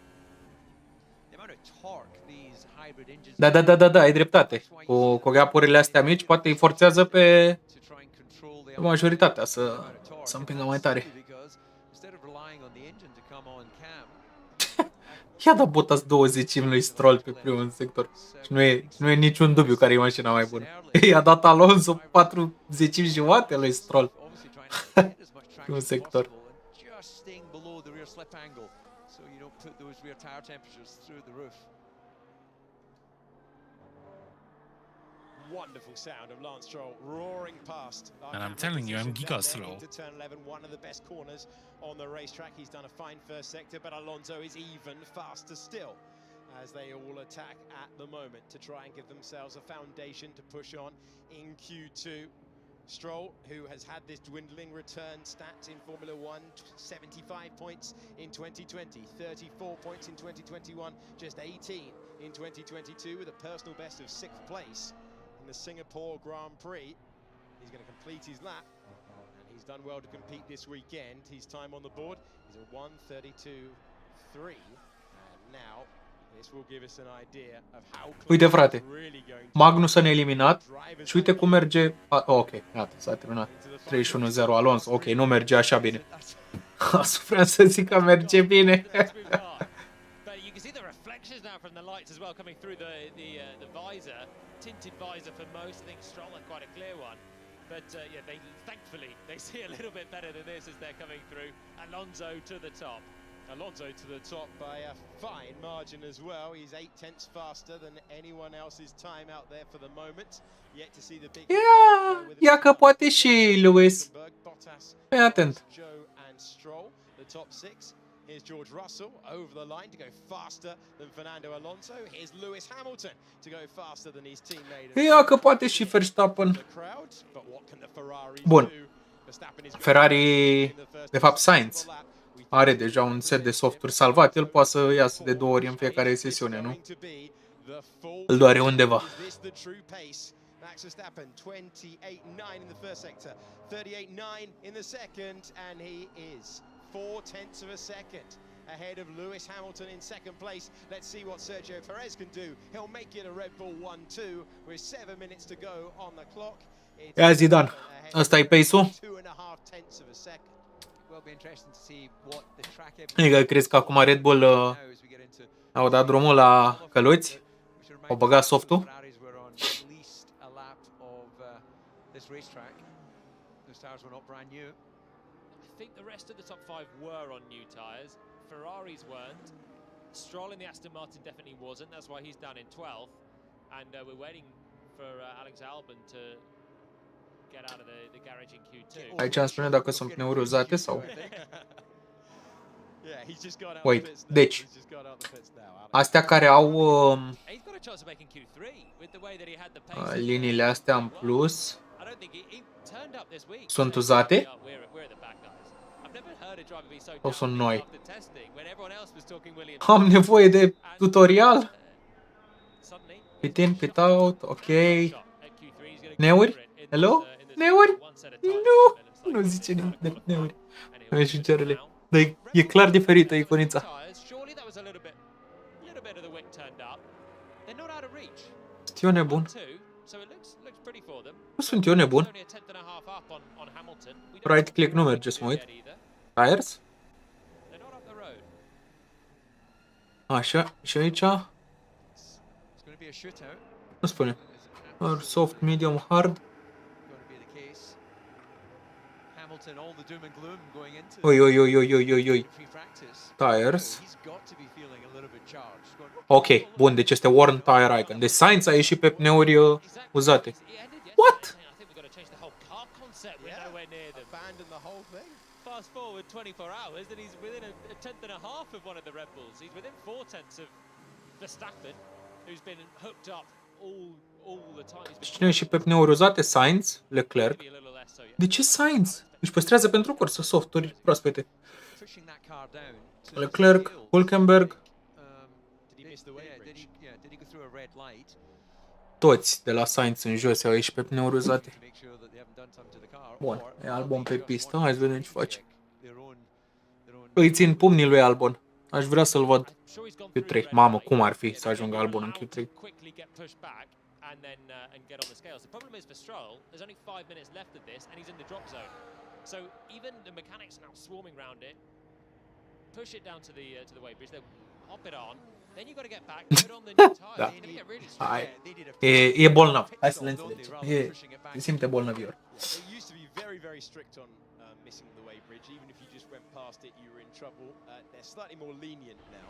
Speaker 9: The amount of torque these hybrid engines.
Speaker 1: Da, ai dreptate. Cu gap-urile astea mici poate îi forțează pe majoritatea să împingă mai tare. I-a dat Bottas 20 lui Stroll pe primul sector. Și nu e niciun dubiu care e mașina mai bună. I-a dat Alonso 40 jumate lui Stroll. Primul sector.
Speaker 6: Wonderful sound of Lance Stroll roaring past.
Speaker 2: And I'm telling you, I'm giga slow.
Speaker 6: To turn 11, one of the best corners on the racetrack. He's done a fine first sector, but Alonso is even faster still as they all attack at the moment to try and give themselves a foundation to push on in Q2. Stroll, who has had this dwindling return stats in Formula 1, 75 points in 2020, 34 points in 2021, just 18 in 2022 with a personal best of 6th place in the Singapore Grand Prix. He's going to complete his lap, and he's done well to compete this weekend. His time on the board is a 1:32.3, and now this will give us an idea of how
Speaker 1: Uite, frate,
Speaker 6: really going to
Speaker 1: Magnussen eliminat și uite cum merge. Ok, gata, s-a terminat. 31-0 Alonso. Ok, nu merge așa bine. Vreau să zic că merge bine.
Speaker 7: Now from the lights as well coming through the visor, tinted visor for most. I think Stroll had quite a clear one, but yeah, they thankfully they see a little bit better than this as they're coming through. Alonso to the top.
Speaker 6: Alonso to the top by a fine margin as well. He's 8/10 faster than anyone else's time out there for the moment. Yet to see the big.
Speaker 1: Ia că poate și Lewis. Fii atent.
Speaker 6: Joe and Stroll, the top 6. Here's George Russell over the line to go faster than Fernando Alonso. Here's Lewis Hamilton to go faster than his teammate.
Speaker 1: Ia că poate și Verstappen. Bun. Ferrari, de fapt Sainz, are deja un set de softuri salvat. El poate să iasă de 2 ori în fiecare sesiune, nu? Îl doare undeva.
Speaker 6: Max Verstappen 28.9 in the first sector, 38.9 in the second, and he is 4/10 of a second ahead of Lewis Hamilton in second place. Let's see what Sergio Perez can do. He'll make it a Red Bull 1-2 with 7 minutes to go on the clock.
Speaker 1: Ia zi, Dan, ăsta e pace-ul? Adică crezi că acum Red Bull au dat drumul la căluți? Au băgat softul?
Speaker 7: I think the rest of the top 5 were on new tyres. Ferraris weren't. Stroll in the Aston Martin definitely wasn't. That's why he's down in 12th. And we're waiting for Alex Albon to get out of the garage in Q2.
Speaker 1: Aici îmi spune dacă sunt pneuri uzate sau... Wait, deci, astea care au liniile astea în plus sunt uzate? Sau sunt noi? Am nevoie de tutorial? Pit in, pit out, ok. Neuri? Hello? Neuri? Nu! Nu zice nimic de neuri. Nu știu cerele. Dar e clar diferită iconița. Sunt eu nebun? Nu sunt eu nebun? Right click nu merge să mă uit. Tires? Așa, și aici? Nu spune. Soft, medium, hard. Oi, oi, oi, oi, oi, oi, oi. Tires. Ok, bun, deci este worn tire icon. Deci Sainz a ieșit pe pneuri uzate. What?
Speaker 7: Fast forward 24 hours and he's within a tenth and a half of one of the Red Bulls. He's within 4/10 of Verstappen, who's been hooked up all the time.
Speaker 1: Cine a ieșit pe pneuri uzate? Sainz, Leclerc. De ce Sainz? Își păstrează pentru cursă softuri proaspete. Leclerc, Hülkenberg. Toți de la Sainz în jos au ieșit pe pneuri uzate. Bun, e Albon pe pistă, hai să vedem ce face. Îi țin pumnii lui Albon. Aș vrea să-l văd Q3. Mamă, cum ar fi să ajungă Albon în Q3?
Speaker 7: So even the mechanics are now swarming around it. Push it down to the weight bridge. They're
Speaker 1: Da. Hai. E bolnav. Hai să le înțelegem. Se simte bolnavior.
Speaker 6: They used to be very, very strict on missing the weight bridge. Even if you just went past it, you were in trouble. They're slightly more lenient now,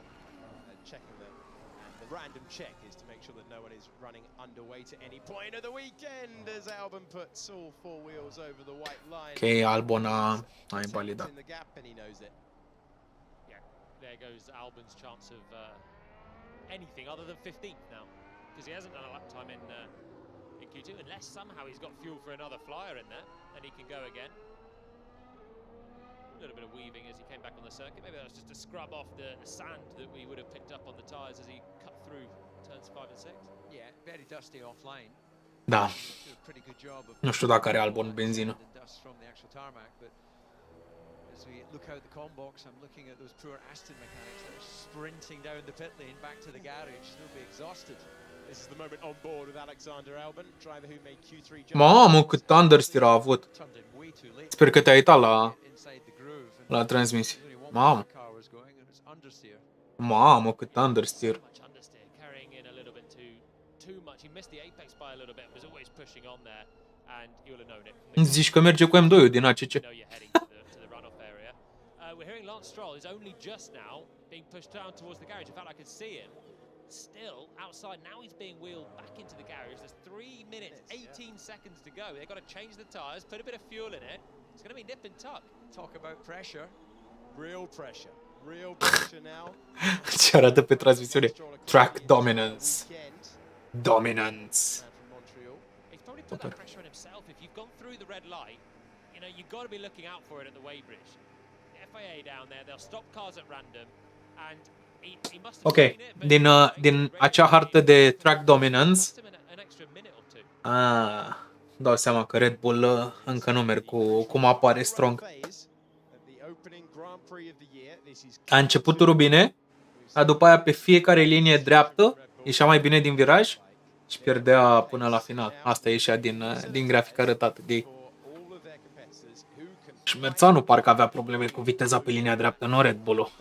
Speaker 6: checking them. And the random check is to make sure that no one is running underweight at any point of the weekend as Albon puts all four wheels over the white line.
Speaker 1: Ok, Albon a invalidat.
Speaker 6: In the gap and he knows it.
Speaker 7: Yeah, there goes Albon's chance of anything other than 15th now, because he hasn't done a lap time in Q2, unless somehow he's got fuel for another flyer in there, and he can go again. A little bit of weaving as he came back on the circuit. Maybe that was just to scrub off the sand that we would have picked up on the tyres as he cut through turns 5 and 6.
Speaker 9: Yeah, very dusty offline.
Speaker 1: Da. Nu știu dacă are Albon benzină.
Speaker 9: As we look out the com box, I'm looking at those poor Aston mechanics that are sprinting down the pit lane back to the garage. They'll be exhausted.
Speaker 6: This is the moment on board with Alexander Albon, driver who made Q3.
Speaker 1: Mamă, cât understeer a avut. Sper că te-ai uitat la transmisie. Mamă. Mamă, cât understeer. Zici că merge cu M2-ul din ACC.
Speaker 7: We're hearing Lance Stroll is only just now being pushed down towards the garage. In fact, I can see him still outside. Now he's being wheeled back into the garage. There's 3 minutes, 18 seconds to go. They've got to change the tyres, put a bit of fuel in it. It's going to be nip and tuck.
Speaker 9: Talk about pressure.
Speaker 6: Real pressure. Real pressure now.
Speaker 1: Ce arată pe transmisiune? Track dominance. Dominance.
Speaker 7: He's probably put that pressure on himself. If you've gone through the red light, you know, you've got to be looking out for it at the weighbridge. FIA down there, they'll stop cars at random, and he must have
Speaker 1: Ok, din acea hartă de track dominance, dau seama că Red Bull încă nu merg cu cum apare strong. A început turul bine, dar după aia pe fiecare linie dreaptă ieșea mai bine din viraj și pierdea până la final. Asta ieșea din grafic arătată de ei. Și Merțanu parcă avea probleme cu viteza pe linia dreaptă, nu Red Bull-ul.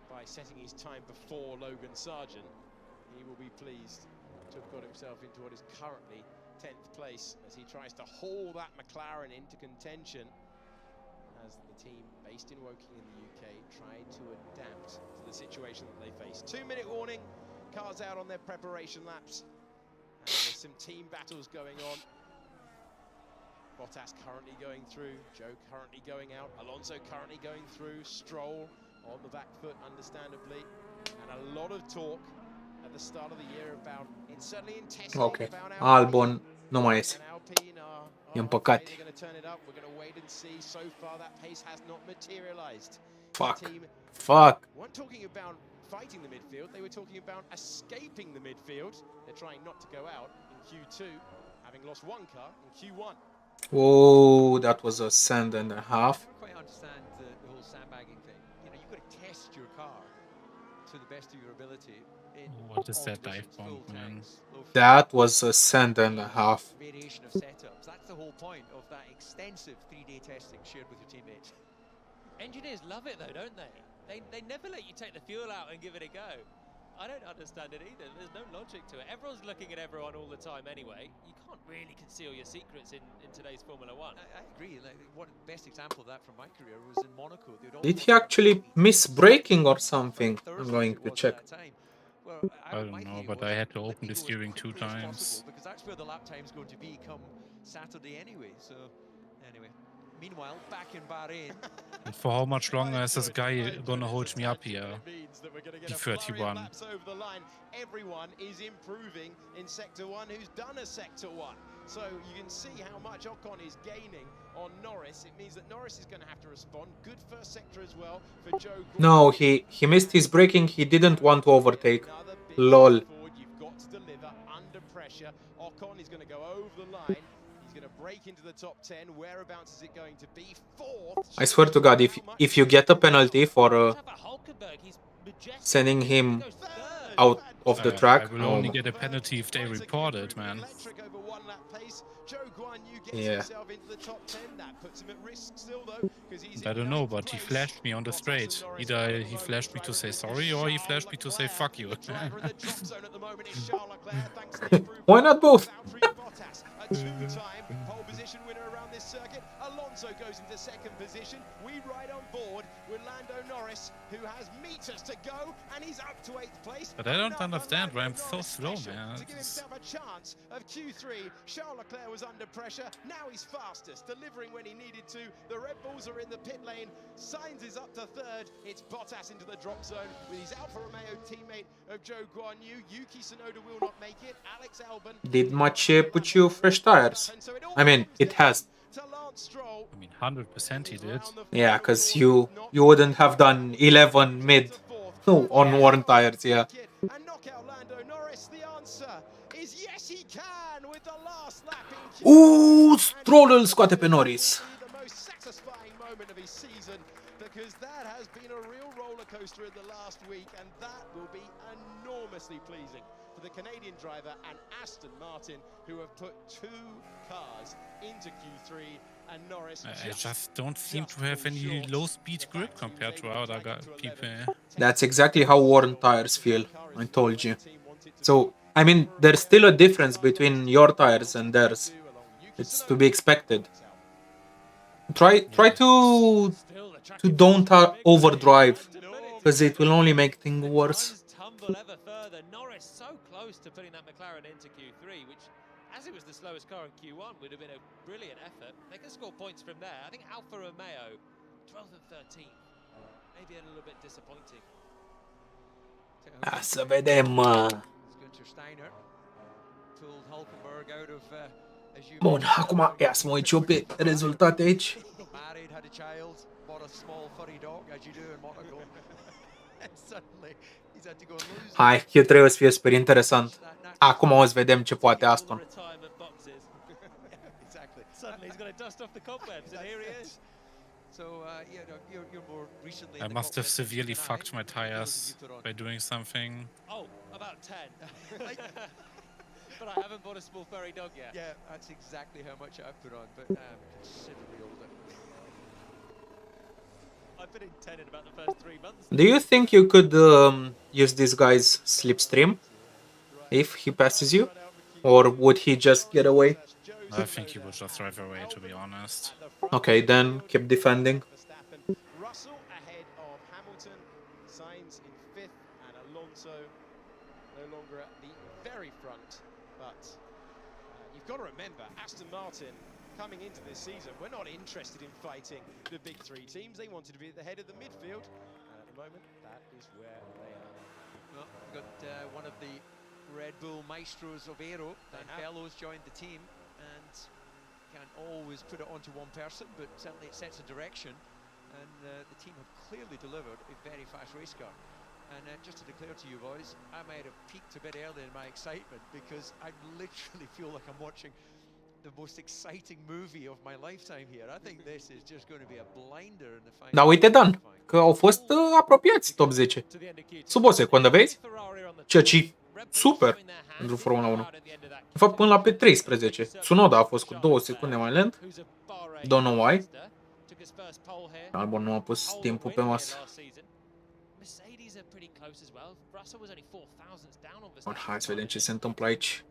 Speaker 6: By setting his time before Logan Sargent, he will be pleased to have got himself into what is currently 10th place as he tries to haul that McLaren into contention as the team based in Woking in the UK tried to adapt to the situation that they face. 2-minute warning, cars out on their preparation laps, and there's some team battles going on. Bottas currently going through, Joe currently going out, Alonso currently going through, Stroll on the back foot, understandably, and a lot of talk at the start of the year about, it's certainly in testing,
Speaker 1: Ok, Albon nu mai iese. E împăcat. Fuck. Fuck.
Speaker 6: Weren't talking about fighting the midfield, they were talking about escaping the midfield. They're trying not to go out in Q2, having lost one car in Q1.
Speaker 1: Oh, that was a sand and a half.
Speaker 9: I don't quite understand the whole sandbagging thing. You know, you've got to test your car to the best of your ability.
Speaker 2: What is that dive bomb, man?
Speaker 1: That was a sand and a half.
Speaker 9: Variation of setups. That's the whole point of that extensive 3-day testing shared with your teammates.
Speaker 7: Engineers love it though, don't they? They never let you take the fuel out and give it a go. I don't understand it either. There's no logic to it. Everyone's looking at everyone all the time anyway. You can't really conceal your secrets in today's Formula One.
Speaker 9: I agree. Like, one best example of that from my career was in Monaco.
Speaker 1: Did he actually miss braking or something? I'm going to check.
Speaker 2: I don't know, but I had to open the steering 2 times.
Speaker 9: Because that's where the lap time's going to be come Saturday anyway. So, anyway. Meanwhile, back in Bahrain.
Speaker 2: And for how much longer is this guy gonna hold me up here? The 31.
Speaker 6: Everyone is improving in Sector 1 who's done a Sector 1. So you can see how much Ocon is gaining on Norris. It means that Norris is going to have to respond. Good first sector as well for Joe.
Speaker 1: No, he missed his braking. He didn't want to overtake. LOL.
Speaker 6: You've got to deliver under pressure. Ocon is going to go over the line. He's going to break into the top 10. Whereabouts is it going to be? Fourth.
Speaker 1: I swear to God, if you get a penalty for sending him out of the track.
Speaker 2: I will only get a penalty if they report it, man.
Speaker 1: Yeah.
Speaker 2: I don't know, but he flashed me on the straight. Either he flashed me to say sorry or he flashed me to say fuck you.
Speaker 1: Why not both?
Speaker 6: Two-time pole position winner around this circuit. Alonso goes into second position. We ride on board with Lando Norris, who has meters to go, and he's up to 8th place.
Speaker 2: But I don't understand why I'm so slow, man.
Speaker 6: To give himself a chance of Q3. Charles Leclerc was under pressure. Now he's fastest, delivering when he needed to. The Red Bulls are in the pit lane. Sainz is up to 3rd. It's Bottas into the drop zone with his Alfa Romeo teammate of Zhou Guanyu. Yuki Tsunoda will not make it. Alex Albon.
Speaker 1: Did much put you fresh tires? I mean, it has.
Speaker 2: I mean, 100% he did.
Speaker 1: Yeah, because you wouldn't have done 11 mid on worn tires, yeah.
Speaker 6: And knockout Lando Norris, the answer is yes he can with the last lap in
Speaker 1: Ooh, Stroll îl scoate pe Norris.
Speaker 6: the most satisfying moment of his season, because that has been a real roller coaster in the last week, and that will be enormously pleasing for the Canadian driver and Aston Martin, who have put 2 cars into Q3, and Norris
Speaker 2: I just don't seem to have any low-speed grip compared to other people.
Speaker 1: That's exactly how worn tires feel, I told you. So, I mean, there's still a difference between your tires and theirs. It's to be expected. Try to don't overdrive, because it will only make things worse.
Speaker 7: Tumble ever further. Norris so close to putting that McLaren into Q3, which, as it was the slowest car in Q1, would have been a brilliant effort. They can score points from there. I think Alfa Romeo, 12th and 13th, maybe a little bit disappointing.
Speaker 1: Să vedem. Bun, acum ia să mă uit eu pe rezultate aici. Hai, Q3 o să fie super interesant. Acum o să vedem ce poate Aston.
Speaker 2: I must have severely fucked my tires by doing something.
Speaker 7: Oh, about 10. But I haven't bought a small furry dog yet.
Speaker 9: Yeah, that's exactly how much I've put on, but considerably older.
Speaker 7: I've been in 10 in about the first 3 months.
Speaker 1: Do you think you could use this guy's slipstream if he passes you? Or would he just get away?
Speaker 2: I think he would just drive away, to be honest.
Speaker 1: Okay, then keep defending.
Speaker 6: Russell ahead of Hamilton, Sainz in 5th, and Alonso no longer at the very front. But you've got to remember, Aston Martin coming into this season, we're not interested in fighting the big 3 teams. They wanted to be at the head of the midfield, and at the moment, that is where they are.
Speaker 9: Well, we've got one of the Red Bull maestros of aero, Dan Fellows, joined the team, and can't always put it onto one person, but certainly it sets a direction, and the team have clearly delivered a very fast race car. And just to declare to you boys, I might have peaked a bit early in my excitement, because I literally feel like I'm watching the most exciting movie of my lifetime here. I think this is just going to be a blinder in the final.
Speaker 1: Da, uite, Dan, că au fost apropiați top 10. Sub o secundă, vezi? Ceea ce super pentru Formula 1. De fapt, până la pe 13. Tsunoda a fost cu 2 secunde mai lent. Don't know why. Albon nu a pus timpul pe masă. Bun, hai să vedem ce se întâmplă aici.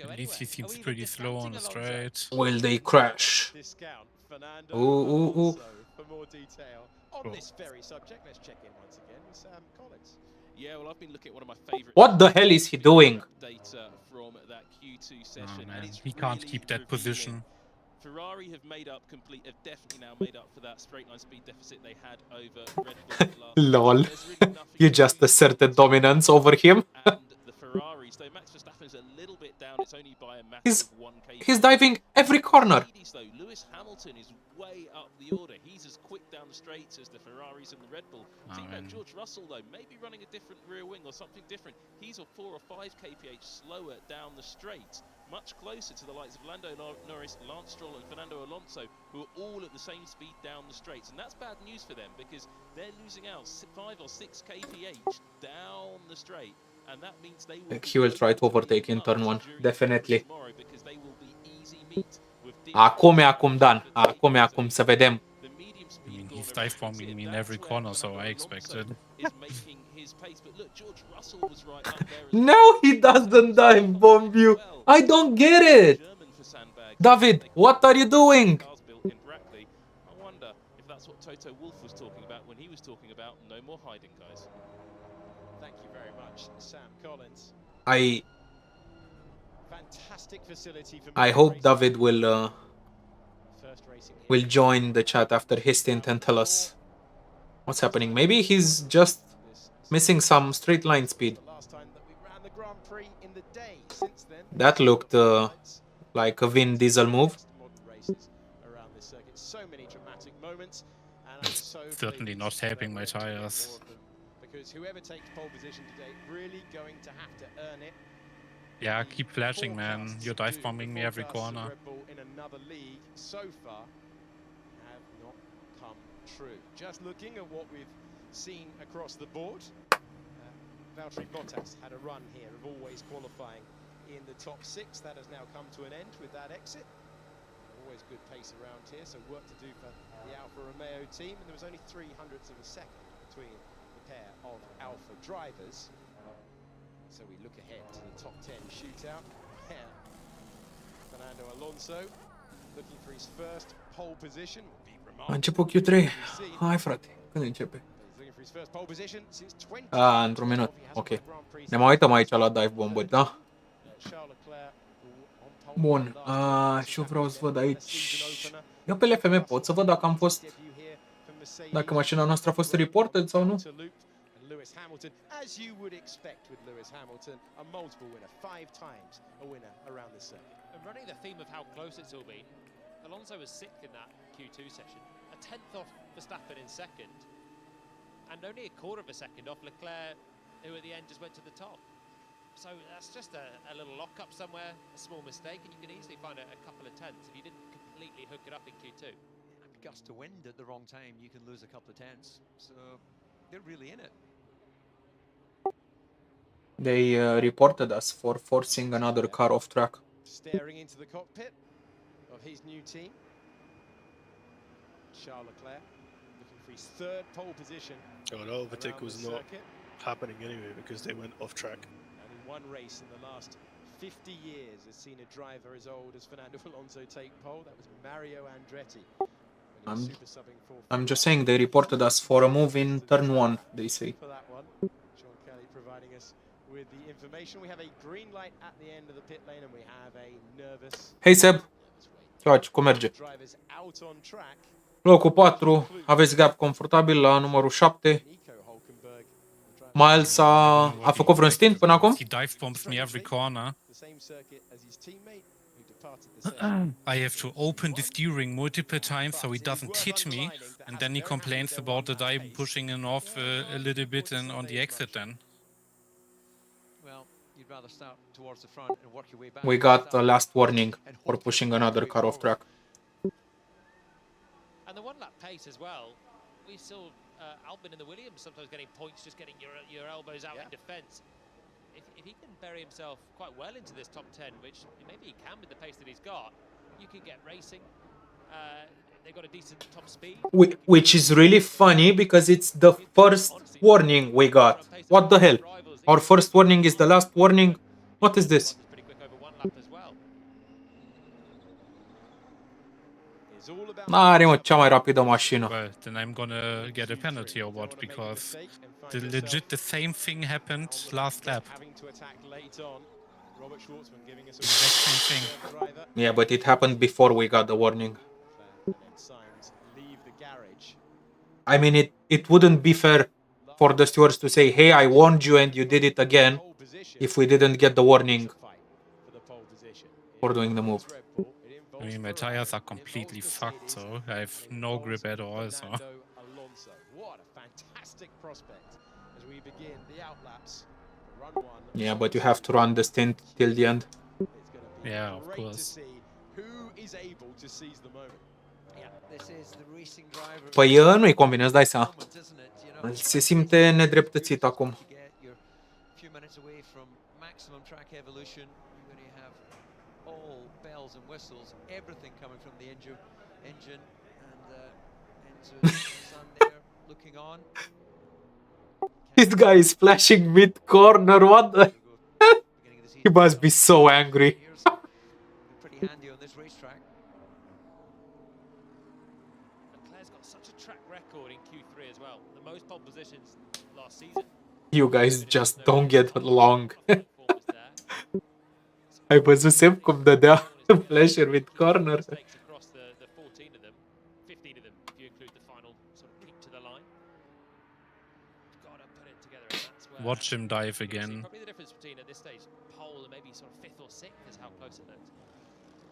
Speaker 2: At least he seems pretty slow on the straight.
Speaker 1: Will they crash? Ooh.
Speaker 8: Yeah, well, I've been looking at one of my favorite.
Speaker 1: What the hell is he doing?
Speaker 8: Data from that Q2 session,
Speaker 2: man,
Speaker 8: and it's
Speaker 2: he can't keep that position.
Speaker 8: Ferrari have definitely now made up for that straight line speed deficit they had over Red Bull last
Speaker 1: Lol. You just asserted dominance over him.
Speaker 8: and the Ferraris, though Max Verstappen is a little bit down, it's only by a massive 1 km.
Speaker 1: He's diving every corner.
Speaker 8: Lewis Hamilton is way up the order. He's as quick down the straights as the Ferraris and the Red Bull. Teammate George Russell, though, maybe running a different rear wing or something different. He's a 4 or 5 kph slower down the straight, much closer to the likes of Lando Norris, Lance Stroll and Fernando Alonso, who are all at the same speed down the straights. And that's bad news for them, because they're losing out 5 or 6 kph down the straight. and that means they
Speaker 1: Like he will try to overtake in turn 1, definitely. Acum, Dan. Acum, să vedem.
Speaker 2: I mean, he's dive bombing me in every corner, so I expected.
Speaker 1: No, he doesn't dive bomb you. I don't get it. David, what are you doing?
Speaker 8: I wonder if that's what Toto Wolff was talking about when he was talking about no more hiding, guys.
Speaker 6: Thank you very much, Sam Collins. Fantastic facility for
Speaker 1: I hope David will join the chat after his stint and tell us what's happening. Maybe he's just missing some straight line speed. That looked like a Vin Diesel move.
Speaker 2: It's certainly not helping my tires.
Speaker 6: Because whoever takes pole position today really going to have to earn it.
Speaker 2: Yeah, keep flashing, man. You're dive bombing me every corner.
Speaker 6: In another league so far have not come true. Just looking at what we've seen across the board, Valtteri Bottas had a run here of always qualifying in the top 6. That has now come to an end with that exit. Always good pace around here, so work to do for the Alfa Romeo team. And there was only 0.03 of a second between the pair of Alfa drivers. So we look ahead to the top 10 shootout. Yeah. Fernando Alonso looking for his first pole position.
Speaker 1: A început Q3. Hai, frate, când începe? Într-un minut. Ok. Ne mai uităm aici la dive bomburi, da? Bun. Și eu vreau să văd aici. Eu pe LFM pot să văd dacă am fost... Dacă mașina noastră a fost reported sau nu?
Speaker 6: Lewis Hamilton, as you would expect with Lewis Hamilton, a multiple winner, 5 times a winner around the circuit.
Speaker 7: And running the theme of how close it's all been, Alonso was 6th in that Q2 session, a 10th off Verstappen in 2nd, and only a quarter of a second off Leclerc, who at the end just went to the top. So that's just a little lock-up somewhere, a small mistake, and you can easily find a couple of tenths if you didn't completely hook it up in Q2.
Speaker 9: Gust of wind at the wrong time, you can lose a couple of tenths. So they're really in it.
Speaker 1: They reported us for forcing another car off track.
Speaker 6: Staring into the cockpit of his new team. Charles Leclerc looking for his 3rd pole position.
Speaker 3: Oh, the overtake was not happening anyway because they went off track.
Speaker 6: Only one race in the last 50 years has seen a driver as old as Fernando Alonso take pole. That was Mario Andretti.
Speaker 1: I'm just saying they reported us for a move in turn 1, they say.
Speaker 6: For that one, Sean Kelly providing us with the information. We have a green light at the end of the pit lane and we have a nervous.
Speaker 1: Hey Seb, ce faci? Cum merge? Locul 4, aveți gap confortabil la numărul 7. Miles a făcut vreun stint până acum?
Speaker 2: He dive bombs me every corner. I have to open the steering multiple times so he doesn't hit me, and then he complains about that I'm pushing him off a little bit and on the exit then.
Speaker 1: We got a last warning for pushing another car off track.
Speaker 7: And the one-lap pace as well, we saw Albon in the Williams sometimes getting points, just getting your elbows out in defence. If he can bury himself quite well into this top 10, which maybe he can with the pace that he's got, you can get racing. They've got a decent top speed.
Speaker 1: Which is really funny because it's the first warning we got. What the hell? Our first warning is the last warning. What is this? N-are, mă, cea mai rapidă mașină.
Speaker 2: Well, then I'm gonna get a penalty or what, because the same thing happened last lap. Exact same thing.
Speaker 1: Yeah, but it happened before we got the warning. I mean, it wouldn't be fair for the stewards to say, hey, I warned you and you did it again, if we didn't get the warning for doing the move.
Speaker 2: I mean, my tires are completely fucked, so I have no grip at all, so...
Speaker 1: Yeah, but you have to run the stint till the end.
Speaker 2: Yeah, of course.
Speaker 1: Păi nu-i convine, îți dai seama. Se simte nedreptățit acum.
Speaker 9: maximum track evolution. You're going to have all bells and whistles, everything coming from the engine, and Enzo's son there looking on.
Speaker 1: This guy is flashing mid-corner, what the... He must be so angry.
Speaker 9: Pretty handy on this racetrack.
Speaker 7: Leclerc's got such a track record in Q3 as well. The most pole positions last season.
Speaker 1: You guys just don't get along. Ai văzusem cum dădea flasher mid-corner.
Speaker 2: Watch him dive again.
Speaker 7: Probably the difference between at this stage pole and maybe sort of 5th or 6th is how close it looks.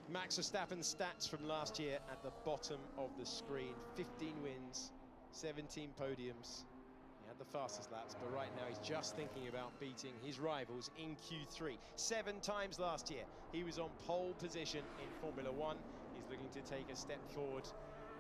Speaker 6: Max Verstappen's stats from last year at the bottom of the screen. 15 wins, 17 podiums. He had the fastest laps, but right now he's just thinking about beating his rivals in Q3. 7 times last year he was on pole position in Formula 1. He's looking to take a step forward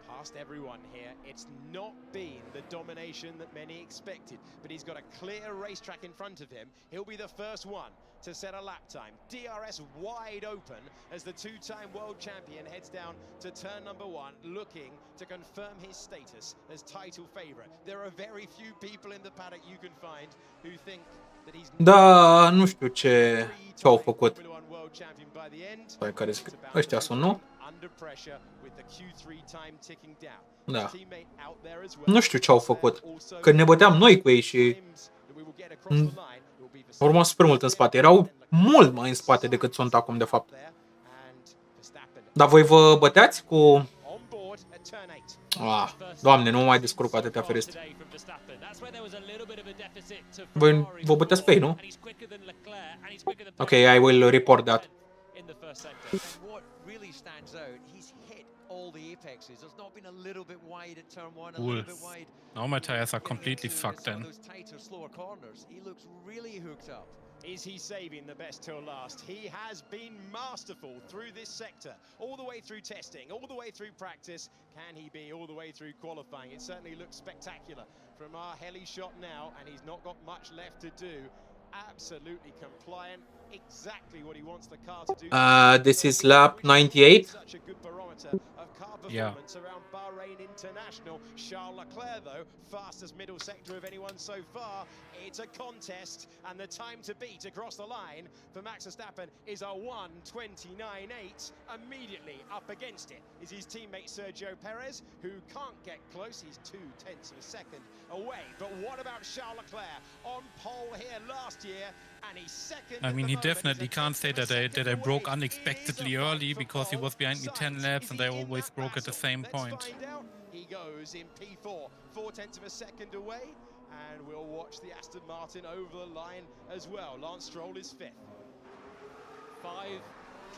Speaker 6: past everyone here. It's not been the domination that many expected, but he's got a clear racetrack in front of him. He'll be the first one to set a lap time. DRS wide open as the 2-time world champion heads down to turn number 1, looking to confirm his status as title favorite. There are very few people in the paddock you can find who think that he's
Speaker 1: Da, nu știu ce au făcut. Stai, care ăștia sunt, nu? Da. Nu știu ce au făcut. Că ne băteam noi cu ei și urmau super mult în spate. Erau mult mai în spate decât sunt acum, de fapt. Dar voi vă băteați cu... Doamne, nu mă mai descurc cu atâtea ferestre. Voi vă băteați pe ei, nu? Ok, I will report that.
Speaker 2: Cool. Now my tires are completely fucked then.
Speaker 6: Is he saving the best till last? He has been masterful through this sector, all the way through testing, all the way through practice. Can he be all the way through qualifying? It certainly looks spectacular from our heli shot now, and he's not got much left to do. Absolutely compliant, exactly what he wants the car to do.
Speaker 1: This is lap 98.
Speaker 6: Such a good barometer of car performance around Bahrain International. Charles Leclerc, though, fastest middle sector of anyone so far. It's a contest, and the time to beat across the line for Max Verstappen is a 1:29.8. Immediately up against it is his teammate Sergio Perez, who can't get close. He's 0.2 of a second away. But what about Charles Leclerc on pole here last year? And he's second.
Speaker 2: I mean, he definitely can't say that I broke unexpectedly early because he was behind me 10 laps and I always broke at the same point.
Speaker 6: He goes in P4, 0.4 of a second away, and we'll watch the Aston Martin over the line as well. Lance Stroll is 5th.
Speaker 7: 5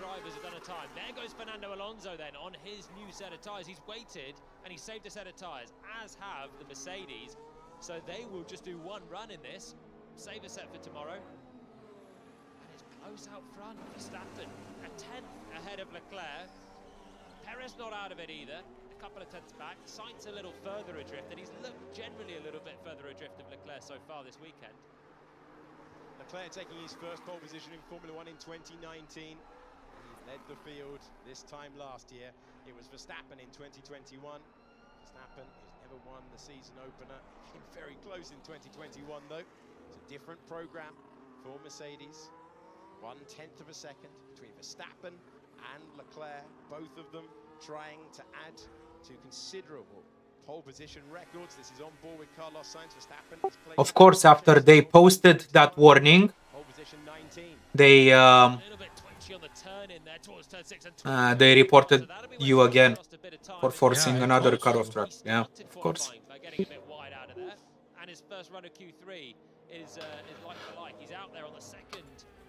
Speaker 7: drivers have done a time. There goes Fernando Alonso then on his new set of tyres. He's waited and he saved a set of tyres, as have the Mercedes. So they will just do one run in this, save a set for tomorrow. And it's close out front. Verstappen a 10th ahead of Leclerc. Perez not out of it either. A couple of tenths back. Sainz a little further adrift, and he's looked generally a little bit further adrift of Leclerc so far this weekend.
Speaker 6: Leclerc taking his first pole position in Formula 1 in 2019. He led the field this time last year. It was Verstappen in 2021. Verstappen, who's never won the season opener, came very close in 2021 though. It's a different program for Mercedes. 1/10 of a second between Verstappen and Leclerc, both of them trying to add to considerable pole position records. This is on board with Carlos Sainz. Verstappen.
Speaker 1: Of course, after they posted that warning, they reported you again for forcing another car off track. Yeah, of course.
Speaker 7: Getting a bit wide out of there, and his first run of Q3 is like for like. He's out there on the second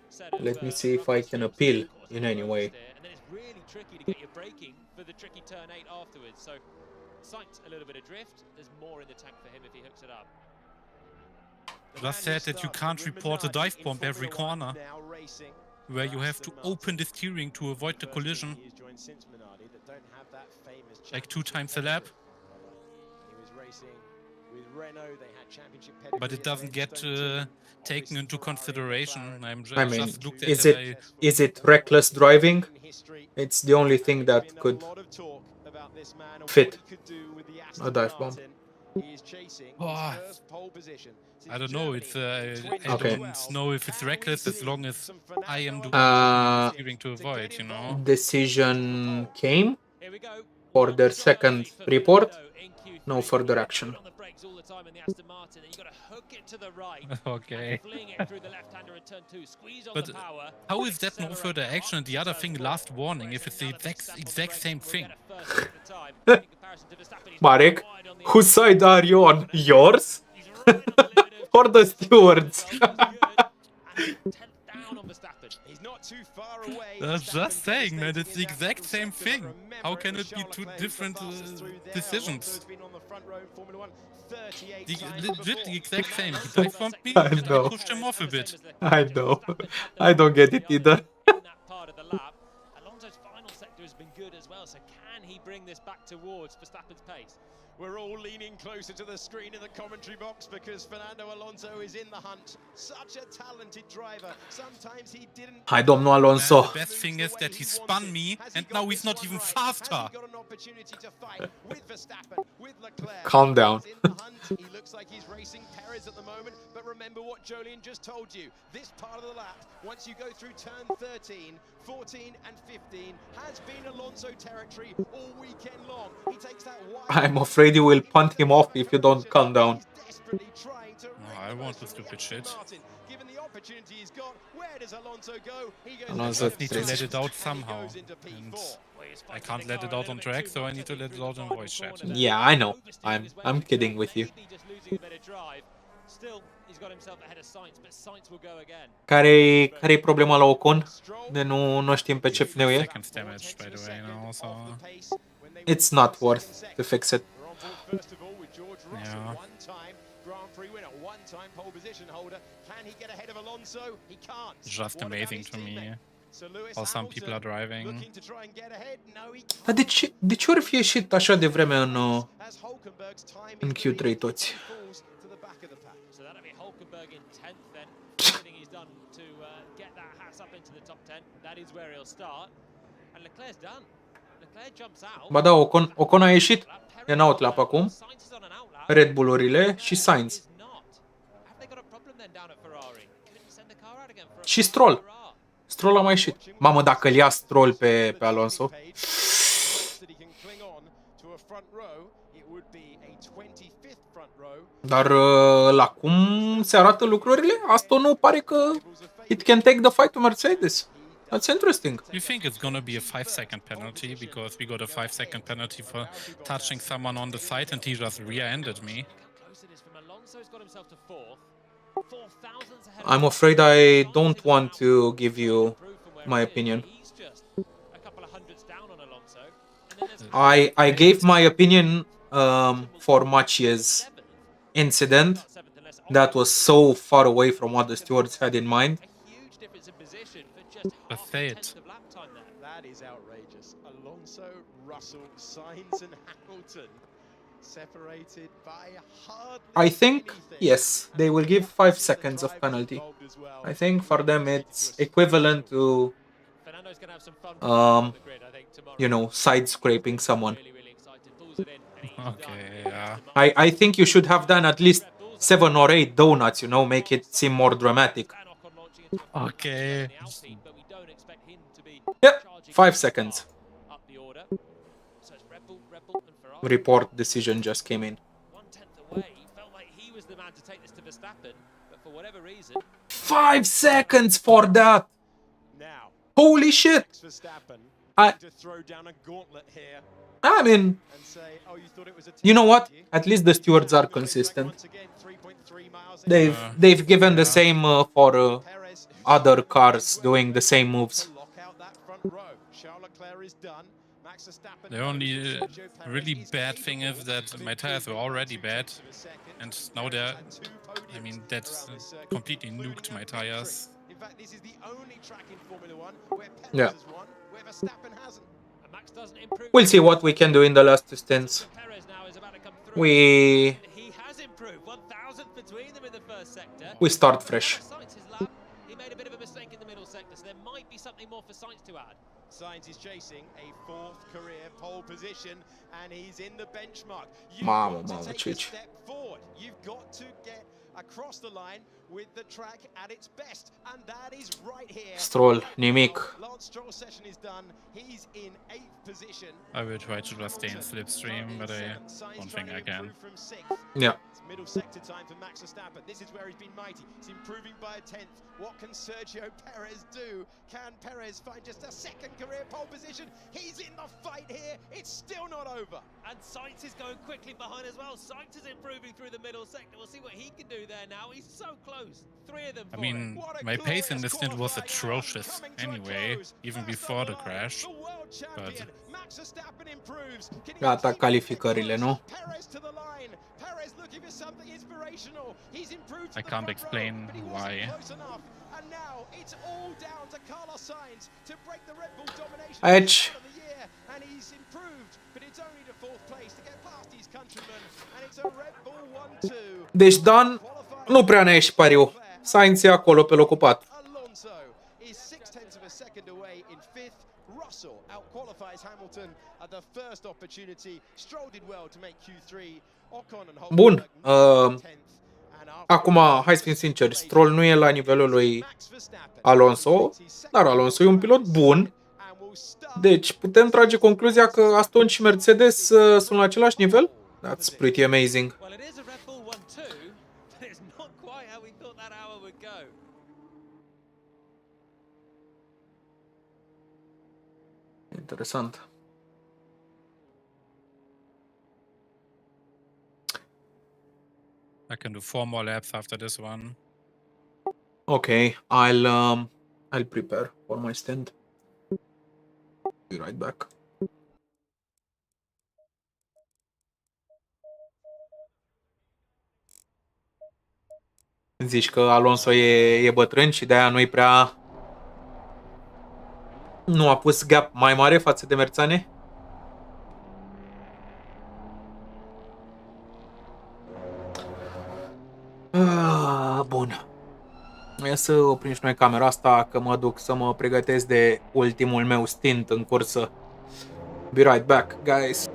Speaker 7: set of,
Speaker 1: Let me see if I can appeal in any way.
Speaker 7: And then it's really tricky to get your braking for the tricky turn 8 afterwards. So Sainz a little bit of drift. There's more in the tank for him if he hooks it up.
Speaker 2: Just said that you can't report a dive bomb every corner, where you have to open the steering to avoid the collision, like 2 times a lap.
Speaker 6: He was racing
Speaker 2: But it doesn't get taken into consideration.
Speaker 1: I mean,
Speaker 2: just looked at
Speaker 1: is it reckless driving? It's the only thing that could fit a dive bomb.
Speaker 2: Oh, I don't know. It's I don't know if it's reckless as long as I am doing to avoid, you know.
Speaker 1: Decision came for their second report. No further action.
Speaker 2: Okay. But how is that no further action? And the other thing, last warning, if it's the exact same thing.
Speaker 1: Marek, whose side are you on? Yours? Or the stewards?
Speaker 2: Just saying, man, it's the exact same thing. How can it be two different decisions? Legit the exact same. He dive bombed me and I pushed him off a bit.
Speaker 1: I know. I don't get it either.
Speaker 7: Alonso's final sector has been good as well, so can he bring this back towards Verstappen's pace?
Speaker 6: We're all leaning closer to the screen in the commentary box because Fernando Alonso is in the hunt. Such a talented driver. Sometimes he didn't.
Speaker 1: Hai domnul Alonso.
Speaker 2: The best thing is that he spun me and now he's not even faster.
Speaker 1: Calm down.
Speaker 6: He looks like he's racing Perez at the moment, but remember what Jolien just told you. This part of the lap, once you go through turn 13, 14 and 15, has been Alonso territory all weekend long. He takes that
Speaker 1: I'm afraid you will punt him off if you don't calm down.
Speaker 2: No, I want the stupid shit.
Speaker 6: Given the opportunity he's got, where does Alonso go? He goes
Speaker 2: Alonso needs to let it out somehow. And I can't let it out on track, so I need to let it out on voice chat.
Speaker 1: Yeah, I know. I'm kidding with you. Care-i problema la Ocon? De nu știm pe ce pneu e?
Speaker 2: Second damage, by the way, now, so...
Speaker 1: It's not worth to fix it.
Speaker 2: Yeah. Just amazing to me how some people are driving.
Speaker 1: Dar de ce ori fi ieșit așa de vreme în Q3 toți? Ba da, Ocon a ieșit. E în outlap acum. Red Bull-urile și Sainz. Și Stroll. Stroll a mai ieșit. Mamă, dacă îl ia Stroll pe Alonso. Dar la cum se arată lucrurile, asta nu pare că it can take the fight to Mercedes. That's interesting.
Speaker 2: You think it's gonna be a 5-second penalty because we got a 5-second penalty for touching someone on the side and he just rear-ended me?
Speaker 1: I'm afraid I don't want to give you my opinion. I gave my opinion for Maciej's incident that was so far away from what the stewards had in mind.
Speaker 2: But say it.
Speaker 6: That is outrageous. Alonso, Russell, Sainz and Hamilton separated by hardly
Speaker 1: I think, yes, they will give 5 seconds of penalty. I think for them it's equivalent to, you know, side scraping someone.
Speaker 2: Okay, yeah.
Speaker 1: I think you should have done at least 7 or 8 donuts, you know, make it seem more dramatic.
Speaker 2: Okay.
Speaker 1: Yep, 5 seconds. Report decision just came in. 5 seconds for that! Holy shit! I mean, you know what? At least the stewards are consistent. They've given the same for other cars doing the same moves.
Speaker 2: The only really bad thing is that my tires were already bad, and now they're, I mean, that's completely nuked my tires.
Speaker 1: Yeah. We'll see what we can do in the last two stints. We
Speaker 7: wasn't between them in the first sector.
Speaker 1: We start fresh.
Speaker 7: He made a bit of a mistake in the middle sector, so there might be something more for Sainz to add.
Speaker 6: Sainz is chasing a 4th career pole position, and he's in the benchmark. You've got to take a step forward. You've got to get across the line with the track at its best, and that is right here.
Speaker 1: Stroll, nimic.
Speaker 6: Lance Stroll's session is done. He's in 8th position.
Speaker 2: I will try to just stay in slipstream, but I don't think I can.
Speaker 1: Yeah.
Speaker 6: Middle sector time for Max Verstappen. This is where he's been mighty. He's improving by a 10th. What can Sergio Perez do? Can Perez find just a 2nd career pole position? He's in the fight here. It's still not over.
Speaker 7: And Sainz is going quickly behind as well. Sainz is improving through the middle sector. We'll see what he can do there now. He's so close. 3 of them.
Speaker 2: I mean, my pace in this stint was atrocious anyway, even before the crash. But
Speaker 1: gata calificările, nu?
Speaker 2: I can't explain why.
Speaker 1: Aici. Deci Dan nu prea ne-a ieșit pariu. Sainz e acolo pe locul 4.
Speaker 6: Russell outqualifies Hamilton at the first opportunity. Stroll did well to make Q3. Ocon and
Speaker 1: Bun. Acum, hai să fim sinceri, Stroll nu e la nivelul lui Alonso, dar Alonso e un pilot bun. Deci putem trage concluzia că Aston și Mercedes sunt la același nivel? That's pretty amazing. Interesant.
Speaker 2: I can do 4 more laps after this one.
Speaker 1: Okay, I'll prepare for my stand. Be right back. Zici că Alonso e bătrân și de-aia nu-i prea... Nu a pus gap mai mare față de Merțane? Bun. Ia să oprim și noi camera asta, că mă duc să mă pregătesc de ultimul meu stint în cursă. Be right back, guys.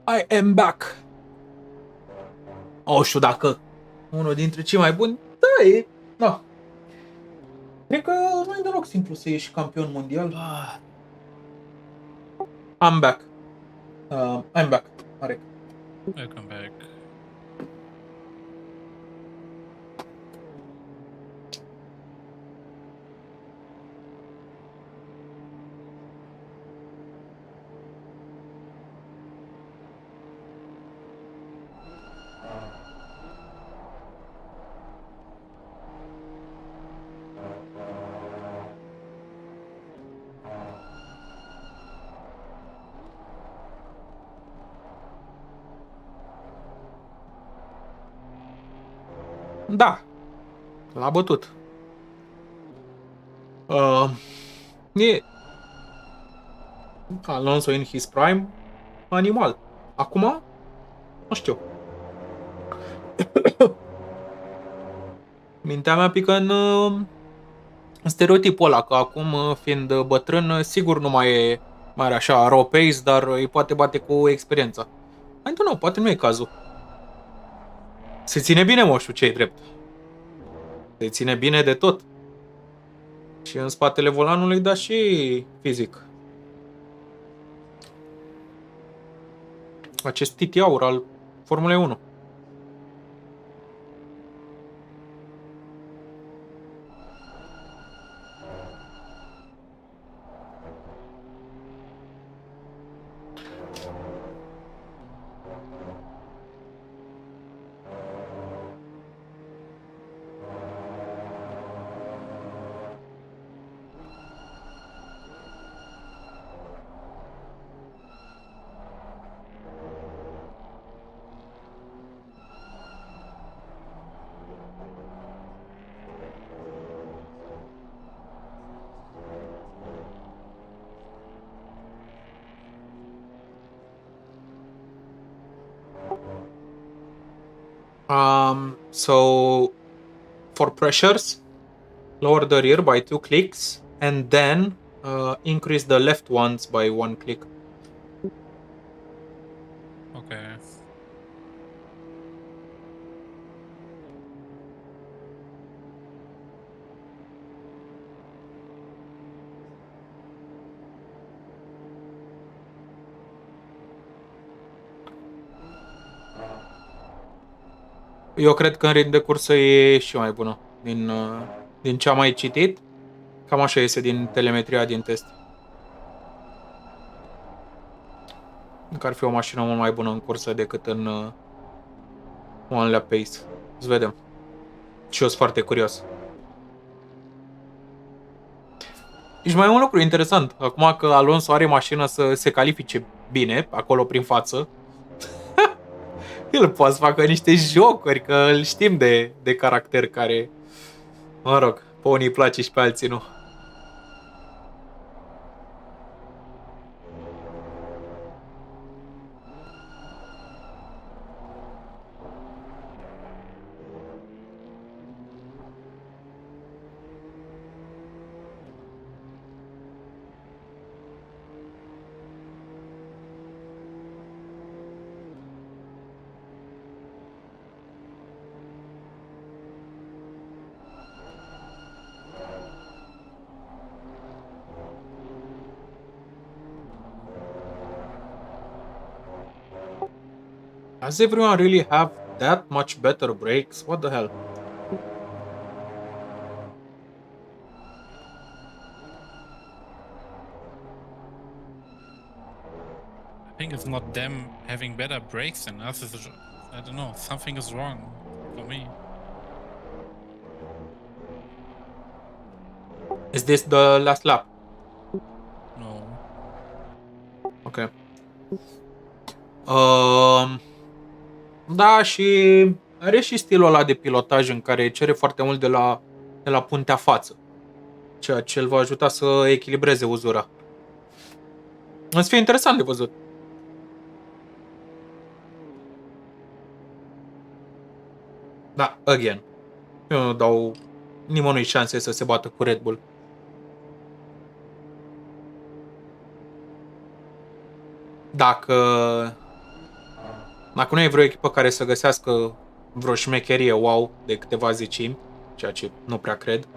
Speaker 1: I am back. O știu dacă unul dintre cei mai buni, da, e, da. Cred că nu e deloc simplu să ieși campion mondial. I'm back. I'm back. Marek.
Speaker 2: Welcome back.
Speaker 1: Da, l-a bătut. E Alonso in his prime, animal. Acum, nu știu. Mintea mea pică stereotipul ăla, că acum, fiind bătrân, sigur nu mai are așa raw pace, dar îi poate bate cu experiența. I don't know, poate nu e cazul. Se ține bine moșul, ce-i drept. Se ține bine de tot. Și în spatele volanului, dar și fizic. Acest titi aur al Formulei 1. So for pressures, lower the rear by 2 clicks and then increase the left ones by 1 click.
Speaker 2: Okay.
Speaker 1: Eu cred că în ritm de cursă e și mai bună. Din ce am mai citit, cam așa iese din telemetria din test. Că ar fi o mașină mult mai bună în cursă decât în one lap pace. Să vedem. Și eu sunt foarte curios. Și mai e un lucru interesant. Acum că Alonso are mașină să se califice bine, acolo prin față, el poate să facă niște jocuri, că îl știm de caracter care, mă rog, pe unii îi place și pe alții nu. Does everyone really have that much better brakes? What the hell?
Speaker 2: I think it's not them having better brakes than us. I don't know. Something is wrong for me.
Speaker 1: Is this the last lap?
Speaker 2: No.
Speaker 1: Ok. Da, și are și stilul ăla de pilotaj în care cere foarte mult de la puntea față, ceea ce îl va ajuta să echilibreze uzura. O să fie interesant de văzut. Da, again. Eu nu dau nimănui șanse să se bată cu Red Bull. Dacă nu e vreo echipă care să găsească vreo șmecherie wow de câteva zecimi, ceea ce nu prea cred,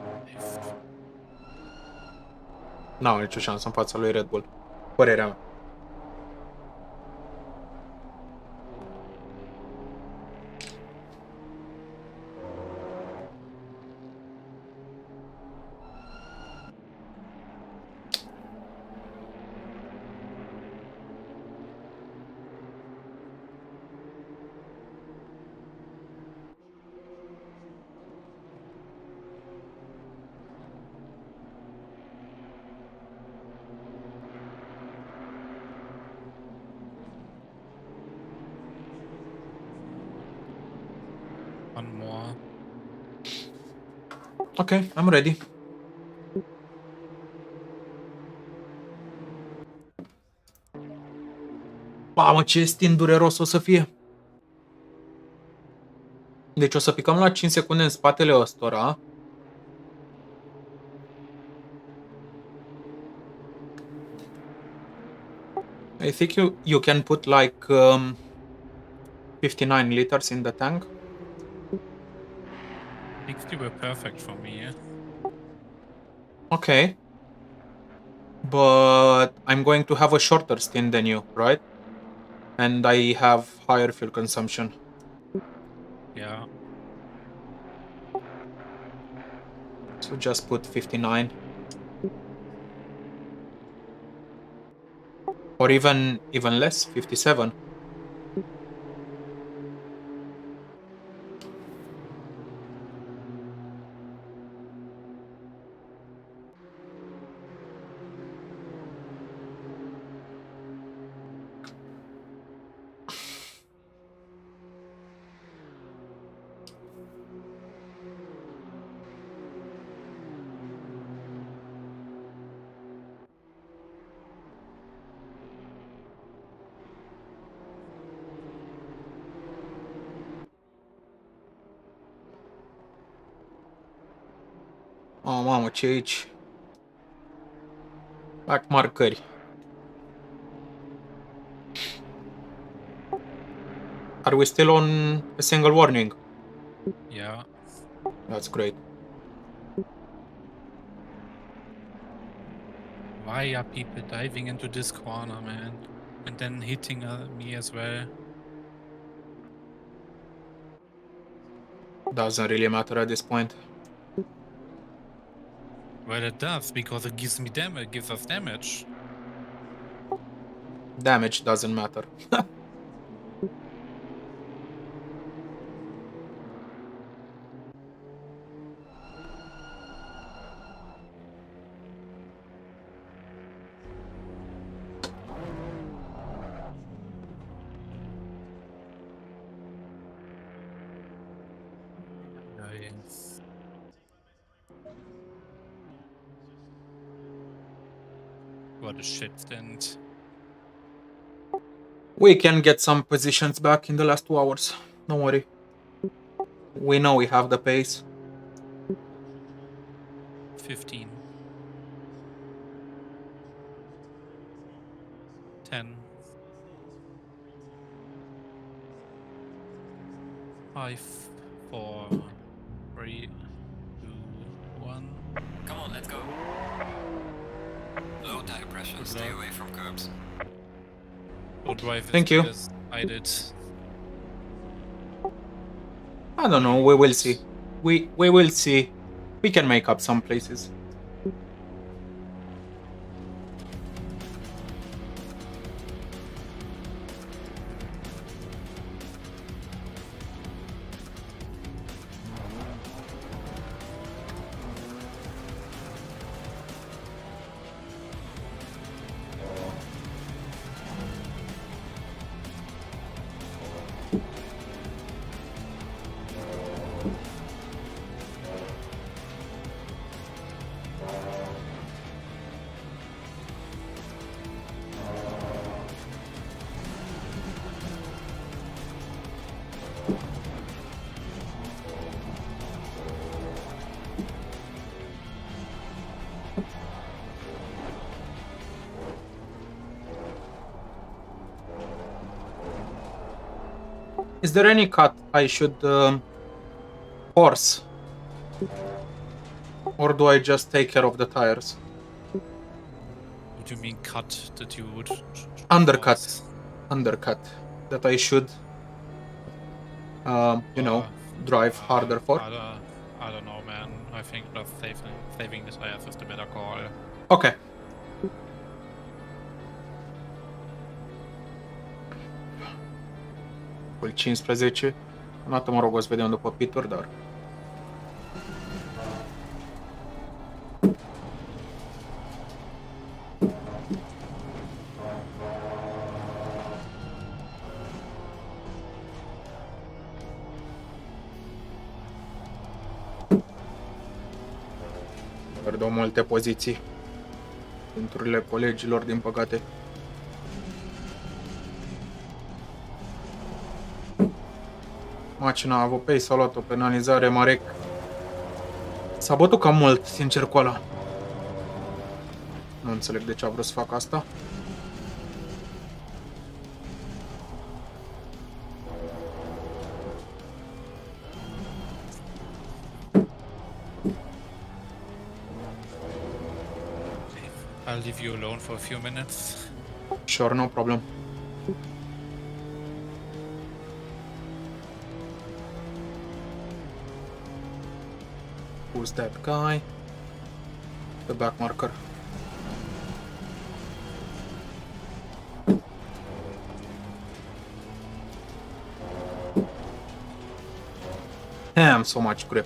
Speaker 1: n-au nicio șansă în fața lui Red Bull. Părerea mea.
Speaker 2: One more.
Speaker 1: Ok, I'm ready. Mamă, ce stin dureros o să fie. Deci o să picăm la 5 secunde în spatele ăstora. I think you can put like 59 liters in the tank.
Speaker 2: 60 were perfect for me. Yeah?
Speaker 1: Okay. But I'm going to have a shorter stint than you, right? And I have higher fuel consumption.
Speaker 2: Yeah.
Speaker 1: So just put 59. Or even less, 57. Oh, mamă, ce aici? Fac marcări. Are we still on a single warning?
Speaker 2: Yeah.
Speaker 1: That's great.
Speaker 2: Why are people diving into this corner, man? And then hitting me as well?
Speaker 1: Doesn't really matter at this point.
Speaker 2: Well, it does, because it gives me damage. It gives us damage.
Speaker 1: Damage doesn't matter.
Speaker 2: Nice. What a shit stint.
Speaker 1: We can get some positions back in the last 2 hours. Don't worry. We know we have the pace.
Speaker 2: 15. 10. 5, 4, 3, 2, 1.
Speaker 4: Come on, let's go. Low tire pressure, stay away from curbs.
Speaker 2: Go drive
Speaker 1: Thank you.
Speaker 2: as I did.
Speaker 1: I don't know, we will see. We will see. We can make up some places. Is there any cut I should force? Or do I just take care of the tires?
Speaker 2: What do you mean cut that you would?
Speaker 1: Undercut. Undercut. That I should, you know, drive harder for?
Speaker 2: I don't know, man. I think just saving the tires is the better call.
Speaker 1: Ok. Păi 15. Înată, mă rog, o să vedem după pituri, dar... Pierdem multe poziții. Pinturile colegilor, din păcate. Macina a avut pace, s-a luat o penalizare mare. S-a bătut cam mult, sincer, cu ăla. Nu înțeleg de ce a vrut să facă asta.
Speaker 2: I'll leave you alone for a few minutes.
Speaker 1: Sure, no problem. Who's that guy? The back marker. Damn, so much grip.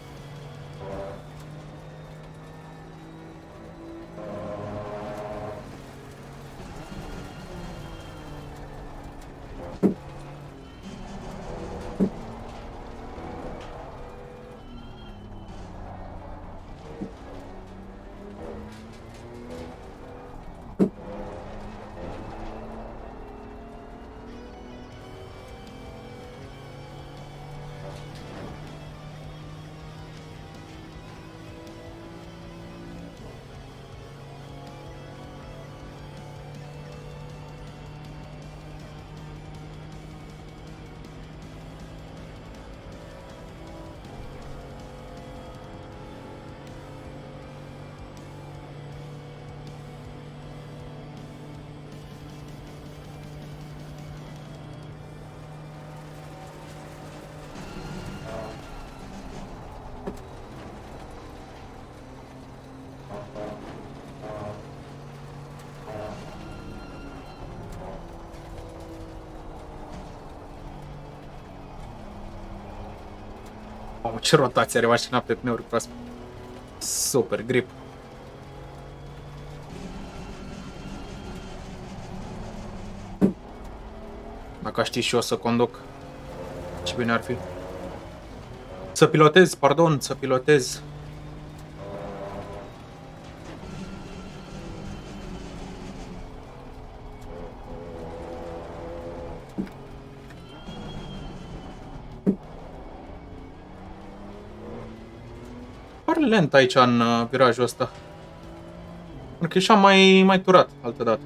Speaker 1: Mamă, ce rotație are mașina pe pneuri proaspăt. Super grip. Dacă știi și eu să conduc, ce bine ar fi. Să pilotez, pardon, să pilotez. Pare lent aici în virajul ăsta. Pentru că e așa mai turat altădată.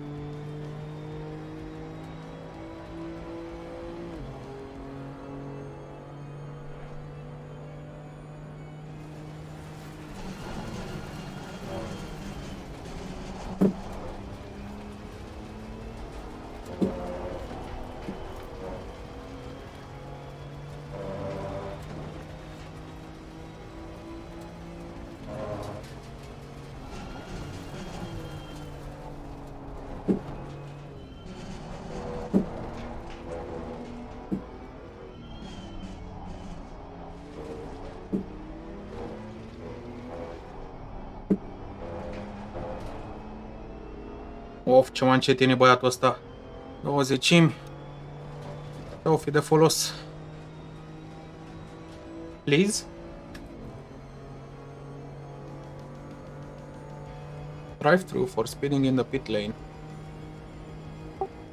Speaker 1: Of, ce mă încetine băiatul ăsta. 20-mi. O fi de folos. Please? Drive-through for speeding in the pit lane.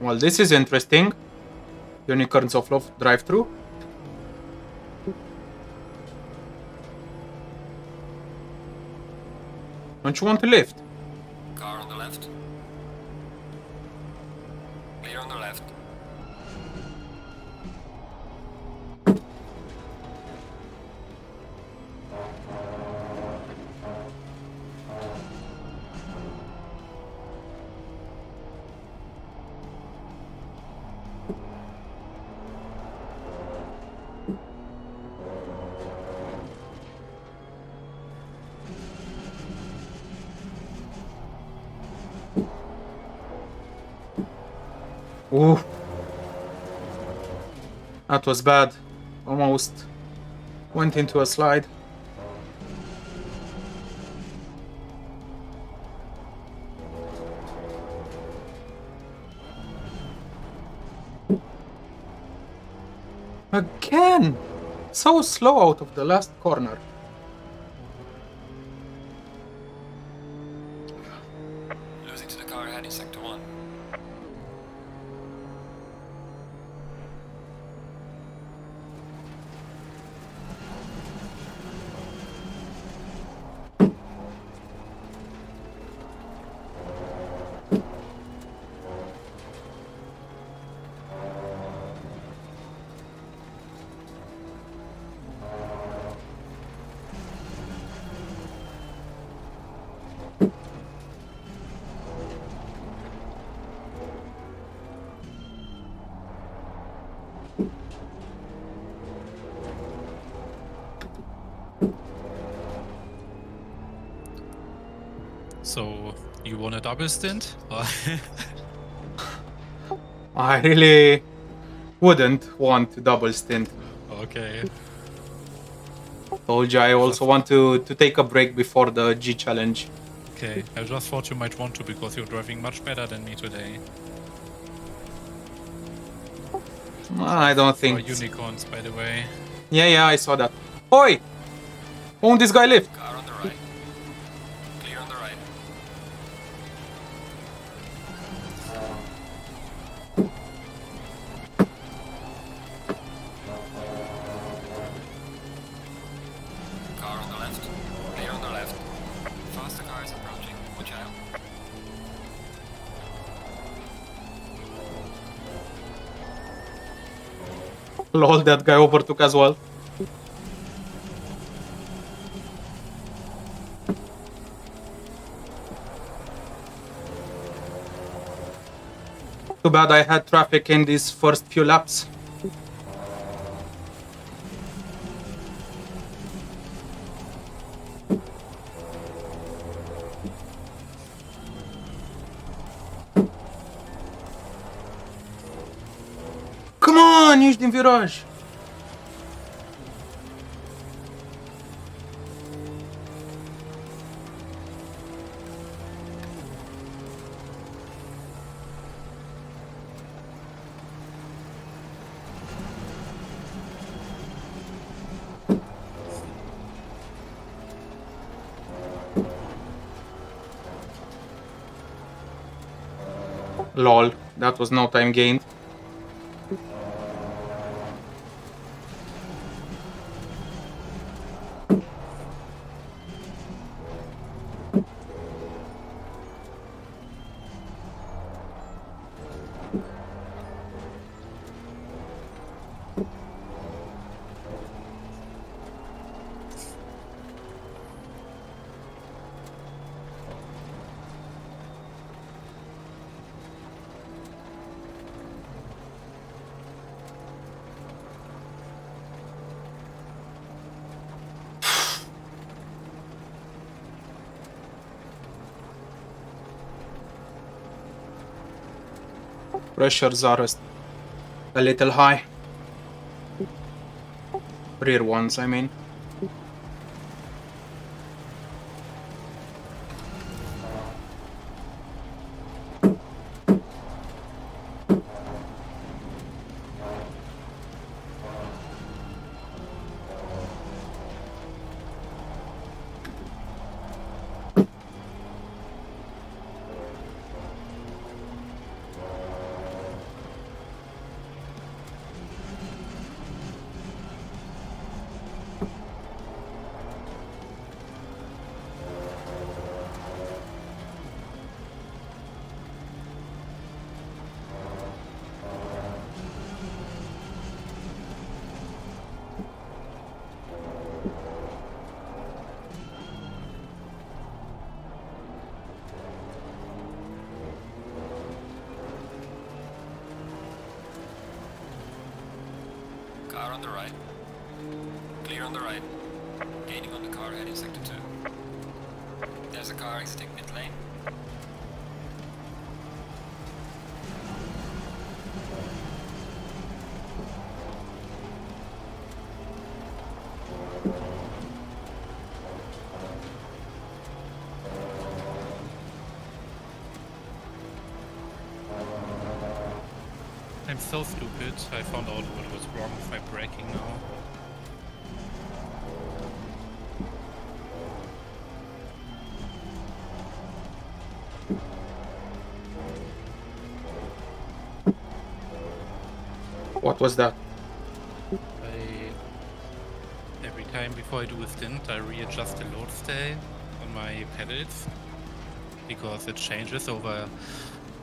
Speaker 1: Well, this is interesting. Unicorns of Love drive-through. Don't you want to lift?
Speaker 4: Car on the left. Clear on the left.
Speaker 1: That was bad. Almost went into a slide. Again! So slow out of the last corner.
Speaker 4: Losing to the car ahead in sector 1.
Speaker 2: So, you want a double stint?
Speaker 1: I really wouldn't want to double stint.
Speaker 2: Okay.
Speaker 1: Told you I also want to take a break before the G challenge.
Speaker 2: Okay, I just thought you might want to because you're driving much better than me today.
Speaker 1: I don't think.
Speaker 2: For unicorns, by the way.
Speaker 1: Yeah, I saw that. Oi! Won't this guy lift?
Speaker 4: Car on the right. Clear on the right. Car on the left. Clear on the left. Faster car is approaching. Watch out.
Speaker 1: Lol, that guy overtook as well. Too bad I had traffic in these first few laps. Come on, ești din viraj. Lol, that was no time gained. Pressures are a little high. Rear ones, I mean.
Speaker 4: Car on the right. Clear on the right. Gaining on the car heading sector 2. There's a car exiting mid lane.
Speaker 2: I'm so stupid. I found out what was wrong with my braking now.
Speaker 1: What was that?
Speaker 2: Every time before I do a stint, I readjust the load stay on my pedals because it changes over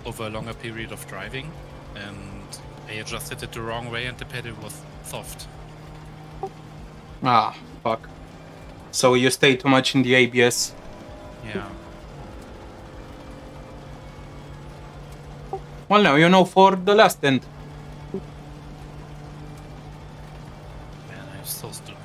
Speaker 2: a longer period of driving, and I adjusted it the wrong way and the pedal was soft.
Speaker 1: Ah, fuck. So you stay too much in the ABS.
Speaker 2: Yeah.
Speaker 1: Well, now you know for the last stint.
Speaker 2: Man, I'm so stupid.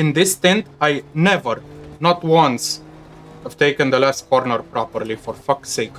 Speaker 1: in this stint, I never, not once, have taken the last corner properly, for fuck's sake.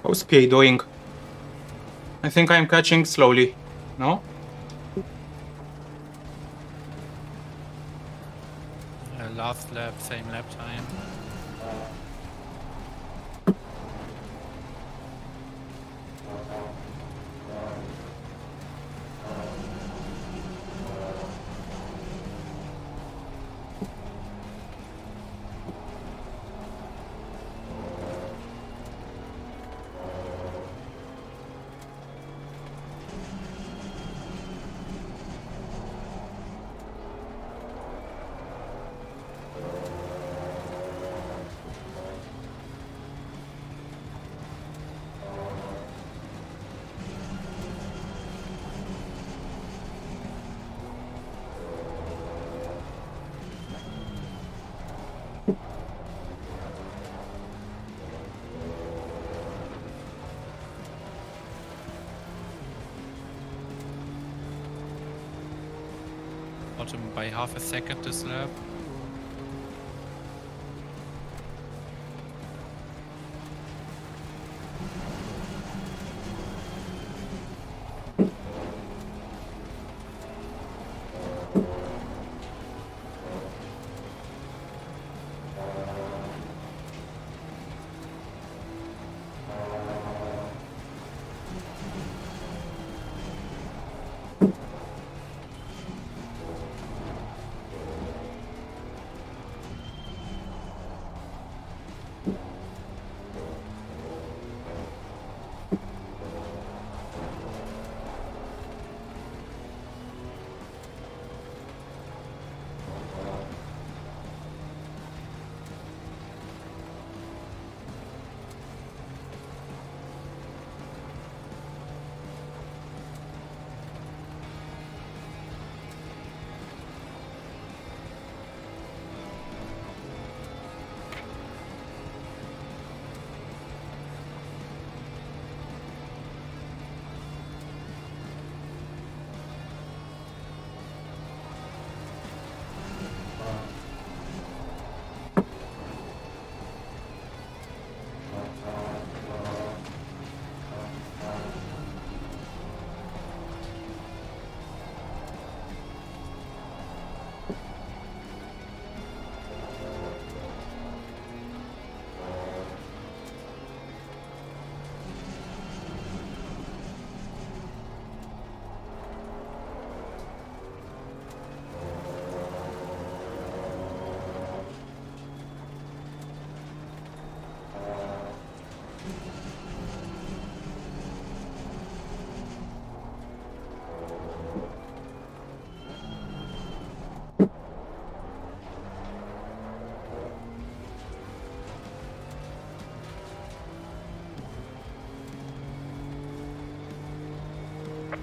Speaker 1: How's P doing? I think I'm catching slowly. No?
Speaker 2: Last lap, same lap time. Bottom by half a second this lap.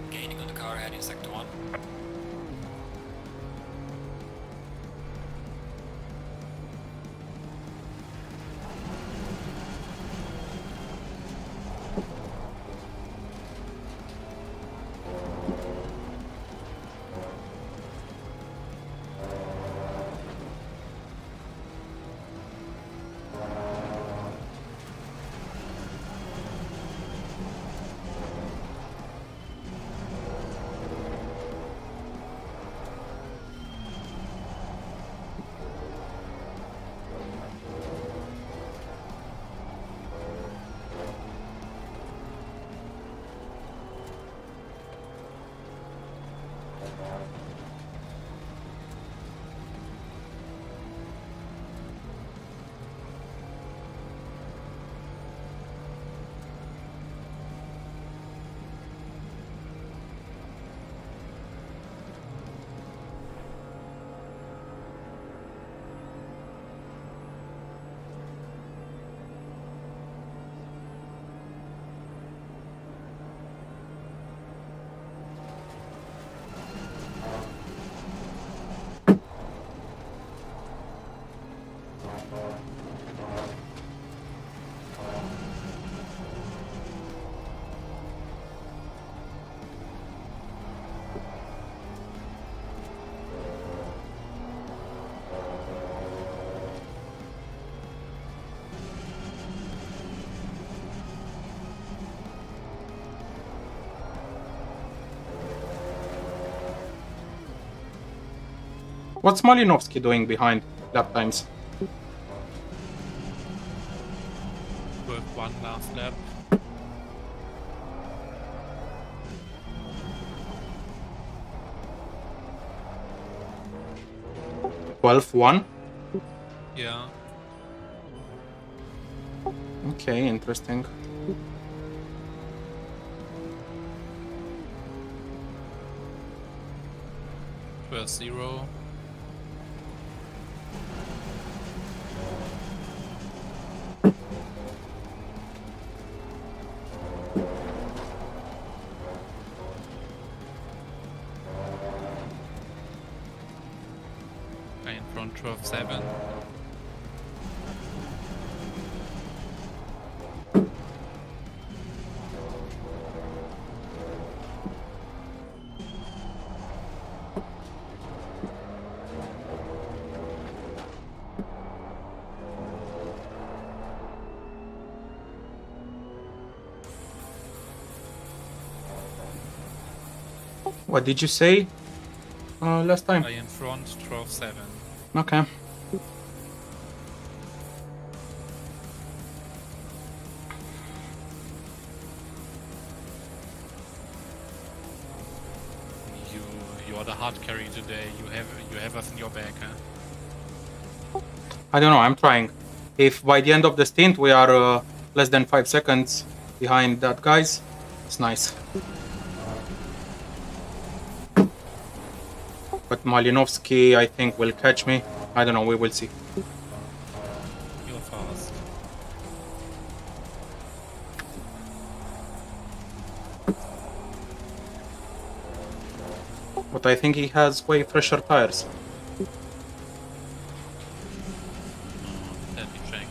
Speaker 4: Gaining on the car heading sector 1.
Speaker 1: What's Malinovsky doing behind lap times?
Speaker 2: With one last lap.
Speaker 1: $12-1?
Speaker 2: Yeah.
Speaker 1: Okay, interesting.
Speaker 2: First 0. In front 12-7.
Speaker 1: What did you say last time?
Speaker 2: In front 12-7.
Speaker 1: Okay.
Speaker 2: You are the hard carry today. You have us in your back, huh?
Speaker 1: I don't know, I'm trying. If by the end of the stint we are less than 5 seconds behind that guys, it's nice. But Malinovsky, I think, will catch me. I don't know, we will see.
Speaker 2: You're fast.
Speaker 1: But I think he has way fresher tires.
Speaker 2: Let me check.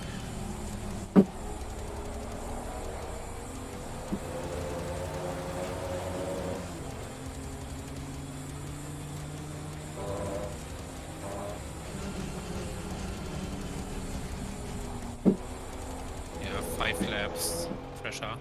Speaker 2: Yeah, 5 laps fresher.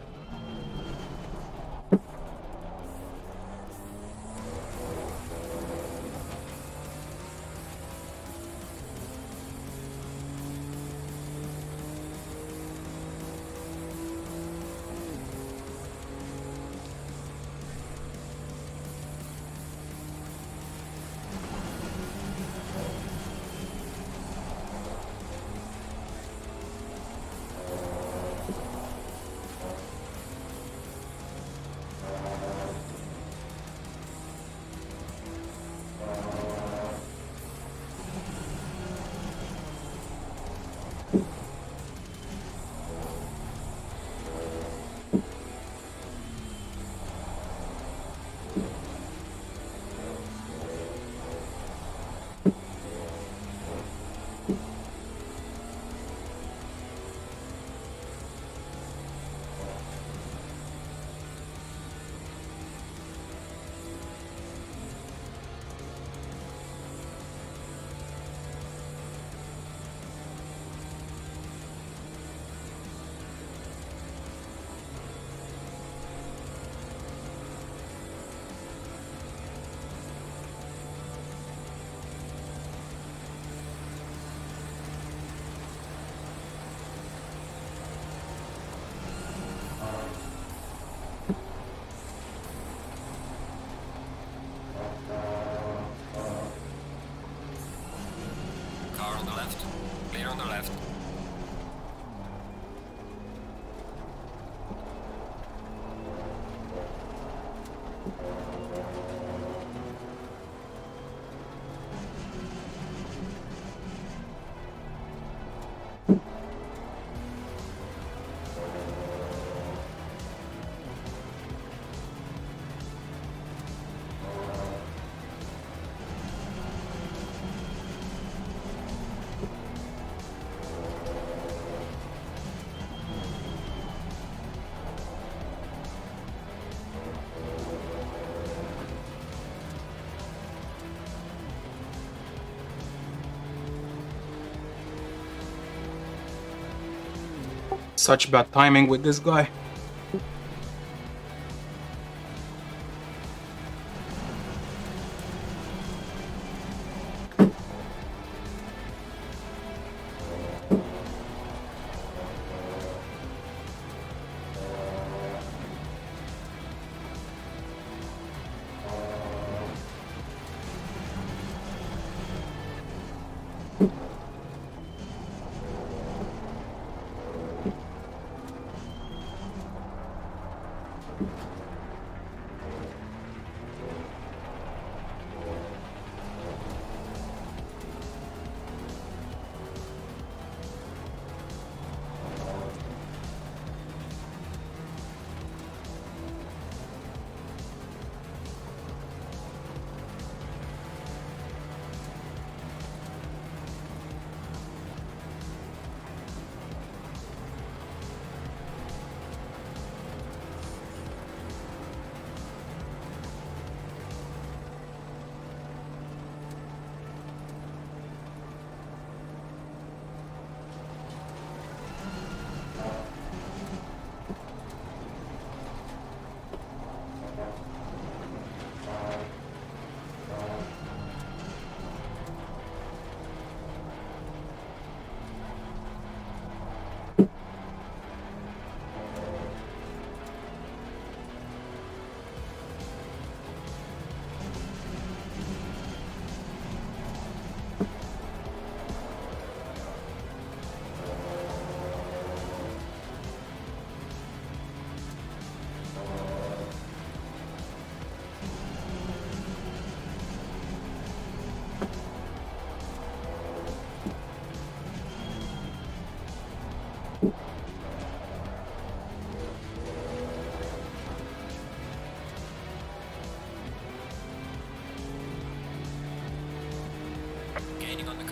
Speaker 4: Car on the left. Clear on the left.
Speaker 1: Such bad timing with this guy.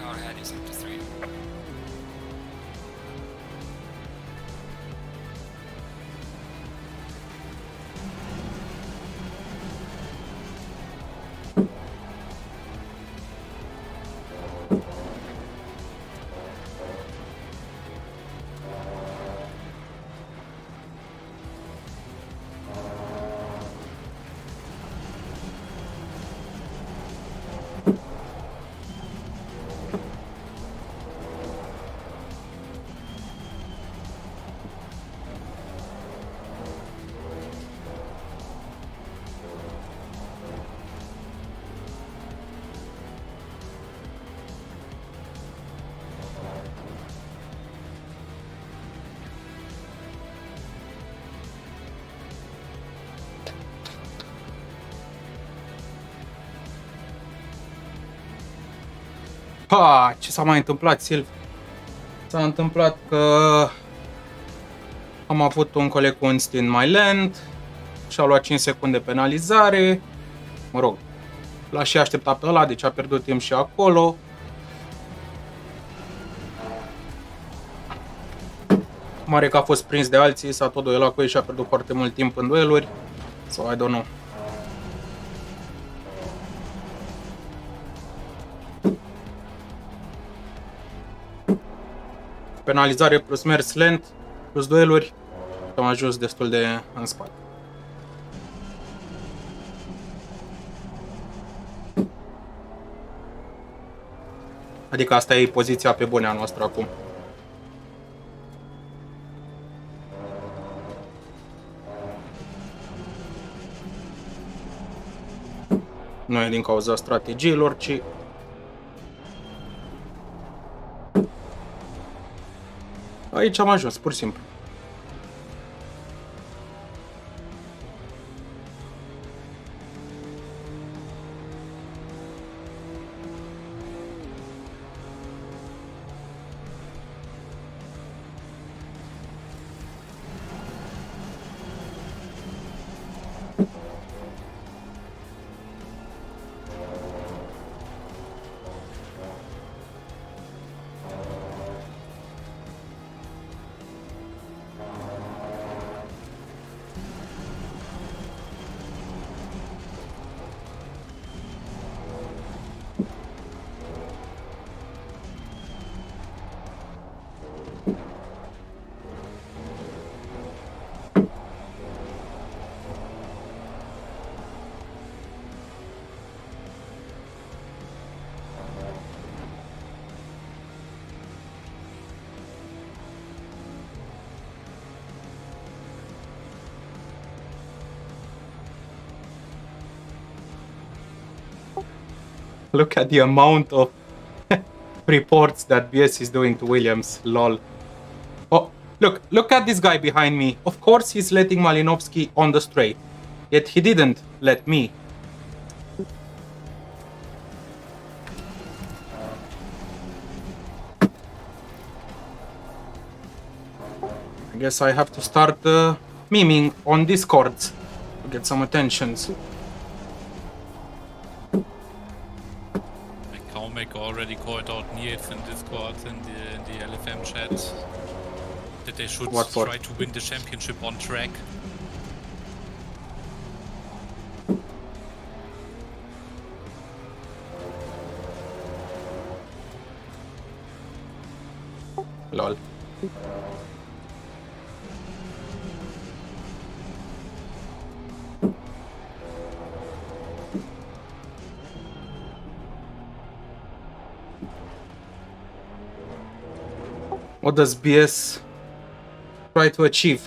Speaker 4: car heading sector 3.
Speaker 1: Ha, ce s-a mai întâmplat, Silv? S-a întâmplat că am avut un coleg cu un stint mai lent și a luat 5 secunde penalizare. Mă rog, l-a și așteptat pe ăla, deci a pierdut timp și acolo. Mare că a fost prins de alții, s-a tot duelat cu ei și a pierdut foarte mult timp în dueluri. So, I don't know. Penalizare plus mers lent, plus dueluri, am ajuns destul de în spate. Adică asta e poziția pe bunea noastră acum. Nu e din cauza strategiilor, ci aici am ajuns, pur și simplu. Look at the amount of reports that BS is doing to Williams, lol. Oh, look at this guy behind me. Of course he's letting Malinovsky on the straight, yet he didn't let me. I guess I have to start memeing on Discords to get some attentions.
Speaker 2: Kaumek already called out Niels in Discord in the LFM chat that they should try to win the championship on track.
Speaker 1: Lol. What does BS try to achieve?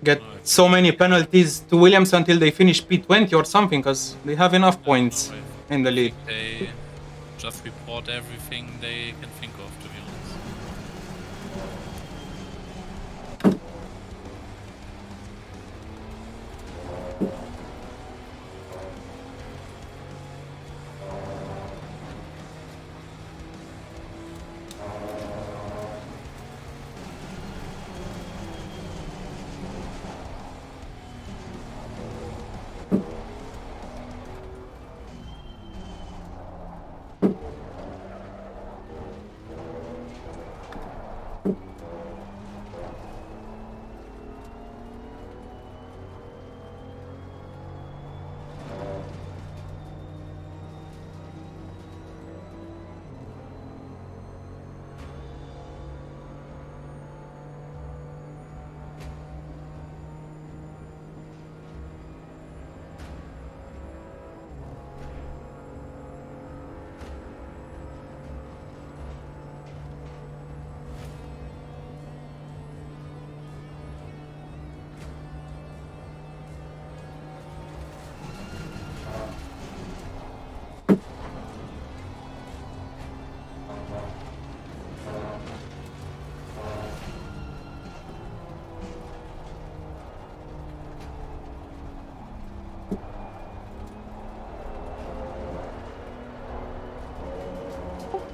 Speaker 1: Get so many penalties to Williams until they finish P20 or something, because they have enough points in the lead.
Speaker 2: They just report everything they can think of, to be honest.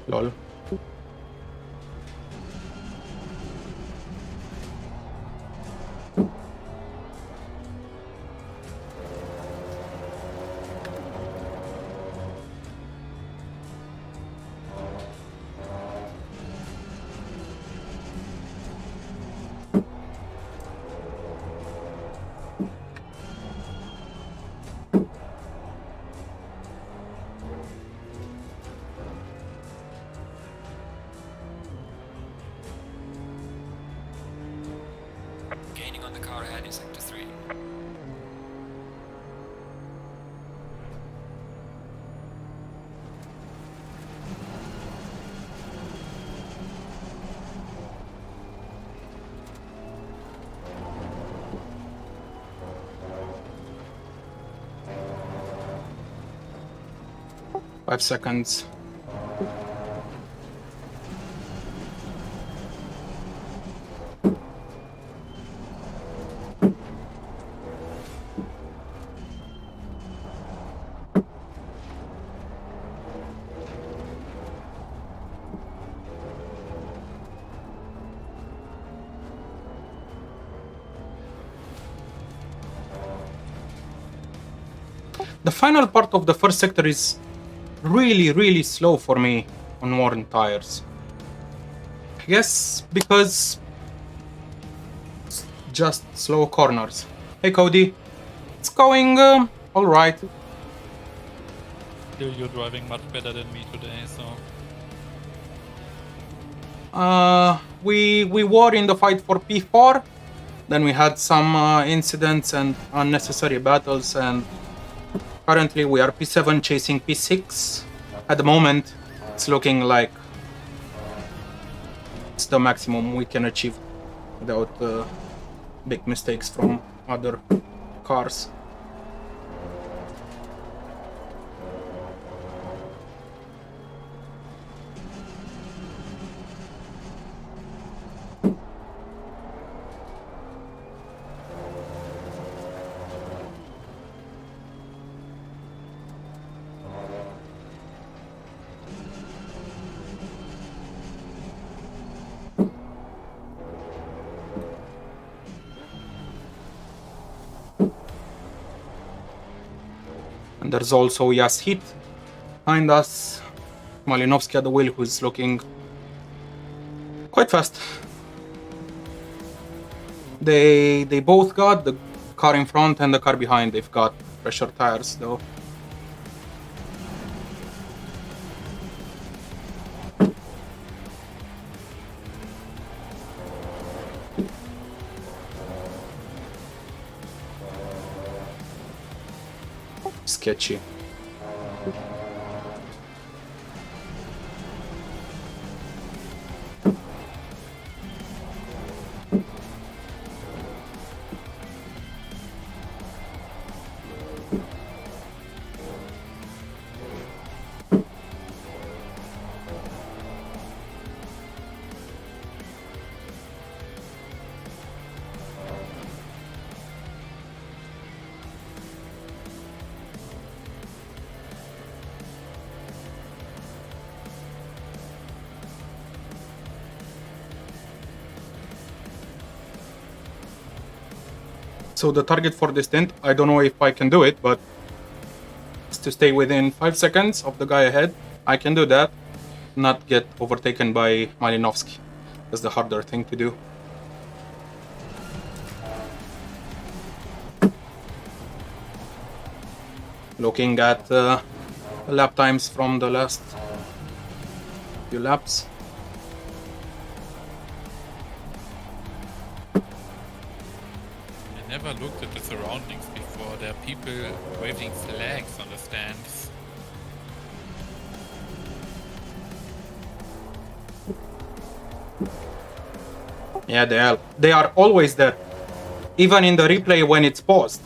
Speaker 1: Lol.
Speaker 4: Gaining on the car ahead in sector 3.
Speaker 1: Five seconds. The final part of the first sector is really slow for me on worn tires. I guess because it's just slow corners. Hey Cody, it's going alright.
Speaker 12: Still, you're driving much better than me today, so...
Speaker 1: We were in the fight for P4, then we had some incidents and unnecessary battles, and currently we are P7 chasing P6. At the moment, it's looking like it's the maximum we can achieve without big mistakes from other cars. And there's also Yashit behind us, Malinovsky at the wheel, who's looking quite fast. They both got, the car in front and the car behind, they've got pressure tires though. Sketchy. So the target for this stint, I don't know if I can do it, but it's to stay within 5 seconds of the guy ahead. I can do that, not get overtaken by Malinovsky. That's the harder thing to do. Looking at lap times from the last few laps.
Speaker 2: I never looked at the surroundings before. There are people waving flags on the stands.
Speaker 1: Yeah, they are always there, even in the replay when it's paused.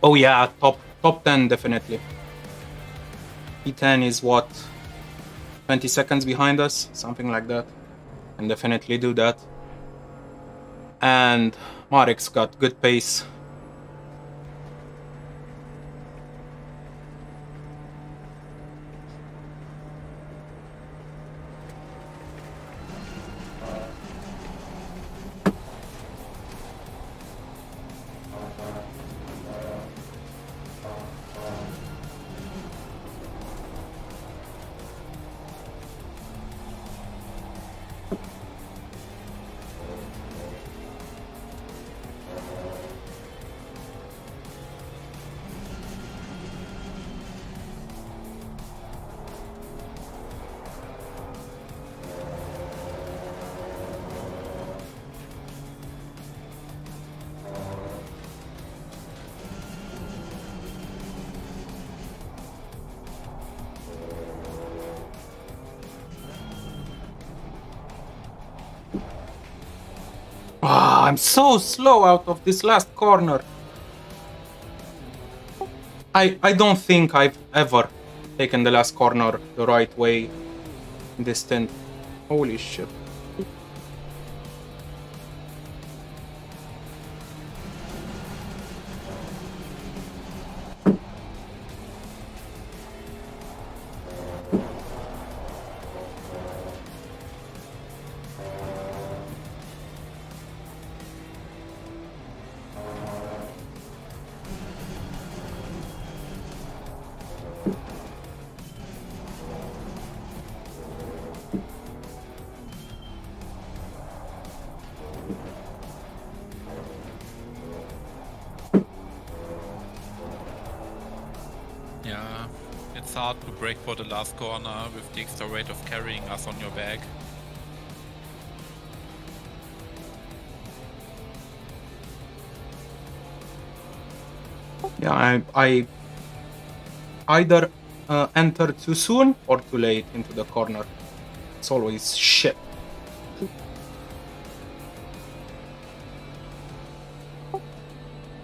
Speaker 1: Oh yeah, top 10 definitely. P10 is what, 20 seconds behind us, something like that. And definitely do that. And Marek's got good pace. Ah, I'm so slow out of this last corner. I don't think I've ever taken the last corner the right way in this stint. Holy shit.
Speaker 12: Yeah, it's hard to brake for the last corner with the extra weight of carrying us on your back.
Speaker 1: Yeah, I either enter too soon or too late into the corner. It's always shit.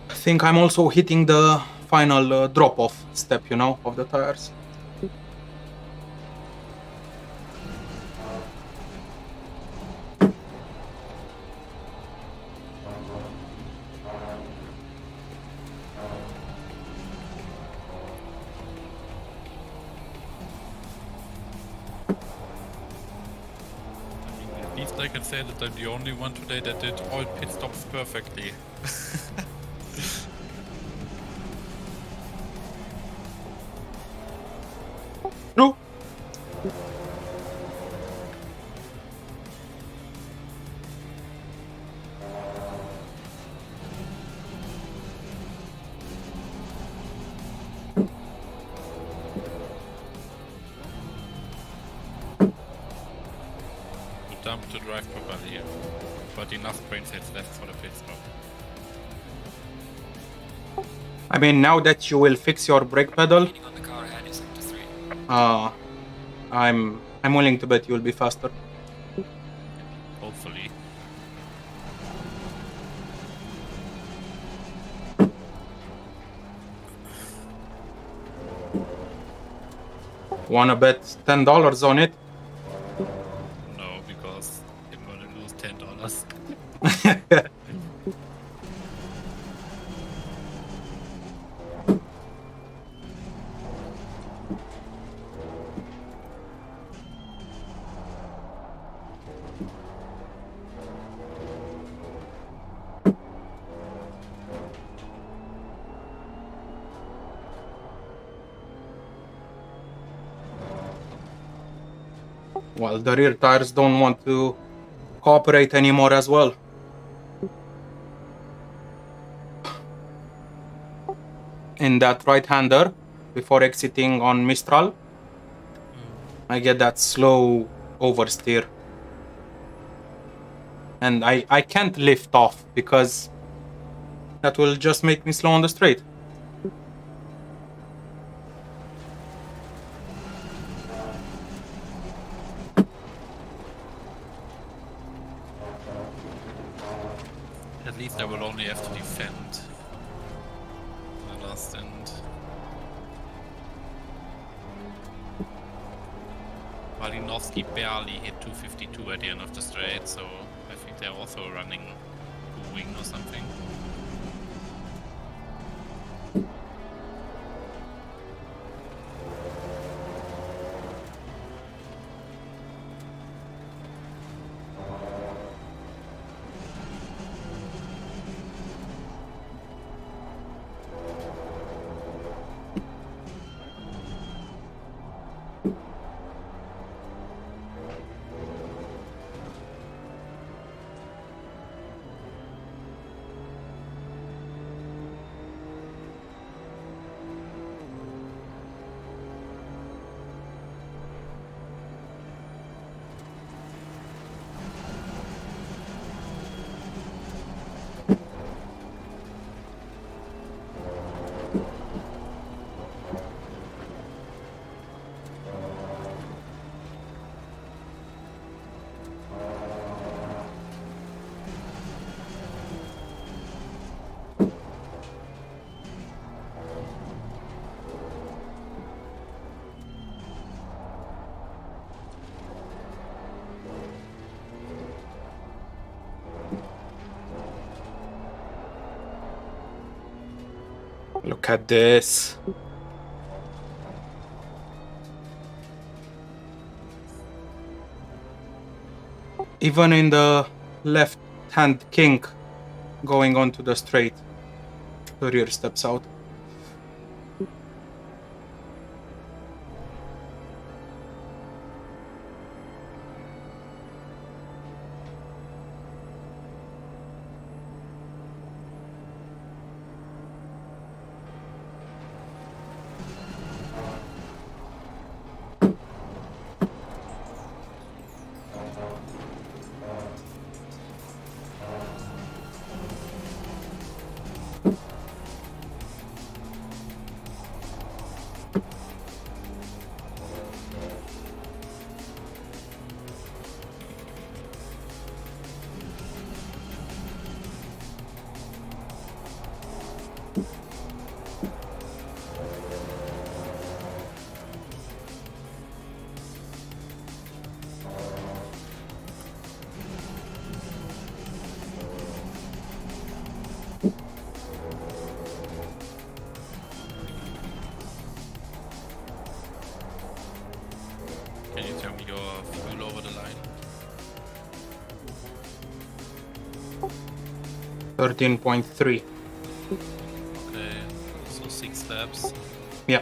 Speaker 1: I think I'm also hitting the final drop-off step, you know, of the tires.
Speaker 12: At least I can say that I'm the only one today that did all pit stops perfectly.
Speaker 1: No.
Speaker 12: Dump to drive properly, but enough brain cells left for the pit stop.
Speaker 1: I mean, now that you will fix your brake pedal, I'm willing to bet you'll be faster.
Speaker 12: Hopefully.
Speaker 1: Wanna bet $10 on it?
Speaker 12: No, because I'm gonna lose $10.
Speaker 1: Well, the rear tires don't want to cooperate anymore as well. In that right-hander, before exiting on Mistral, I get that slow oversteer. And I can't lift off because that will just make me slow on the straight.
Speaker 12: At least I will only have to defend. fast, and Malinovsky barely hit 252 at the end of the straight, so I think they're also running a wing or something.
Speaker 1: Look at this. Even in the left hand kink going onto the straight, the rear steps out.
Speaker 12: Can you tell me your fuel over the line?
Speaker 1: 13.3.
Speaker 12: Okay, so 6 laps.
Speaker 1: Yeah.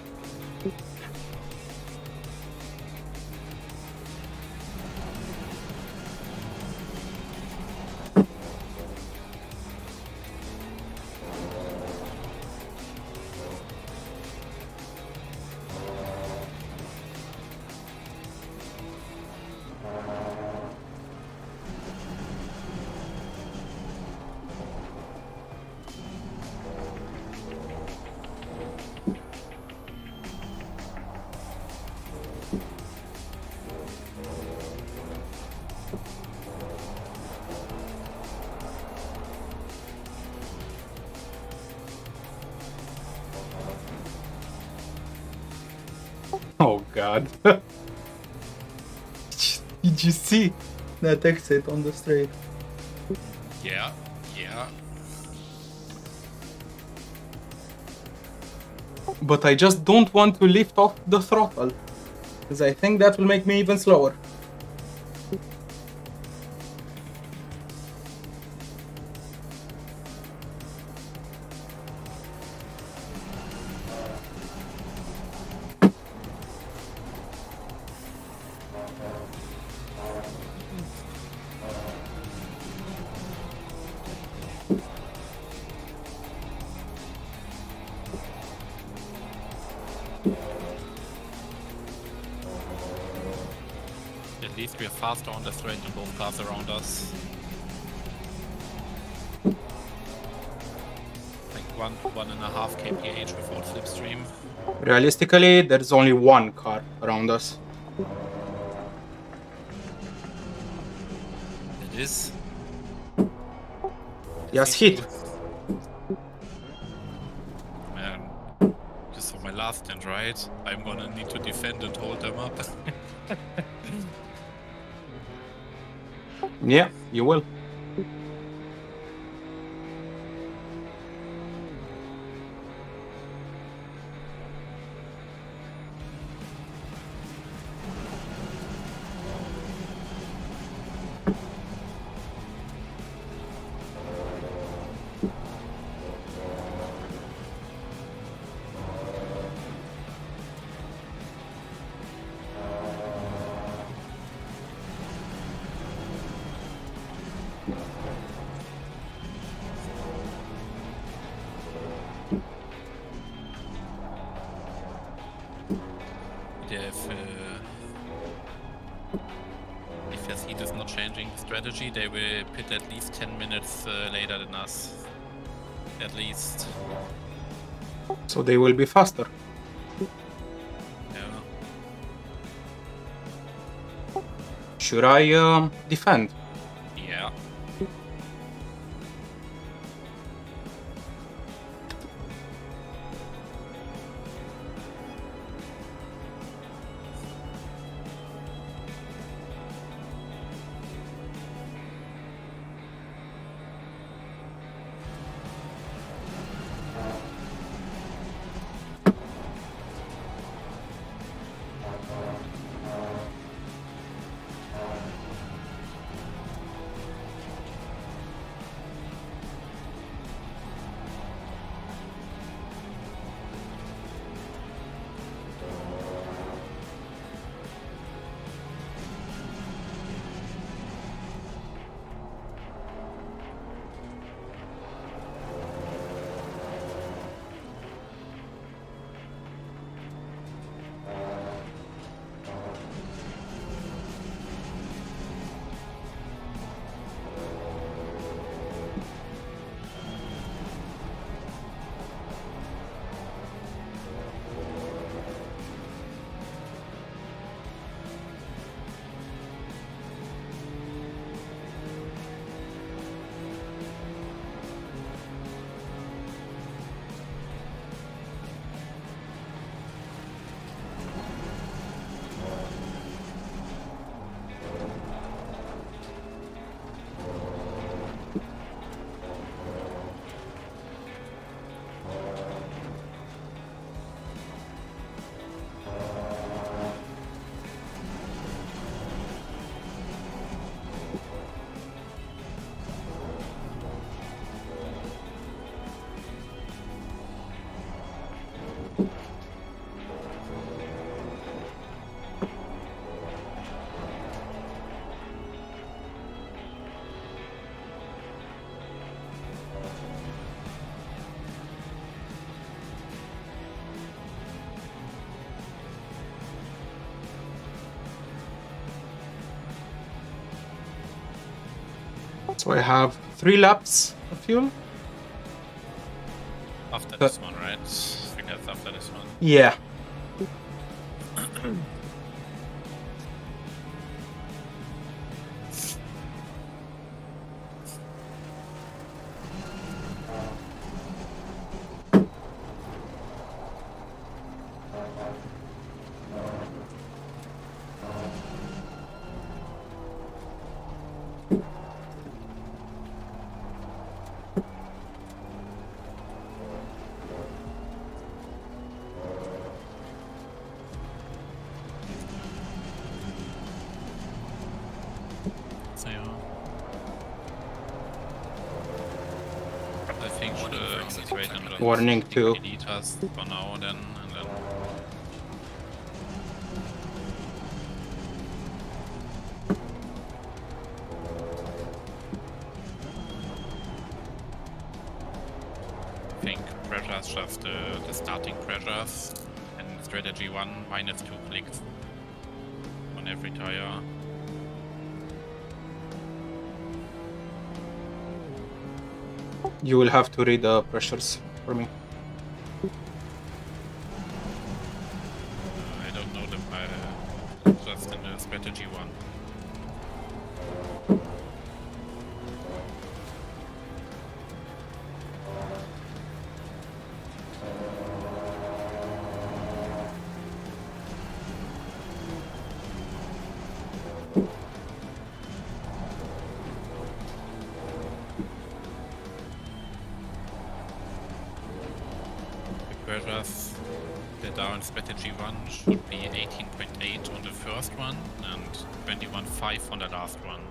Speaker 1: Oh god. Did you see that exit on the straight?
Speaker 12: Yeah, yeah.
Speaker 1: But I just don't want to lift off the throttle, because I think that will make me even slower.
Speaker 12: At least we are faster on the straight than both cars around us. Like 1.5 kph without slipstream.
Speaker 1: Realistically, there's only one car around us.
Speaker 12: It is.
Speaker 1: Just hit.
Speaker 12: Man, last stand, right? I'm gonna need to defend and hold them up.
Speaker 1: Yeah, you will.
Speaker 12: If their seat is not changing strategy, they will pit at least 10 minutes later than us. At least.
Speaker 1: So they will be faster.
Speaker 12: Yeah.
Speaker 1: Should I defend?
Speaker 12: Yeah.
Speaker 1: So I have 3 laps of fuel.
Speaker 12: After this one, right? I think that's after this one.
Speaker 1: Yeah.
Speaker 12: I think let's wait and
Speaker 1: Warning to
Speaker 12: delete us for now then, and then I think pressures just the starting pressures, and strategy 1 -2 clicks on every tire.
Speaker 1: You will have to read the pressures for me.
Speaker 12: I don't know them by just in the strategy 1. pressures that are in strategy 1 should be 18.8 on the first one and 21.5 on the last one.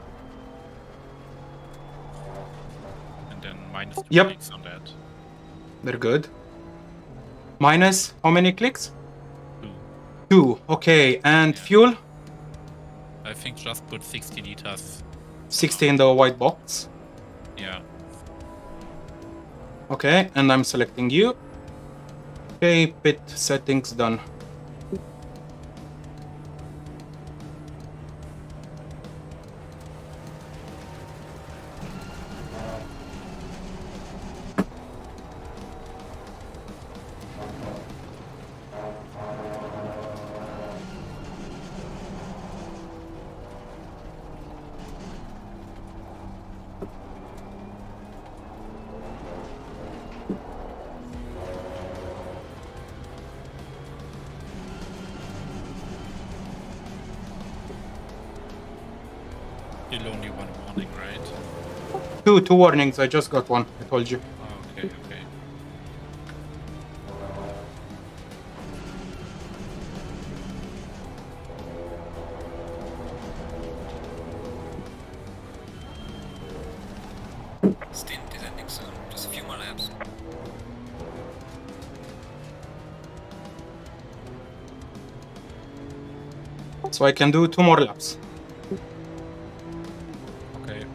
Speaker 12: And then minus 2 clicks on that.
Speaker 1: Very good. Minus how many clicks?
Speaker 12: 2.
Speaker 1: 2. Okay, and fuel?
Speaker 12: I think just put 60 liters.
Speaker 1: 60 in the white box.
Speaker 12: Yeah.
Speaker 1: Okay, and I'm selecting you. Okay, pit settings done.
Speaker 12: Still only one warning, right?
Speaker 1: Two warnings, I just got one, I told you.
Speaker 12: Oh, okay, okay.
Speaker 4: Stint is ending soon, just a few more laps.
Speaker 1: So I can do 2 more laps.
Speaker 12: Okay.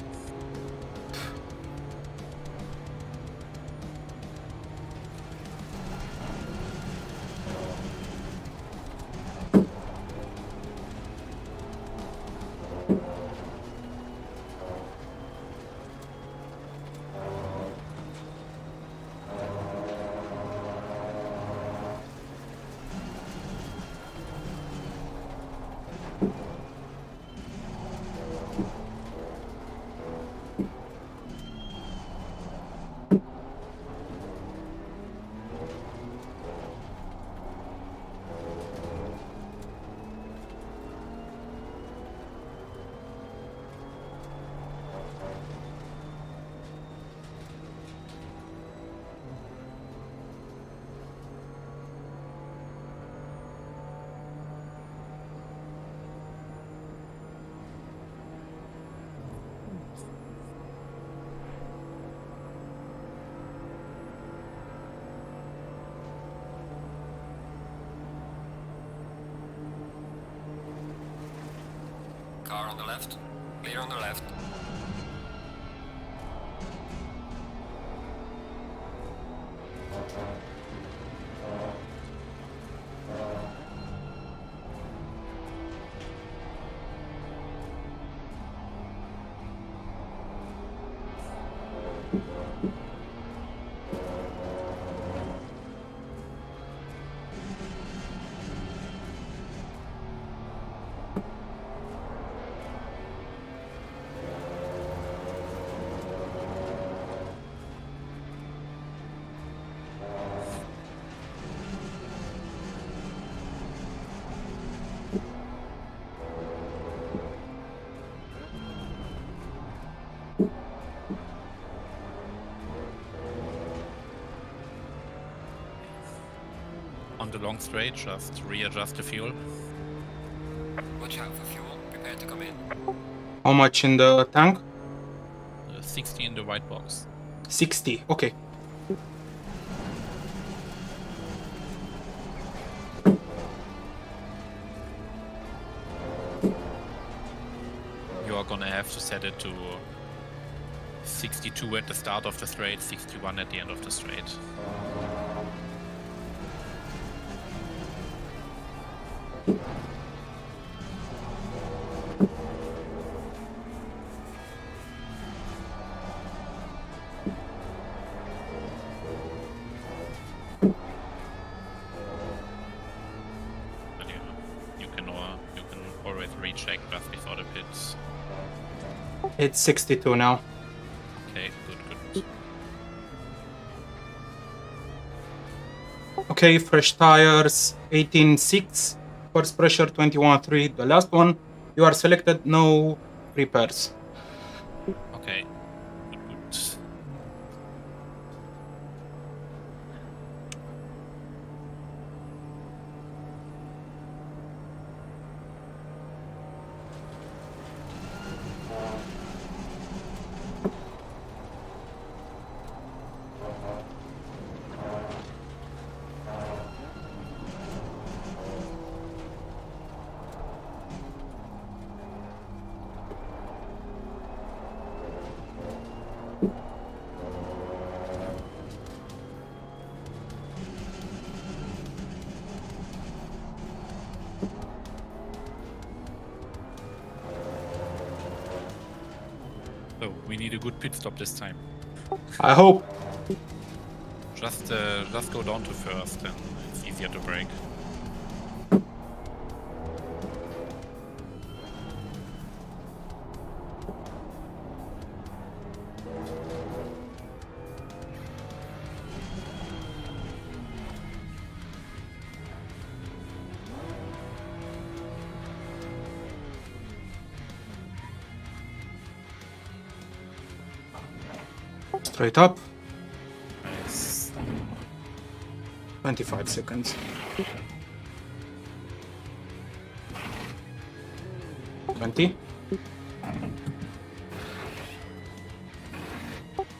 Speaker 4: Car on the left. Clear on the left.
Speaker 12: On the long straight, just readjust the fuel.
Speaker 4: Watch out for fuel. Prepare to come in.
Speaker 1: How much in the tank?
Speaker 12: 60 in the white box.
Speaker 1: 60, okay.
Speaker 12: You are gonna have to set it to 62 at the start of the straight, 61 at the end of the straight. Recheck just before the pits.
Speaker 1: It's 62 now.
Speaker 12: Okay, good.
Speaker 1: Okay, fresh tires 18.6, first pressure 21.3, the last one. You are selected, no repairs.
Speaker 12: Okay, good. So we need a good pit stop this time.
Speaker 1: I hope.
Speaker 12: Just go down to first, and it's easier to brake.
Speaker 1: Straight up.
Speaker 12: Nice.
Speaker 1: 25 seconds. 20.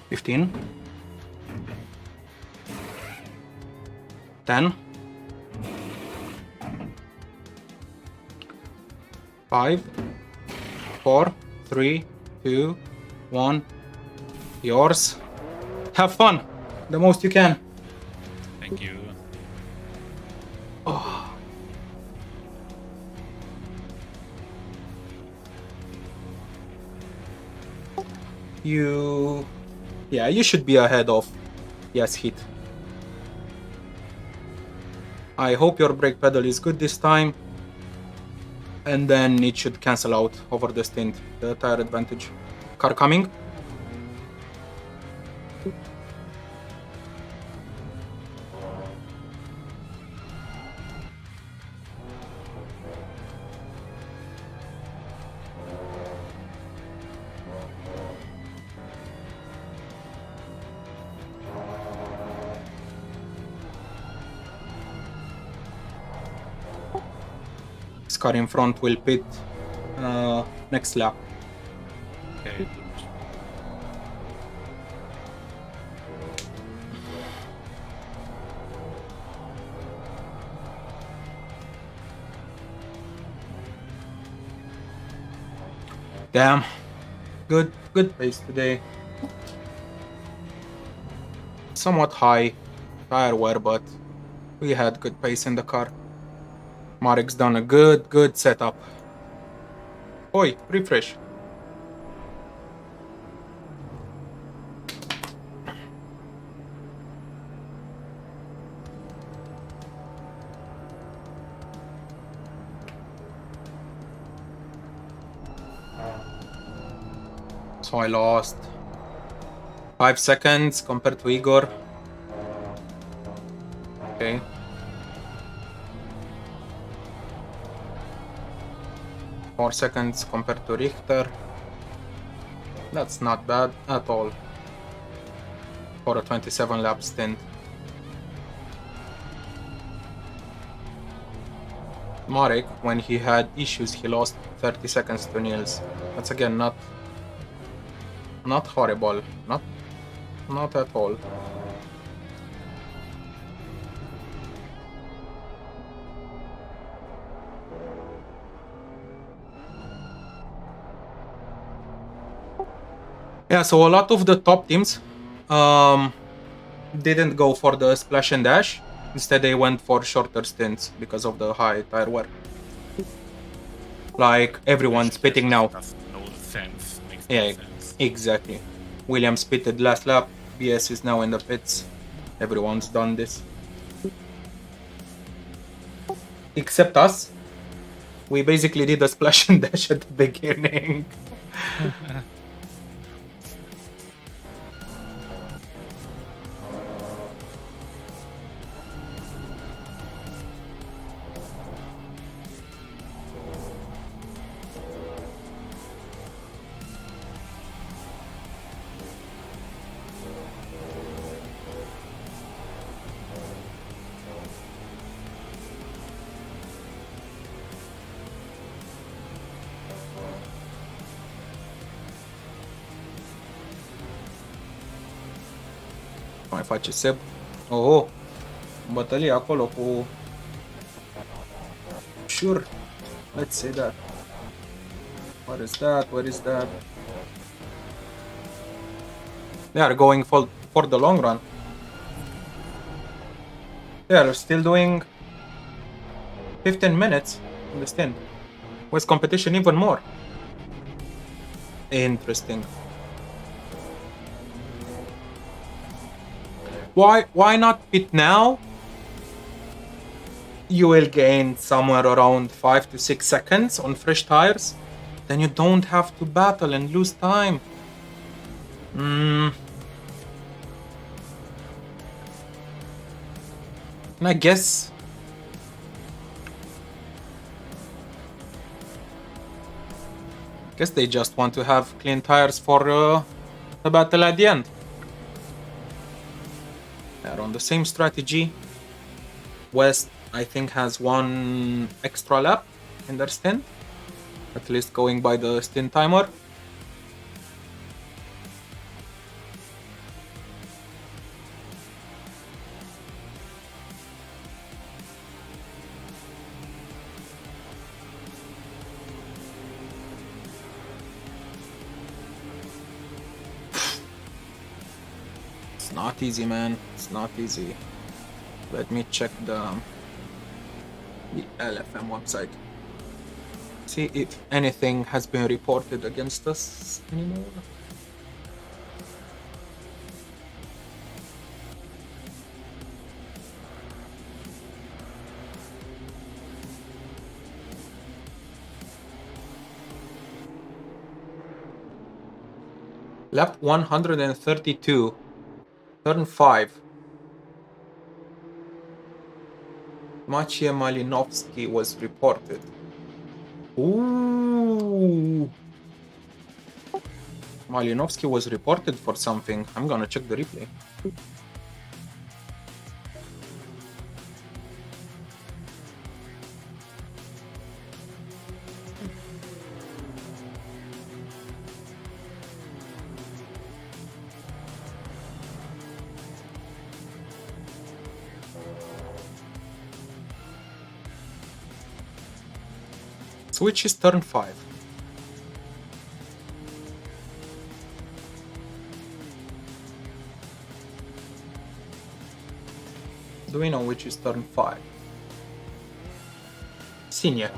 Speaker 1: 15. 10. 5. 4. 3. 2. 1. Yours. Have fun. The most you can.
Speaker 12: Thank you.
Speaker 1: Oh. Yeah, you should be ahead of Yes Hit. I hope your brake pedal is good this time, and then it should cancel out over the stint, the tire advantage. Car coming. Car in front will pit next lap.
Speaker 12: Okay.
Speaker 1: Damn, good pace today. Somewhat high tire wear, but we had good pace in the car. Marek's done a good setup. Oi, refresh. So I lost 5 seconds compared to Igor. Okay. More seconds compared to Richter. That's not bad at all for a 27 lap stint. Marek, when he had issues, he lost 30 seconds to Niels. That's again not horrible, not at all. Yeah, so a lot of the top teams didn't go for the splash and dash. Instead, they went for shorter stints because of the high tire wear. Like everyone's pitting now.
Speaker 12: Makes no sense.
Speaker 1: Yeah, exactly. Williams pitted last lap. BS is now in the pits. Everyone's done this. Except us. We basically did a splash and dash at the beginning. Mai face Seb. Oh, bătălie acolo cu... Sure. Let's say that. What is that? What is that? They are going for the long run. They are still doing 15 minutes in the stint. With competition even more. Interesting. Why not pit now? You will gain somewhere around 5 to 6 seconds on fresh tires. Then you don't have to battle and lose time. And I guess they just want to have clean tires for the battle at the end. They're on the same strategy. West, I think, has one extra lap in their stint, at least going by the stint timer. It's not easy, man. It's not easy. Let me check the LFM website. See if anything has been reported against us anymore. Lap 132, turn 5. Maciej Malinovsky was reported. Ooh. Malinovsky was reported for something. I'm gonna check the replay. Which is turn 5. Do we know which is turn 5? Senior.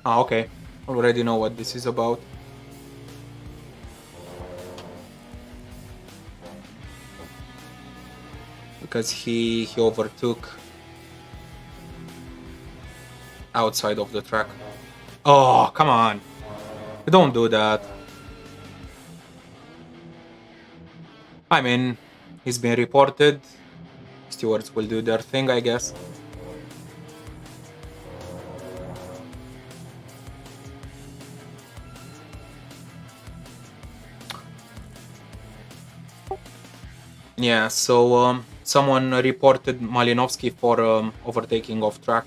Speaker 1: Ah, okay. Already know what this is about. Because he overtook outside of the track. Oh, come on. Don't do that. I mean, he's been reported. Stewards will do their thing, I guess. Yeah, so someone reported Malinovsky for overtaking off track.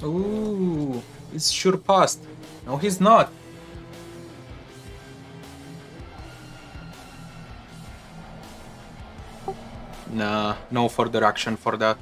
Speaker 1: Ooh, he's sure passed. No, he's not. Nah, no further action for that.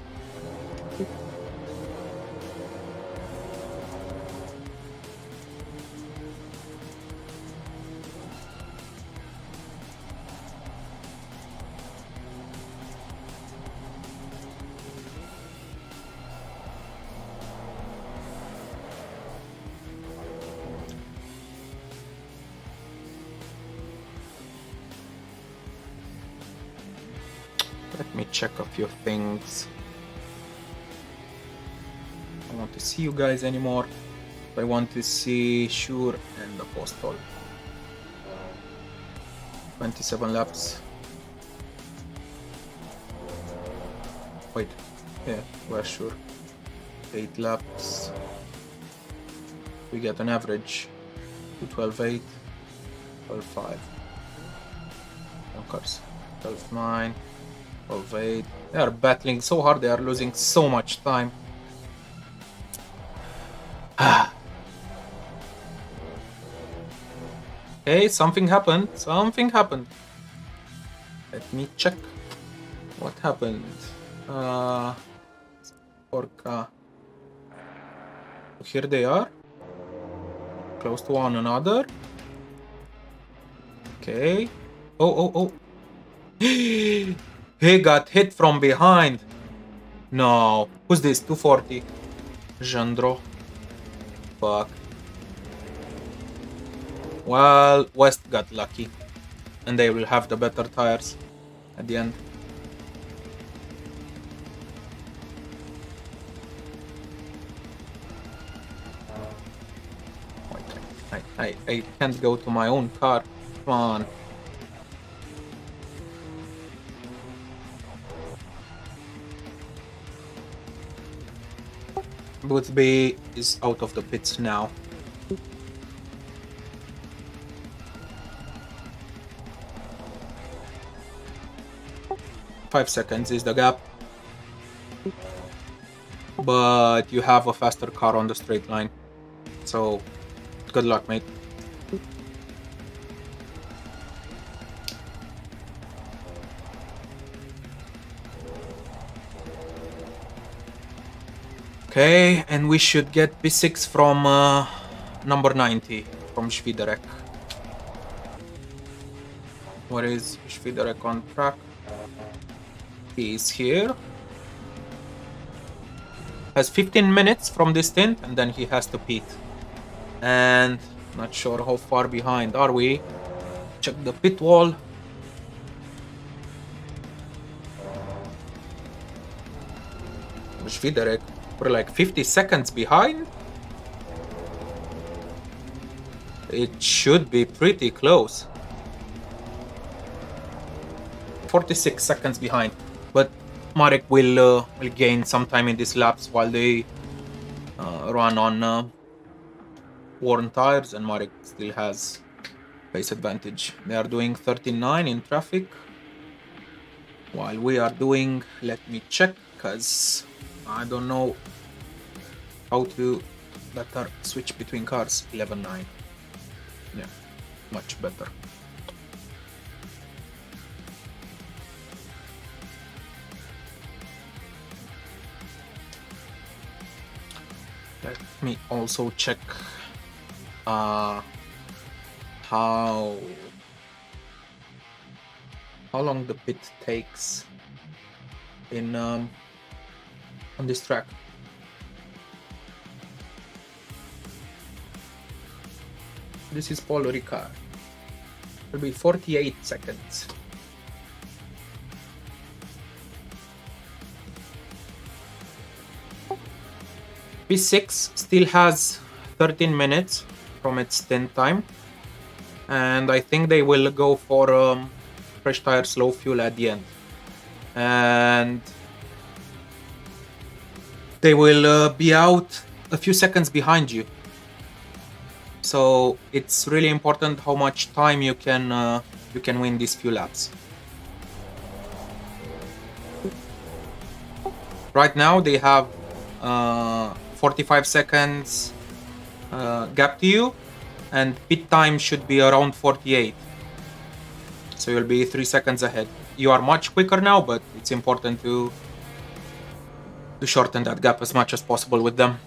Speaker 1: Let me check a few things. I don't want to see you guys anymore. I want to see Shure and the Postal. 27 laps. Wait, yeah, where's Shure? 8 laps. We get an average 12.8, 12.5. Bunkers 12.9. 12.8. They are battling so hard, they are losing so much time. Hey, something happened. Something happened. Let me check what happened. Orca. Here they are. Close to one another. Okay. Oh. He got hit from behind. No. Who's this? 240. Gendro. Fuck. Well, West got lucky. and they will have the better tires at the end. I can't go to my own car. Come on. Boothby is out of the pits now. Five seconds is the gap. But you have a faster car on the straight line. So good luck, mate. Okay, and we should get P6 from number 90 from Schwiderek. Where is Schwiderek on track? He is here. Has 15 minutes from this stint, and then he has to pit. And not sure how far behind are we. Check the pit wall. Schwiderek, we're like 50 seconds behind. It should be pretty close. 46 seconds behind, but Marek will gain some time in these laps while they run on worn tires, and Marek still has pace advantage. They are doing 39 in traffic, while we are doing, let me check, because I don't know how to better switch between cars. 11.9. Yeah, much better. Let me also check how long the pit takes in on this track. This is Paul Ricard. It'll be 48 seconds. P6 still has 13 minutes from its stint time, and I think they will go for fresh tire, slow fuel at the end, and they will be out a few seconds behind you. So it's really important how much time you can win these few laps. Right now they have 45 seconds gap to you, and pit time should be around 48. So you'll be 3 seconds ahead. You are much quicker now, but it's important to shorten that gap as much as possible with them.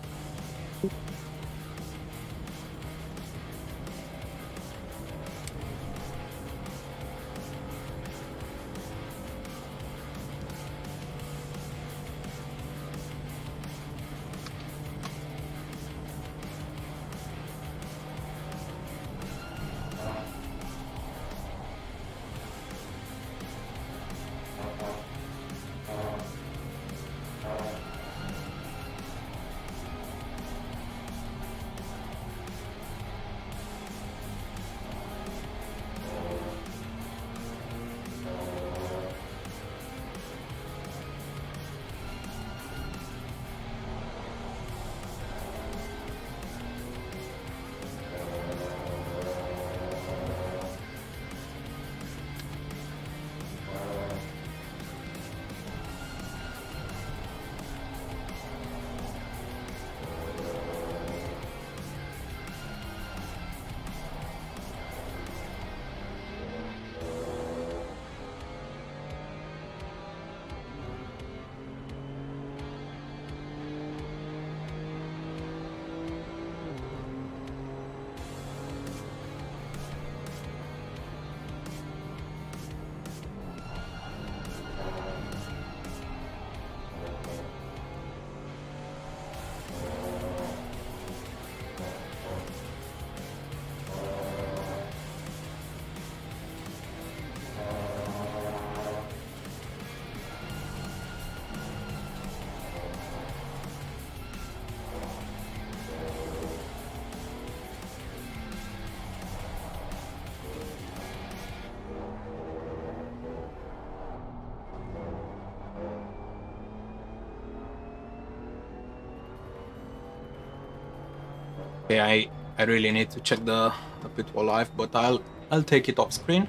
Speaker 1: Okay, I really need to check the pit wall live, but I'll take it off screen.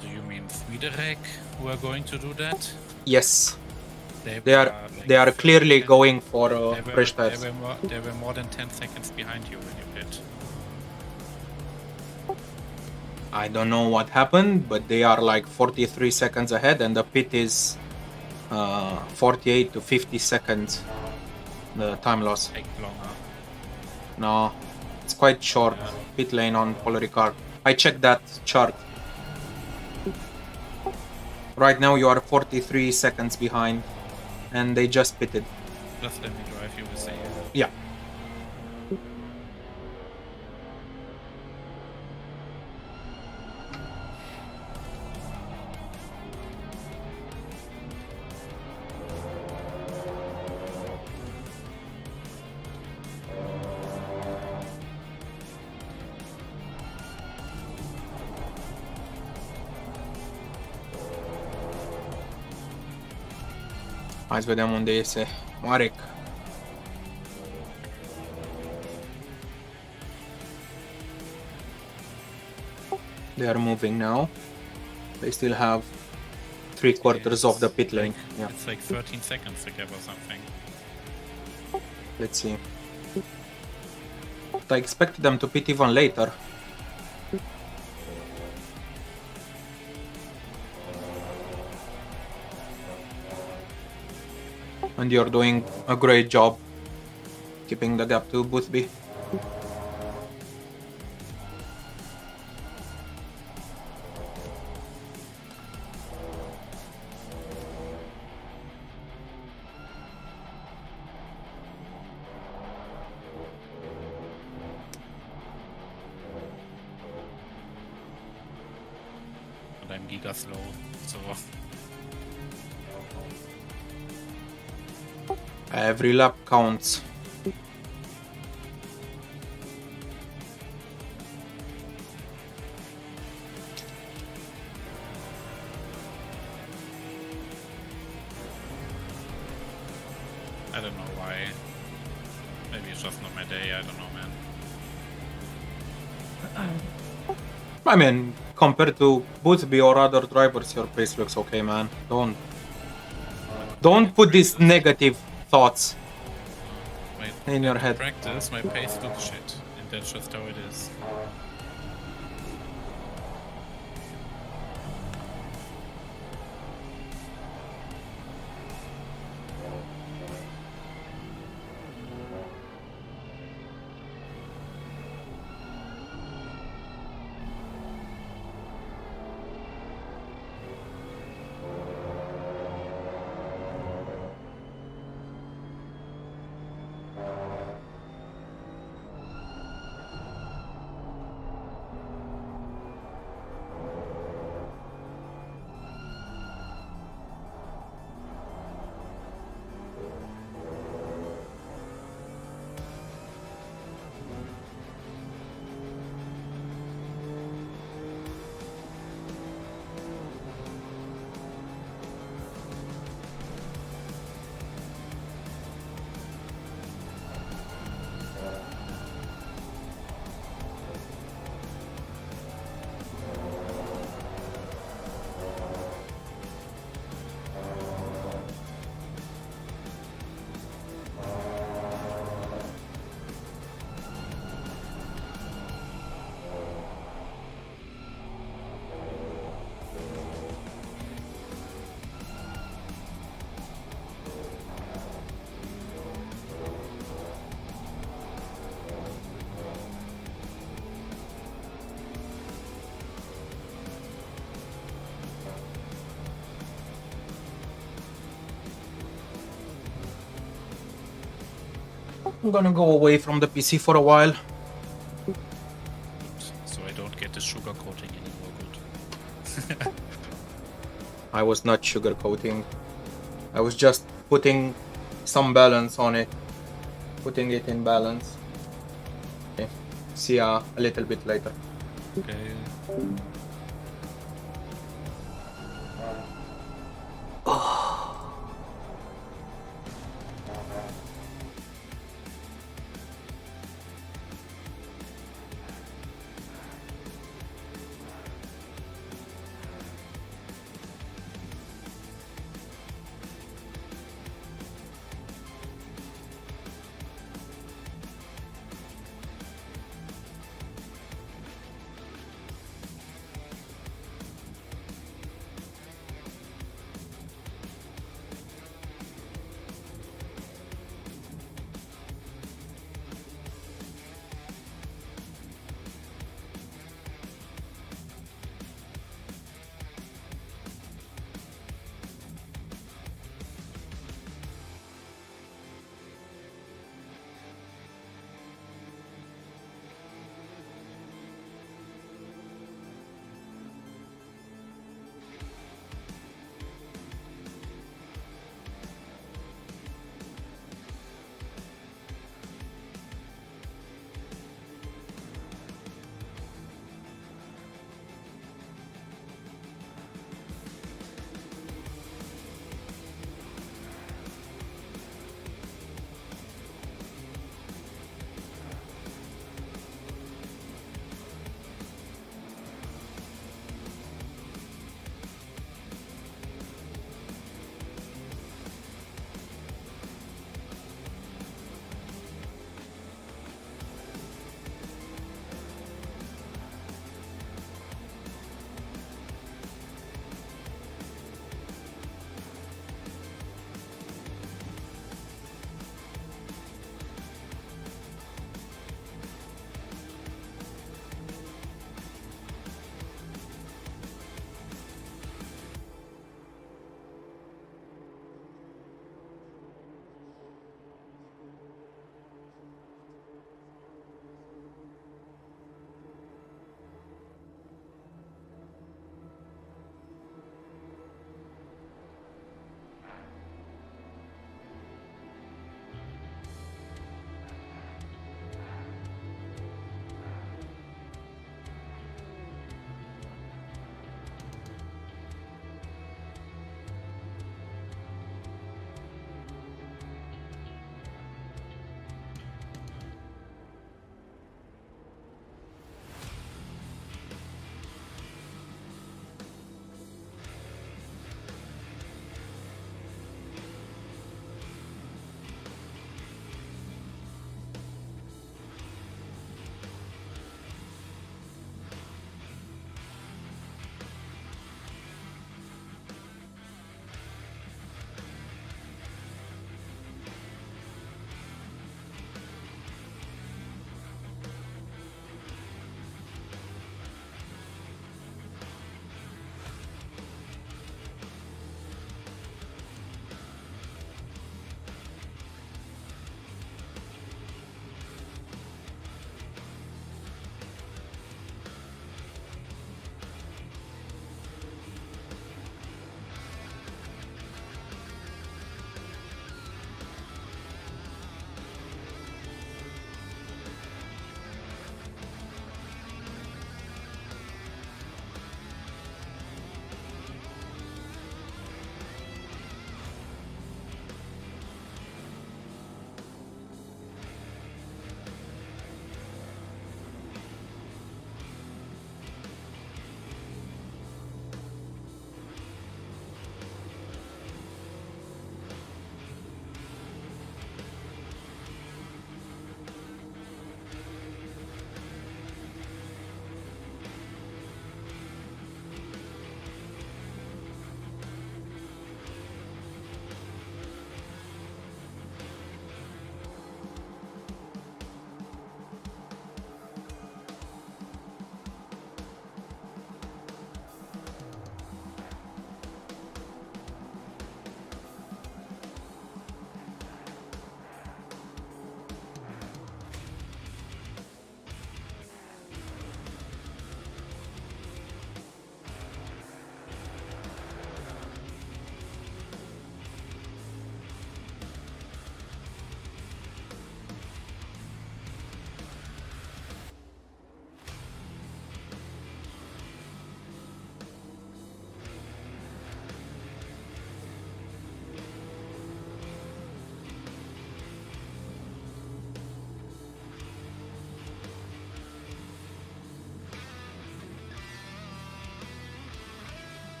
Speaker 12: Do you mean Friedrich who are going to do that?
Speaker 1: Yes. They are clearly going for fresh tires.
Speaker 12: They were more than 10 seconds behind you when you pit.
Speaker 1: I don't know what happened, but they are like 43 seconds ahead, and the pit is 48 to 50 seconds. The time loss.
Speaker 12: Take longer.
Speaker 1: No, it's quite short. Pit lane on Ricard. I checked that chart. Right now you are 43 seconds behind, and they just pitted.
Speaker 12: Just let me drive, you will see.
Speaker 1: Yeah. Hai să vedem unde iese Marek. They are moving now. They still have 3/4 of the pit lane. Yeah.
Speaker 12: It's like 13 seconds to give or something.
Speaker 1: Let's see. I expected them to pit even later. And you're doing a great job keeping the gap to Boothby.
Speaker 12: And I'm giga slow, so
Speaker 1: Every lap counts.
Speaker 12: I don't know why. Maybe it's just not my day, I don't know, man.
Speaker 1: I mean, compared to Boothby or other drivers, your pace looks okay, man. Don't put these negative thoughts in your head.
Speaker 12: Practice, my pace looks shit, and that's just how it is.
Speaker 1: I'm gonna go away from the PC for a while.
Speaker 12: So I don't get the sugar coating anymore, good.
Speaker 1: I was not sugarcoating. I was just putting some balance on it. Putting it in balance. Okay. See ya a little bit later.
Speaker 12: Okay.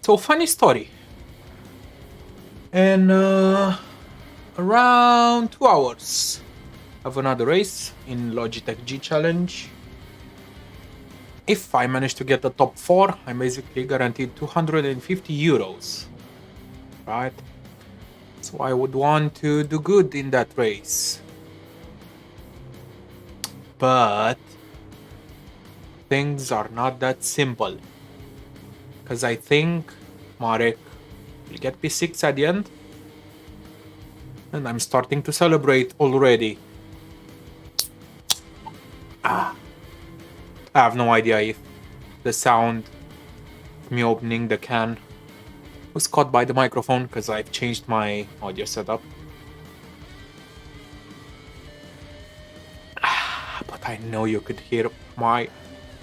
Speaker 1: So, funny story. In around 2 hours, I have another race in Logitech G Challenge. If I manage to get the top 4, I'm basically guaranteed 250 euros. Right? So I would want to do good in that race. But things are not that simple. Because I think Marek will get P6 at the end. And I'm starting to celebrate already. I have no idea if the sound of me opening the can was caught by the microphone because I've changed my audio setup. But I know you could hear my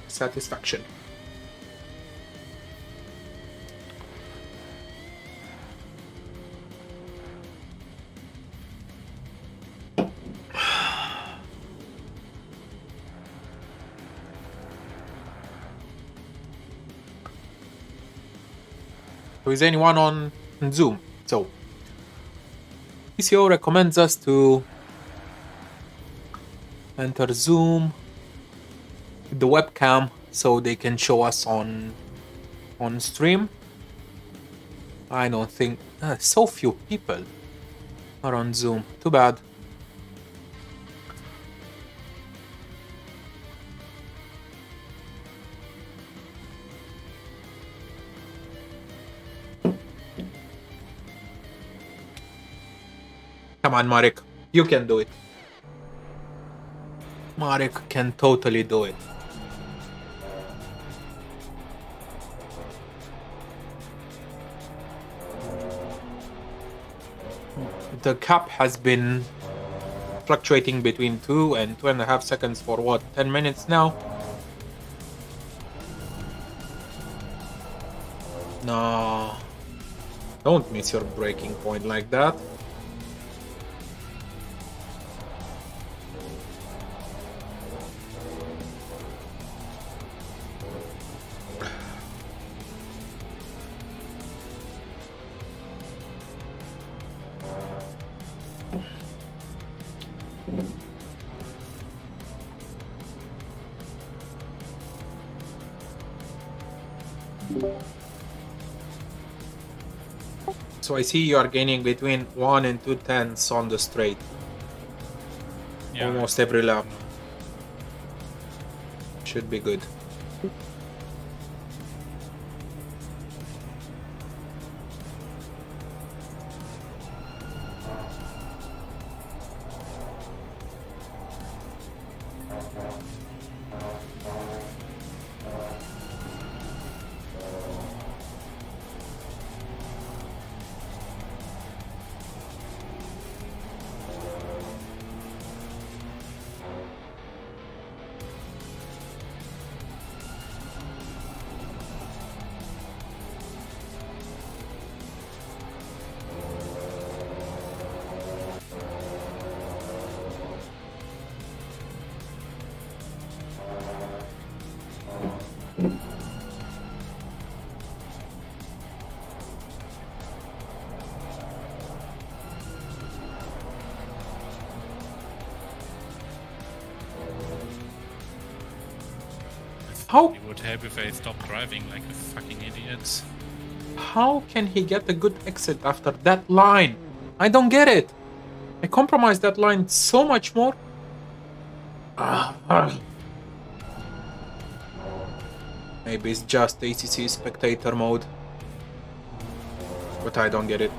Speaker 1: satisfaction. So is anyone on Zoom? So PCO recommends us to enter Zoom with the webcam so they can show us on stream. I don't think so few people are on Zoom. Too bad. Come on, Marek. You can do it. Marek can totally do it. The cap has been fluctuating between 2 and 2.5 seconds for what, 10 minutes now? No. Don't miss your breaking point like that. So I see you are gaining between 1 and 2 tenths on the straight. Yeah. Almost every lap. Should be good. How?
Speaker 12: It would help if I stopped driving like a fucking idiot.
Speaker 1: How can he get a good exit after that line? I don't get it. I compromised that line so much more. Maybe it's just ACC spectator mode. But I don't get it.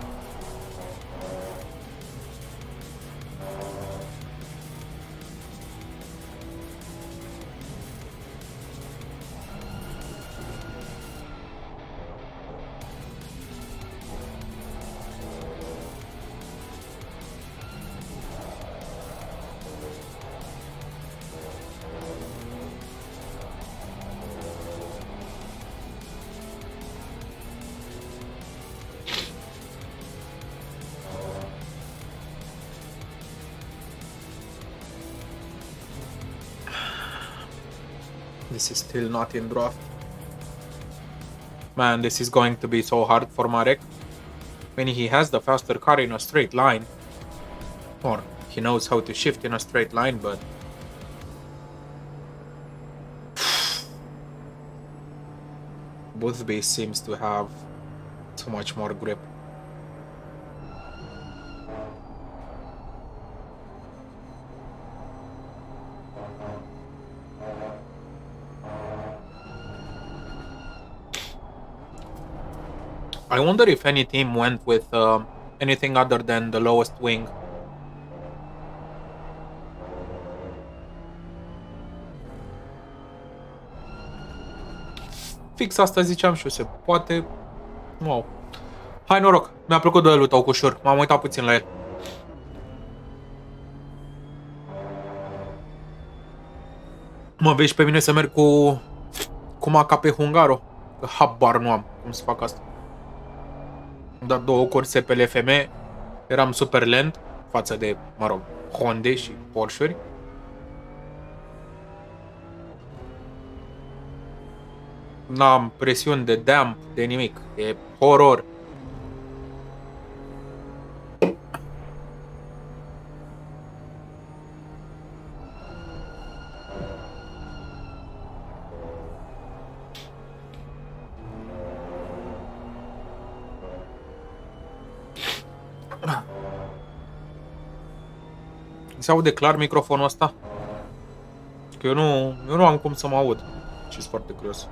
Speaker 1: This is still not in draft. Man, this is going to be so hard for Marek. When he has the faster car in a straight line. Or he knows how to shift in a straight line, but... Boothby seems to have so much more grip. I wonder if any team went with anything other than the lowest wing. Fix asta ziceam și eu, se poate... Wow. Hai noroc, mi-a plăcut duelul tău cu Șur, m-am uitat puțin la el. Mă vezi pe mine să merg cu maca pe Hungaro? Că habar nu am cum să fac asta. Am dat 2 curse pe LFM, eram super lent față de, mă rog, Honda și Porsche-uri. N-am presiuni de damp, de nimic. E horror. Se aude clar microfonul ăsta? Că eu nu am cum să mă aud. Și sunt foarte curios.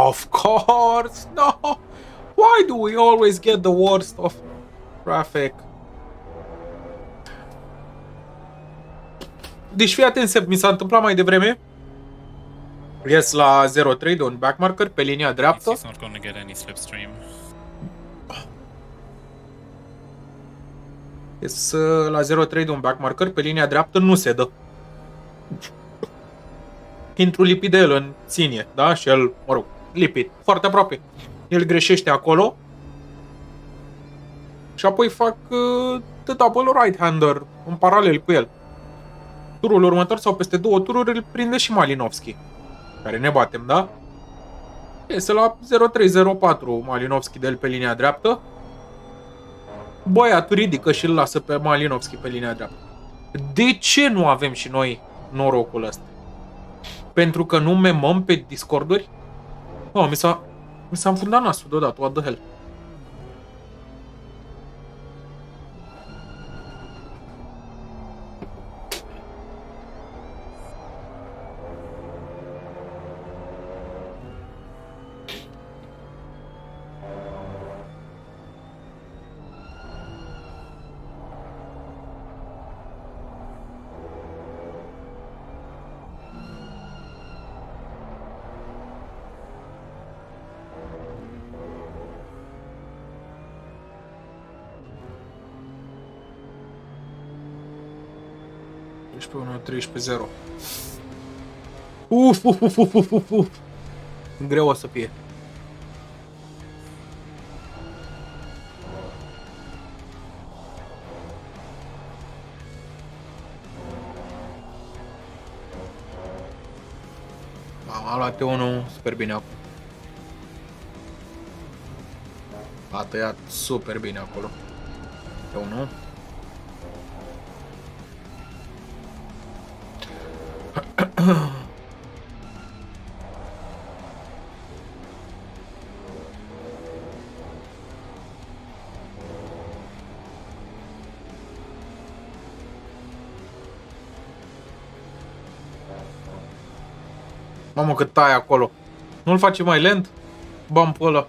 Speaker 1: Of course! No! Why do we always get the worst of traffic? Deci fii atent, mi s-a întâmplat mai devreme. Ies la 0.3 de un backmarker pe linia dreaptă.
Speaker 12: He's not gonna get any slipstream.
Speaker 1: Ies la 0.3 de un backmarker pe linia dreaptă, nu se dă. Intru lipit de el în ținie, da? Și el, mă rog, lipit, foarte aproape. El greșește acolo. Și apoi fac the double right-hander în paralel cu el. Turul următor sau peste 2 tururi îl prinde și Malinovski. Care ne batem, da? Iese la 0.3-0.4 Malinovski de el pe linia dreaptă. Băiatul ridică și îl lasă pe Malinovski pe linia dreaptă. De ce nu avem și noi norocul ăsta? Pentru că nu memăm pe Discorduri? Oh, mi s-a înfundat nasul deodată, what the hell? Pe 1.13.0. Uf. Greu o să fie. Am luat T1 super bine acum. A tăiat super bine acolo. T1. Mamă, cât taie acolo. Nu-l face mai lent? Bump-ul ăla.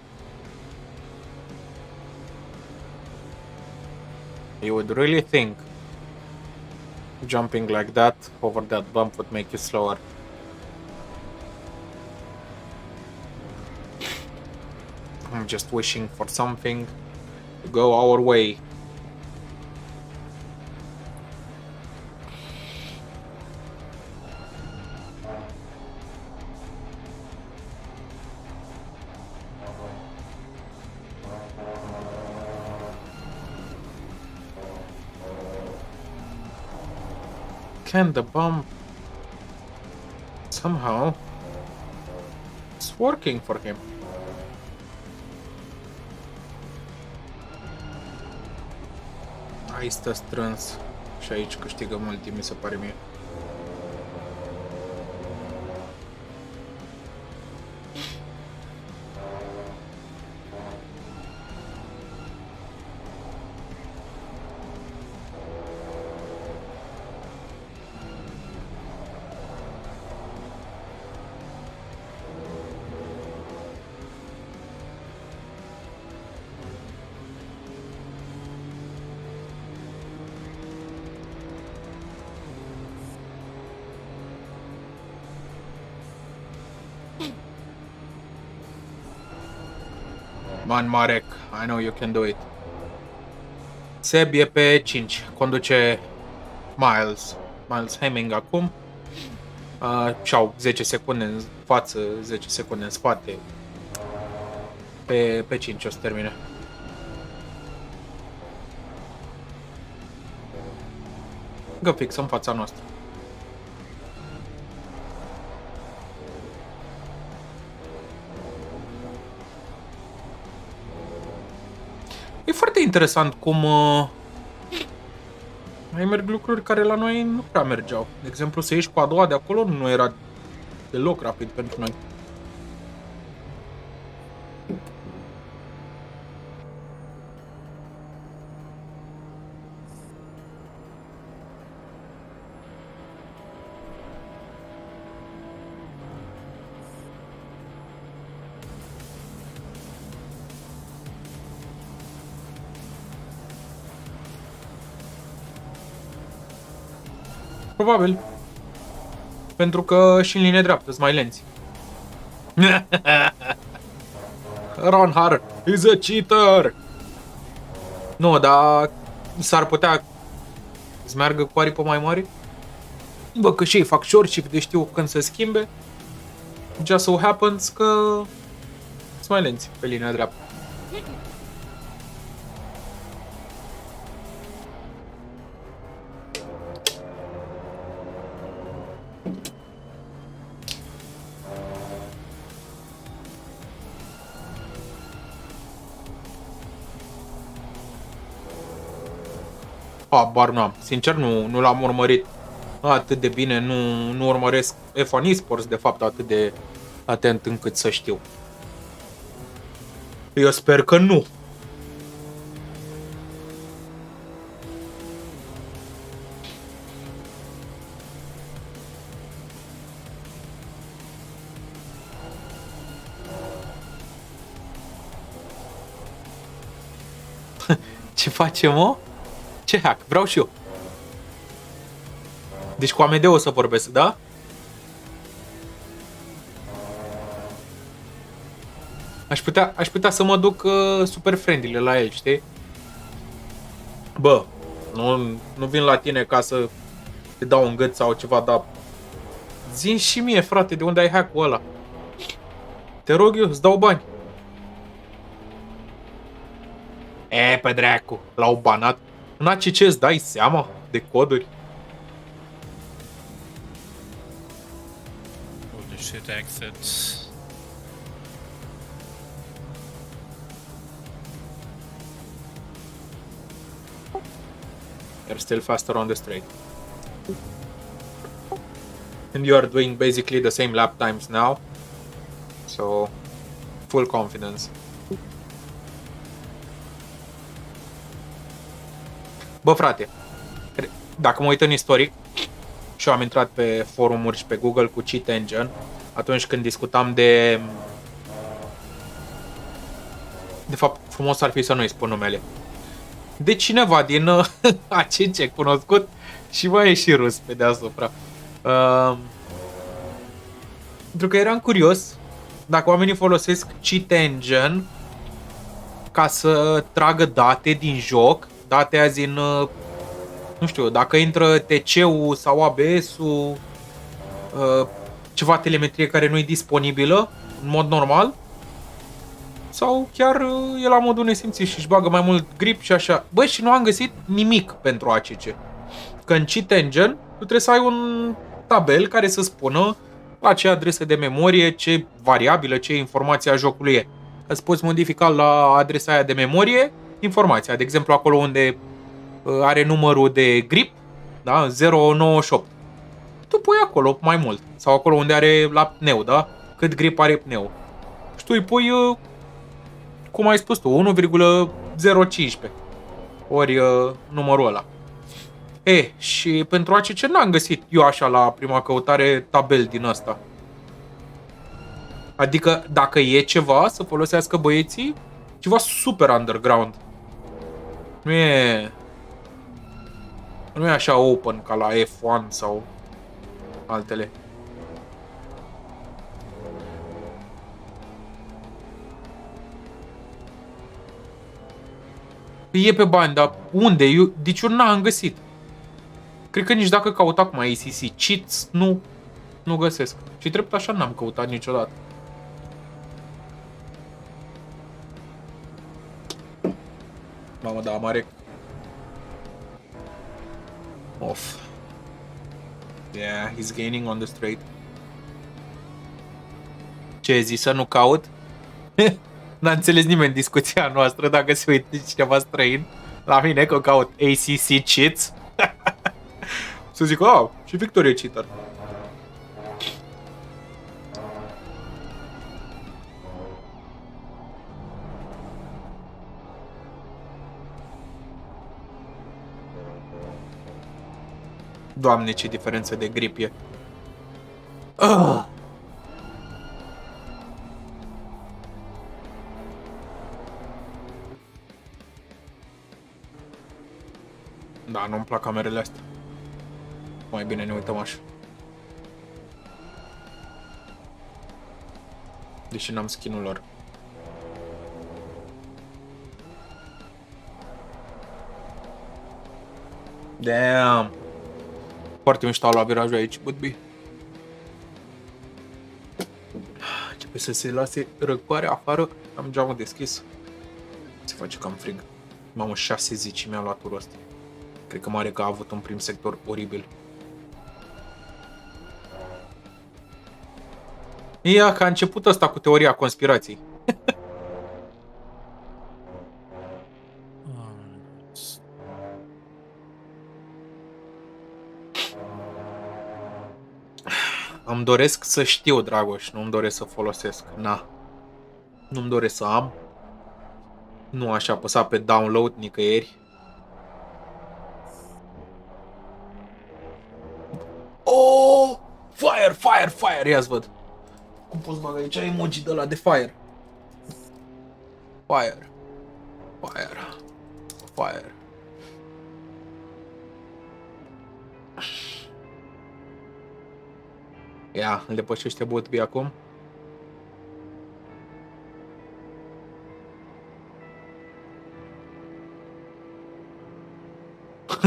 Speaker 1: You would really think jumping like that over that bump would make you slower. I'm just wishing for something to go our way. Can the bump somehow it's working for him. Aici stă strâns și aici câștigă mult timp, mi se pare mie. Man, Marek, I know you can do it. Seb e pe 5, conduce Miles Hemming acum. Și-au 10 secunde în față, 10 secunde în spate. Pe 5 o să termine. Încă fix în fața noastră. E foarte interesant cum mai merg lucruri care la noi nu prea mergeau. De exemplu, să ieși cu a doua de acolo nu era deloc rapid pentru noi. Probabil. Pentru că și în linie dreaptă sunt mai lenți. Ronhar is a cheater! Nu, dar s-ar putea să meargă cu aripă mai mare. Bă, că și ei fac short shift de știu când se schimbe. Just so happens că sunt mai lenți pe linia dreaptă. Habar n-am. Sincer, nu l-am urmărit atât de bine, nu urmăresc F1 eSports, de fapt, atât de atent încât să știu. Eu sper că nu. Ce facem, mă? Ce hack? Vreau și eu. Deci cu AMD o să vorbesc, da? Aș putea să mă duc super friendly la el, știi? Bă, nu vin la tine ca să te dau un gât sau ceva, dar zi-mi și mie, frate, de unde ai hack-ul ăla? Te rog eu, îți dau bani. E, pe dracu, l-au banat. În ACC îți dai seama de coduri?
Speaker 12: Holy shit, exit.
Speaker 1: You're still faster on the straight. And you are doing basically the same lap times now. So, full confidence. Bă, frate, dacă mă uit în istoric, și eu am intrat pe forumuri și pe Google cu Cheat Engine, atunci când discutam de fapt, frumos ar fi să nu-i spun numele. De cineva din ACC cunoscut și mai e și rus pe deasupra. Pentru că eram curios dacă oamenii folosesc Cheat Engine ca să tragă date din joc, date azi în, nu știu, dacă intră TC-ul sau ABS-ul, ceva telemetrie care nu e disponibilă în mod normal, sau chiar e la modul nesimțit și își bagă mai mult grip și așa. Băi, și nu am găsit nimic pentru ACC. Că în Cheat Engine tu trebuie să ai un tabel care să spună la ce adresă de memorie, ce variabilă, ce informație a jocului e. Îți poți modifica la adresa aia de memorie informația. De exemplu, acolo unde are numărul de grip, da? 098. Tu pui acolo mai mult. Sau acolo unde are la pneu, da? Cât grip are pneu. Și tu îi pui, cum ai spus tu, 1,015 ori numărul ăla. Și pentru ACC n-am găsit eu așa la prima căutare tabel din asta. Adică dacă e ceva să folosească băieții, ceva super underground. Nu e așa open ca la F1 sau altele. E pe bani, dar unde? Deci eu n-am găsit. Cred că nici dacă caut acum ACC cheats, nu găsesc. Și drept așa n-am căutat niciodată. Mamă, da, mare. Off. Yeah, he's gaining on the straight. Ce ai zis, să nu caut? N-a înțeles nimeni discuția noastră dacă se uită cineva străin la mine că caut ACC cheats. Să zic, și Victor e cheater. Doamne, ce diferență de grip e. Da, nu-mi plac camerele astea. Mai bine ne uităm așa. Deși n-am skin-ul lor. Damn. Foarte mișto la virajul aici, would be. Începe să se lase răcoare afară. Am geamul deschis. Se face cam frig. Mamă, 6 zici mi-a luat turul ăsta. Cred că mare că a avut un prim sector oribil. Ia că a început ăsta cu teoria conspirației. Îmi doresc să știu, Dragoș, nu-mi doresc să folosesc. Na. Nu-mi doresc să am. Nu aș apăsa pe download nicăieri. Oh! Fire, fire, fire! Ia-ți văd. Cum poți băga aici emoji de ăla de fire? Fire. Fire. Fire. Ia, îl depășește Botby acum.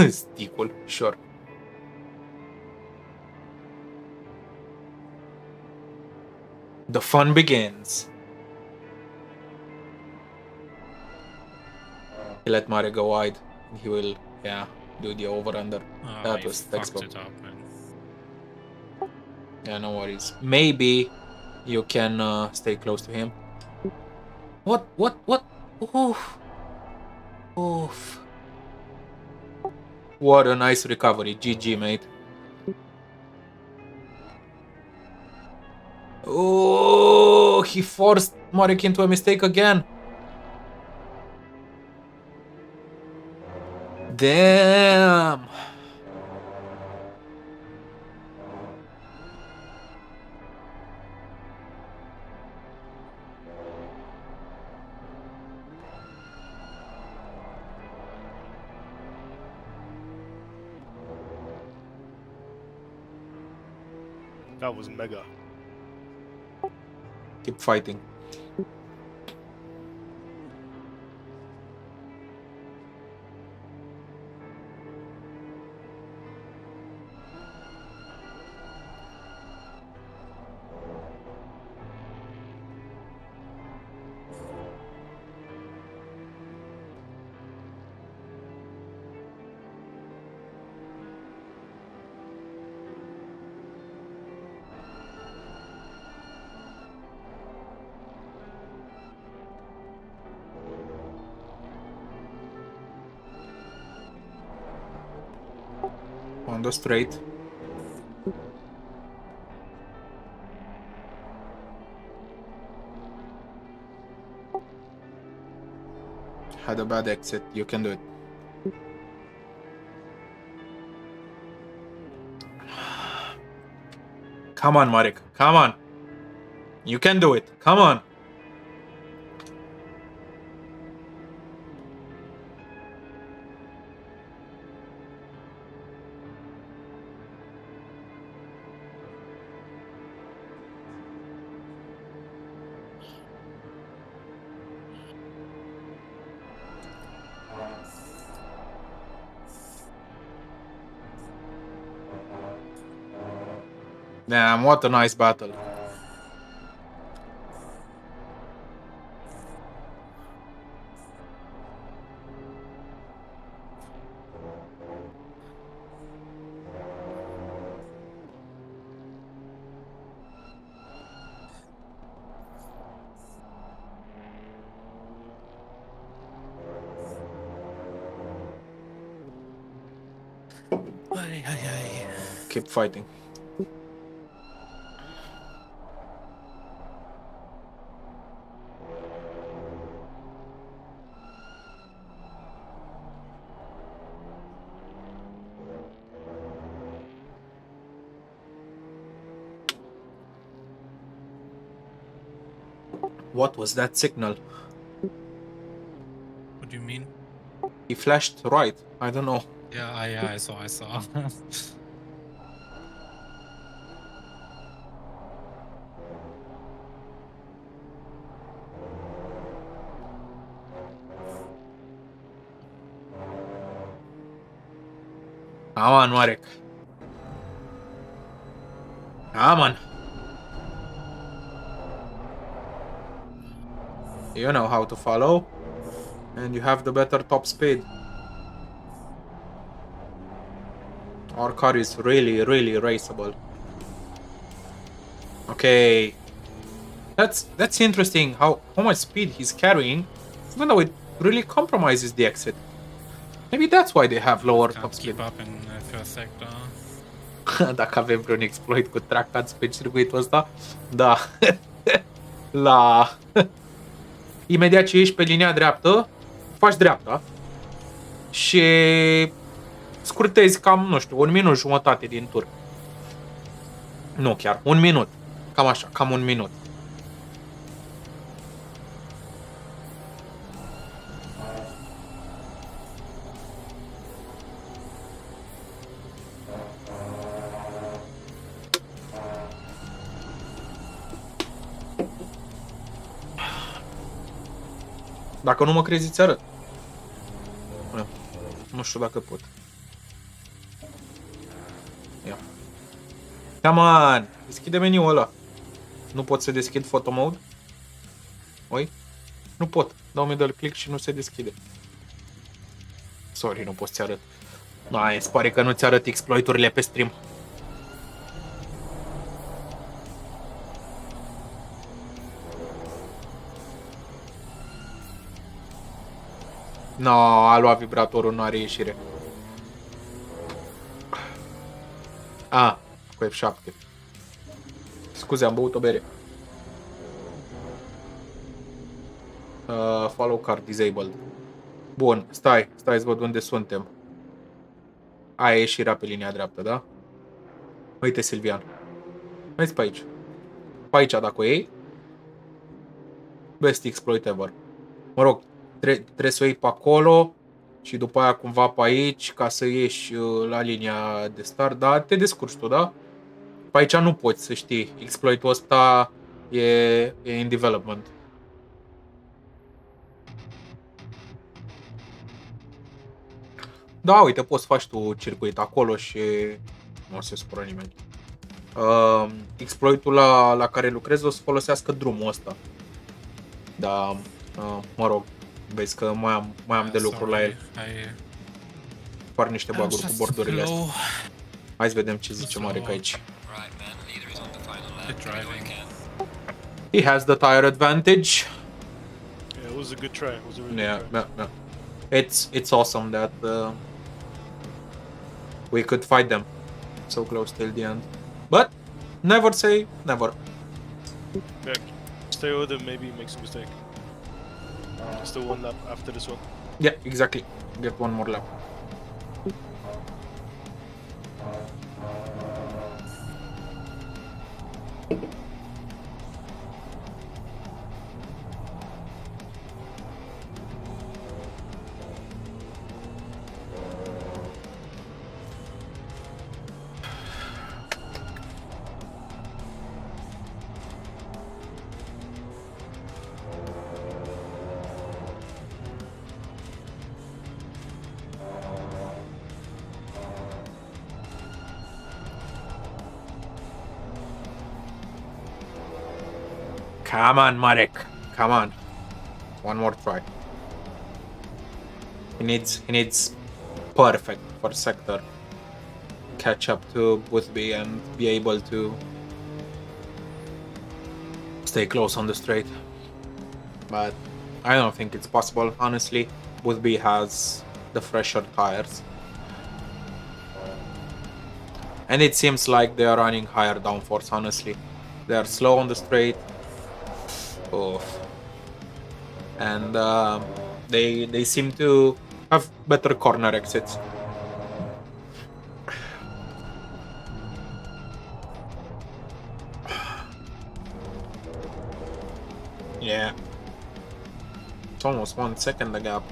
Speaker 1: Sticul, sure. The fun begins. He let Mare go wide. He will, yeah, do the over-under. That was textbook. Yeah, no worries. Maybe you can stay close to him. What? Oof. Oof. What a nice recovery. GG, mate. Oh, he forced Marek into a mistake again. Damn.
Speaker 3: That was mega.
Speaker 1: Keep fighting. On the straight. Had a bad exit. You can do it. Come on, Marek. Come on. You can do it. Come on. Damn, what a nice battle. Keep fighting. What was that signal?
Speaker 2: What do you mean?
Speaker 1: He flashed right. I don't know.
Speaker 2: Yeah, I saw.
Speaker 1: Come on, Marek. Come on. You know how to follow. And you have the better top speed. Our car is really, really raceable. Okay. That's interesting how much speed he's carrying, even though it really compromises the exit. Maybe that's why they have lower top speed.
Speaker 2: Keep up in first sector.
Speaker 1: Dacă avem vreun exploit cu tracați pe circuitul ăsta, da. La... Imediat ce ești pe linia dreaptă, faci dreapta și scurtezi cam, nu știu, 1 minut jumătate din tur. Nu chiar, 1 minut. Cam așa, cam 1 minut. Dacă nu mă crezi, îți arăt. Nu știu dacă pot. Ia. Come on! Deschide meniul ăla. Nu pot să deschid photo mode? Oi? Nu pot. Dau middle click și nu se deschide. Sorry, nu pot să-ți arăt. Îmi pare că nu-ți arăt exploiturile pe stream. No, a luat vibratorul, nu are ieșire. Cu F7. Scuze, am băut o bere. Follow car disabled. Bun, stai să văd unde suntem. Aia e ieșirea pe linia dreaptă, da? Uite, Silvian. Uite pe aici. Pe aici, dacă o iei. Best exploit ever. Mă rog, trebuie să o iei pe acolo și după aia cumva pe aici ca să ieși la linia de start, dar te descurci tu, da? Pe aici nu poți, să știi. Exploitul ăsta e in development. Da, uite, poți să faci tu circuit acolo și nu o să se supără nimeni. Exploitul la care lucrez o să folosească drumul ăsta. Da, mă rog, vezi că mai am de lucru la el. Par niște bug-uri cu bordurile astea. Hai să vedem ce zice Marek aici. He has the tire advantage.
Speaker 3: Yeah, it was a good try. It was a really good try.
Speaker 1: Yeah. It's awesome that we could fight them so close till the end. But never say never.
Speaker 3: Yeah, stay with him, maybe he makes a mistake. Still one lap after this one.
Speaker 1: Yeah, exactly. Get one more lap. Come on, Marek. Come on. One more try. He needs perfect for sector. Catch up to Boothby and be able to stay close on the straight. But I don't think it's possible, honestly. Boothby has the fresher tires. And it seems like they are running higher downforce, honestly. They are slow on the straight. Oh. And they seem to have better corner exits. Yeah. It's almost 1 second the gap.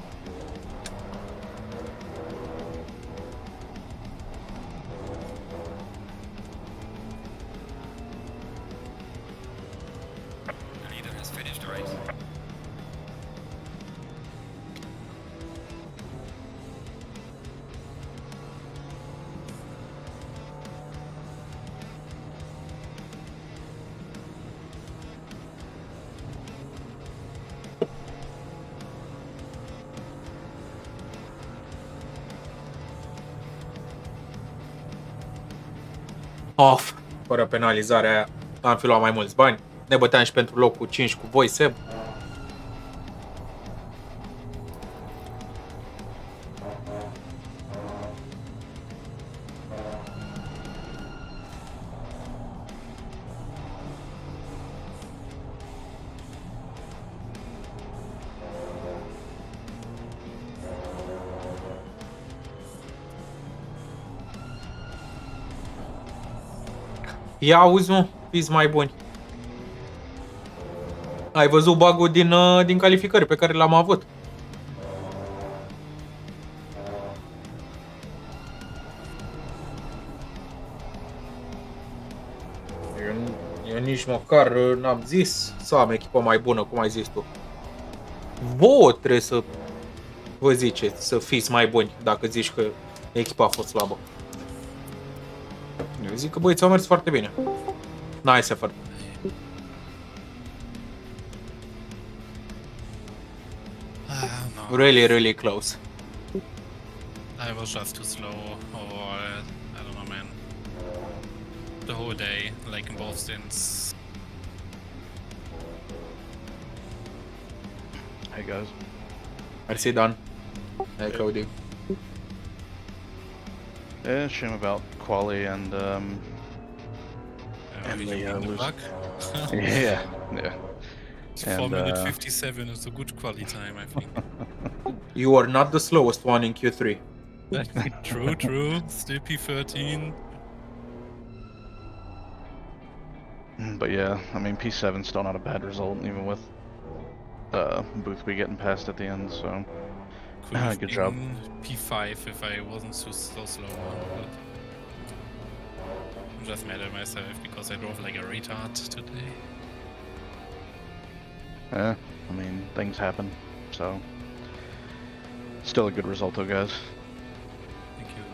Speaker 1: Off. Fără penalizarea aia am fi luat mai mulți bani. Ne băteam și pentru locul 5 cu voi, Seb. Ia auzi, mă, fiți mai buni. Ai văzut bug-ul din calificări pe care l-am avut. Eu nici măcar n-am zis să am echipă mai bună, cum ai zis tu. Vouă trebuie să vă ziceți să fiți mai buni dacă zici că echipa a fost slabă. Eu zic că băieții au mers foarte bine. Nice effort.
Speaker 12: No.
Speaker 1: Really close.
Speaker 12: I was just too slow overall. I don't know, man. The whole day, like in both stints.
Speaker 13: Hey guys.
Speaker 1: Merci, Dan. Hey, Cody.
Speaker 13: Yeah, shame about quali and
Speaker 12: the luck.
Speaker 13: yeah.
Speaker 12: It's 4 minute 57 is a good quality time, I think.
Speaker 1: You are not the slowest one in Q3.
Speaker 12: True. Still P13.
Speaker 13: But yeah, I mean P7's still not a bad result, even with Boothby getting passed at the end. So good job.
Speaker 12: P5 if I wasn't so slow. But I'm just mad at myself because I drove like a retard today.
Speaker 13: Yeah, I mean things happen. So still a good result though, guys.
Speaker 12: Thank you.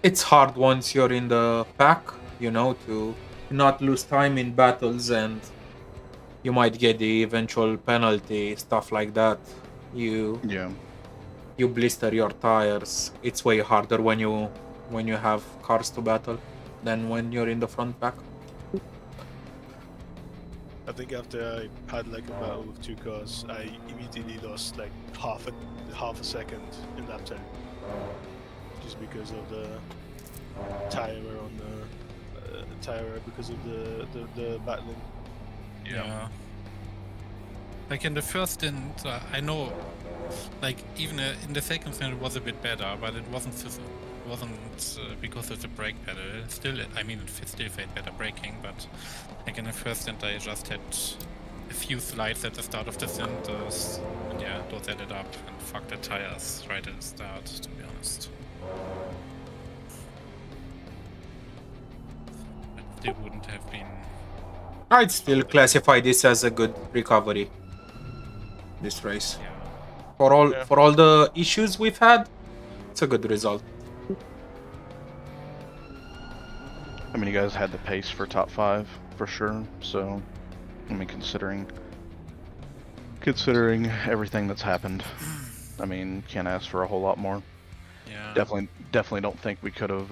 Speaker 1: It's hard once you're in the pack, you know, to not lose time in battles, and you might get the eventual penalty, stuff like that. You blister your tires. It's way harder when you have cars to battle than when you're in the front pack.
Speaker 3: I think after I had like a battle with two cars, I immediately lost like half a second in lap time. just because of the tire on the tire because of the battling.
Speaker 12: Yeah. Like in the first stint, I know, like even in the second stint it was a bit better, but it wasn't because of the brake pedal. Still, I mean, it still felt better braking, but like in the first stint I just had a few slides at the start of the stint, and yeah, those added up and fucked the tires right at the start, to be honest. But they wouldn't have been...
Speaker 1: I'd still classify this as a good recovery. This race,
Speaker 12: Yeah.
Speaker 1: for all the issues we've had, it's a good result.
Speaker 13: I mean, you guys had the pace for top 5 for sure. So, I mean, considering everything that's happened, I mean, can't ask for a whole lot more.
Speaker 12: Yeah.
Speaker 13: Definitely don't think we could have.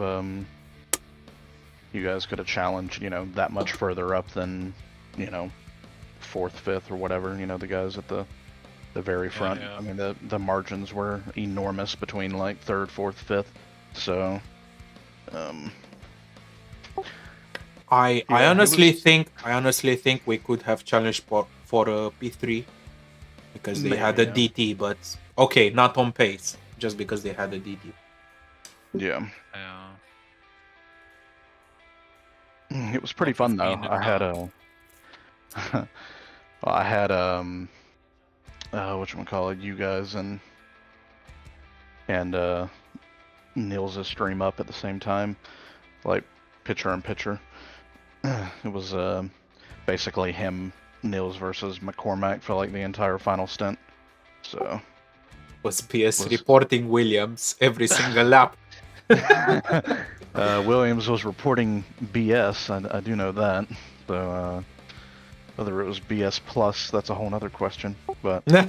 Speaker 13: You guys could have challenged, you know, that much further up than, you know, 4th, 5th, or whatever. You know, the guys at the very front.
Speaker 12: Yeah.
Speaker 13: I mean, the margins were enormous between like 3rd, 4th, 5th. So,
Speaker 1: I honestly think we could have challenged for a P3 because they had a DT, but okay, not on pace, just because they had a DT.
Speaker 13: Yeah.
Speaker 12: Yeah.
Speaker 13: It was pretty fun though. I had whatchamacallit, you guys and Niels' stream up at the same time, like picture in picture. It was basically him, Niels versus McCormack for like the entire final stint. So
Speaker 1: was PS reporting Williams every single lap.
Speaker 13: Williams was reporting BS. I do know that. So whether it was BS plus, that's a whole other question. But there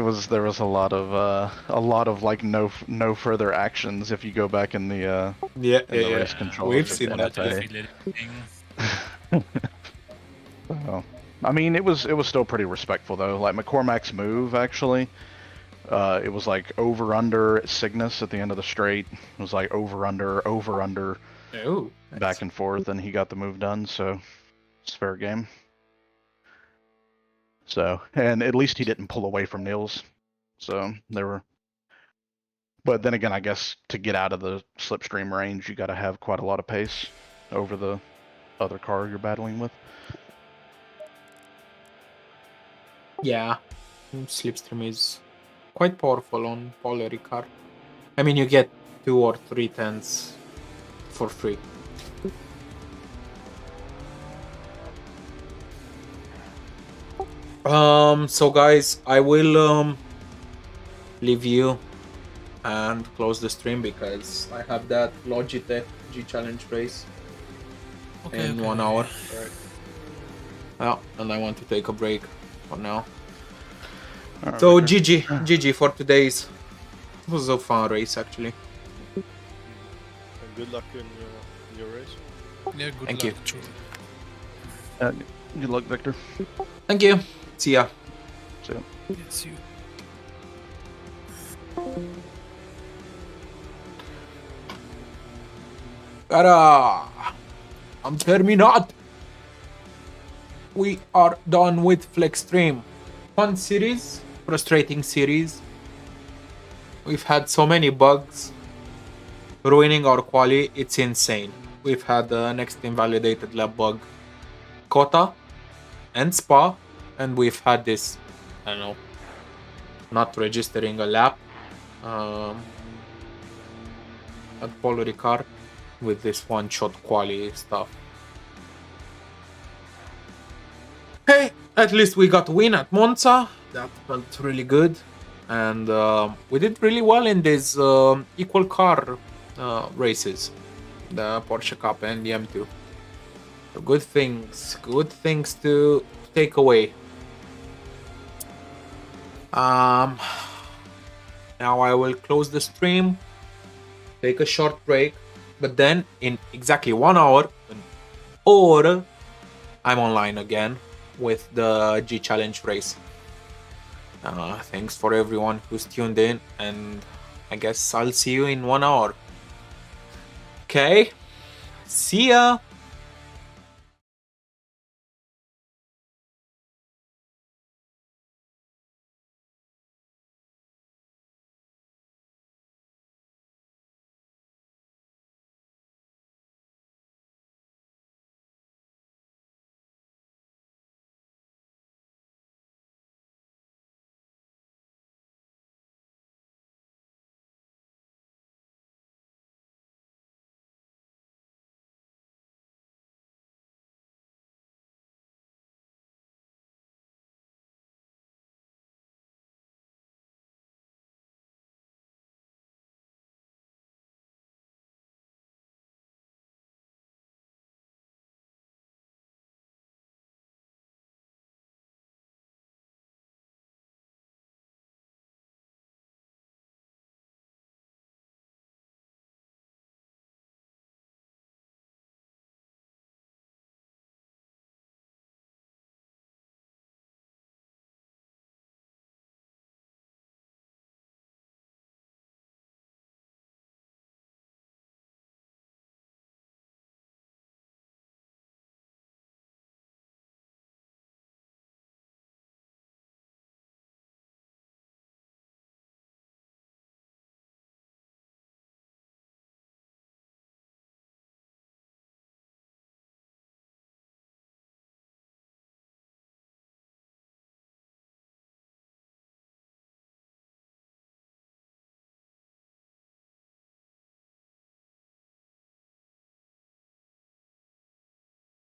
Speaker 13: was a lot of like no further actions if you go back in the race control.
Speaker 1: We've seen that.
Speaker 13: So, I mean, it was still pretty respectful though. Like McCormack's move actually, it was like over under Cygnus at the end of the straight. It was like over under
Speaker 1: Oh, nice.
Speaker 13: back and forth, and he got the move done. So it's fair game. So, and at least he didn't pull away from Niels. So there were, but then again, I guess to get out of the slipstream range, you got to have quite a lot of pace over the other car you're battling with.
Speaker 1: Yeah, slipstream is quite powerful on Paul Ricard. I mean, you get 2 or 3 tenths for free. So guys, I will leave you and close the stream because I have that Logitech G Challenge race in 1 hour.
Speaker 3: Right.
Speaker 1: Yeah, and I want to take a break for now.
Speaker 13: Right,
Speaker 1: So
Speaker 13: Victor.
Speaker 1: GG for today's. It was a fun race actually.
Speaker 3: And good luck in your race.
Speaker 12: Yeah, good
Speaker 1: Thank
Speaker 12: luck.
Speaker 1: you.
Speaker 12: True.
Speaker 13: Good luck, Victor.
Speaker 1: Thank you. See ya.
Speaker 13: See ya.
Speaker 12: Yes, you.
Speaker 1: Cara! I'm Terminat! We are done with FLExTREME. Fun series, frustrating series. We've had so many bugs ruining our quali, it's insane. We've had the next invalidated lap bug, Kota and Spa, and we've had this, I don't know, not registering a lap at Paul Ricard with this one-shot quali stuff. Hey, at least we got a win at Monza. That felt really good. And we did really well in these equal car races. The Porsche Cup and the M2. So good things to take away. Now I will close the stream, take a short break, but then in exactly 1 hour, or I'm online again with the G Challenge race. Thanks for everyone who's tuned in, and I guess I'll see you in 1 hour. Okay, see ya!